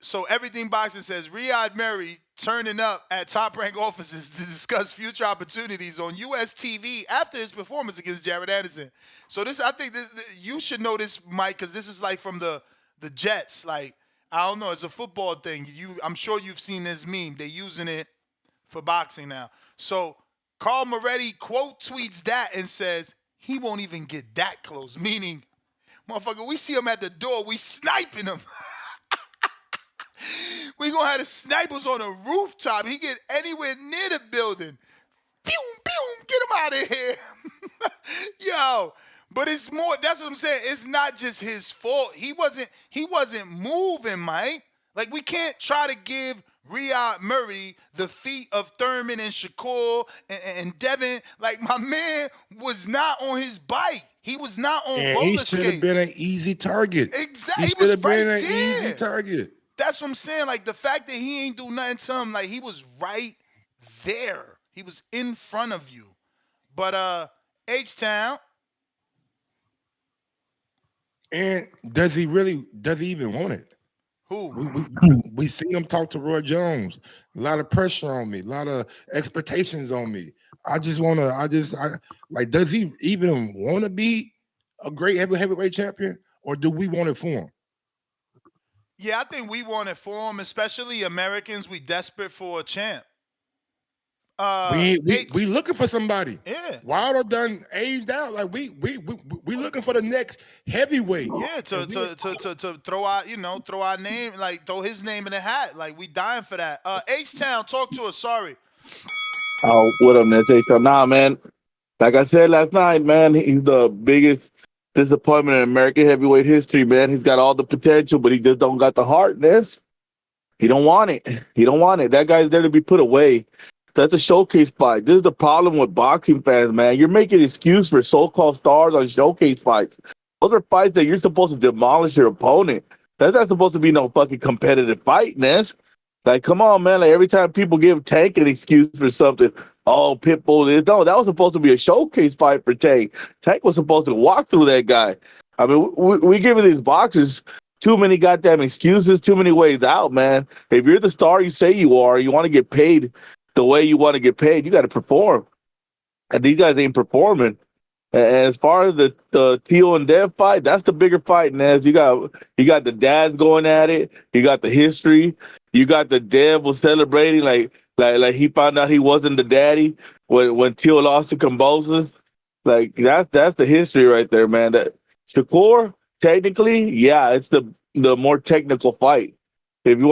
so everything boxing says Riyad Murray turning up at Top Rank offices to discuss future opportunities on US TV after his performance against Jared Anderson. So this, I think this you should know this, Mike, because this is like from the Jets. Like, I don't know, it's a football thing. I'm sure you've seen this meme. They're using it for boxing now. So Carl Moretti quote tweets that and says he won't even get that close. Meaning, motherfucker, we see him at the door, we sniping him. We gonna have the snipers on the rooftop. He get anywhere near the building. Pew, pew, get him out of here. Yo, but it's more, that's what I'm saying. It's not just his fault. He wasn't moving, Mike. Like, we can't try to give Riyad Murray the feet of Thurman and Shakur and Devin. Like, my man was not on his bike. He was not on And roller he skates. should have been an easy target. Exactly. He should have been an easy target. That's what I'm saying. Like, the fact that he ain't do nothing to him, like, he was right there. He was in front of you. But H-Town. And does he even want it? Who? We seen him talk to Roy Jones. A lot of pressure on me, a lot of expectations on me. I like, does he even want to be a great heavyweight champion, or do we want it for him? Yeah, I think we want it for him, especially Americans. We desperate for a champ. We looking for somebody. Yeah. Wilder done aged out. Like we looking for the next heavyweight. Yeah, to throw out, throw our name, like throw his name in the hat. Like, we dying for that. H-Town, talk to us. Sorry. Oh, what up, man? Nah, man. Like I said last night, man, he's the biggest disappointment in American heavyweight history, man. He's got all the potential, but he just don't got the heartness. He don't want it. He don't want it. That guy's there to be put away. That's a showcase fight. This is the problem with boxing fans, man. You're making an excuse for so-called stars on showcase fights. Those are fights that you're supposed to demolish your opponent. That's not supposed to be no fucking competitive fight, Ness. Like, come on, man. Like, every time people give Tank an excuse for something, oh, Pitbull this. No, that was supposed to be a showcase fight for Tank. Tank was supposed to walk through that guy. I mean, we giving these boxers too many goddamn excuses, too many ways out, man. If you're the star you say you are, you want to get paid the way you want to get paid, you got to perform. And these guys ain't performing. And as far as the Tio and Dev fight, that's the bigger fight, Nez. You got the dads going at it. You got the history. You got the Dev was celebrating. Like Like he found out he wasn't the daddy when Teal lost to Convulsions. Like that's the history right there, man. That Shakur, technically, yeah, it's the more technical fight. If you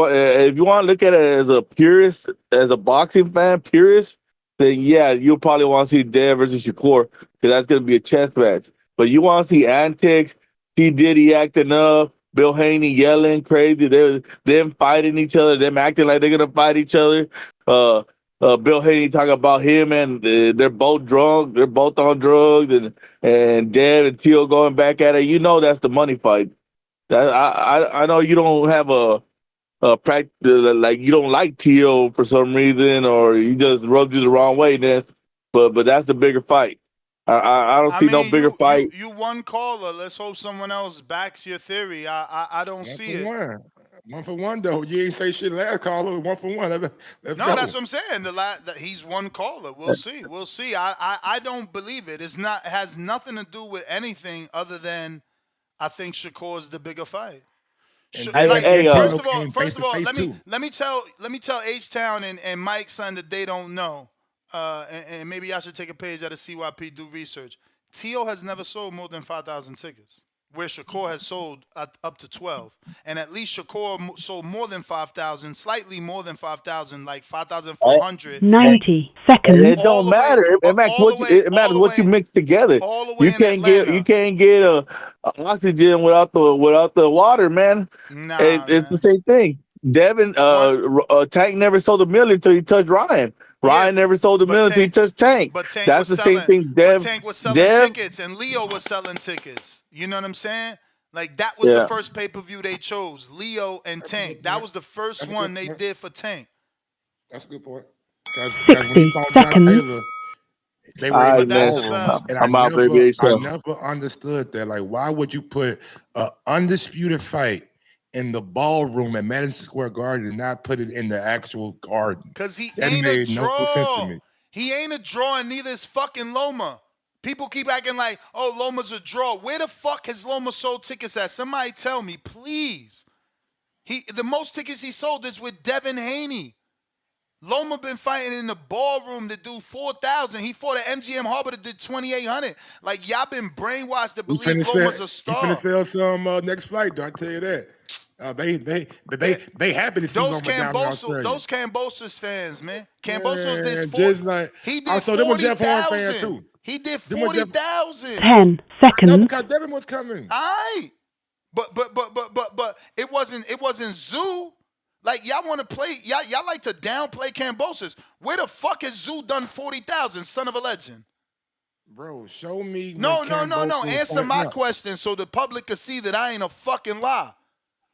want to look at it as a purist, as a boxing fan, purist, then yeah, you'll probably want to see Dev versus Shakur because that's gonna be a chess match. But you want to see antics, P Diddy acting up, Bill Haney yelling crazy, them fighting each other, them acting like they're gonna fight each other. Uh, Bill Haney talking about him and they're both drunk, they're both on drugs, and Dev and Teal going back at it. You know that's the money fight. I know you don't have a practice like you don't like Teal for some reason, or you just rubbed you the wrong way. Then, but that's the bigger fight. I don't I see no mean, bigger fight. you one caller. Let's hope someone else backs your theory. I don't One see for it. one. One for one, though. You ain't say shit last caller. One for one. Let's No, go. that's what I'm saying. That he's one caller. We'll see. We'll see. I don't believe it. It's not. It has nothing to do with anything other than I think Shakur's the bigger fight. And Hey, Dev Like and hey, Tito came face first of to all, face too. let me tell H Town and Mike son that they don't know. And maybe I should take a page out of CYP, do research. Tio has never sold more than 5,000 tickets, where Shakur has sold up to 12, and at least Shakur sold more than 5,000, slightly more than 5,000, like hey, 5,400. 90 it seconds. All don't the way, matter. It matters all the what way, it all matters the what you way, mix together. all the way You in can't get Atlanta. oxygen without the water, man. Nah, It's the man. same thing. Devin One, Tank never sold a million until he touched Ryan. yeah, Ryan never sold a but million until he Tank, touched Tank. but Tank That's was the same selling, thing. but Tank was selling Dev, tickets, and Leo was selling tickets. You know what I'm saying? Like that was the yeah. first pay per view they chose, Leo and That's a Tank. good That point. was the first That's a one good they point. did for Tank. That's a good point. Because when he 60 fought Josh seconds. Taylor, they All were in the right, But that's man. the ballroom, belt. and I'm out, baby. I So, never understood that. Like, why would you put a undisputed fight in the ballroom at Madison Square Garden and not put it in the actual garden? Cause he That ain't a made no sense to draw. me. He ain't a draw, and neither is fucking Loma. People keep acting like, oh, Loma's a draw. Where the fuck has Loma sold tickets at? Somebody tell me, please. The most tickets he sold is with Devin Haney. Loma been fighting in the ballroom to do 4,000. He fought at MGM Harbor to do 2,800. Like y'all been brainwashed to He believe finna sell. Loma's a He finna star. sell some next flight. Though I tell you that. Eh, They happy to see Loma down in Australia. Those Cambosos fans, man. Cambosos did Man, just like he did so them were Jeff Horn fans 40,000. too. He did Them were Jeff. 40,000. 10 I know seconds. because Devin was coming. All right. But it wasn't Zoo. Like y'all want to play, y'all like to downplay Cambosos. Where the fuck has Zoo done 40,000, son of a legend? Bro, show me when No. Camboso was Answer fighting my up. question so the public can see that I ain't a fucking lie.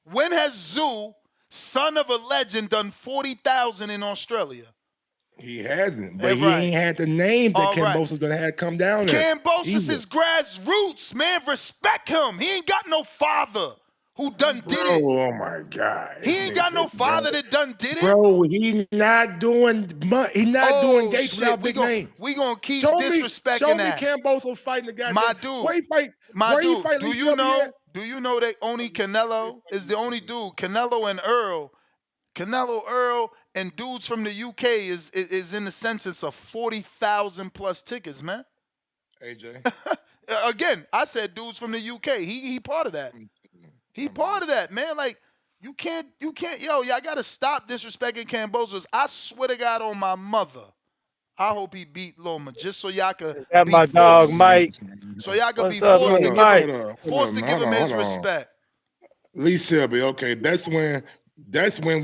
When has Zoo, son of a legend, done 40,000 in Australia? He hasn't, but he Right. ain't had the name that All right. Camboso's gonna have come down there. Cambosos Either. is grassroots, man. Respect him. He ain't got no father who done did Bro, it. oh my God. He This ain't nigga got no said, bro. father that done did it. Bro, he not doing Oh gates shit, without big names. we gonna keep Show disrespecting me that. Camboso fighting the My goddamn dude, where he fight do Lee you Selby at? know? Do you know that only Canelo is the only dude? Canelo and Earl and dudes from the UK is in the census of 40,000 plus tickets, man. AJ. Again, I said dudes from the UK. He part of that. He part of that, man. Like you can't, y'all gotta stop disrespecting Cambosos. I swear to God on my mother. I hope he beat Loma just so y'all could That be my dog forced. Mike. So y'all could be What's up, forced Lee to give him Mike? Hold his on. respect. Lee Selby, okay. That's when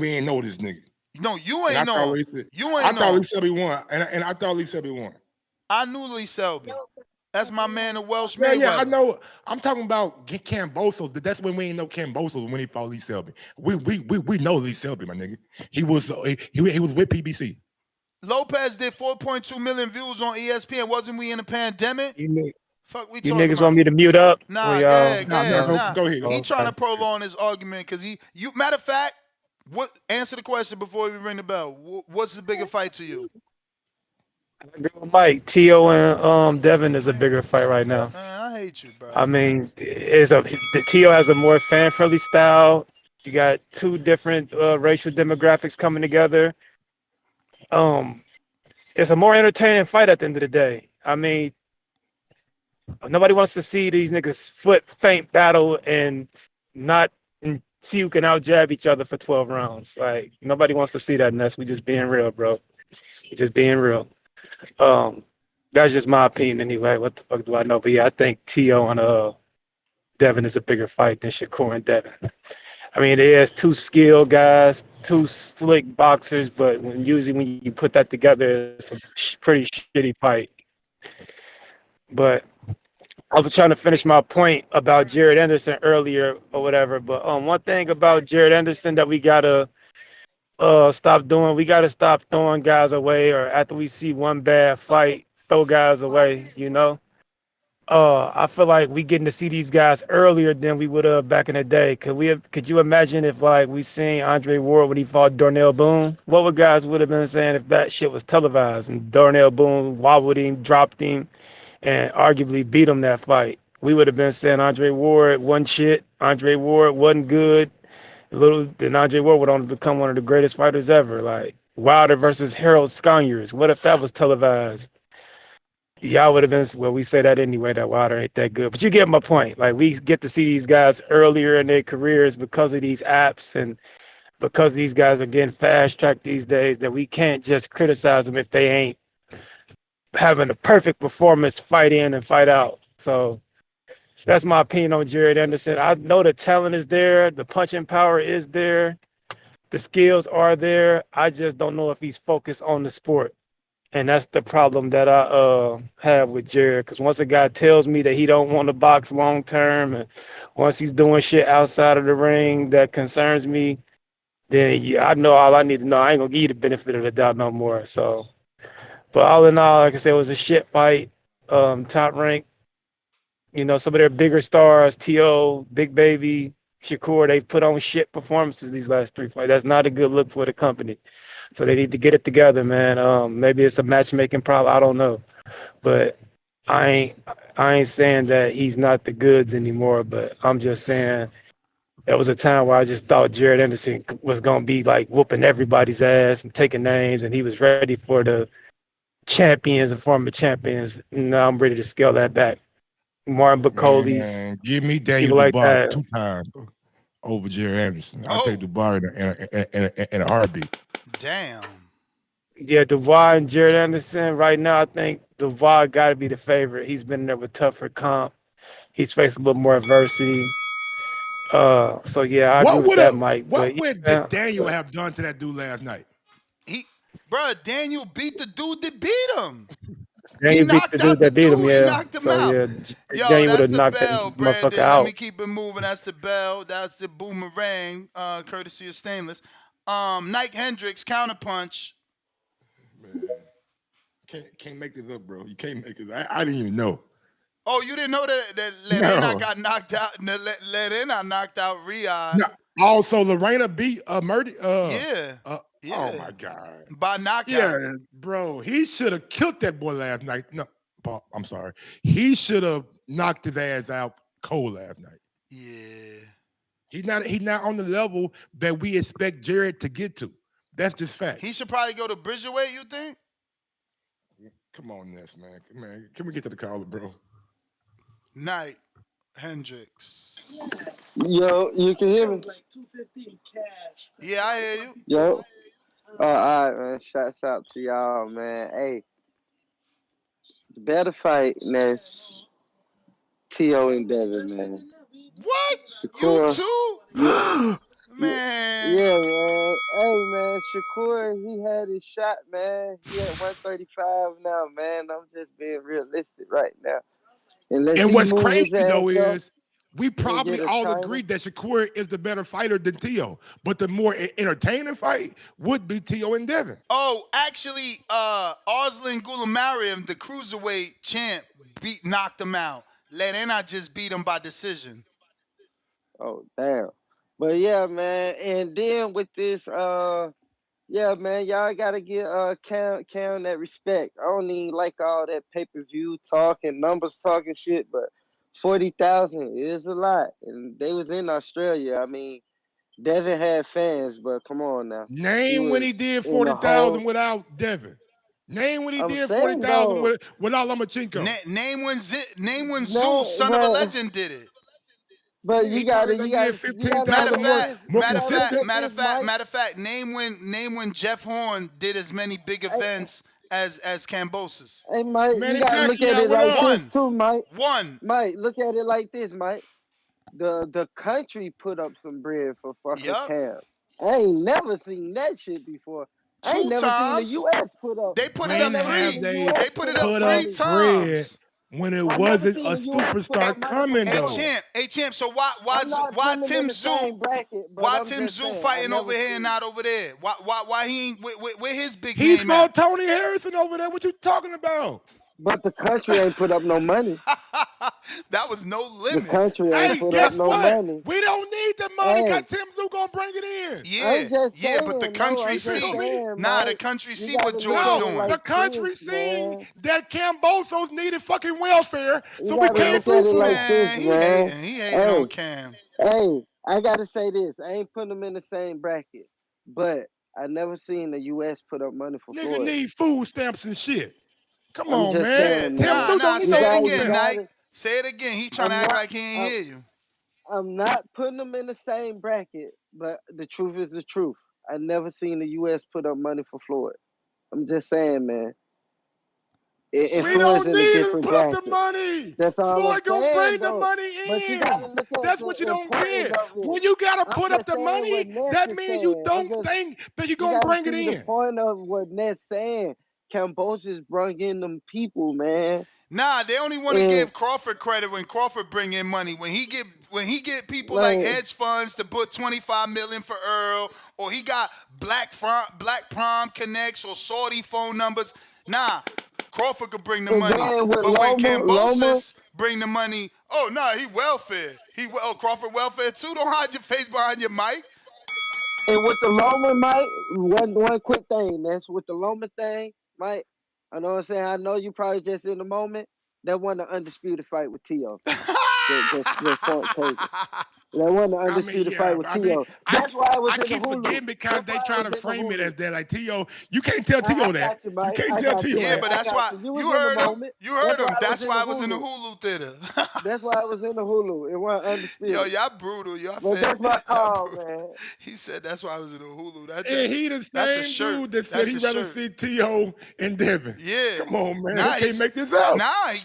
we ain't know this nigga. No, you And I ain't thought know him. I thought Lee Selby won. And I thought Lee Selby won. I knew Lee Selby. That's my man, the Welsh Yeah, I Mayweather. know. I'm talking about Camboso. That's when we ain't know Camboso when he fought Lee Selby. We know Lee Selby, my nigga. He was with PBC. Lopez did 4.2 million views on ESPN. Wasn't we in a pandemic? Fuck, we You talking niggas want about? me to mute up? Or Nah, y'all? Nah, nah. go ahead. He trying to Okay. prolong his argument because matter of fact, what answer the question before we ring the bell. What's the bigger fight to you? Mike, Tio and Devin is a bigger fight right now. I hate you, bro. I mean, the Tio has a more fan friendly style. You got two different racial demographics coming together. Um, it's a more entertaining fight at the end of the day. I mean, nobody wants to see these niggas foot faint battle and not and see who can out jab each other for 12 rounds. Like nobody wants to see that, and that's we just being real, bro. We just being real. Um, that's just my opinion anyway. What the fuck do I know? But yeah, I think T.O. and Devin is a bigger fight than Shakur and Devin. I mean, there's two skilled guys, two slick boxers, but usually when you put that together, it's a pretty shitty fight. But I was trying to finish my point about Jared Anderson earlier or whatever. But one thing about Jared Anderson that we gotta stop doing, we gotta stop throwing guys away, or after we see one bad fight, throw guys away. You know. I feel like we getting to see these guys earlier than we would have back in the day. Could you imagine if like we seen Andre Ward when he fought Darnell Boone? What would guys would have been saying if that shit was televised and Darnell Boone wobbled him, dropped him, and arguably beat him that fight? We would have been saying Andre Ward wasn't shit. Andre Ward wasn't good. Then Andre Ward would only become one of the greatest fighters ever. Like Wilder versus Harold Sconyers. What if that was televised? Y'all would have been, well, we say that anyway, that Wilder ain't that good. But you get my point. Like, we get to see these guys earlier in their careers because of these apps and because these guys are getting fast tracked these days, that we can't just criticize them if they ain't having a perfect performance fight in and fight out. So that's my opinion on Jared Anderson. I know the talent is there, the punching power is there, the skills are there. I just don't know if he's focused on the sport. And that's the problem that I have with Jared. Because once a guy tells me that he don't want to box long term, and once he's doing shit outside of the ring that concerns me, then yeah, I know all I need to know. I ain't gonna give you the benefit of the doubt no more. So, but all in all, like I said, it was a shit fight. Top rank. You know, some of their bigger stars, T.O., Big Baby, Shakur, they've put on shit performances these last three fights. That's not a good look for the company. So they need to get it together, man. Maybe it's a matchmaking problem. I don't know. But I ain't I ain't saying that he's not the goods anymore, but I'm just saying there was a time where I just thought Jared Anderson was gonna be like whooping everybody's ass and taking names, and he was ready for the champions and former champions. Now I'm ready to scale that back. Martin Bucoli's, Man, give me Daniel people like Dubois that. 2 times over Jared Anderson. I take Oh, Dubois in a heartbeat. damn. Yeah, Dubois and Jared Anderson. Right now, I think Dubois got to be the favorite. He's been there with tougher comp. He's faced a little more adversity. So yeah, I agree with that, Mike. What But would yeah, did Daniel have done to that dude last night? He, bruh, Daniel beat the dude that beat him. He Daniel beat the knocked dude out the that beat him. dude. He Yeah. knocked him So out. yeah, Yo, Daniel would that's have the knocked that bell, motherfucker Brandon. Let me out. keep it moving. That's the bell. That's the boomerang, courtesy of Stainless. Nike Hendricks counterpunch. Man, can't make this up, bro. You can't make it. I didn't even know. Oh, you didn't know that Lerena No. got knocked out. Lerena knocked out Riyadh. No. Also, Lorena beat Murdy. Yeah, Oh yeah, my God. by knockout. Yeah, bro. He should have killed that boy last night. No, Paul, I'm sorry. He should have knocked his ass out cold last night. Yeah. He's not on the level that we expect Jared to get to. That's just He facts. should probably go to Bridgerweight, you think? Come on, Ness, man. Can we get to the caller, bro? Knight Hendricks. Yo, you can hear me? Yeah, I hear you. Yo. All right, man. Shouts out to y'all, man. Hey, better fight next T.O. and Devin, man. What? You Shakur, yeah, too? yeah, Man. yeah, man. Hey, man, Shakur, he had his shot, man. He at 135 now, man. I'm just being realistic right now. Unless And he what's move his crazy ass though up is we and probably get a all title. agreed that Shakur is the better fighter than Tio, but the more entertaining fight would be Tio and Devin. Oh, actually, Arslan Gulamarev, the cruiserweight champ, knocked him out. Lerena just beat him by decision. Oh, damn. But yeah, man. And then with this, yeah, man, y'all gotta get Cam that respect. I don't even like all that pay-per-view talking, numbers talking shit, but 40,000 is a lot. And they was in Australia. I mean, Devin had fans, but come on now. He Name when was he did in the 40,000 whole. without Devin. Name when he I'm did saying 40,000 though, without Lomachenko. Name when Zeus, no, son of a legend, did it. but Yeah, he probably done did you gotta look 15,000 at more this. more You gotta look consistent. at this, Mike. Matter of fact, name when Jeff Horn did as many big Hey, events as Cambosis. hey, Mike, you Manny gotta look at Pacquiao, it what like up? this One, too, Mike. one. Mike, look at it like this, Mike. The country put up some bread for fucking Yup. Cam. I ain't never seen that shit before. I ain't Two never seen the times. U.S. put up. They put it I ain't up When never seen have three. the they U.S. They put put it up up put three up money. bread times. when it I never wasn't a seen the U.S. put up superstar money for coming Hey though? Floyd. champ. So I'm not putting them in the same bracket, but why I'm Tim just Zoo saying I fighting over never here and seen. not over there? Why he ain't where his big He name fought at? Tony Harrison over there. What you talking about? But the country ain't put up no money. That was no The limit. country ain't Hey, put up guess no what? money. We don't need the money because Hey, Tim Zoo gonna bring it in. I'm just But the saying. No, country I'm You just feel see. me? saying, Nah, the Mike. country You see got what to look George at No, it doing. the like this, country seen man. that Cambosos needed fucking welfare, You so we got to came look through at it for like him. this, Man, man. he hating on Hey, Cam. hey, I gotta say this. I ain't putting them in the same bracket, but I never seen the U.S. put up money for Nigga Floyd. need food stamps and shit. Come I'm on, just man. Yeah, saying, Tim man. Zoo don't need You no say it got, food you again, stamps. Knight. got it. Say it again. He trying to I'm act not. like he ain't I'm, hear you. I'm not putting them in the same bracket, but the truth is the truth. I never seen the U.S. put up money for Floyd. I'm just saying, man. We Floyd's don't in a need him to different put up the bracket. money. That's all I'm Floyd gonna saying, bring the though. money But you gotta in. look at That's the what you don't importance get. of it. When you gotta I'm put up just the saying money, what Ness that is means you saying. don't think that you're You gonna gotta bring it see the in. point of what Ness saying. Cambosis brung in them people, man. Nah, they only want to And give Crawford credit when Crawford bring in money. When he get people like like, hedge funds to put 25 million for Earl, or he got Black Prom connects or Saudi phone numbers. Nah, Crawford could bring the and money. then with But when Loma, Cambosis bring the money, oh nah, he welfare. Crawford welfare too. Don't hide your face behind your mic. and with the Loma, Mike, one quick thing. That's with the Loma thing, Mike. I know what I'm saying. I know you probably just in the moment. That wasn't an undisputed fight with Tio. Just point taken. That wasn't an I mean, undisputed fight yeah, with I mean, Tio. That's why it was I in the keep Hulu. forgetting because That's they why it try was to in the frame it Hulu. as that like T.O. You can't tell T.O. I that. got you, You Mike. can't I tell got you, T.O. Yeah, Mike. that. but I that's got why you. You was you in the heard him. moment. You That's heard him. why I was That's in why the I was in the Hulu. Hulu theater. That's why I was in the Hulu. It wasn't Yo, undisputed. y'all brutal. But that's my Y'all call, brutal. man. He said that's why I was in the Hulu. And he the That's a same shirt. dude that said That's a he'd rather shirt. see T.O. and Devin. Yeah. Come on, man. They Nah, can't make this up.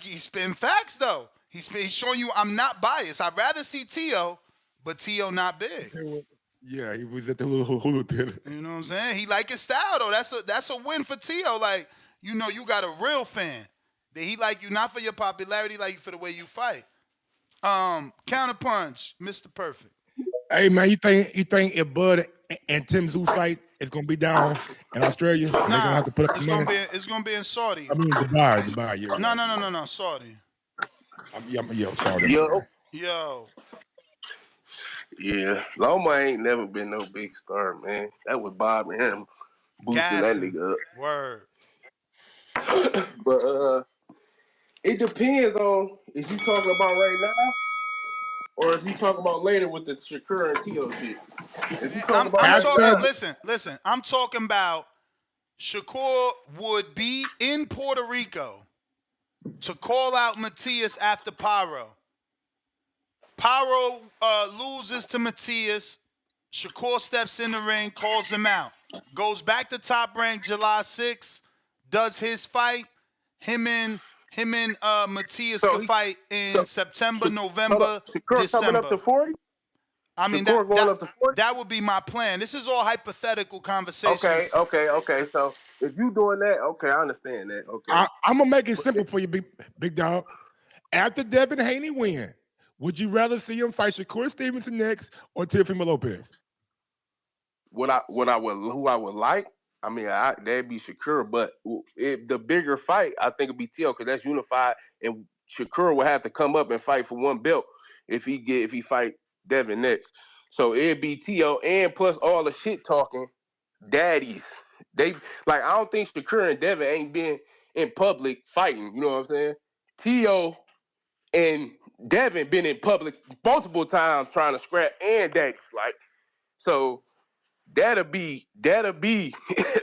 he's spitting facts though. He's showing you I'm not biased. I'd rather see T.O., but T.O. not big. Yeah, he was at the little Hulu theater. You know what I'm saying? He like his style though. That's a win for T.O. Like, you got a real fan. That he like you not for your popularity, like you for the way you fight. Counterpunch, Mr. Perfect. Hey man, you think if Bud and Tim Zoo fight is gonna be down in Australia and they're gonna Nah, have to put up the money? it's gonna be in Saudi. I mean Dubai, you're No, right, no, you're no, no, right. no, Saudi. I'm sorry, I'm Yo, sorry. Yo, yeah, Loma ain't never been no big star, man. That was Bob and him boosting that gassing. nigga Word. up. But it depends on is you talking about right now or if you talking about later with the Shakur and Tio shit. If you talking about I'm right talking. After now, Listen. I'm talking about Shakur would be in Puerto Rico to call out Matias after Pyro. Pyro loses to Matias. Shakur steps in the ring, calls him out. Goes back to Top Rank July 6th, does his fight. Him and Matias so could he fight in so, September, hold up, November, Shakur coming up December. to 40? I mean Shakur going up to 40? that would be my plan. This is all hypothetical Okay, conversations. okay. So if you doing that, okay, I understand that. Okay. I'm gonna make it But simple for you, big dog. After Devin Haney win, would you rather see him fight Shakur Stevenson next or Teofimo Lopez? what I would who I would like, I mean, that'd be Shakur. But if the bigger fight, I think it'd be Tio because that's unified, and Shakur would have to come up and fight for one belt if he fight Devin next. So it'd be Tio, and plus all the shit talking daddies. They like I don't think Shakur and Devin ain't been in public fighting. You know what I'm saying? Tio and Devin been in public multiple times trying to scrap and daddies like. So that'll be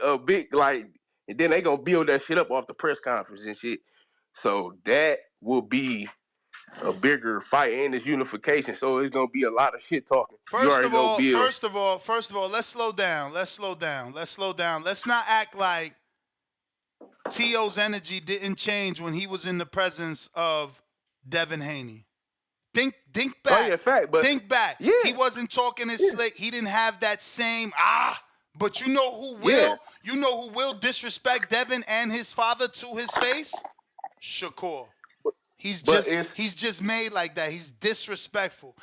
a big like, and then they gonna build that shit up off the press conference and shit. So that will be a bigger fight, and it's unification. So it's gonna be a lot of shit talking. You First already of know all, Bill. first of all, first of all, let's slow down. Let's slow down. Let's slow down. Let's not act like T.O.'s energy didn't change when he was in the presence of Devin Haney. Think Oh yeah, back. fact, but Think back. yeah, He wasn't talking as yeah, slick. He didn't have that same But you know who yeah. will? You know who will disrespect Devin and his father to his face? Shakur. He's But just it's he's just made like that. He's disrespectful.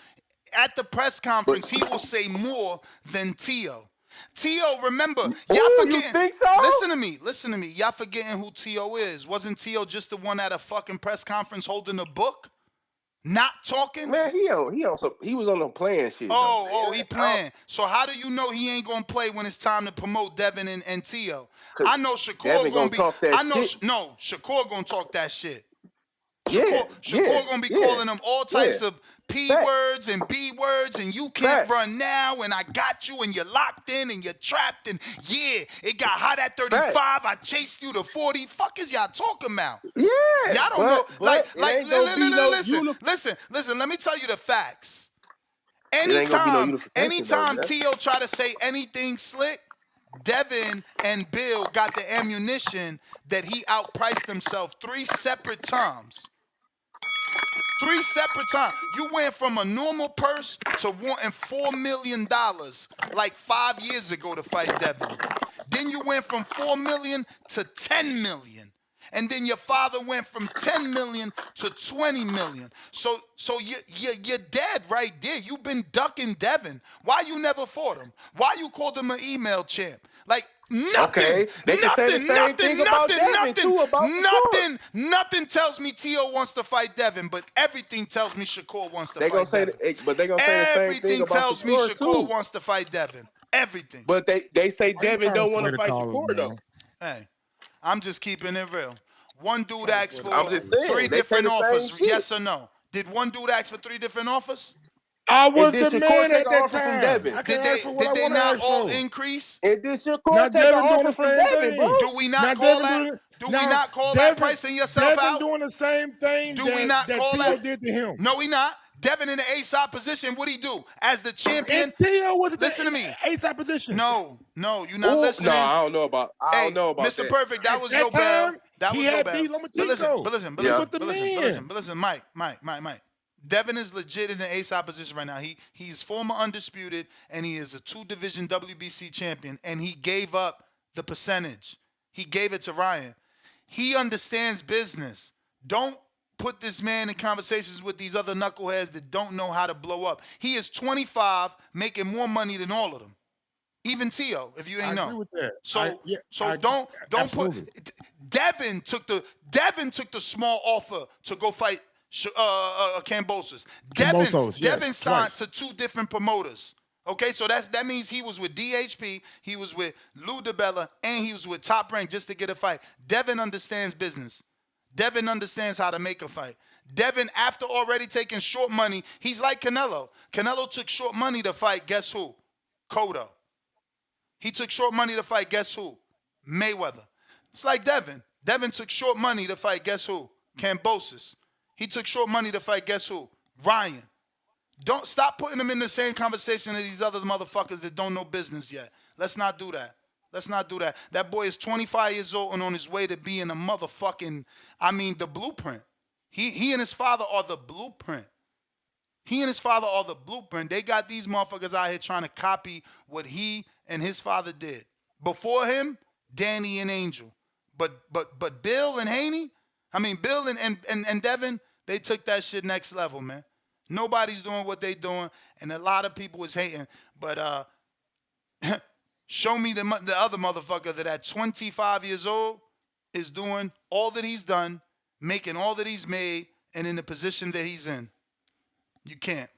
At the press but conference, he will say more than T.O. T.O., remember, y'all oh, you forgetting. think so? Listen to me. Y'all forgetting who T.O. is. Wasn't T.O. just the one at a fucking press conference holding a book? Not talking? Man, he was on the playing shit though, Oh, man. he playing. So how do you know he ain't gonna play when it's time to promote Devin and T.O.? Cause I know Shakur Devin gonna gonna be. talk that I know. shit. No, Shakur gonna talk that shit. Yeah, Shakur gonna be yeah, calling them all yeah. types of P Fact, words and B words, and you can't fact, run now, and I got you, and you're locked in, and you're trapped, and yeah, it got hot at 35. fact. I chased you to 40. Fuck is y'all talking about? Yeah, Y'all don't know. but it ain't gonna be no Listen. Let me tell you the facts. It ain't gonna be no unification though, Anytime man. T.O. try to say anything slick, Devin and Bill got the ammunition that he outpriced himself 3 separate times. 3 separate times. You went from a normal purse to wanting $4 million like 5 years ago to fight Devin. Then you went from $4 million to $10 million. And then your father went from $10 million to $20 million. So you're dead right there. You've been ducking Devin. Why you never fought him? Why you called him an email champ? Like nothing, Okay, they can say the same thing about Devin too about Shakur. nothing tells me T.O. wants to fight Devin, but everything tells me Shakur wants to They gonna fight say, Devin. but they gonna say the same thing Everything about tells me Shakur Shakur too. wants to fight Devin. Everything. But they say Why you Devin trying to don't want sway to the fight callers, Shakur though. man? Hey, I'm just keeping it real. One dude Trying to asked sway the I'm for just callers. 3 saying they say different the same offers, shit. yes or no? Did one dude ask for 3 different offers? I And was did the Shakur man take at an that offer from time. Devin? I can Did ask they for what did I they want to not ask all for. increase? And did Shakur Now take an Devin doing offer the from same Devin, bro? thing. Do we Now not call Devin that? doing Do we now not call that Devin pricing yourself Devin out? doing the same thing Do we not that call T.O. that? did to him. No, we not. Devin in the A-side position, what'd he do? As the And champion, T.O. was at the listen to me. A-side position. No, you're not Oh no, listening. I don't know about. I don't Hey, know about Mr. that. Perfect, that At was that your bell. time, That he was your had bell. beat Lomachenko. But He Yeah. was the man. Mike. Devin is legit in the A-side position right now. He's former undisputed, and he is a 2-division WBC champion, and he gave up the percentage. He gave it to Ryan. He understands business. Don't put this man in conversations with these other knuckleheads that don't know how to blow up. He is 25, making more money than all of them. Even T.O., if you I ain't agree know. with that. So I don't put absolutely. Devin took the small offer to go fight Kambosos. Cambosos, Devin yes, signed twice. to 2 different promoters. Okay, so that means he was with DHP, he was with Lou DiBella, and he was with Top Rank just to get a fight. Devin understands business. Devin understands how to make a fight. Devin, after already taking short money, he's like Canelo. Canelo took short money to fight, guess who? Cotto. He took short money to fight, guess who? Mayweather. It's like Devin. Devin took short money to fight, guess who? Kambosos. He took short money to fight, guess who? Ryan. Don't stop putting him in the same conversation as these other motherfuckers that don't know business yet. Let's not do that. That boy is 25 years old and on his way to being a motherfucking, the blueprint. He and his father are the blueprint. They got these motherfuckers out here trying to copy what he and his father did. Before him, Danny and Angel. But Bill and Haney, Bill and Devin, they took that shit next level, man. Nobody's doing what they doing, and a lot of people is hating. But show me the other motherfucker that at 25 years old is doing all that he's done, making all that he's made, and in the position that he's in. You can't.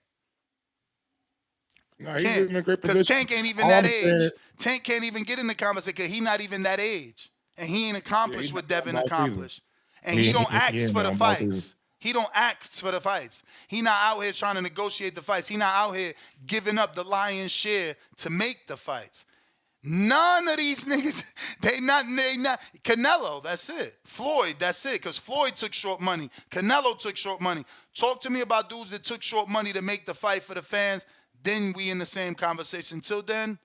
No, he's in a great Because position. Tank ain't even All that I'm saying age. is, Tank can't even get in the conversation because he's not even that age. And he ain't yeah, accomplished he's what not Devin on Mouse either. accomplished. And he don't He ask ain't for the on Mouse either. fights. He don't ask for the fights. He not out here trying to negotiate the fights. He not out here giving up the lion's share to make the fights. None of these niggas, they not Canelo, that's it. Floyd, that's it. Because Floyd took short money. Canelo took short money. Talk to me about dudes that took short money to make the fight for the fans. Then we in the same conversation. Till then,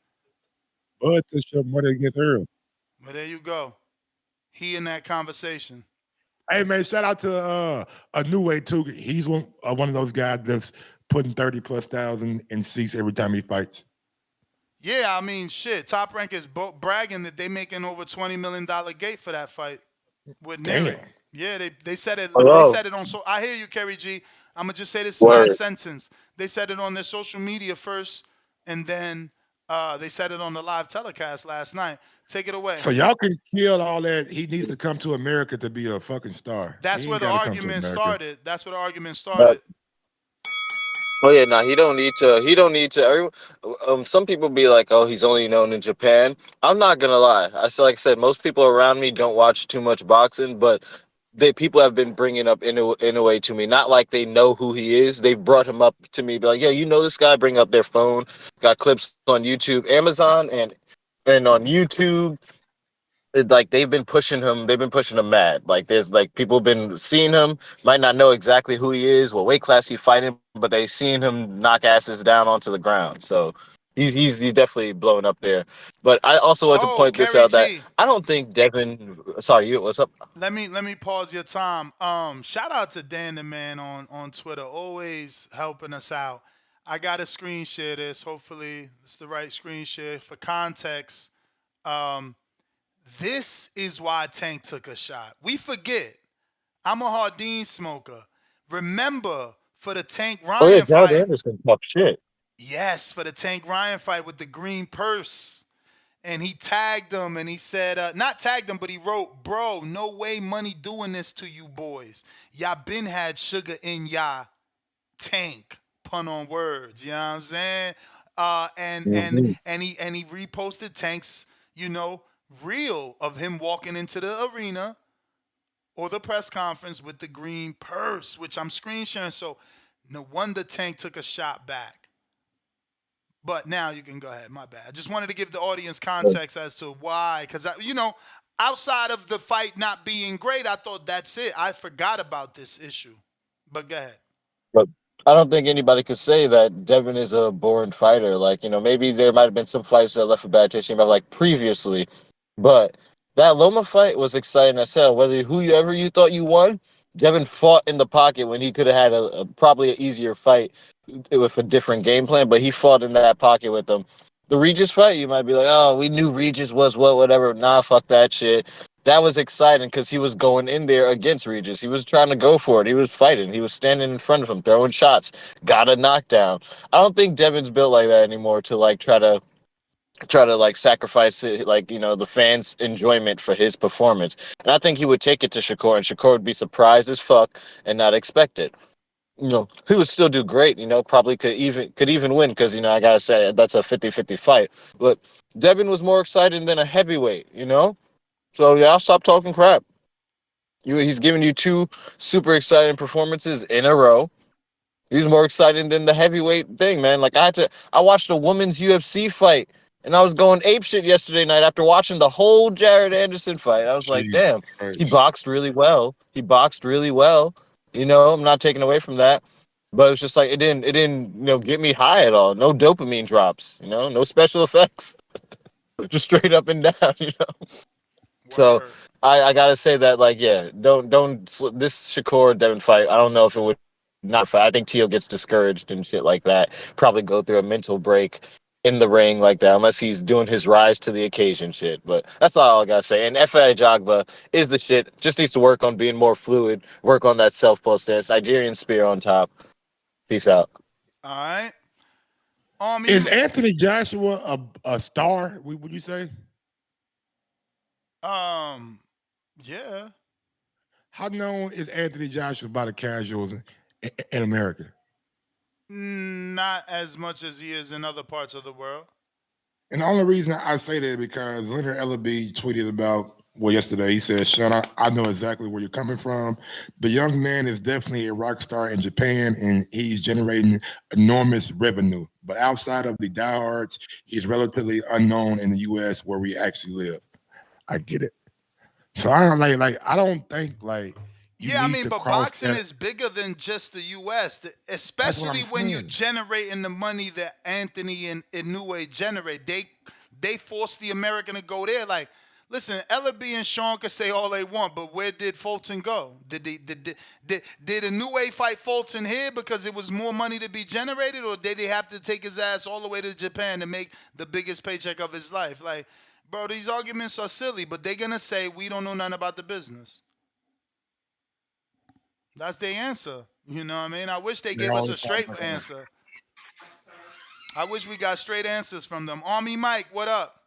Bud took your money against Earl. well, there you go. He in that conversation. Hey man, shout out to a new way too. He's one of those guys that's putting 30,000+ in seats every time he fights. Yeah, I mean, shit. Top Rank is bragging that they making over $20 million gate for that fight with Damn. Neri. Yeah, they said it. They Hello. said it on. So I hear you, Kerry G. I'm gonna just say this Word. last sentence. They said it on their social media first, and then they said it on the live telecast last night. Take it away. So y'all can kill all that. He needs to come to America to be a fucking star. That's He where ain't the gotta come to argument America. started. That's where the argument But started. oh yeah, nah, he don't need to. He don't need to. Some people be like, "Oh, he's only known in Japan." I'm not gonna lie. Like I said, most people around me don't watch too much boxing, but people have been bringing up Inoue to me. Not like they know who he is. They've brought him up to me, be like, "Yeah, you know this guy." Bring up their phone. Got clips on YouTube, Amazon, and on YouTube. Like they've been pushing him. They've been pushing him mad. Like there's like people been seeing him, might not know exactly who he is, what weight class he fighting, but they seen him knock asses down onto the ground. So he's definitely blowing up there. But I also want to Oh, point this Kerry out that G. I don't think Devin. Sorry, you. What's up? Let me pause your time. Shout out to Dan the man on Twitter, always helping us out. I got to screen share this. Hopefully, it's the right screen share for context. Um, this is why Tank took a shot. We forget. I'm a Hardin smoker. Remember for the Tank Oh yeah, Ryan Jared fight. Anderson talk shit. Yes, for the Tank Ryan fight with the green purse. And he tagged him and he said, not tagged him, but he wrote, "Bro, no way money doing this to you boys. Y'all been had sugar in y'all tank." Pun on words, you know what I'm saying? Mm-hmm. And he reposted Tank's, reel of him walking into the arena or the press conference with the green purse, which I'm screen sharing. So no wonder Tank took a shot back. But now you can go ahead. My bad. I just wanted to give the audience context as to why. Because, outside of the fight not being great, I thought that's it. I forgot about this issue. But go ahead. But I don't think anybody could say that Devin is a boring fighter. Like, maybe there might have been some fights that left a bad taste in your mouth, like previously. But that Loma fight was exciting as hell. Whether whoever you thought you won, Devin fought in the pocket when he could have had probably an easier fight with a different game plan, but he fought in that pocket with them. The Regis fight, you might be like, "Oh, we knew Regis was what, whatever." Nah, fuck that shit. That was exciting because he was going in there against Regis. He was trying to go for it. He was fighting. He was standing in front of him, throwing shots, got a knockdown. I don't think Devin's built like that anymore to like try to like sacrifice it, like the fans' enjoyment for his performance. And I think he would take it to Shakur, and Shakur would be surprised as fuck and not expect it. He would still do great. Probably could even win because I gotta say that's a 50-50 fight. But Devin was more exciting than a heavyweight. So yeah, I'll stop talking crap. He's giving you two super exciting performances in a row. He's more exciting than the heavyweight thing, man. Like I watched a women's UFC fight, and I was going apeshit yesterday night after watching the whole Jared Anderson fight. I was like, Jesus damn, he Christ. boxed really well. He boxed really well. I'm not taking away from that, but it's just like it didn't get me high at all. No dopamine drops. No special effects. Just straight up and down. So Word. I gotta say that, like, yeah, don't this Shakur Devin fight. I don't know if it would not fight. I think Teal gets discouraged and shit like that. Probably go through a mental break in the ring like that, unless he's doing his rise to the occasion shit. But that's all I gotta say. And F.A. Jagba is the shit. Just needs to work on being more fluid. Work on that self-post stance. Nigerian spear on top. Peace out. All right. Is Anthony Joshua a star? Would you say? Yeah. How known is Anthony Joshua by the casuals in America? Not as much as he is in other parts of the world. And the only reason I say that is because Leonard Ellaby tweeted about well, yesterday he said, "Sean, I know exactly where you're coming from. The young man is definitely a rock star in Japan, and he's generating enormous revenue. But outside of the diehards, he's relatively unknown in the U.S. where we actually live. I get it. So I don't like I don't think like you Yeah, I need mean, to but cross boxing that. is bigger than just the U.S., That's what especially I'm when you saying. generating the money that Anthony and Inoue generate. They force the American to go there. Like, listen, LB and Sean can say all they want, but where did Fulton go? Did Inoue fight Fulton here because it was more money to be generated, or did he have to take his ass all the way to Japan to make the biggest paycheck of his life? Like, bro, these arguments are silly, but they're gonna say we don't know nothing about the business. That's their answer. You know what I mean? I wish they They gave us all a the time straight talk about it. answer. I wish we got straight answers from them. Army Mike, what up?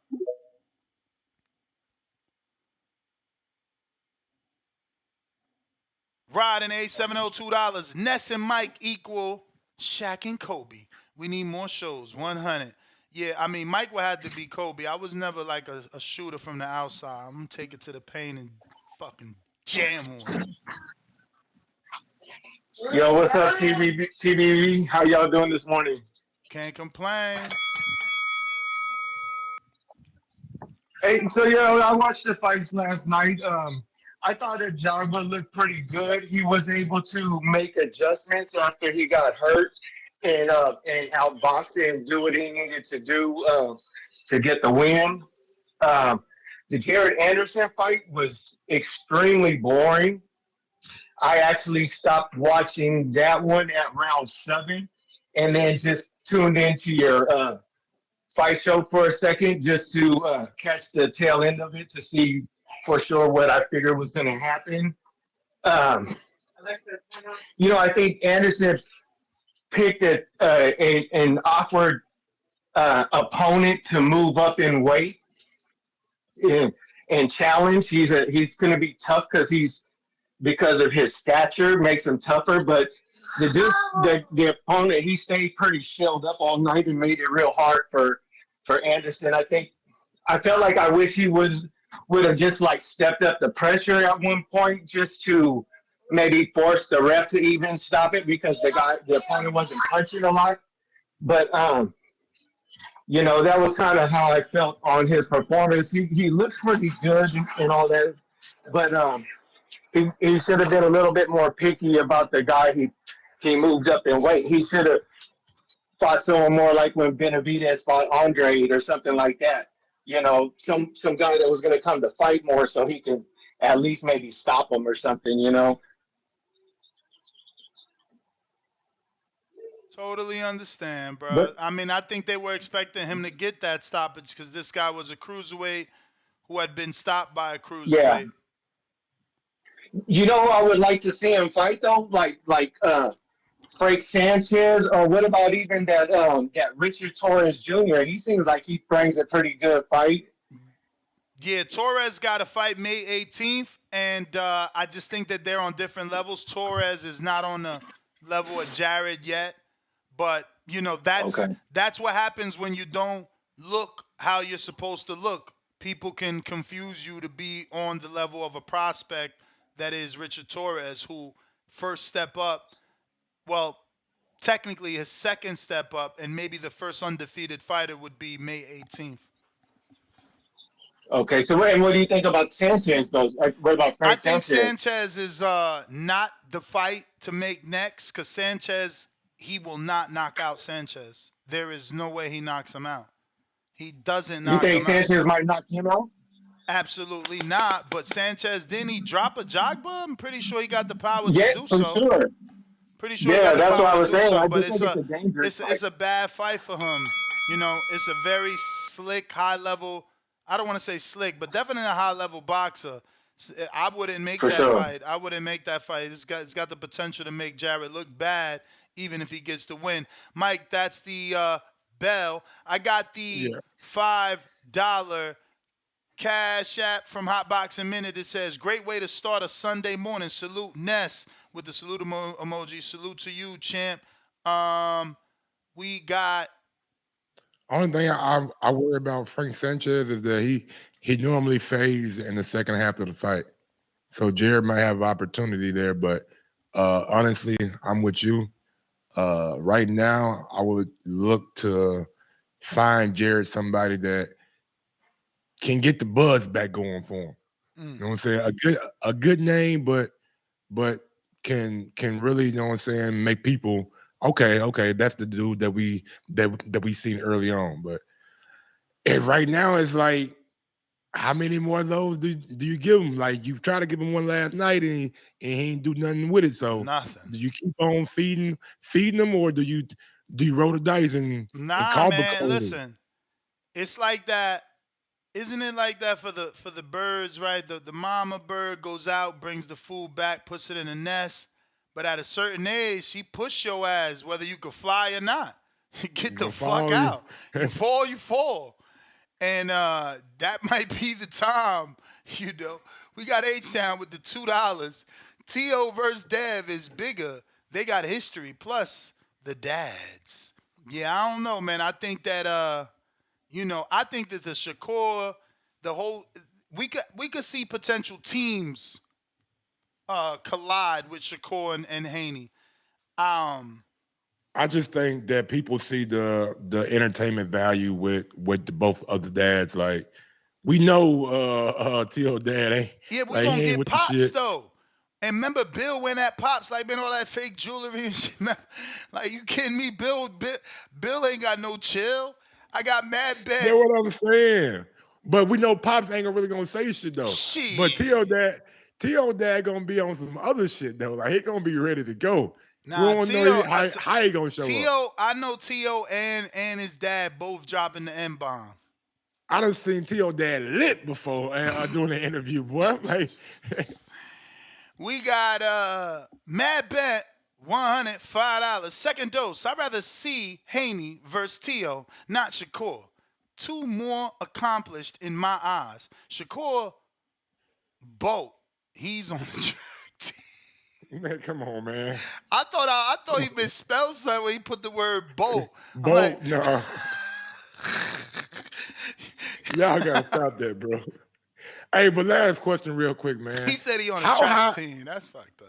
Rod and A702. Ness and Mike equal Shaq and Kobe. We need more shows. 100. Yeah, I mean, Mike would have to be Kobe. I was never like a shooter from the outside. I'm going to take it to the paint and fucking jam on it. Yo, what's up, TBV? How y'all doing this morning? Can't complain. Hey, so I watched the fights last night. I thought that Jogba looked pretty good. He was able to make adjustments after he got hurt and outbox and do what he needed to do to get the win. Um, the Jared Anderson fight was extremely boring. I actually stopped watching that one at round 7, and then just tuned into your fight show for a second just to catch the tail end of it to see for sure what I figured was going to happen. Um, I think Anderson picked an awkward opponent to move up in weight and, and challenge. He's going to be tough because of his stature makes him tougher. But the opponent, he stayed pretty shelled up all night and made it real hard for Anderson. I felt like I wish he would have just like stepped up the pressure at one point just to maybe force the ref to even stop it because the opponent wasn't punching a lot. But that was kind of how I felt on his performance. He looks pretty good and all that, but he should have been a little bit more picky about the guy he moved up in weight. He should have fought someone more like when Benavidez fought Andre or something like that. Some guy that was going to come to fight more so he can at least maybe stop him or something. Totally understand, bro. But I mean, I think they were expecting him to get that stoppage because this guy was a cruiserweight who had been stopped by a yeah, cruiserweight. who I would like to see him fight though, like Frank Sanchez, or what about even that Richard Torres Jr.? He seems like he brings a pretty good fight. Yeah, Torres got to fight May 18th, and I just think that they're on different levels. Torres is not on the level of Jared yet, but Okay. that's what happens when you don't look how you're supposed to look. People can confuse you to be on the level of a prospect that is Richard Torres, who first step up. Well, technically his second step up, and maybe the first undefeated fighter would be May 18th. Okay, so what do you think about Sanchez though? What about I Frank think Sanchez? Sanchez is not the fight to make next because Sanchez, he will not knock out Sanchez. There is no way he knocks him out. He doesn't You knock think him out. Sanchez might knock him out? Absolutely not. But Sanchez, didn't he drop a jogba? I'm pretty sure he got the power to Yeah, do for so. sure. Pretty sure he Yeah, got the that's what power I to was do saying. so. I But just think it's a dangerous fight. it's a bad fight for him. It's a very slick, high level. I don't want to say slick, but definitely a high level boxer. I wouldn't make For that sure. fight. I wouldn't make that fight. It's got the potential to make Jared look bad, even if he gets the win. Mike, that's the bell. I got the Yeah. $5 Cash App from Hot Boxing Minute that says, great way to start a Sunday morning. Salute Ness with the salute emoji. Salute to you, champ. We got Only thing I worry about Frank Sanchez is that he normally fades in the second half of the fight. So Jared might have opportunity there, but honestly, I'm with you. Right now, I would look to find Jared somebody that can get the buzz back going for him. You know what I'm saying? A good name, but can really, you know what I'm saying, make people okay, that's the dude that we seen early on. But right now it's like, how many more of those do you give him? Like, you try to give him one last night and he ain't do nothing with it. So Nothing. do you keep on feeding them, or do you roll the dice and Nah, call man. Bacone? Listen, it's like that. Isn't it like that for the birds, right? The mama bird goes out, brings the food back, puts it in the nest. But at a certain age, she push your ass whether you could fly or not. You Get the gonna fuck follow you. out. You fall, you fall. And that might be the time, you know. We got H-Town with the $2. T.O. versus Dev is bigger. They got history, plus the dads. Yeah, I don't know, man. I think that I think that the Shakur, the whole we could see potential teams collide with Shakur and Haney. Um, I just think that people see the entertainment value with both of the dads. Like, we know T.O. dad ain't yeah, we like, gonna he ain't get with the Pops shit. though. And remember, Bill went at Pops like, man, all that fake jewelry and shit. Like, you kidding me? Bill ain't got no chill. I got mad That's bet. what I'm saying. But we know Pops ain't really gonna say shit though. But Shit. T.O. dad gonna be on some other shit though. Like, he gonna be ready to go. We Nah, don't know how he gonna show up. T.O. I know T.O. and his dad both dropping the M bomb. I done seen T.O. dad lit before doing the interview, boy. I'm like, We got Mad Bet $105. Second dose. I'd rather see Haney versus Tio, not Shakur. Two more accomplished in my eyes. Shakur, boat. He's on the track team. man, come on, man. I thought he misspelled something when he put the word boat. I'm Bo, like, no. Y'all gotta stop that, bro. Hey, but last question real quick, he man. said he on the How track high team. That's fucked up.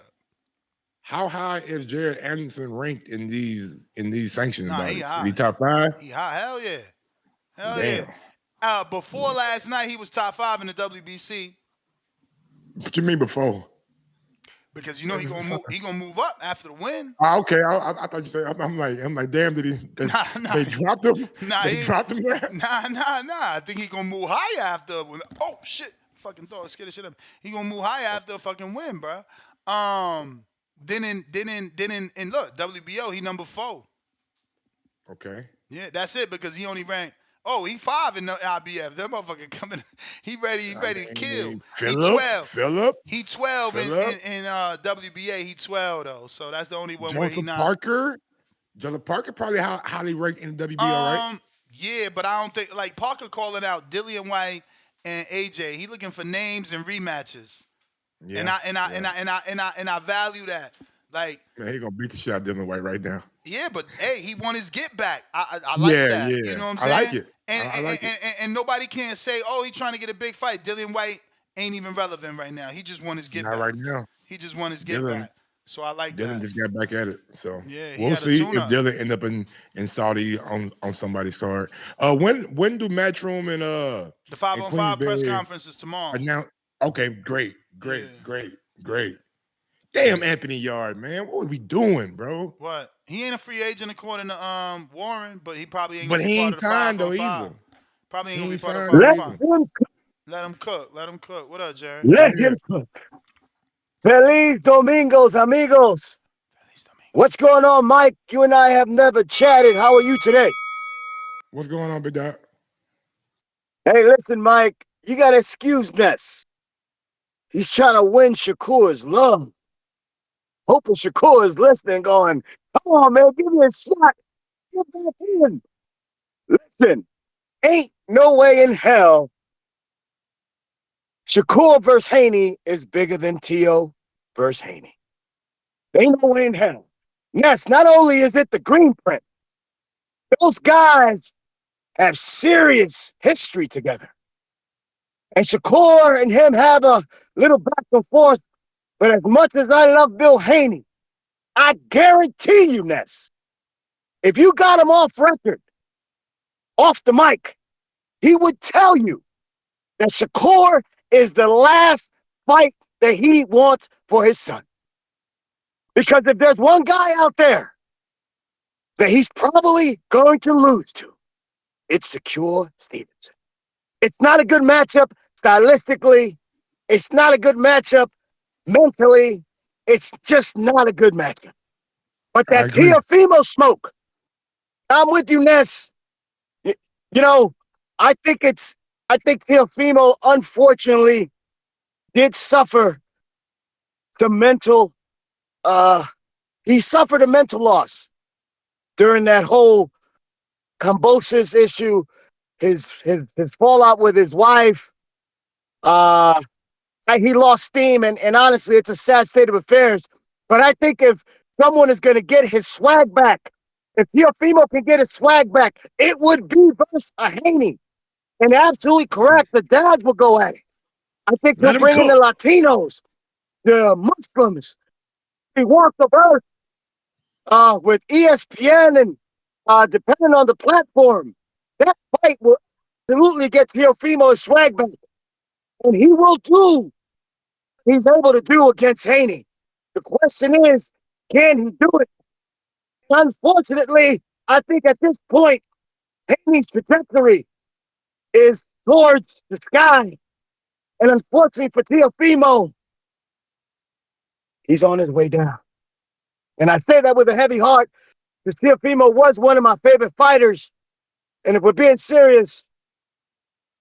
how high is Jared Anderson ranked in these sanctioning Nah, he bodies? Is he high. top five? He high. Hell yeah. Hell yeah. Damn. Before last night, he was top 5 in the WBC What you mean before? because he gonna move up after the win. Okay. I thought you said, I'm like, damn, Nah, they dropped him? nah, They dropped him there? nah. I think he gonna move higher after. Oh shit! Fucking thought scared the shit up. He gonna move higher after a fucking win, bro. Then in look, WBO he number 4. Okay. Yeah, that's it because he only ranked. Oh, he 5 in the IBF. That motherfucker coming. He ready I to kill. mean, He Philip, 12. Philip, He 12 in Philip, WBA. He 12 though, so that's the only one where he Joseph not. Parker. Joseph Parker probably highly ranked in the WBO, right? Yeah, but I don't think like Parker calling out Dillian White and AJ. He looking for names and rematches, and Yeah. I value that. Like, Man, he gonna beat the shit out of Dylan White right now. yeah, but hey, he won his get back. I like Yeah, that. You yeah. know what I'm I like saying? it. And I and, like it. and and nobody can say, oh, he trying to get a big fight. Dillian White ain't even relevant right now. He just won his get Not back. right now. He just won his get Dylan back. So I like Dylan that. just got back at it. So Yeah, he we'll had a see tune if up. Dylan end up in Saudi on somebody's card. When do Matchroom The 5 and on Queens 5 press Bay conference is tomorrow. announce? Okay, great. Yeah. Damn, Anthony Yard, man, what are we doing, bro? What? He ain't a free agent according to Warren, but he probably ain't But gonna be he part ain't of the 5 signed on though 5. either. Probably ain't He gonna be ain't part of the signed 5 though on Let 5. either. him cook. Let him cook. Let him cook. What up, Jerry? Let Yeah. him cook. Feliz Domingos, amigos. What's going on, Mike? You and I have never chatted. How are you today? What's going on, Big Doc? Hey, listen, Mike. You got to excuse Ness. He's trying to win Shakur's love. Hoping Shakur is listening, going, come on, man, give me a shot. Get back in. Listen, ain't no way in hell Shakur versus Haney is bigger than T.O. versus Haney. Ain't no way in hell. Yes, not only is it the green print, those guys have serious history together. And Shakur and him have a little back and forth. But as much as I love Bill Haney, I guarantee you, Ness, if you got him off record, off the mic, he would tell you that Shakur is the last fight that he wants for his son. Because if there's one guy out there that he's probably going to lose to, it's Shakur Stevenson. It's not a good matchup stylistically. It's not a good matchup mentally. It's just not a good matchup. But I that agree. Teofimo smoke, I'm with you, Ness. You know, I think Teofimo, unfortunately, did suffer the mental, he suffered a mental loss during that whole Cambosis issue, his fallout with his wife. He lost steam, and honestly, it's a sad state of affairs. But I think if someone is going to get his swag back, if Teofimo can get his swag back, it would be versus a Haney. And absolutely correct, the dads will go at it. I think he'll Let him bring in the cook. Latinos, the Muslims. He walked the earth with ESPN and depending on the platform. That fight will absolutely get Teofimo his swag back. And he will do he's able to do against Haney. The question is, can he do it? Unfortunately, I think at this point, Haney's trajectory is towards the sky. And unfortunately for Teofimo, he's on his way down. And I say that with a heavy heart, because Teofimo was one of my favorite fighters. And if we're being serious,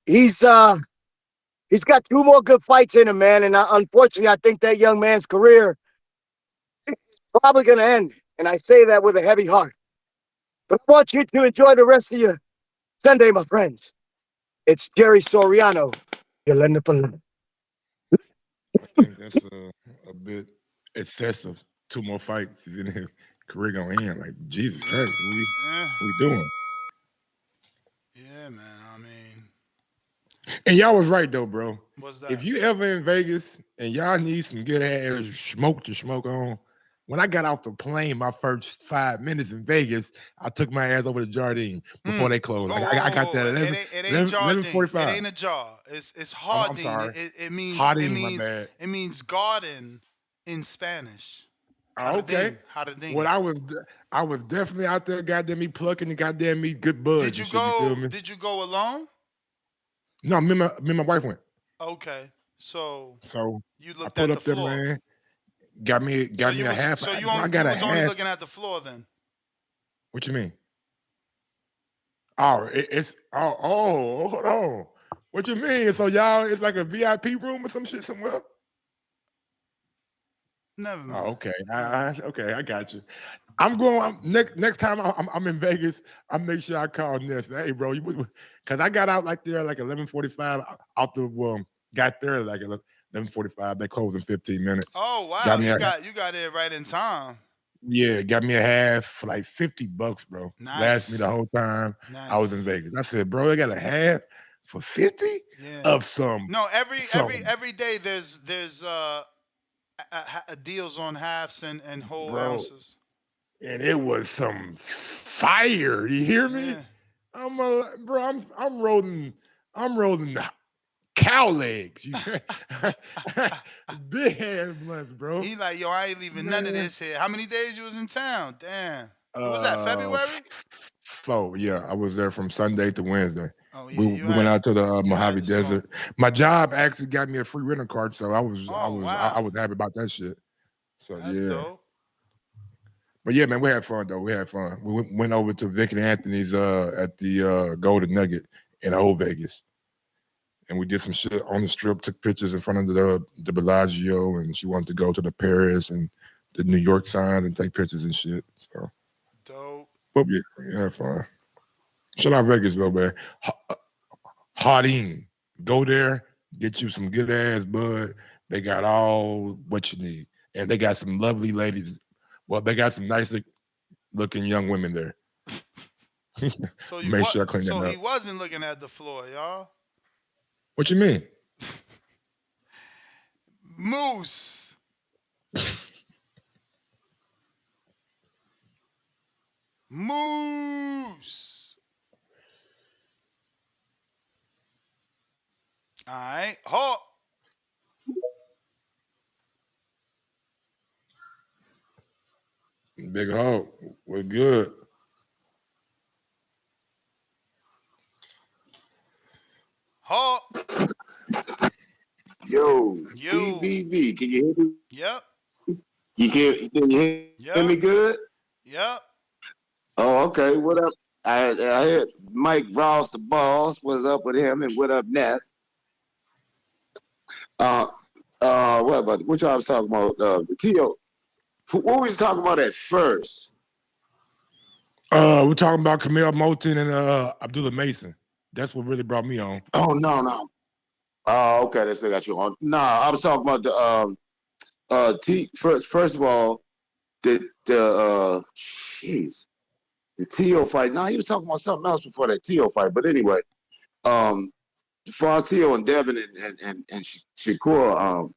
he's got 2 more good fights in him, man. And unfortunately, I think that young man's career is probably going to end. And I say that with a heavy heart. But I want you to enjoy the rest of your Sunday, my friends. It's Jerry Soriano. Yolanda Palana. I think that's a bit excessive. 2 more fights, and then his career gonna end. Like Jesus Christ, Yeah, what we doing? yeah, man. I mean, And y'all was right though, bro. what's If that? you ever in Vegas and y'all need some good ass smoke to smoke on, when I got off the plane, my first 5 minutes in Vegas, I took my ass over to Jardine before they closed. I got there at It ain't 11, Jardine. It 11:45. ain't a jar. It's I'm Hardin. sorry. It Harding, my means bad. garden in Spanish. Oh, okay. Well, Jardin. I was definitely out there, goddamn me plucking and goddamn me good buds and shit. You feel me? Did you go alone? No, me and my wife went. Okay, so So you I looked pulled at the up there, floor. man. Got me a half. Bro, I got You a was only half. looking at the floor then. What you mean? Oh, it's hold on. What you mean? So y'all, it's like a VIP room or some shit somewhere? Never Oh, mind. okay. Okay, I got you. I'm going next time I'm in Vegas. I make sure I call Ness. Hey, bro, because I got out like there like 11:45 out the got there like 11:45. They close in 15 minutes. Oh Got wow, me a you got it right in time. Yeah, got me a half for like $50, bro. Last me the Nice, whole time I was in nice. Vegas. I said, bro, I got a half for 50 Yeah. of some No, some every day there's deals on halves and whole bro. ounces. And it was some fire. You hear me? Yeah. Bro, I'm rolling cow legs. You big ass blunts, bro. He like, yo, I ain't leaving none of Man. this here. How many days you was in town? Damn. What was that? Uh, February? so yeah, I was there from Sunday to Wednesday. Oh We yeah, we went out to the you had Mojave the storm. Desert. My job actually got me a free rental card, so I was I Oh was I, I wow, was happy about that shit. So that's yeah, dope. but yeah, man, we had fun though. We had fun. We went over to Vic and Anthony's at the Golden Nugget in Old Vegas, and we did some shit on the strip. Took pictures in front of the Bellagio, and she wanted to go to the Paris and the New York signs and take pictures and shit. So, Dope. but yeah, we had fun. Shout out Vegas though, man. Hardin. Go there, get you some good ass bud. They got all what you need. And they got some lovely ladies. Well, they got some nice looking young women there. Make sure I clean So that he up. wasn't looking at the floor, y'all. What you mean? Moose. Moose. All right. Hawk. Big Hawk. We're good. Hawk. Yo, Yo. TBV, can you hear me? Yep. Can you hear me Yep. good? Yep. Oh, okay. What up? I heard Mike Ross, the boss. What's up with him? And what up, Ness? Uh, what y'all was talking about? Tio, what was talking about at first? We're talking about Camille Moulton and Abdullah Mason. That's what really brought me on. Oh no. Oh, okay. That's what got you on. Nah, I was talking about the first of all, the the Tio fight. Nah, he was talking about something else before that Tio fight. But anyway, for Tio and Devin and Shakur,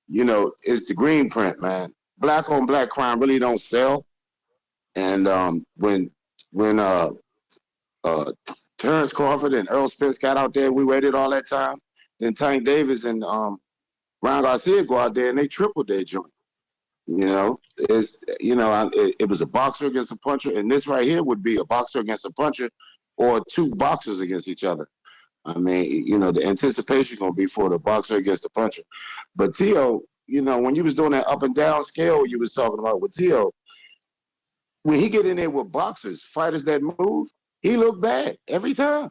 it's the green print, man. Black on black crime really don't sell. And when Terrence Crawford and Earl Spence got out there, we waited all that time. Then Tank Davis and Ron Garcia go out there and they tripled their joint. It was a boxer against a puncher, and this right here would be a boxer against a puncher, or two boxers against each other. I mean, the anticipation gonna be for the boxer against the puncher. But Tio, when you was doing that up and down scale you was talking about with Tio, when he get in there with boxers, fighters that move, he look bad every time.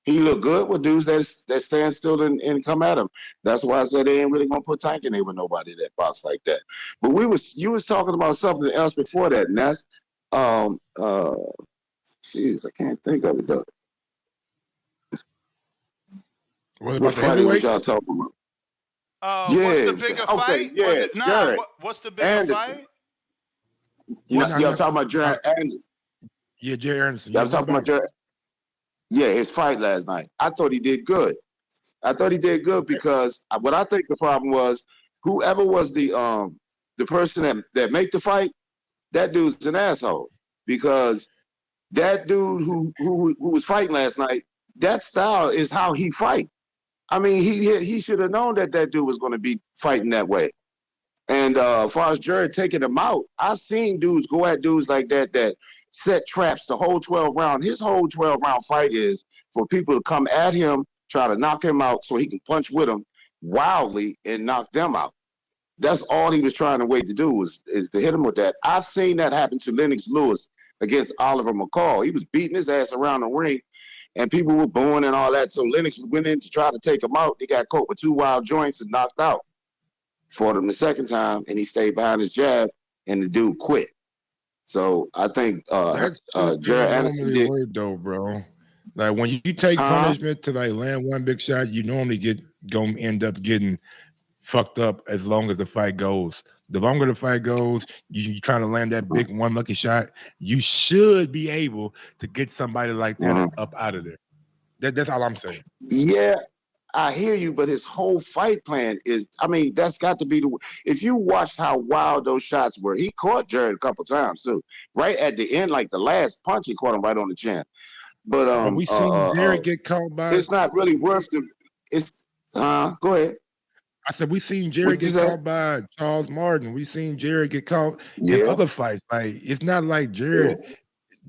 He look good with dudes that stand still and come at him. That's why I said they ain't really gonna put Tank in there with nobody that box like that. But you was talking about something else before that, and that's jeez, I can't think of it though. What the fighting was y'all heavyweights? talking about? What's the Yeah, bigger okay, fight? yeah, Was it Jared what's the bigger Anderson. fight? Yeah, Y'all talking about Jared Anderson? Yeah, Jared Anderson. Y'all Yeah, what talking about about Jared? Yeah, his fight last night. I thought he did good. I thought he did good because what I think the problem was, whoever was the person that make the fight, that dude's an asshole. Because that dude who was fighting last night, that style is how he fight. I mean, he should have known that dude was going to be fighting that way. And as far as Jared taking him out, I've seen dudes go at dudes like that set traps the whole 12 round. His whole 12-round fight is for people to come at him, try to knock him out so he can punch with them wildly and knock them out. That's all he was trying to wait to do is to hit him with that. I've seen that happen to Lennox Lewis against Oliver McCall. He was beating his ass around the ring, and people were booing and all that. So Lennox went in to try to take him out. He got caught with two wild joints and knocked out. Fought him the second time, and he stayed behind his jab, and the dude quit. So I think that shit Jared don't Anderson normally did. work though, bro. Like when you take punishment to like land one big shot, you normally gonna end up getting fucked up as long as the fight goes. The longer the fight goes, you trying to land that big one lucky shot, you should be able to get somebody like that up out of there. That's all I'm saying. Yeah, I hear you, but his whole fight plan is, I mean, that's got to be if you watched how wild those shots were, he caught Jared a couple times too. Right at the end, like the last punch, he caught him right on the chin. But we seen Jared get caught by. it's not really worth the. It's go ahead. I said we seen Jared get caught by Charles Martin. We seen Jared get caught in other fights. Like it's not like Jared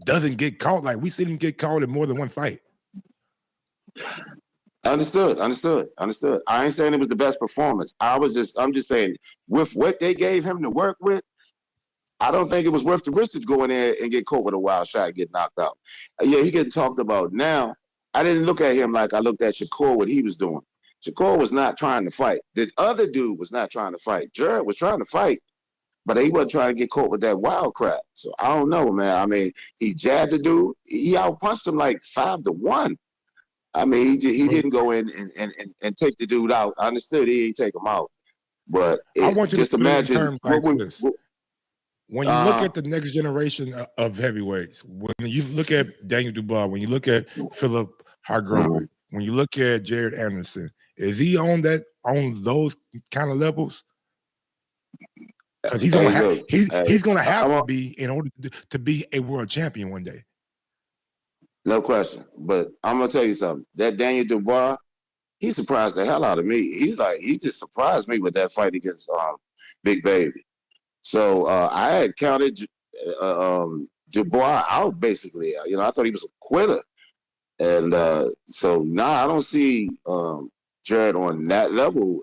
doesn't get caught. Like we seen him get caught in more than one fight. Understood. I ain't saying it was the best performance. I'm just saying with what they gave him to work with, I don't think it was worth the risk to go in there and get caught with a wild shot and get knocked out. Yeah, he getting talked about now. I didn't look at him like I looked at Shakur, what he was doing. Shakur was not trying to fight. The other dude was not trying to fight. Jared was trying to fight, but he wasn't trying to get caught with that wild crap. So I don't know, man. I mean, he jabbed the dude. He outpunched him like 5-1. I mean, he didn't go in and take the dude out. I understood he didn't take him out. But I want you just to put imagine it in terms like this. When you look at the next generation of heavyweights, when you look at Daniel Dubois, when you look at Philip Hargrove, when you look at Jared Anderson, is he on those kind of levels? because he's Hey, gonna have look, he's hey, gonna have I'm to a, be in order to be a world champion one day. no question, but I'm gonna tell you something. That Daniel Dubois, he surprised the hell out of me. He just surprised me with that fight against Big Baby. So I had counted Dubois out basically. I thought he was a quitter, and so now I don't see Jared on that level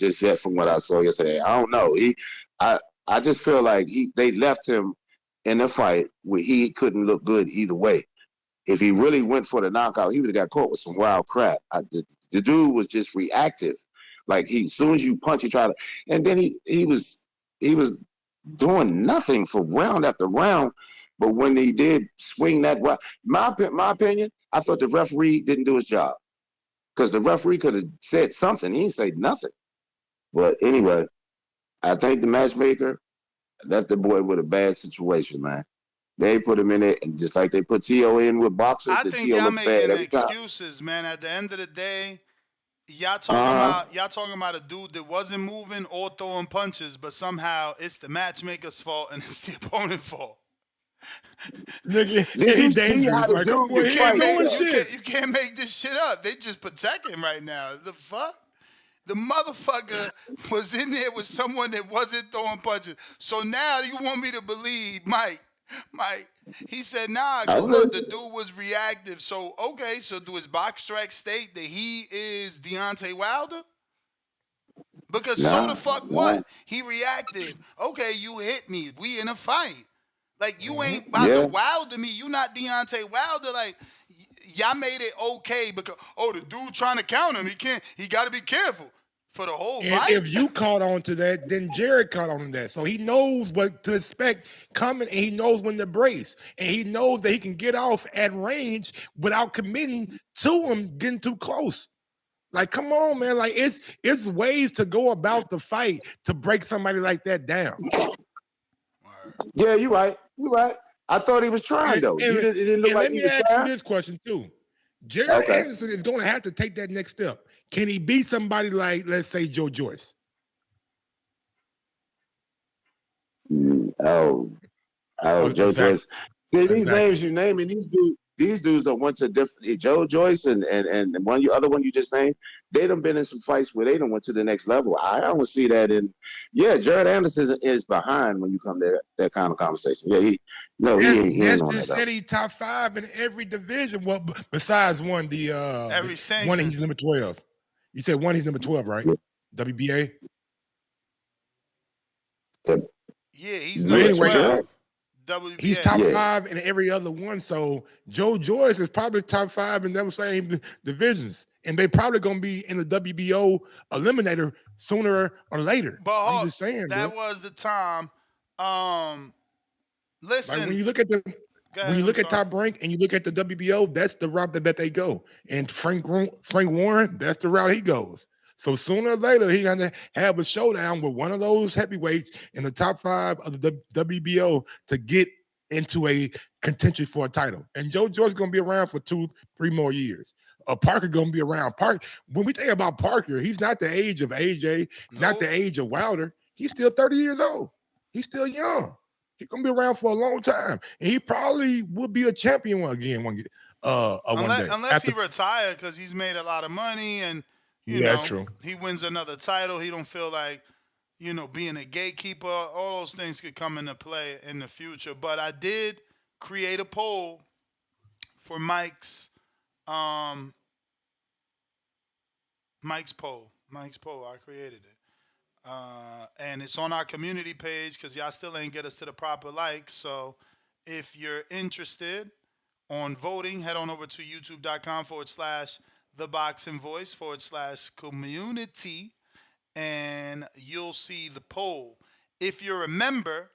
just yet from what I saw yesterday. I don't know. I, I just feel like they left him in the fight where he couldn't look good either way. If he really went for the knockout, he would have got caught with some wild crap. The dude was just reactive. Like as soon as you punch, he tried to, and then he was doing nothing for round after round. But when he did swing that, my opinion, I thought the referee didn't do his job because the referee could have said something. He didn't say nothing. But anyway, I think the matchmaker left the boy with a bad situation, man. They put him in it, and just like they put T.O. in with boxers, I the think T.O. y'all looked bad making every time. excuses, man. At the end of the day, Uh huh. y'all talking about a dude that wasn't moving or throwing punches, but somehow it's the matchmaker's fault and it's the opponent's fault. Nigga, Did and he you see how dangerous. the Like, come on, dude boy, was he ain't fighting doing though? shit. You can't make this shit up. They just protect him right now. The fuck? The motherfucker was in there with someone that wasn't throwing punches. So now you want me to believe, Mike, he said, nah, I because was the dude was reactive. So, okay, so do his box track state that he is Deontay Wilder? Because so the nah, fuck nah. what? He reactive. Okay, you hit me. We in a fight. Like, you Mhm. ain't about to Yeah, Wilder me. You not Deontay Wilder. Like, y'all made it okay because, oh, the dude trying to counter him. He got to be careful for the whole And fight. if you caught on to that, then Jared caught on to that. So he knows what to expect coming, and he knows when to brace, and he knows that he can get off at range without committing to him getting too close. Like, come on, man. Like, it's ways to go about the fight to break somebody like that down. yeah. You're right. You're right. I thought he was trying And though. and, It didn't look and like let he me was ask you trying. this question too. Jared Okay. Anderson is going to have to take that next step. Can he beat somebody like, let's say, Joe Joyce? Oh, oh, Oh, Joe exactly, Joyce. See these exactly. names you naming these dudes that went to different Joe Joyce and other one you just named. They done been in some fights where they done went to the next level. I don't see that in. Yeah, Jared Anderson is behind when you come to that kind of conversation. Yeah, he ain't on Nesbitt that said level. he top five in every division. Well, besides one, Every one sanction. he's number 12. You said one he's number 12, right? WBA. Yeah, Yeah, he's So number yeah, anyway, 12. Jared. he's WBA. top Yeah, five in every other one. So Joe Joyce is probably top five in them same divisions, and they probably gonna be in the WBO eliminator sooner or later. I'm But just saying, bro. that was the time. Um, Like when listen, you look at the go when ahead. you I'm look at sorry. Top Rank and you look at the WBO, that's the route that they go. And Frank Warren, that's the route he goes. So sooner or later, he gonna have a showdown with one of those heavyweights in the top five of the WBO to get into a contention for a title. And Joe George's gonna be around for 2, 3 more years. Parker gonna be around. Park when we think about Parker, he's not the age of AJ, not Nope. the age of Wilder. He's still 30 years old. He's still young. He's gonna be around for a long time, and he probably will be a champion one day. Unless he After retired because he's made a lot of money and yeah, that's true. he wins another title. He don't feel like being a gatekeeper. All those things could come into play in the future. But I did create a poll for um Mike's poll. Mike's poll. I created it. And it's on our community page because y'all still ain't get us to the proper likes. So if you're interested on voting, head on over to youtube.com/, the boxing voice /community, and you'll see the poll. If you're a member,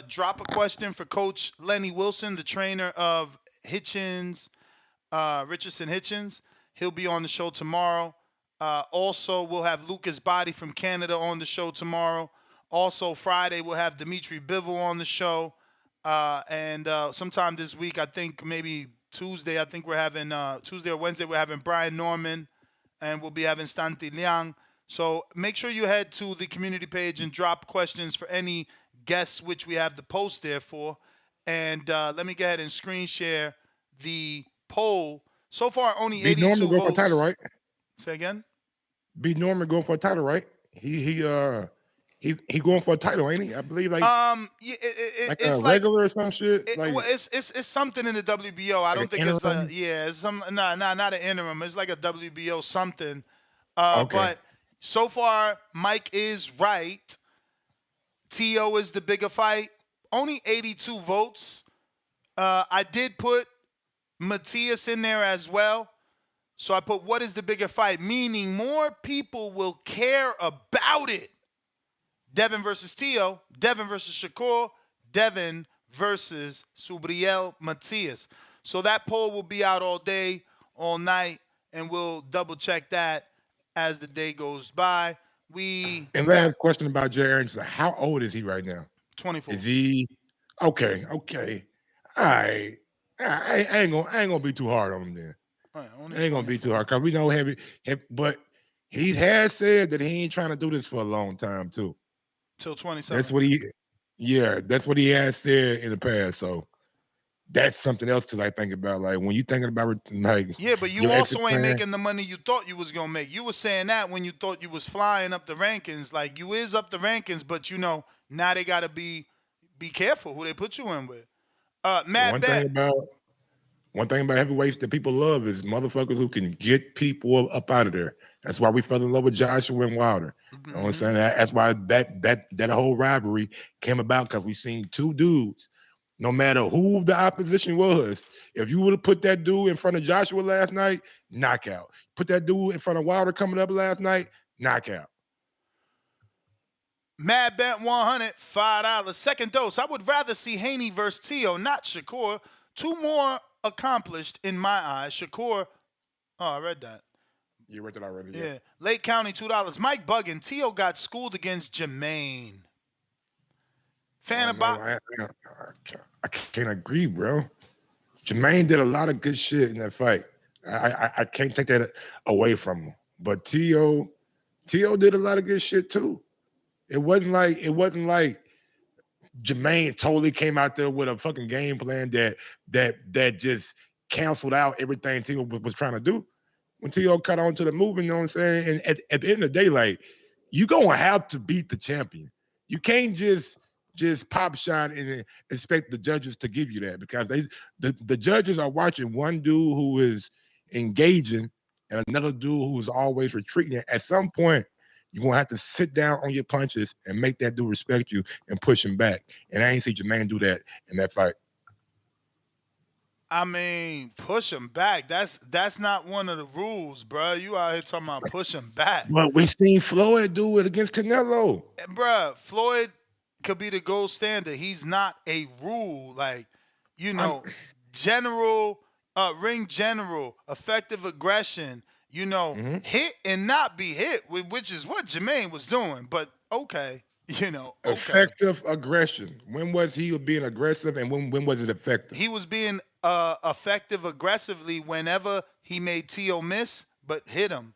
drop a question for Coach Lenny Wilson, the trainer of Richardson Hitchens. He'll be on the show tomorrow. Also, we'll have Lucas Body from Canada on the show tomorrow. Also, Friday, we'll have Dimitri Bivol on the show. And sometime this week, I think maybe Tuesday, I think we're having Tuesday or Wednesday, we're having Brian Norman, and we'll be having Stanti Liang. So make sure you head to the community page and drop questions for any guests, which we have the post there for. And let me go ahead and screen share the poll. So far, only B Norman 82 going for a title, votes. right? Say again? B Norman going for a title, right? He going for a title, ain't he? I believe Yeah, like a it's like regular or some shit. well, Like it's something in the WBO. I like don't an think it's interim. yeah, it's some not an interim. It's like a WBO something. Okay. But so far, Mike is right. To is the bigger fight. Only 82 votes. I did put Matias in there as well. So I put what is the bigger fight, meaning more people will care about it. Devin versus Tio, Devin versus Shakur, Devin versus Subriel Matias. So that poll will be out all day, all night, and we'll double check that as the day goes by. We And got last question about Jerry Anderson. How old is he right now? 24. Is he okay? Okay. All right. I ain't gonna be too hard on him then. All right, only I ain't gonna be too 24. hard because we know but he has said that he ain't trying to do this for a long time too. Till That's 27. what that's what he has said in the past. So that's something else to like think about. Like when you thinking about like Yeah, but you your exit also ain't plan, making the money you thought you was gonna make. You was saying that when you thought you was flying up the rankings. Like you is up the rankings, but now they gotta be careful who they put you in with. Mad one thing Bet. about one thing about heavyweights that people love is motherfuckers who can get people up out of there. That's why we fell in love with Joshua and Wilder. You know what I'm saying? That's why that whole rivalry came about because we seen two dudes. No matter who the opposition was, if you would have put that dude in front of Joshua last night, knockout. Put that dude in front of Wilder coming up last night, knockout. Mad Bet 100, $5. Second dose. I would rather see Haney versus Tio, not Shakur. Two more accomplished in my eyes. Shakur, I read that. You read that already, Yeah. Lake County, $2. Mike Buggin, Tio got schooled against Jermaine. Fan of No, I can't agree, bro. Jermaine did a lot of good shit in that fight. I can't take that away from him. But T.O. did a lot of good shit too. It wasn't like Jermaine totally came out there with a fucking game plan that just canceled out everything T.O. was trying to do. When T.O. cut on to the movement, you know what I'm saying? And at the end of the day, like, you gonna have to beat the champion. You can't just pop shot and expect the judges to give you that because the judges are watching one dude who is engaging and another dude who is always retreating. At some point, you're gonna have to sit down on your punches and make that dude respect you and push him back. And I ain't see Jermaine do that in that fight. I mean, push him back. That's not one of the rules, bro. You out here talking about push him back. But we seen Floyd do it against Canelo. Bruh, Floyd could be the gold standard. He's not a rule. Like, general, ring general, effective aggression, hit and not be hit, which is what Jermaine was doing. But okay, okay. Effective aggression. When was he being aggressive and when was it effective? He was being effective aggressively whenever he made T.O. miss, but hit him.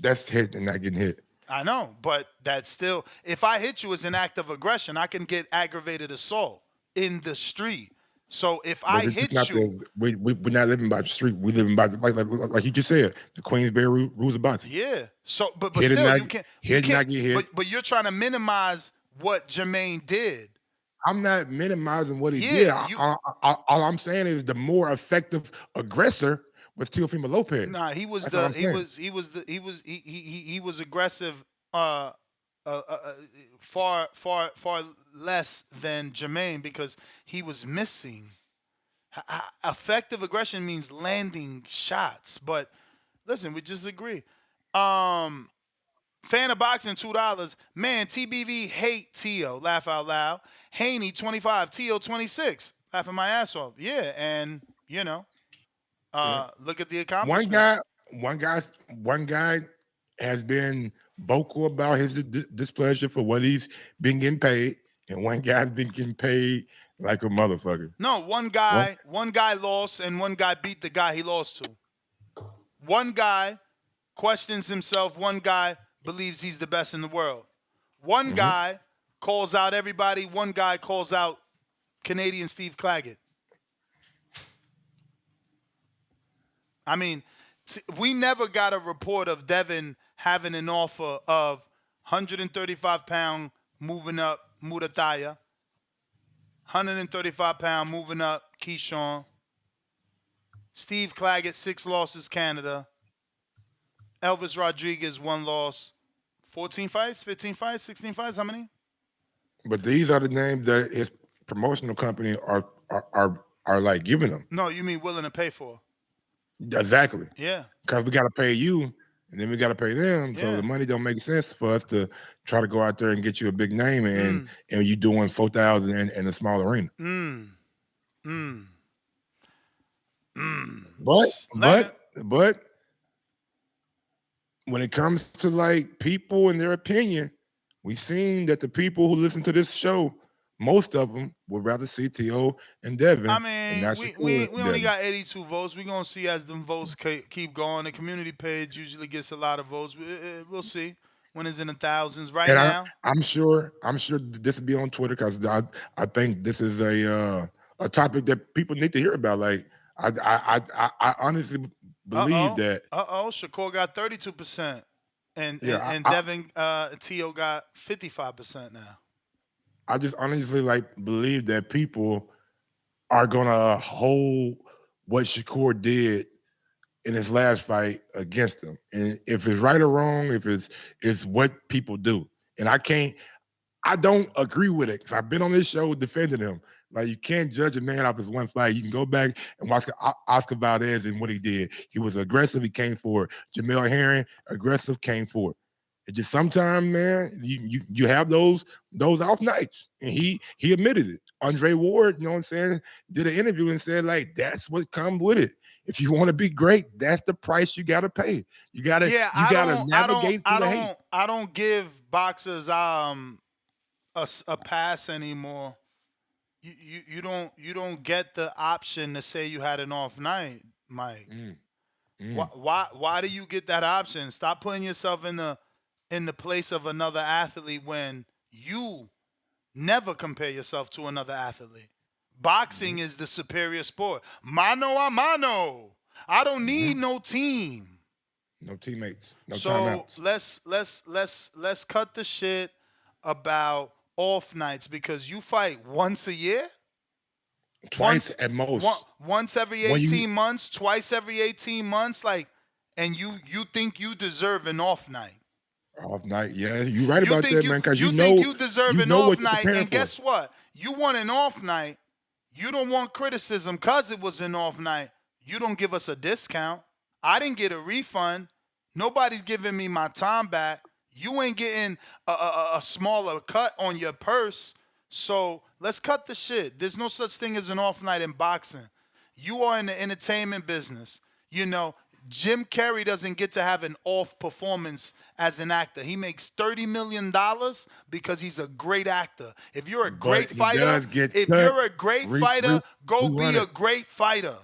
That's hit and not getting hit. I know, but that's still, if I hit you as an act of aggression, I can get aggravated assault in the street. So if I hit you, we're not living by the street. We living by like you just said, the Queensberry rules of boxing. Yeah. So, but still, you can't. Not get hit. But you're trying to minimize what Jermaine did. I'm not minimizing what he did. All I'm saying is the more effective aggressor was Teofimo Lopez. Nah, he was aggressive. Far less than Jermaine because he was missing. Effective aggression means landing shots, but listen, we disagree. Fan of boxing, $2. Man, TBV hate Tio. Laugh out loud. Haney 25, Tio 26. Laughing my ass off. Yeah, and look at the accomplishments. One guy has been vocal about his displeasure for what he's been getting paid, and one guy's been getting paid like a motherfucker. No, one guy lost, and one guy beat the guy he lost to. One guy questions himself. One guy believes he's the best in the world. One guy calls out everybody. One guy calls out Canadian Steve Claggett. I mean, we never got a report of Devin having an offer of 135-pound moving up Murataya, 135-pound moving up Keyshawn, Steve Claggett, 6 losses Canada, Elvis Rodriguez, 1 loss, 14 fights, 15 fights, 16 fights, how many? But these are the names that his promotional company are like giving him. No, you mean willing to pay for? Exactly. Yeah. Because we got to pay you, and then we got to pay them. So the money don't make sense for us to try to go out there and get you a big name, and you doing 4,000 in a small arena. But when it comes to like people and their opinion, we've seen that the people who listen to this show, most of them would rather see T.O. and Devin. I mean, we only got 82 votes. We're going to see as them votes keep going. The community page usually gets a lot of votes. We'll see when it's in the thousands. Right and now, I'm sure this will be on Twitter because I think this is a topic that people need to hear about. Like I honestly believe that. Shakur got 32%, and Devin T.O. got 55% now. I just honestly believe that people are gonna hold what Shakur did in his last fight against him, and if it's right or wrong, if it's what people do, and I don't agree with it because I've been on this show defending him. Like you can't judge a man off his one fight. You can go back and watch Oscar Valdez and what he did. He was aggressive. He came for it. Jamel Herring, aggressive, came for it. It just sometimes, man, you have those off nights, and he admitted it. Andre Ward, you know what I'm saying, did an interview and said like that's what comes with it. If you want to be great, that's the price you got to pay. You gotta navigate through the hate. I don't give boxers a pass anymore. You don't get the option to say you had an off night, Mike. Why do you get that option? Stop putting yourself in the place of another athlete when you never compare yourself to another athlete. Boxing is the superior sport. Mano a mano. I don't need no team. No teammates. No so timeouts. let's cut the shit about off nights because you fight once a year. Twice at most. Once every 18 months, twice every 18 months, and you think you deserve an off night. Off night, yeah, you're right about that, man. Because you think you deserve an off night, and guess what? You want an off night. You don't want criticism because it was an off night. You don't give us a discount. I didn't get a refund. Nobody's giving me my time back. You ain't getting a smaller cut on your purse. So let's cut the shit. There's no such thing as an off night in boxing. You are in the entertainment business. You know, Jim Carrey doesn't get to have an off performance as an actor. He makes $30 million because he's a great actor. If you're a great fighter, go be a great fighter.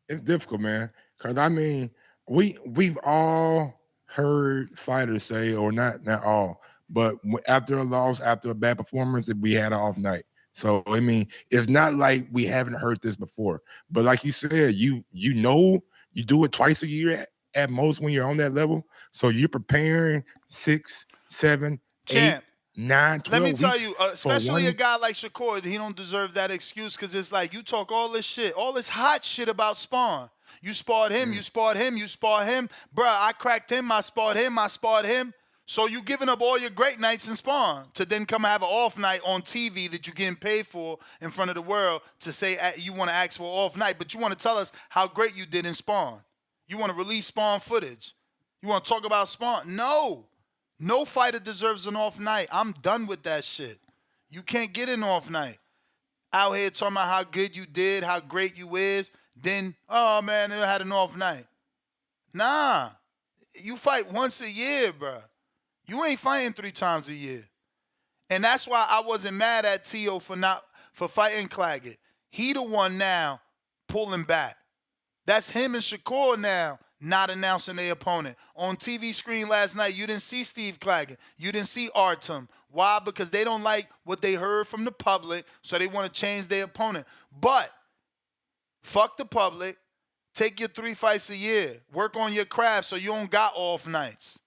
It's difficult, man. Because I mean, we've all heard fighters say, or not all, but after a loss, after a bad performance, we had an off night. So I mean, it's not like we haven't heard this before. But like you said, you know you do it twice a year at most when you're on that level. So you're preparing 6, 7, 8, 9, 12 Let me tell weeks you, especially a guy like Shakur, he don't deserve that excuse because it's like you talk all this shit, all this hot shit about Spawn. You sparred him, you sparred him, you sparred him. Bruh, I cracked him, I sparred him, I sparred him. So you giving up all your great nights in Spawn to then come have an off night on TV that you're getting paid for in front of the world to say you want to ask for an off night, but you want to tell us how great you did in Spawn. You want to release Spawn footage. You want to talk about Spawn. No fighter deserves an off night. I'm done with that shit. You can't get an off night. Out here talking about how good you did, how great you is, then, oh man, I had an off night. Nah, you fight once a year, bruh. You ain't fighting 3 times a year. And that's why I wasn't mad at T.O. for fighting Claggett. He the one now pulling back. That's him and Shakur now not announcing their opponent. On TV screen last night, you didn't see Steve Claggett. You didn't see Artem. Why? Because they don't like what they heard from the public, so they want to change their opponent. But fuck the public. Take your 3 fights a year. Work on your craft so you don't got off nights.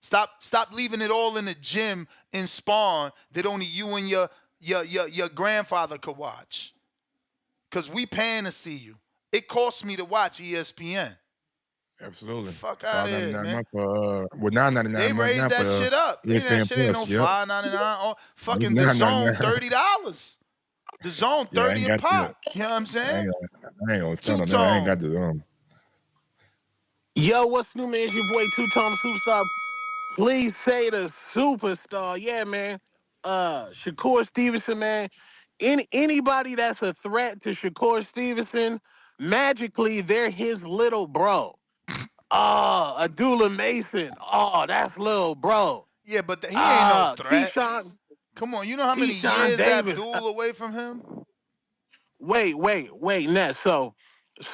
Stop leaving it all in the gym in Spawn that only you and your grandfather could watch. Because we paying to see you. It costs me to watch ESPN. Absolutely. Fuck out of here, $5.99 a man. month for well $9.99 They a month raised now that for shit up. That ESPN shit ain't Plus. no Yep. $5.99. Oh, It's fucking the zone, $9.99. $30. The zone, Yeah, I 30 ain't a got that. pop. You know what I'm saying? I ain't gonna stand Two on that. I ain't got tone. the Yo, what's new, man? It's your boy Two Tone Superstar. Please say the superstar. Yeah, man. Shakur Stevenson, man. Anybody that's a threat to Shakur Stevenson, magically they're his little bro. Oh, Abdullah Mason. Oh, that's little bro. Yeah, but he ain't no threat. Keyshawn Come on, you know how many Keyshawn years Davis. Abdul away from him? Wait, Ness. So,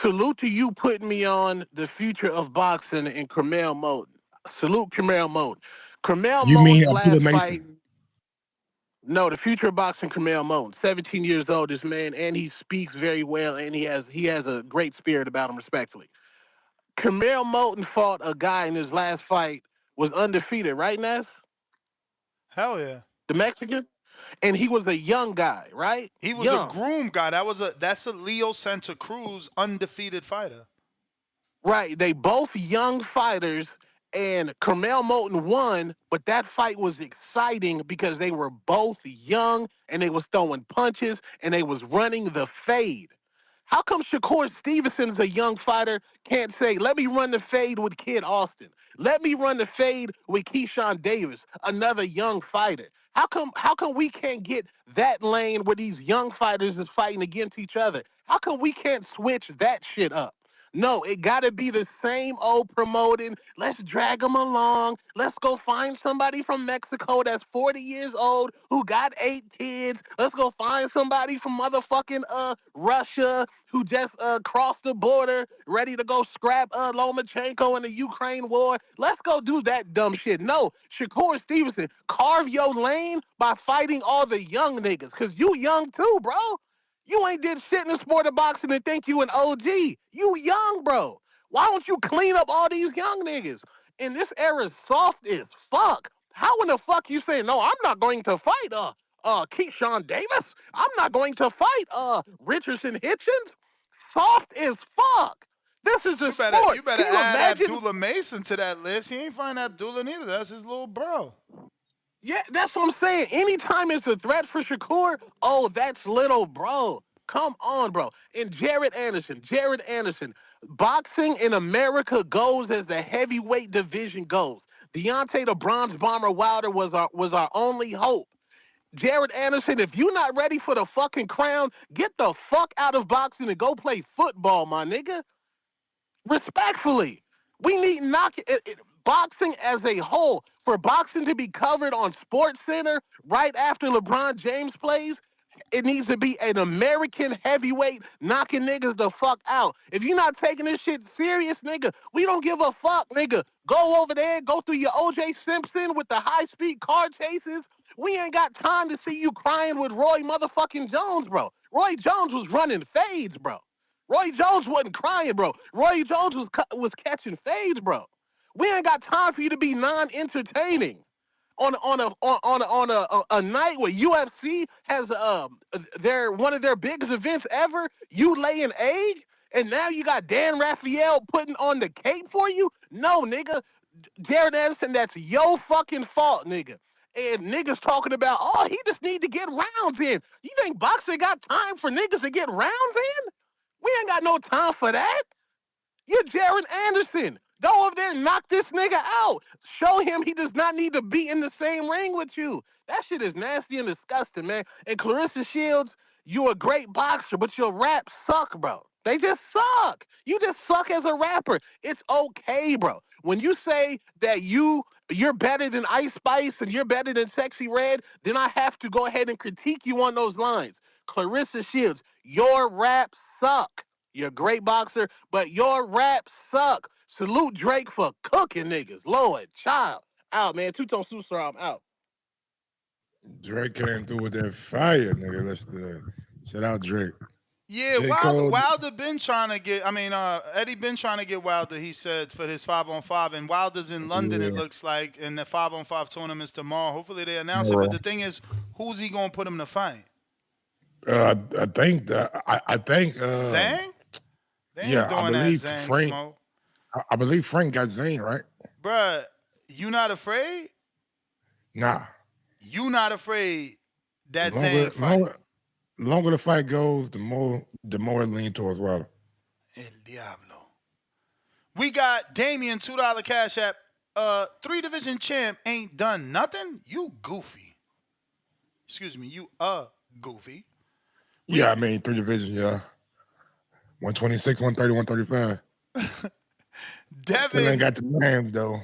salute to you putting me on the future of boxing and Camille Moten. Salute Camille Moten. Camille You mean Moten's Abdullah last fight. Mason? No, the future of boxing, Camille Moten. 17 years old, this man, and he speaks very well, and he has a great spirit about him, respectfully. Camille Moten fought a guy in his last fight, was undefeated, right, Ness? Hell yeah. The Mexican? And he was a young guy, right? He was a Young. groom guy. That's a Leo Santa Cruz undefeated fighter. Right. They both young fighters, and Carmel Moten won, but that fight was exciting because they were both young and they was throwing punches and they was running the fade. How come Shakur Stevenson's a young fighter can't say, let me run the fade with Kid Austin? Let me run the fade with Keyshawn Davis, another young fighter. How come we can't get that lane where these young fighters is fighting against each other? How come we can't switch that shit up? No, it got to be the same old promoting. Let's drag them along. Let's go find somebody from Mexico that's 40 years old who got 8 kids. Let's go find somebody from motherfucking Russia who just crossed the border, ready to go scrap Lomachenko in the Ukraine war. Let's go do that dumb shit. No, Shakur Stevenson, carve your lane by fighting all the young niggas, because you young too, bro. You ain't did shit in the sport of boxing and think you an OG. You young, bro. Why don't you clean up all these young niggas? And this era's soft as fuck. How in the fuck you saying, no, I'm not going to fight Keyshawn Davis? I'm not going to fight Richardson Hitchens? Soft as fuck. This is a sport. You better Can you add imagine? Abdullah Mason to that list. He ain't find Abdullah neither. That's his little bro. Yeah, that's what I'm saying. Anytime it's a threat for Shakur, oh, that's little bro. Come on, bro. And Jared Anderson. Boxing in America goes as the heavyweight division goes. Deontay the Bronze Bomber Wilder was our only hope. Jared Anderson, if you're not ready for the fucking crown, get the fuck out of boxing and go play football, my nigga. Respectfully, we need boxing as a whole. For boxing to be covered on Sports Center right after LeBron James plays, it needs to be an American heavyweight knocking niggas the fuck out. If you're not taking this shit serious, nigga, we don't give a fuck, nigga. Go over there, go through your O.J. Simpson with the high-speed car chases. We ain't got time to see you crying with Roy motherfucking Jones, bro. Roy Jones was running fades, bro. Roy Jones wasn't crying, bro. Roy Jones was catching fades, bro. We ain't got time for you to be non-entertaining on a night where UFC has one of their biggest events ever. You lay an egg, and now you got Dan Raphael putting on the cake for you. No, nigga, Jared Anderson, that's your fucking fault, nigga. And niggas talking about, oh, he just need to get rounds in. You think boxing got time for niggas to get rounds in? We ain't got no time for that. You're Jared Anderson. Go over there and knock this nigga out. Show him he does not need to be in the same ring with you. That shit is nasty and disgusting, man. And Clarissa Shields, you a great boxer, but your raps suck, bro. They just suck. You just suck as a rapper. It's okay, bro. When you say that you're better than Ice Spice and you're better than Sexy Red, then I have to go ahead and critique you on those lines. Clarissa Shields, your raps suck. You're a great boxer, but your raps suck. Salute Drake for cooking niggas. Lord, child. Out, man. Two-tone superstar, I'm out. Drake came through with that fire, nigga. Let's do that. Shout out Drake. Yeah, J. Cole. Wilder been trying to get. I mean, Eddie been trying to get Wilder. He said for his 5-on-5, and Wilder's in London. It Yeah. looks like, and the 5-on-5 tournament's tomorrow. Hopefully they announce it. Yeah. But the thing is, who's he gonna put him to fight? I think that I think Zhang? They ain't yeah, I doing that believe Zhang Frank. smoke, I believe Frank got Zane right. bruh. You not afraid? Nah. You not afraid that Longer, Zhang fight? longer, longer the fight goes, the more it lean towards Wilder. El Diablo. We got Damien $2 Cash App. 3-division champ ain't done nothing. You goofy. Excuse me. You goofy. Yeah, I mean 3 divisions. Yeah, 126, 130, 135. Still ain't Devin got the name though.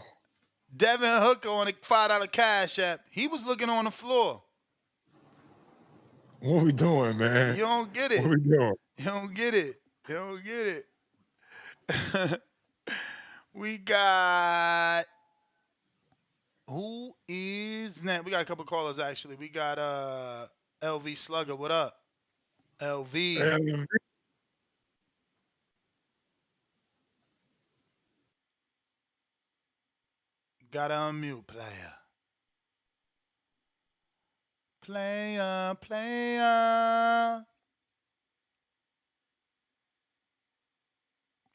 Hooker on a $5 Cash App. He was looking on the floor. What we doing, man? You don't get What it. we doing? You don't get it. You don't get it. We got who is next? We got a couple callers actually. We got LV Slugger. What up? LV. Gotta unmute player. Player.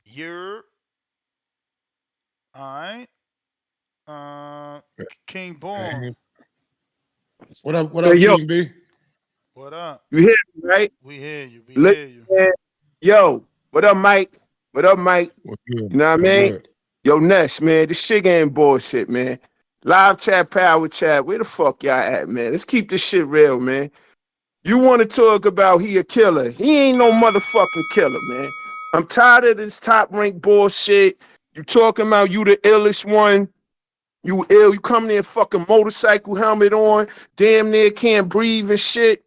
You're all right. King Born. What up? What Hey, up, yo, King B? What up? you hear me, right? We hear you. We Listen, hear you. man. Yo, what up, Mike? What up, Mike? What's good? You know what I What's mean? good? Yo, Ness, man, this shit ain't bullshit, man. Live chat, power chat, where the fuck y'all at, man? Let's keep this shit real, man. You want to talk about he a killer. He ain't no motherfucking killer, man. I'm tired of this top rank bullshit. You talking about you the illest one. You ill, you come there fucking motorcycle helmet on, damn near can't breathe and shit,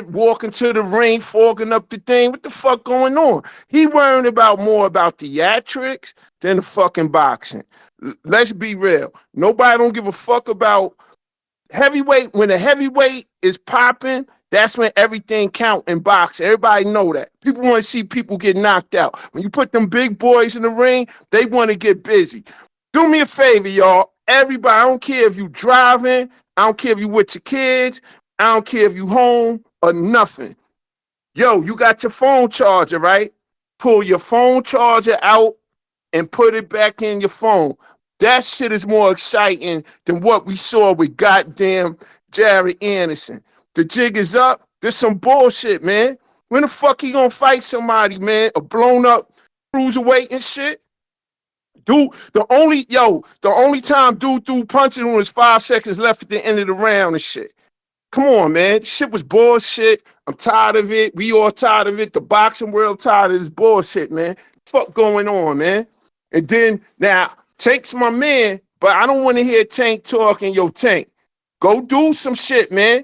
walking to the ring, fogging up the thing. What the fuck going on? He worrying about more about theatrics than the fucking boxing. Let's be real. Nobody don't give a fuck about heavyweight. When the heavyweight is popping, that's when everything count in boxing. Everybody know that. People want to see people get knocked out. When you put them big boys in the ring, they want to get busy. Do me a favor, y'all. Everybody, I don't care if you driving, I don't care if you with your kids, I don't care if you home or nothing. Yo, you got your phone charger, right? Pull your phone charger out and put it back in your phone. That shit is more exciting than what we saw with goddamn Jared Anderson. The jig is up. There's some bullshit, man. When the fuck he gonna fight somebody, man? A blown up cruiserweight and shit? Dude, the only time dude threw punches when was 5 seconds left at the end of the round and shit. Come on, man. This shit was bullshit. I'm tired of it. We all tired of it. The boxing world tired of this bullshit, man. Fuck going on, man. And then now Tank's my man, but I don't want to hear Tank talking. Yo, Tank, go do some shit, man.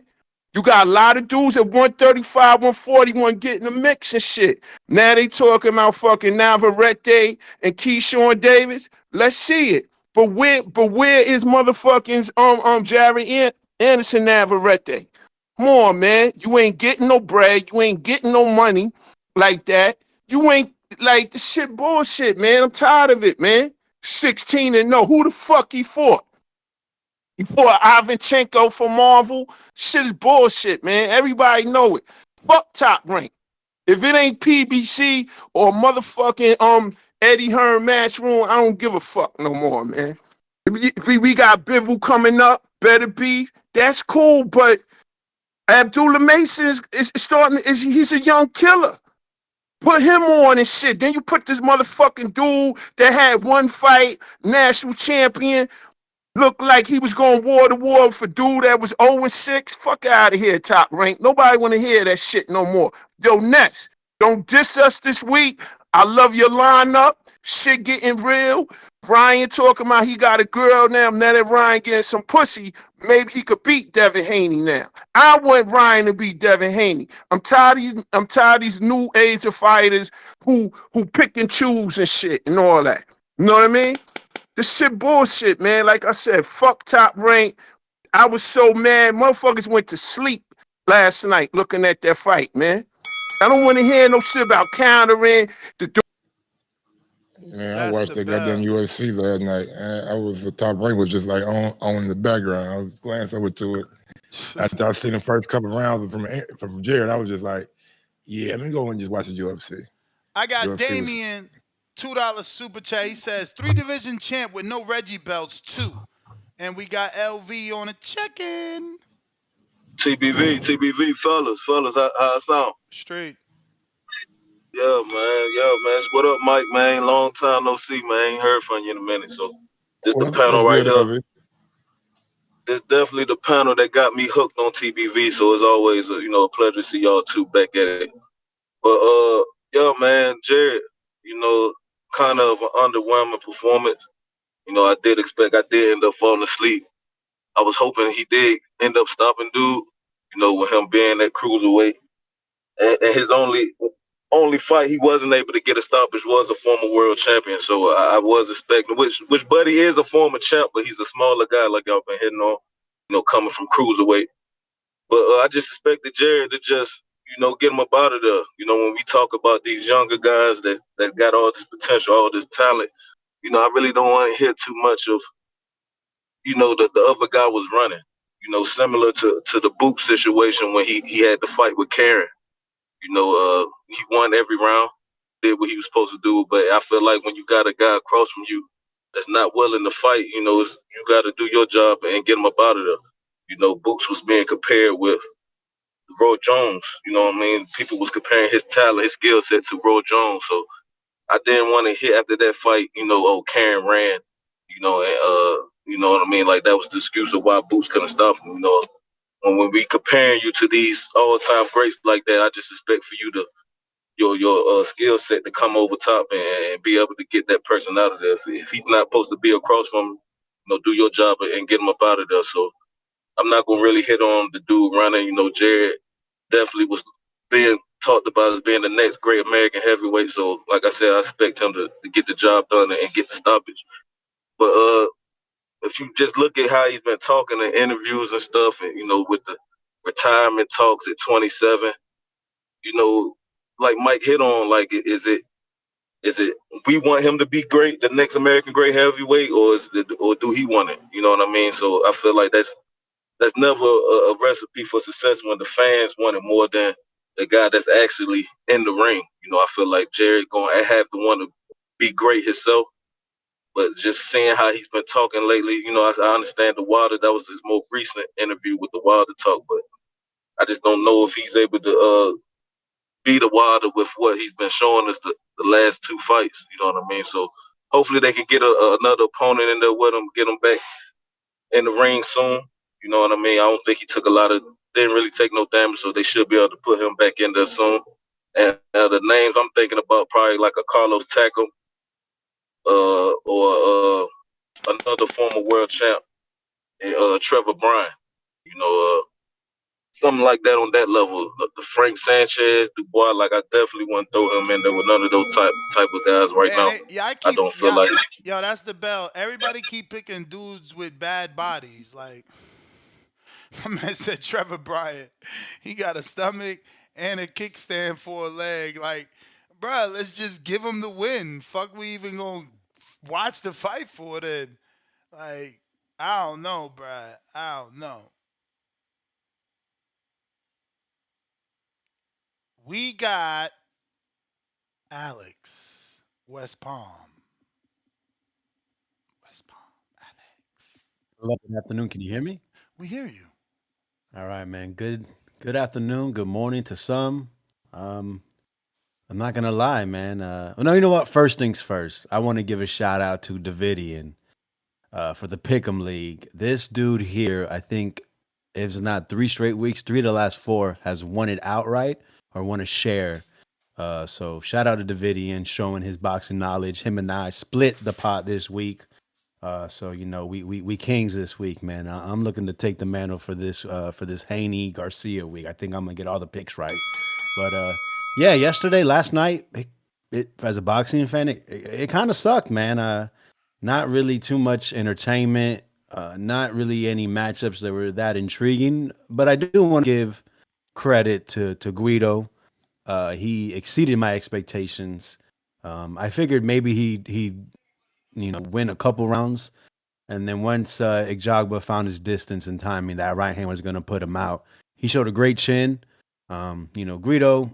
You got a lot of dudes at 135, 141 getting the mix and shit. Now they talking about fucking Navarrete and Keyshawn Davis. Let's see it. But where is motherfucking Jared Anderson Navarrete? Come on, man. You ain't getting no bread. You ain't getting no money like that. You ain't like the shit bullshit, man. I'm tired of it, man. 16 and no. Who the fuck he fought? He fought Ivanchenko for Marvel. Shit is bullshit, man. Everybody know it. Fuck Top Rank. If it ain't PBC or motherfucking Eddie Hearn Matchroom, I don't give a fuck no more, man. We got Bivol coming up, better be. That's cool, but Abdullah Mason is starting. He's a young killer. Put him on and shit. Then you put this motherfucking dude that had one fight, national champion. Looked like he was going war to war for dude that was 0-6. Fuck out of here, Top Rank. Nobody want to hear that shit no more. Yo, Ness, don't diss us this week. I love your lineup. Shit getting real. Ryan talking about he got a girl now. Now that Ryan getting some pussy, maybe he could beat Devin Haney now. I want Ryan to beat Devin Haney. I'm tired of these new age of fighters who pick and choose and shit and all that. You know what I mean? This shit bullshit, man. Like I said, fuck Top Rank. I was so mad. Motherfuckers went to sleep last night looking at that fight, man. I don't want to hear no shit about countering the. Man, I That's watched the that goddamn bell. UFC last night, and I was the top rank was just like on in the background. I was glancing over to it after I seen the first couple rounds from Jared. I was just like, yeah, let me go and just watch the UFC. I got UFC was Damien, $2 super chat. He says 3 division champ with no Reggie belts, 2. And we got LV on a check-in. TBV, fellas, how it sound? Straight. Yeah, man. What up, Mike, man? Long time no see, man. Ain't heard from you in a minute. So this the what's panel right good, here. LV? This definitely the panel that got me hooked on TBV. So it's always a pleasure to see y'all two back at it. But yeah, man, Jared, kind of an underwhelming performance. I did end up falling asleep. I was hoping he did end up stopping dude, with him being that cruiserweight. And his only fight he wasn't able to get a stoppage was a former world champion. So I was expecting, which Buddy is a former champ, but he's a smaller guy like y'all been hitting on, coming from cruiserweight. But I just expected Jared to just get him up out of there. When we talk about these younger guys that got all this potential, all this talent, I really don't want to hear too much of the other guy was running. Similar to the Boot situation when he had the fight with Karen. He won every round, did what he was supposed to do. But I feel like when you got a guy across from you that's not willing to fight, you got to do your job and get him up out of there. Boots was being compared with Roy Jones. You know what I mean? People was comparing his talent, his skill set to Roy Jones. So I didn't want to hear after that fight, oh, Karen ran, you know what I mean? Like that was the excuse of why Boots couldn't stop him. When we comparing you to these all-time greats like that, I just expect for you to your skill set to come over top and be able to get that person out of there. If he's not supposed to be across from him, do your job and get him up out of there. So I'm not gonna really hit on the dude running. Jared definitely was being talked about as being the next great American heavyweight. So like I said, I expect him to get the job done and get the stoppage. But if you just look at how he's been talking in interviews and stuff, and with the retirement talks at 27, like Mike hit on, like is it we want him to be great, the next American great heavyweight, or do he want it? You know what I mean? So I feel like that's never a recipe for success when the fans want it more than the guy that's actually in the ring. I feel like Jared gonna have to want to be great himself. But just seeing how he's been talking lately, I understand the Wilder. That was his most recent interview with the Wilder talk, but I just don't know if he's able to beat the Wilder with what he's been showing us the last 2 fights. You know what I mean? So hopefully they can get another opponent in there with him, get him back in the ring soon. You know what I mean? I don't think he took didn't really take no damage, so they should be able to put him back in there soon. And the names I'm thinking about probably like a Carlos Takam, or another former world champ, Trevor Bryan. You know, something like that on that level. The Frank Sanchez, Dubois, like I definitely wouldn't throw him in there with none of those type of guys right now. I I keep don't feel like. yo, that's the bell. Everybody keep picking dudes with bad bodies. Like my man said Trevor Bryant. He got a stomach and a kickstand for a leg. Like, bruh, let's just give him the win. Fuck we even gonna watch the fight for then. Like, I don't know, bruh. I don't know. We got Alex West Palm. West Palm, Alex. Good afternoon. Can you hear me? We hear you. All right, man. Good afternoon. Good morning to some. Um, I'm not gonna lie, man. No, you know what? First things first. I want to give a shout out to Davidian for the Pick'em League. This dude here, I think, if it's not 3 straight weeks, 3 of the last 4 has won it outright or won a share. So shout out to Davidian showing his boxing knowledge. Him and I split the pot this week. So we kings this week, man. I'm looking to take the mantle for this Haney Garcia week. I think I'm gonna get all the picks right. But yeah, yesterday, last night, it as a boxing fan, it kind of sucked, man. Not really too much entertainment. Not really any matchups that were that intriguing. But I do want to give credit to Guido. He exceeded my expectations. I figured maybe he win a couple rounds, and then once Igjagba found his distance and timing, that right hand was going to put him out. He showed a great chin. Guido,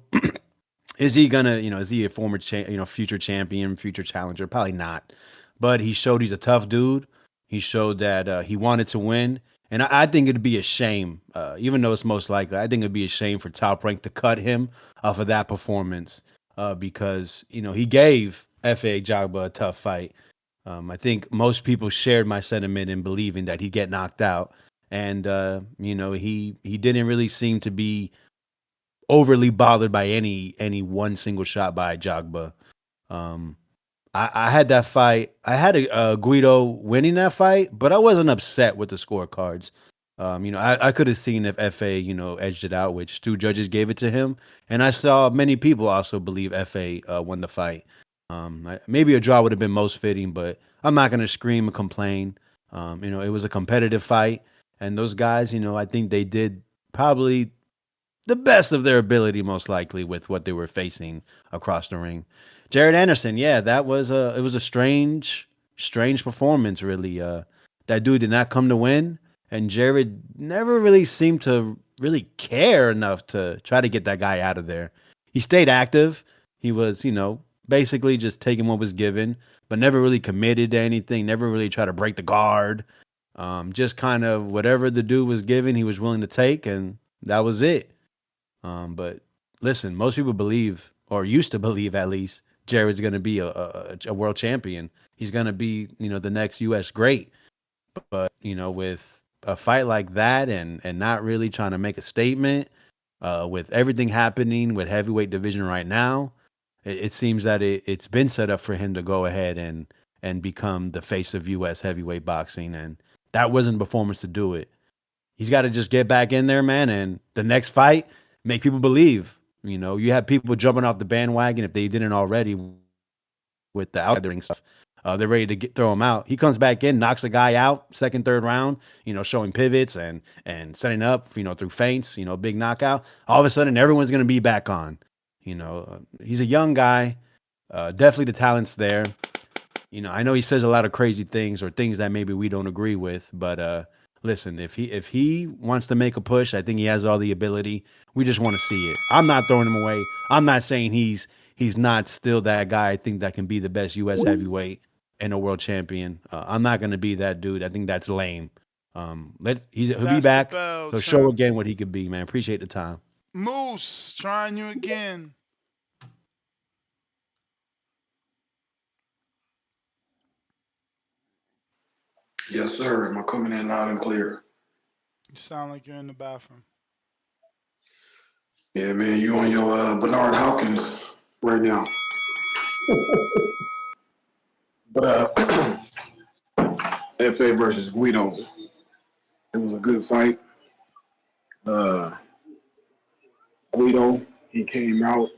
is he gonna, is he a former, future champion, future challenger? Probably not. But he showed he's a tough dude. He showed that he wanted to win, and I think it'd be a shame, even though it's most likely. I think it'd be a shame for Top Rank to cut him off of that performance, because he gave Fa Jagba a tough fight. I think most people shared my sentiment in believing that he'd get knocked out, and he didn't really seem to be overly bothered by any one single shot by Jogba. Um, I had that fight. I had a Guido winning that fight, but I wasn't upset with the scorecards. I could have seen if FA, edged it out, which two judges gave it to him, and I saw many people also believe FA won the fight. Maybe a draw would have been most fitting, but I'm not going to scream and complain. It was a competitive fight, and those guys, I think they did probably the best of their ability, most likely, with what they were facing across the ring. Jared Anderson, yeah, it was a strange performance, really. That dude did not come to win, and Jared never really seemed to really care enough to try to get that guy out of there. He stayed active. He was, basically just taking what was given, but never really committed to anything. Never really tried to break the guard. Just kind of whatever the dude was given, he was willing to take, and that was it. But listen, most people believe, or used to believe at least, Jared's going to be a world champion. He's going to be, the next U.S. great. But, with a fight like that and not really trying to make a statement, with everything happening with heavyweight division right now, it seems that it's been set up for him to go ahead and become the face of U.S. heavyweight boxing. And that wasn't the performance to do it. He's got to just get back in there, man. And the next fight, make people believe. You have people jumping off the bandwagon if they didn't already with the outgathering stuff. They're ready to throw him out. He comes back in, knocks a guy out, second, third round. Showing pivots and setting up. Through feints. Big knockout. All of a sudden, everyone's gonna be back on. He's a young guy. Definitely the talent's there. I know he says a lot of crazy things or things that maybe we don't agree with, but listen, if he wants to make a push, I think he has all the ability. We just want to see it. I'm not throwing him away. I'm not saying he's not still that guy. I think that can be the best U.S. heavyweight and a world champion. I'm not going to be that dude. I think that's lame. He'll be That's the back. bell, He'll show champ. again what he could be, man. Appreciate the time. Moose, trying you again. Yes, sir. Am I coming in loud and clear? You sound like you're in the bathroom. Yeah, man, you on your Bernard Hopkins right now. But FA versus Guido, it was a good fight. Uh, Guido, he came out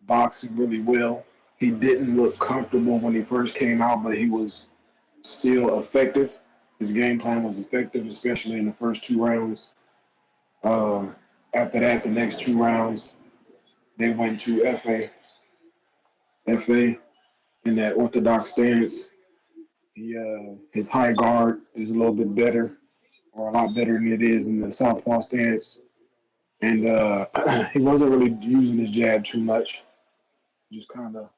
boxing really well. He didn't look comfortable when he first came out, but he was still effective. His game plan was effective, especially in the first two rounds. Uh, After that, the next two rounds, they went to FA. FA in that orthodox stance. His high guard is a little bit better, or a lot better than it is in the southpaw stance. And he wasn't really using his jab too much. Just kind of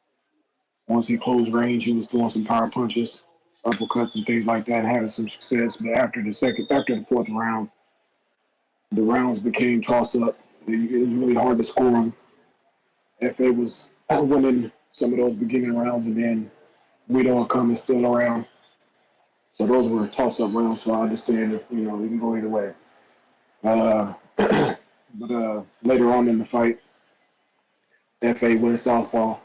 once he closed range, he was throwing some power punches, uppercuts, and things like that, having some success. But after the fourth round, the rounds became toss up. It was really hard to score him. FA was winning some of those beginning rounds, and then Guido coming still around. So those were toss up rounds. So I understand if we can go either way. But later on in the fight, FA went southpaw.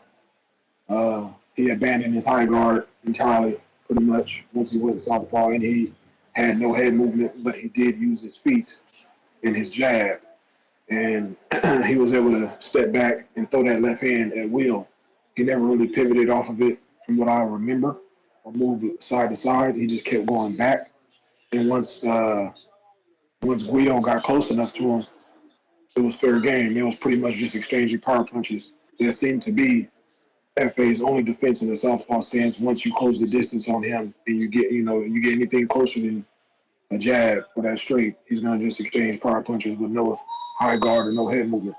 He abandoned his high guard entirely, pretty much, once he went southpaw, and he had no head movement, but he did use his feet and his jab, and he was able to step back and throw that left hand at will. He never really pivoted off of it, from what I remember, or moved side to side. He just kept going back, and once Guido got close enough to him, it was fair game. It was pretty much just exchanging power punches. That seemed to be FA's only defense in the southpaw stance. Once you close the distance on him and you get anything closer than a jab or that straight, he's gonna just exchange power punches with no high guard or no head movement.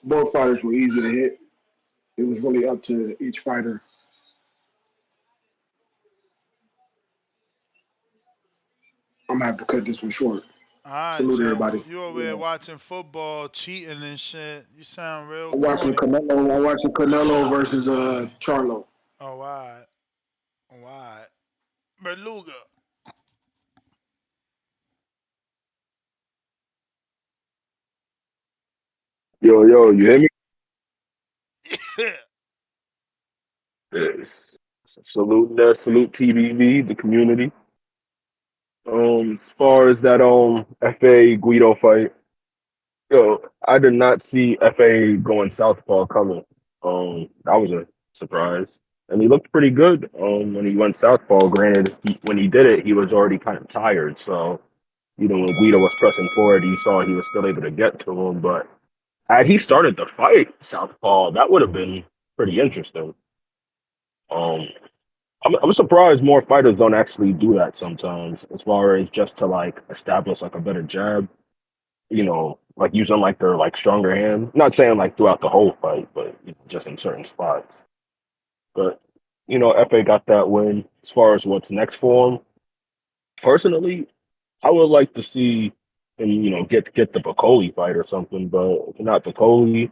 both fighters were easy to hit. It was really up to each fighter. I'm gonna have to cut this one short. All right, Salute Joe. everybody. You over here watching football, cheating and shit. You sound real I'm watching corny. Canelo. I'm watching Canelo versus Charlo. Oh, all right. All right. Beluga. Yo, you hear me? Yes. Salute TBV, the community. As far as that FA Guido fight, yo, I did not see FA going southpaw coming. That was a surprise, and he looked pretty good. When he went southpaw. Granted, when he did it, he was already kind of tired. So when Guido was pressing forward, you saw he was still able to get to him. But had he started the fight southpaw, that would have been pretty interesting. Um, I'm surprised more fighters don't actually do that sometimes, as far as just to like establish like a better jab, like using like their like stronger hand. Not saying like throughout the whole fight, but just in certain spots. But FA got that win. As far as what's next for him, personally, I would like to see him, get the Bacoli fight or something. But if not Bacoli,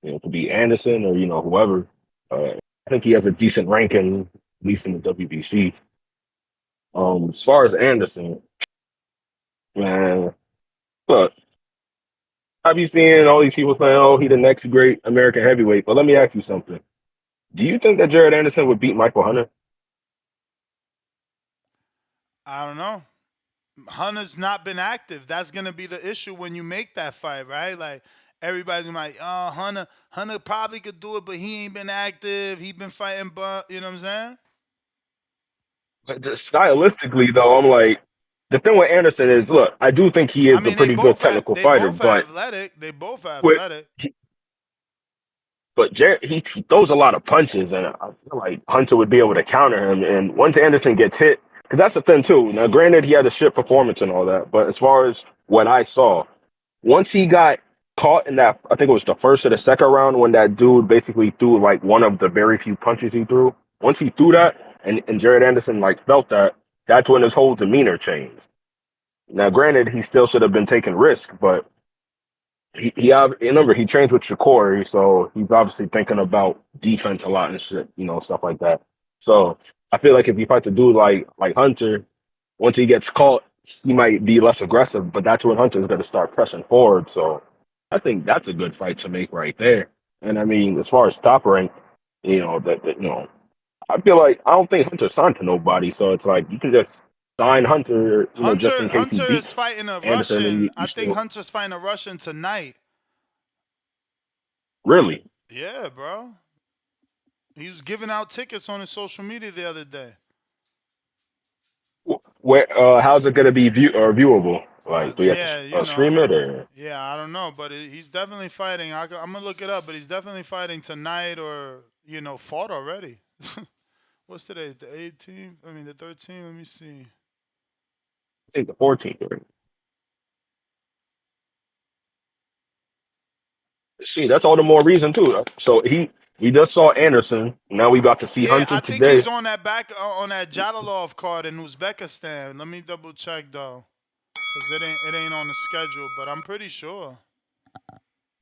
it could be Anderson or whoever. I think he has a decent ranking, at least in the WBC. As far as Anderson, man, look, I be seeing all these people saying, "Oh, he the next great American heavyweight." But let me ask you something: do you think that Jared Anderson would beat Michael Hunter? I don't know. Hunter's not been active. That's gonna be the issue when you make that fight, right? Like everybody's gonna be like, oh, Hunter probably could do it, but he ain't been active. He been fighting, but you know what I'm saying? But just stylistically, though, I'm like, the thing with Anderson is, look, I do think he I is a mean, they pretty good both have technical they fighter, both are but athletic. They both are with athletic. but Jared, he throws a lot of punches, and I feel like Hunter would be able to counter him. And once Anderson gets hit, because that's the thing too. Now, granted, he had a shit performance and all that, but as far as what I saw, once he got caught in that, I think it was the first or the second round when that dude basically threw like one of the very few punches he threw. Once he threw that, and Jared Anderson like felt that, that's when his whole demeanor changed. Now, granted, he still should have been taking risk, but remember he trains with Shakur, so he's obviously thinking about defense a lot and shit, stuff like that. So I feel like if you fight a dude like Hunter, once he gets caught, he might be less aggressive, but that's when Hunter's going to start pressing forward. So I think that's a good fight to make right there. And I mean, as far as top rank, I feel like I don't think Hunter signed to nobody, so it's like you can just sign Hunter, just in case he Hunter is beats fighting a Anderson, and Russian. you I think still Hunter's fighting a Russian tonight. really. Yeah, bro. He was giving out tickets on his social media the other day. Where how's it gonna be viewable? Like, do you have to Yeah, stream it or? yeah, I don't know, but he's definitely fighting. I'm gonna look it up, but he's definitely fighting tonight, or fought already. What's today? The 18th? I mean, the 13th. Let me see. I think the 14th. See, that's all the more reason too. So we just saw Anderson. Now we got to see Yeah, Hunter I think today, he's on that on that Jalalov card in Uzbekistan. Let me double check though, cause it ain't on the schedule, but I'm pretty sure.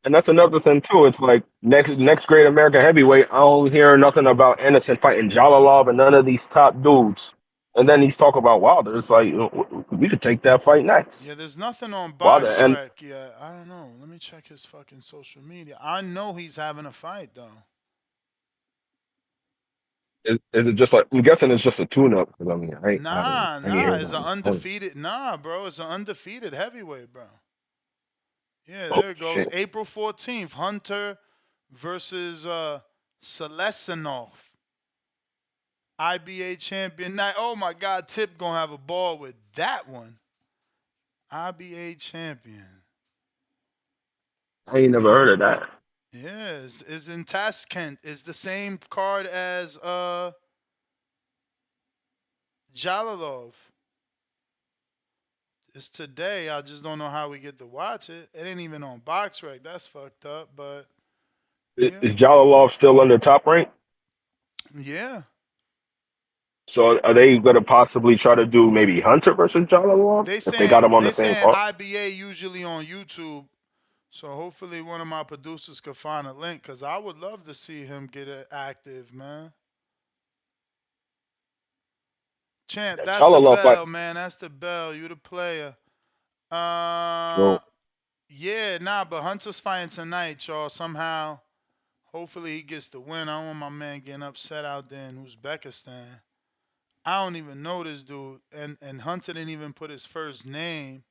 and that's another thing too. It's like next great American heavyweight. I don't hear nothing about Anderson fighting Jalalov and none of these top dudes. And then he's talking about Wilder. It's like we could take that fight next. Yeah, there's nothing on Wilder and BoxRec yet. I don't know. Let me check his fucking social media. I know he's having a fight though. Is it just like I'm guessing it's just a tune-up? Because I mean, I ain't Nah, hearing it's an nothing. Oh, undefeated. Nah, bro, it's an undefeated heavyweight, bro. Yeah, oh, there it goes. shit! April 14th, Hunter versus Selesanov. IBA champion night. Oh my God, Tip gonna have a ball with that one. IBA champion. I ain't never heard of that. Yeah, is in Tashkent. Is the same card as Jalalov. It's today. I just don't know how we get to watch it. It ain't even on BoxRec. That's fucked up. But yeah, Is Jalalov still under Top Rank? yeah. So are they gonna possibly try to do maybe Hunter versus Jalalov if they got him on the They same saying card? IBA usually on YouTube. So hopefully one of my producers could find a link because I would love to see him get it active, man. Champ, Yeah, that's the Jalalov fight. bell, man. That's the bell. You the player. So Yeah, nah, but Hunter's fighting tonight, y'all. Somehow, hopefully he gets the win. I don't want my man getting upset out there in Uzbekistan. I don't even know this dude, and Hunter didn't even put his first name.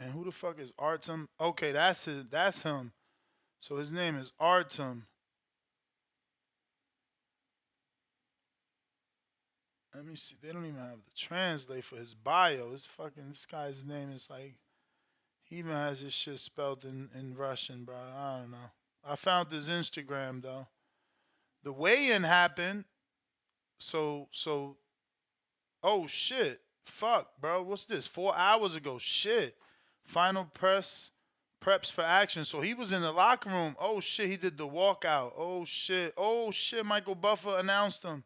And who the fuck is Artem? Okay, that's his. That's him. So his name is Artem. Let me see. They don't even have the translate for his bio. This guy's name is like he even has his shit spelled in Russian, bro. I don't know. I found his Instagram though. The weigh-in happened. So oh shit. Fuck, bro. What's this? 4 hours ago. Shit. Final preps for action. So he was in the locker room. Oh shit, he did the walkout. Oh shit. Oh shit, Michael Buffer announced him.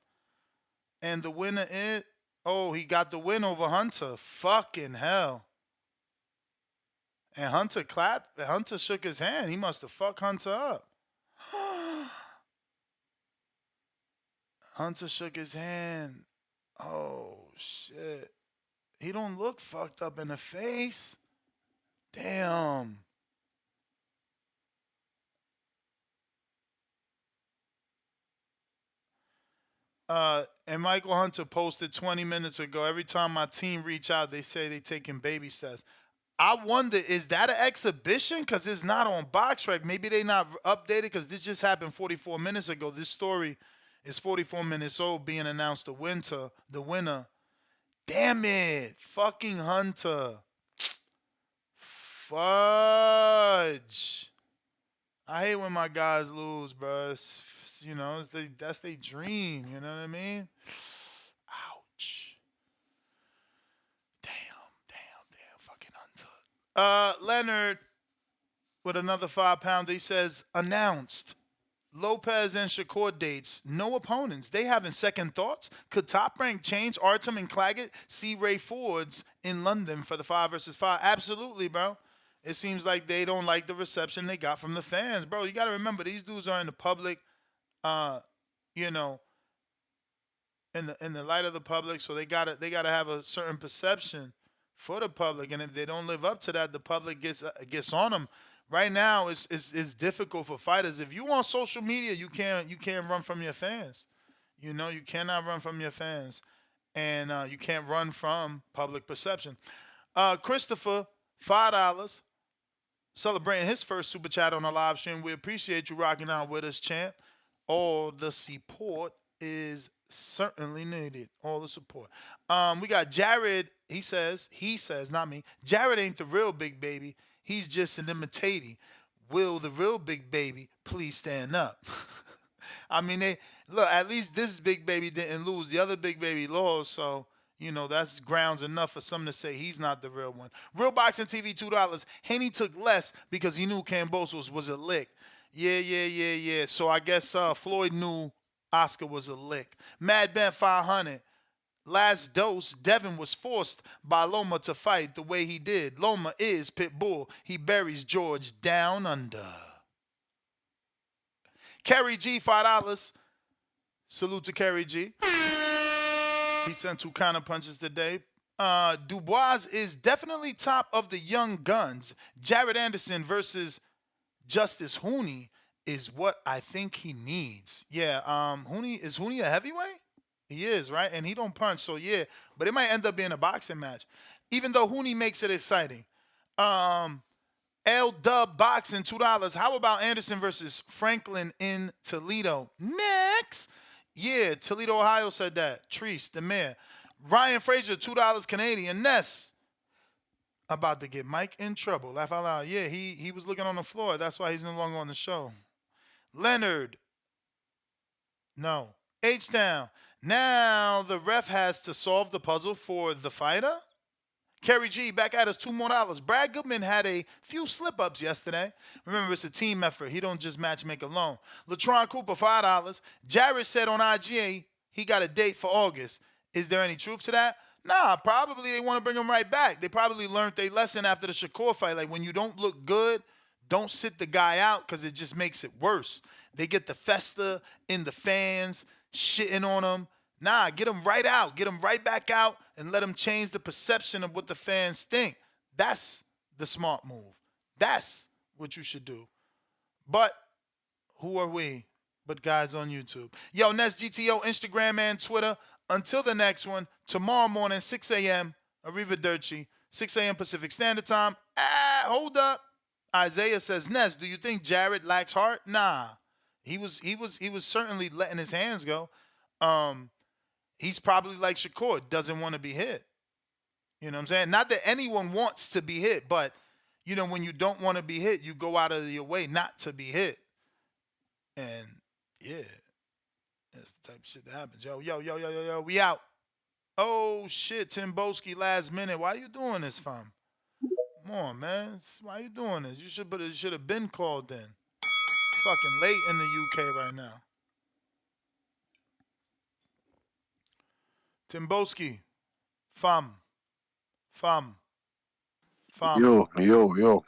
And the winner is oh, he got the win over Hunter. Fucking hell. And Hunter clapped. Hunter shook his hand. He must have fucked Hunter up. Hunter shook his hand. Oh shit. He don't look fucked up in the face. Damn. And Michael Hunter posted 20 minutes ago. Every time my team reach out, they say they taking baby steps. I wonder, is that an exhibition? Because it's not on BoxRec. Maybe they not updated because this just happened 44 minutes ago. This story is 44 minutes old, being announced the winner. Damn it. Fucking Hunter. Fudge. I hate when my guys lose, bro. That's their dream. You know what I mean? Ouch. Damn. Fucking Hunter. Leonard with another 5 pound. He says announced. Lopez and Shakur dates, no opponents. They having second thoughts. Could Top Rank change Artem and Claggett? See Ray Fords in London for the 5 versus 5. Absolutely, bro. It seems like they don't like the reception they got from the fans, bro. You got to remember these dudes are in the public, uh, you know, in the light of the public, so they gotta have a certain perception for the public, and if they don't live up to that, the public gets on them. Right now, it's difficult for fighters. If you on social media, you can't run from your fans. You cannot run from your fans, and you can't run from public perception. Christopher, $5, celebrating his first super chat on the live stream. We appreciate you rocking out with us, champ. All the support is certainly needed. All the support. We got Jared. He says, not me. Jared ain't the real big baby. He's just an imitatee. Will the real big baby please stand up? I mean, they look. At least this big baby didn't lose. The other big baby lost. So that's grounds enough for some to say he's not the real one. Real Boxing TV, $2. Haney took less because he knew Kambosos was a lick. Yeah. So I guess Floyd knew Oscar was a lick. Mad Ben 500. Last dose, Devin was forced by Loma to fight the way he did. Loma is Pitbull. He buries George down under. Kerry G, $5. Salute to Kerry G. He sent 2 counter punches today. Dubois is definitely top of the young guns. Jared Anderson versus Justice Hooney is what I think he needs. Yeah, Huni a heavyweight? He is, right? And he don't punch, so yeah. But it might end up being a boxing match. Even though Huni makes it exciting. L Dub Boxing, $2. How about Anderson versus Franklin in Toledo? Next. Yeah, Toledo, Ohio said that. Treese, the mayor. Ryan Frazier, $2 Canadian. Ness. About to get Mike in trouble. Laugh out loud. Yeah, he was looking on the floor. That's why he's no longer on the show. Leonard. No. H-Town. Now the ref has to solve the puzzle for the fighter? Kerry G, back at us, $2 more. Brad Goodman had a few slip-ups yesterday. Remember, it's a team effort. He don't just match make alone. Latron Cooper, $5. Jared said on IGA he got a date for August. Is there any truth to that? Nah, probably they want to bring him right back. They probably learned their lesson after the Shakur fight. Like, when you don't look good, don't sit the guy out because it just makes it worse. They get the festa in the fans, shitting on him. Nah, get him right out. Get him right back out and let him change the perception of what the fans think. That's the smart move. That's what you should do. But who are we but guys on YouTube? Yo, Ness GTO, Instagram and Twitter. Until the next one, tomorrow morning, 6 a.m., Arrivederci, 6 a.m. Pacific Standard Time. Hold up. Isaiah says, Ness, do you think Jared lacks heart? Nah. He was certainly letting his hands go. He's probably like Shakur, doesn't want to be hit. You know what I'm saying? Not that anyone wants to be hit, but, you know, when you don't want to be hit, you go out of your way not to be hit. And, yeah, that's the type of shit that happens. Yo, we out. Oh, shit, Tim Boski, last minute. Why you doing this, fam? Come on, man. Why you doing this? You should have been called in. It's fucking late in the UK right now. Tim Boski, fam. Yo.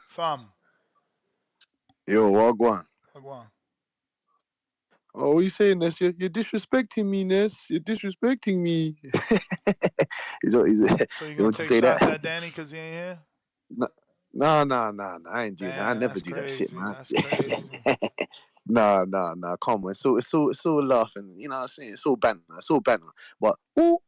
Fam. Yo, Wagwan. Wagwan. Oh, what you saying, Ness? You're disrespecting me, Ness. You're disrespecting me. So you you gonna want to take say shots that? at Danny because he ain't here? No. I ain't doing that. I Damn, never that's do that shit, crazy. man. That's crazy. No. Come on. It's all laughing. You know what I'm saying? It's all banter. But ooh.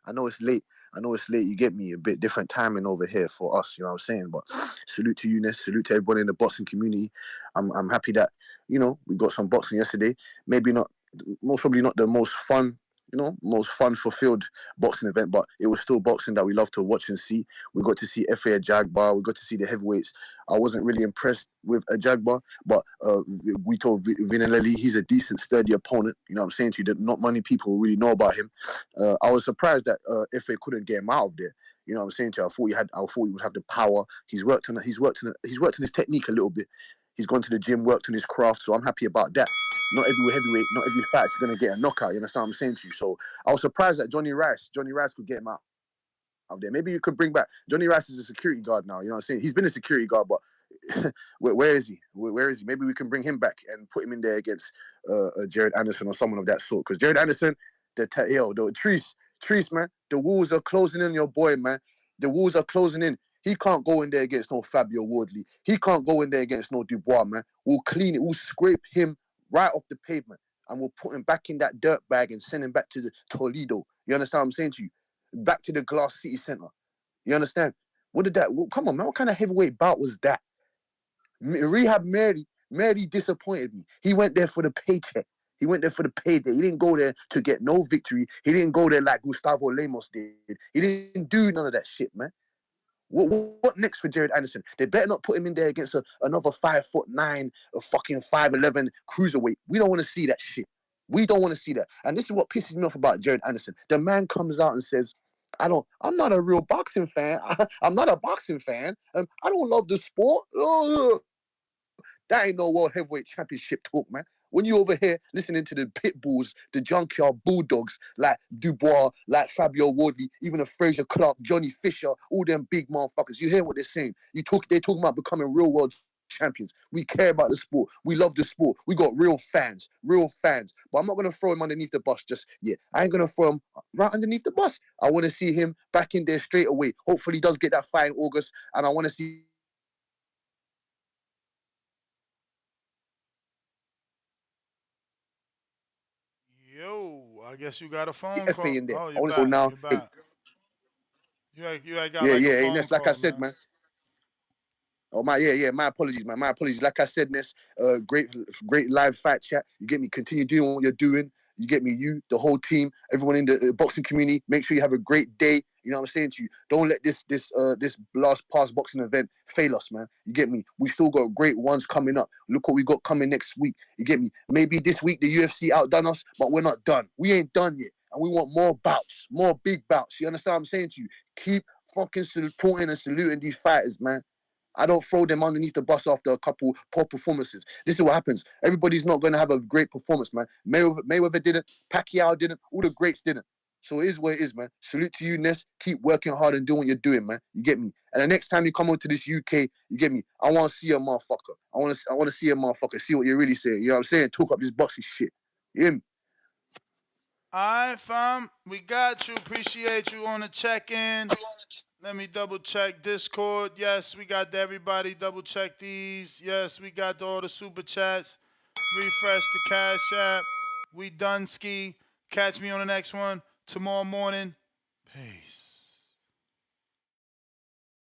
I know it's late. You get me, a bit different timing over here for us. You know what I'm saying? But salute to you, Ness. Salute to everybody in the boxing community. I'm happy that, you know, we got some boxing yesterday. Maybe not, most probably not the most fun, most fun fulfilled boxing event, but it was still boxing that we love to watch and see. We got to see FA Jagbar. We got to see the heavyweights. I wasn't really impressed with a Jagbar, but we told Vinalelli he's a decent, sturdy opponent. You know what I'm saying to you? That not many people really know about him. I was surprised that FA couldn't get him out of there. You know what I'm saying to you? I thought he would have the power. He's worked on his technique a little bit. He's gone to the gym, worked on his craft, so I'm happy about that. Not every heavyweight, not every fight is going to get a knockout. You understand what I'm saying to you? So I was surprised that Johnny Rice could get him out of there. Maybe you could bring back Johnny Rice is a security guard now. You know what I'm saying? He's been a security guard, but where is he? Where is he? Maybe we can bring him back and put him in there against Jared Anderson or someone of that sort. Because Jared Anderson, the Treese, man, the walls are closing in on your boy, man. The walls are closing in. He can't go in there against no Fabio Wardley. He can't go in there against no Dubois, man. We'll clean it. We'll scrape him right off the pavement and we'll put him back in that dirt bag and send him back to the Toledo. You understand what I'm saying to you? Back to the Glass City Center. You understand? Come on, man. What kind of heavyweight bout was that? Rehab Mary disappointed me. He went there for the paycheck. He went there for the payday. He didn't go there to get no victory. He didn't go there like Gustavo Lemos did. He didn't do none of that shit, man. What next for Jared Anderson? They better not put him in there against another 5'9", a fucking 5'11" cruiserweight. We don't want to see that shit. We don't want to see that. And this is what pisses me off about Jared Anderson. The man comes out and says, I'm not a real boxing fan. I'm not a boxing fan. I don't love the sport. That ain't no World Heavyweight Championship talk, man. When you over here listening to the pit bulls, the junkyard bulldogs like Dubois, like Fabio Wardley, even a Fraser Clark, Johnny Fisher, all them big motherfuckers, you hear what they're saying. They're talking about becoming real world champions. We care about the sport. We love the sport. We got real fans. But I'm not going to throw him underneath the bus just yet. I ain't going to throw him right underneath the bus. I want to see him back in there straight away. Hopefully he does get that fight in August, and I want to see Yo, I guess you got a phone FA call. in there. Oh, I you're want to go back. now. You're Hey, back. You got yeah, like a yeah, hey, phone Ness, like I call, said, man. man. Oh my, yeah, yeah. My apologies, man. My apologies. Like I said, Ness, great live fight chat. You get me. Continue doing what you're doing. You get me. You, the whole team, everyone in the boxing community. Make sure you have a great day. You know what I'm saying to you. Don't let this last past boxing event fail us, man. You get me. We still got great ones coming up. Look what we got coming next week. You get me. Maybe this week the UFC outdone us, but we're not done. We ain't done yet, and we want more bouts, more big bouts. You understand what I'm saying to you? Keep fucking supporting and saluting these fighters, man. I don't throw them underneath the bus after a couple poor performances. This is what happens. Everybody's not going to have a great performance, man. Mayweather didn't. Pacquiao didn't. All the greats didn't. So it is what it is, man. Salute to you, Ness. Keep working hard and doing what you're doing, man. You get me. And the next time you come onto this UK, you get me. I want to see a motherfucker. I want to see a motherfucker. See what you're really saying. You know what I'm saying? Talk up this boxing shit. You hear me? All right, fam. We got you. Appreciate you on the check-in. Let me double check Discord. Yes, we got everybody. Double check these. Yes, we got all the super chats. Refresh the Cash App. We done ski. Catch me on the next one tomorrow morning. Peace.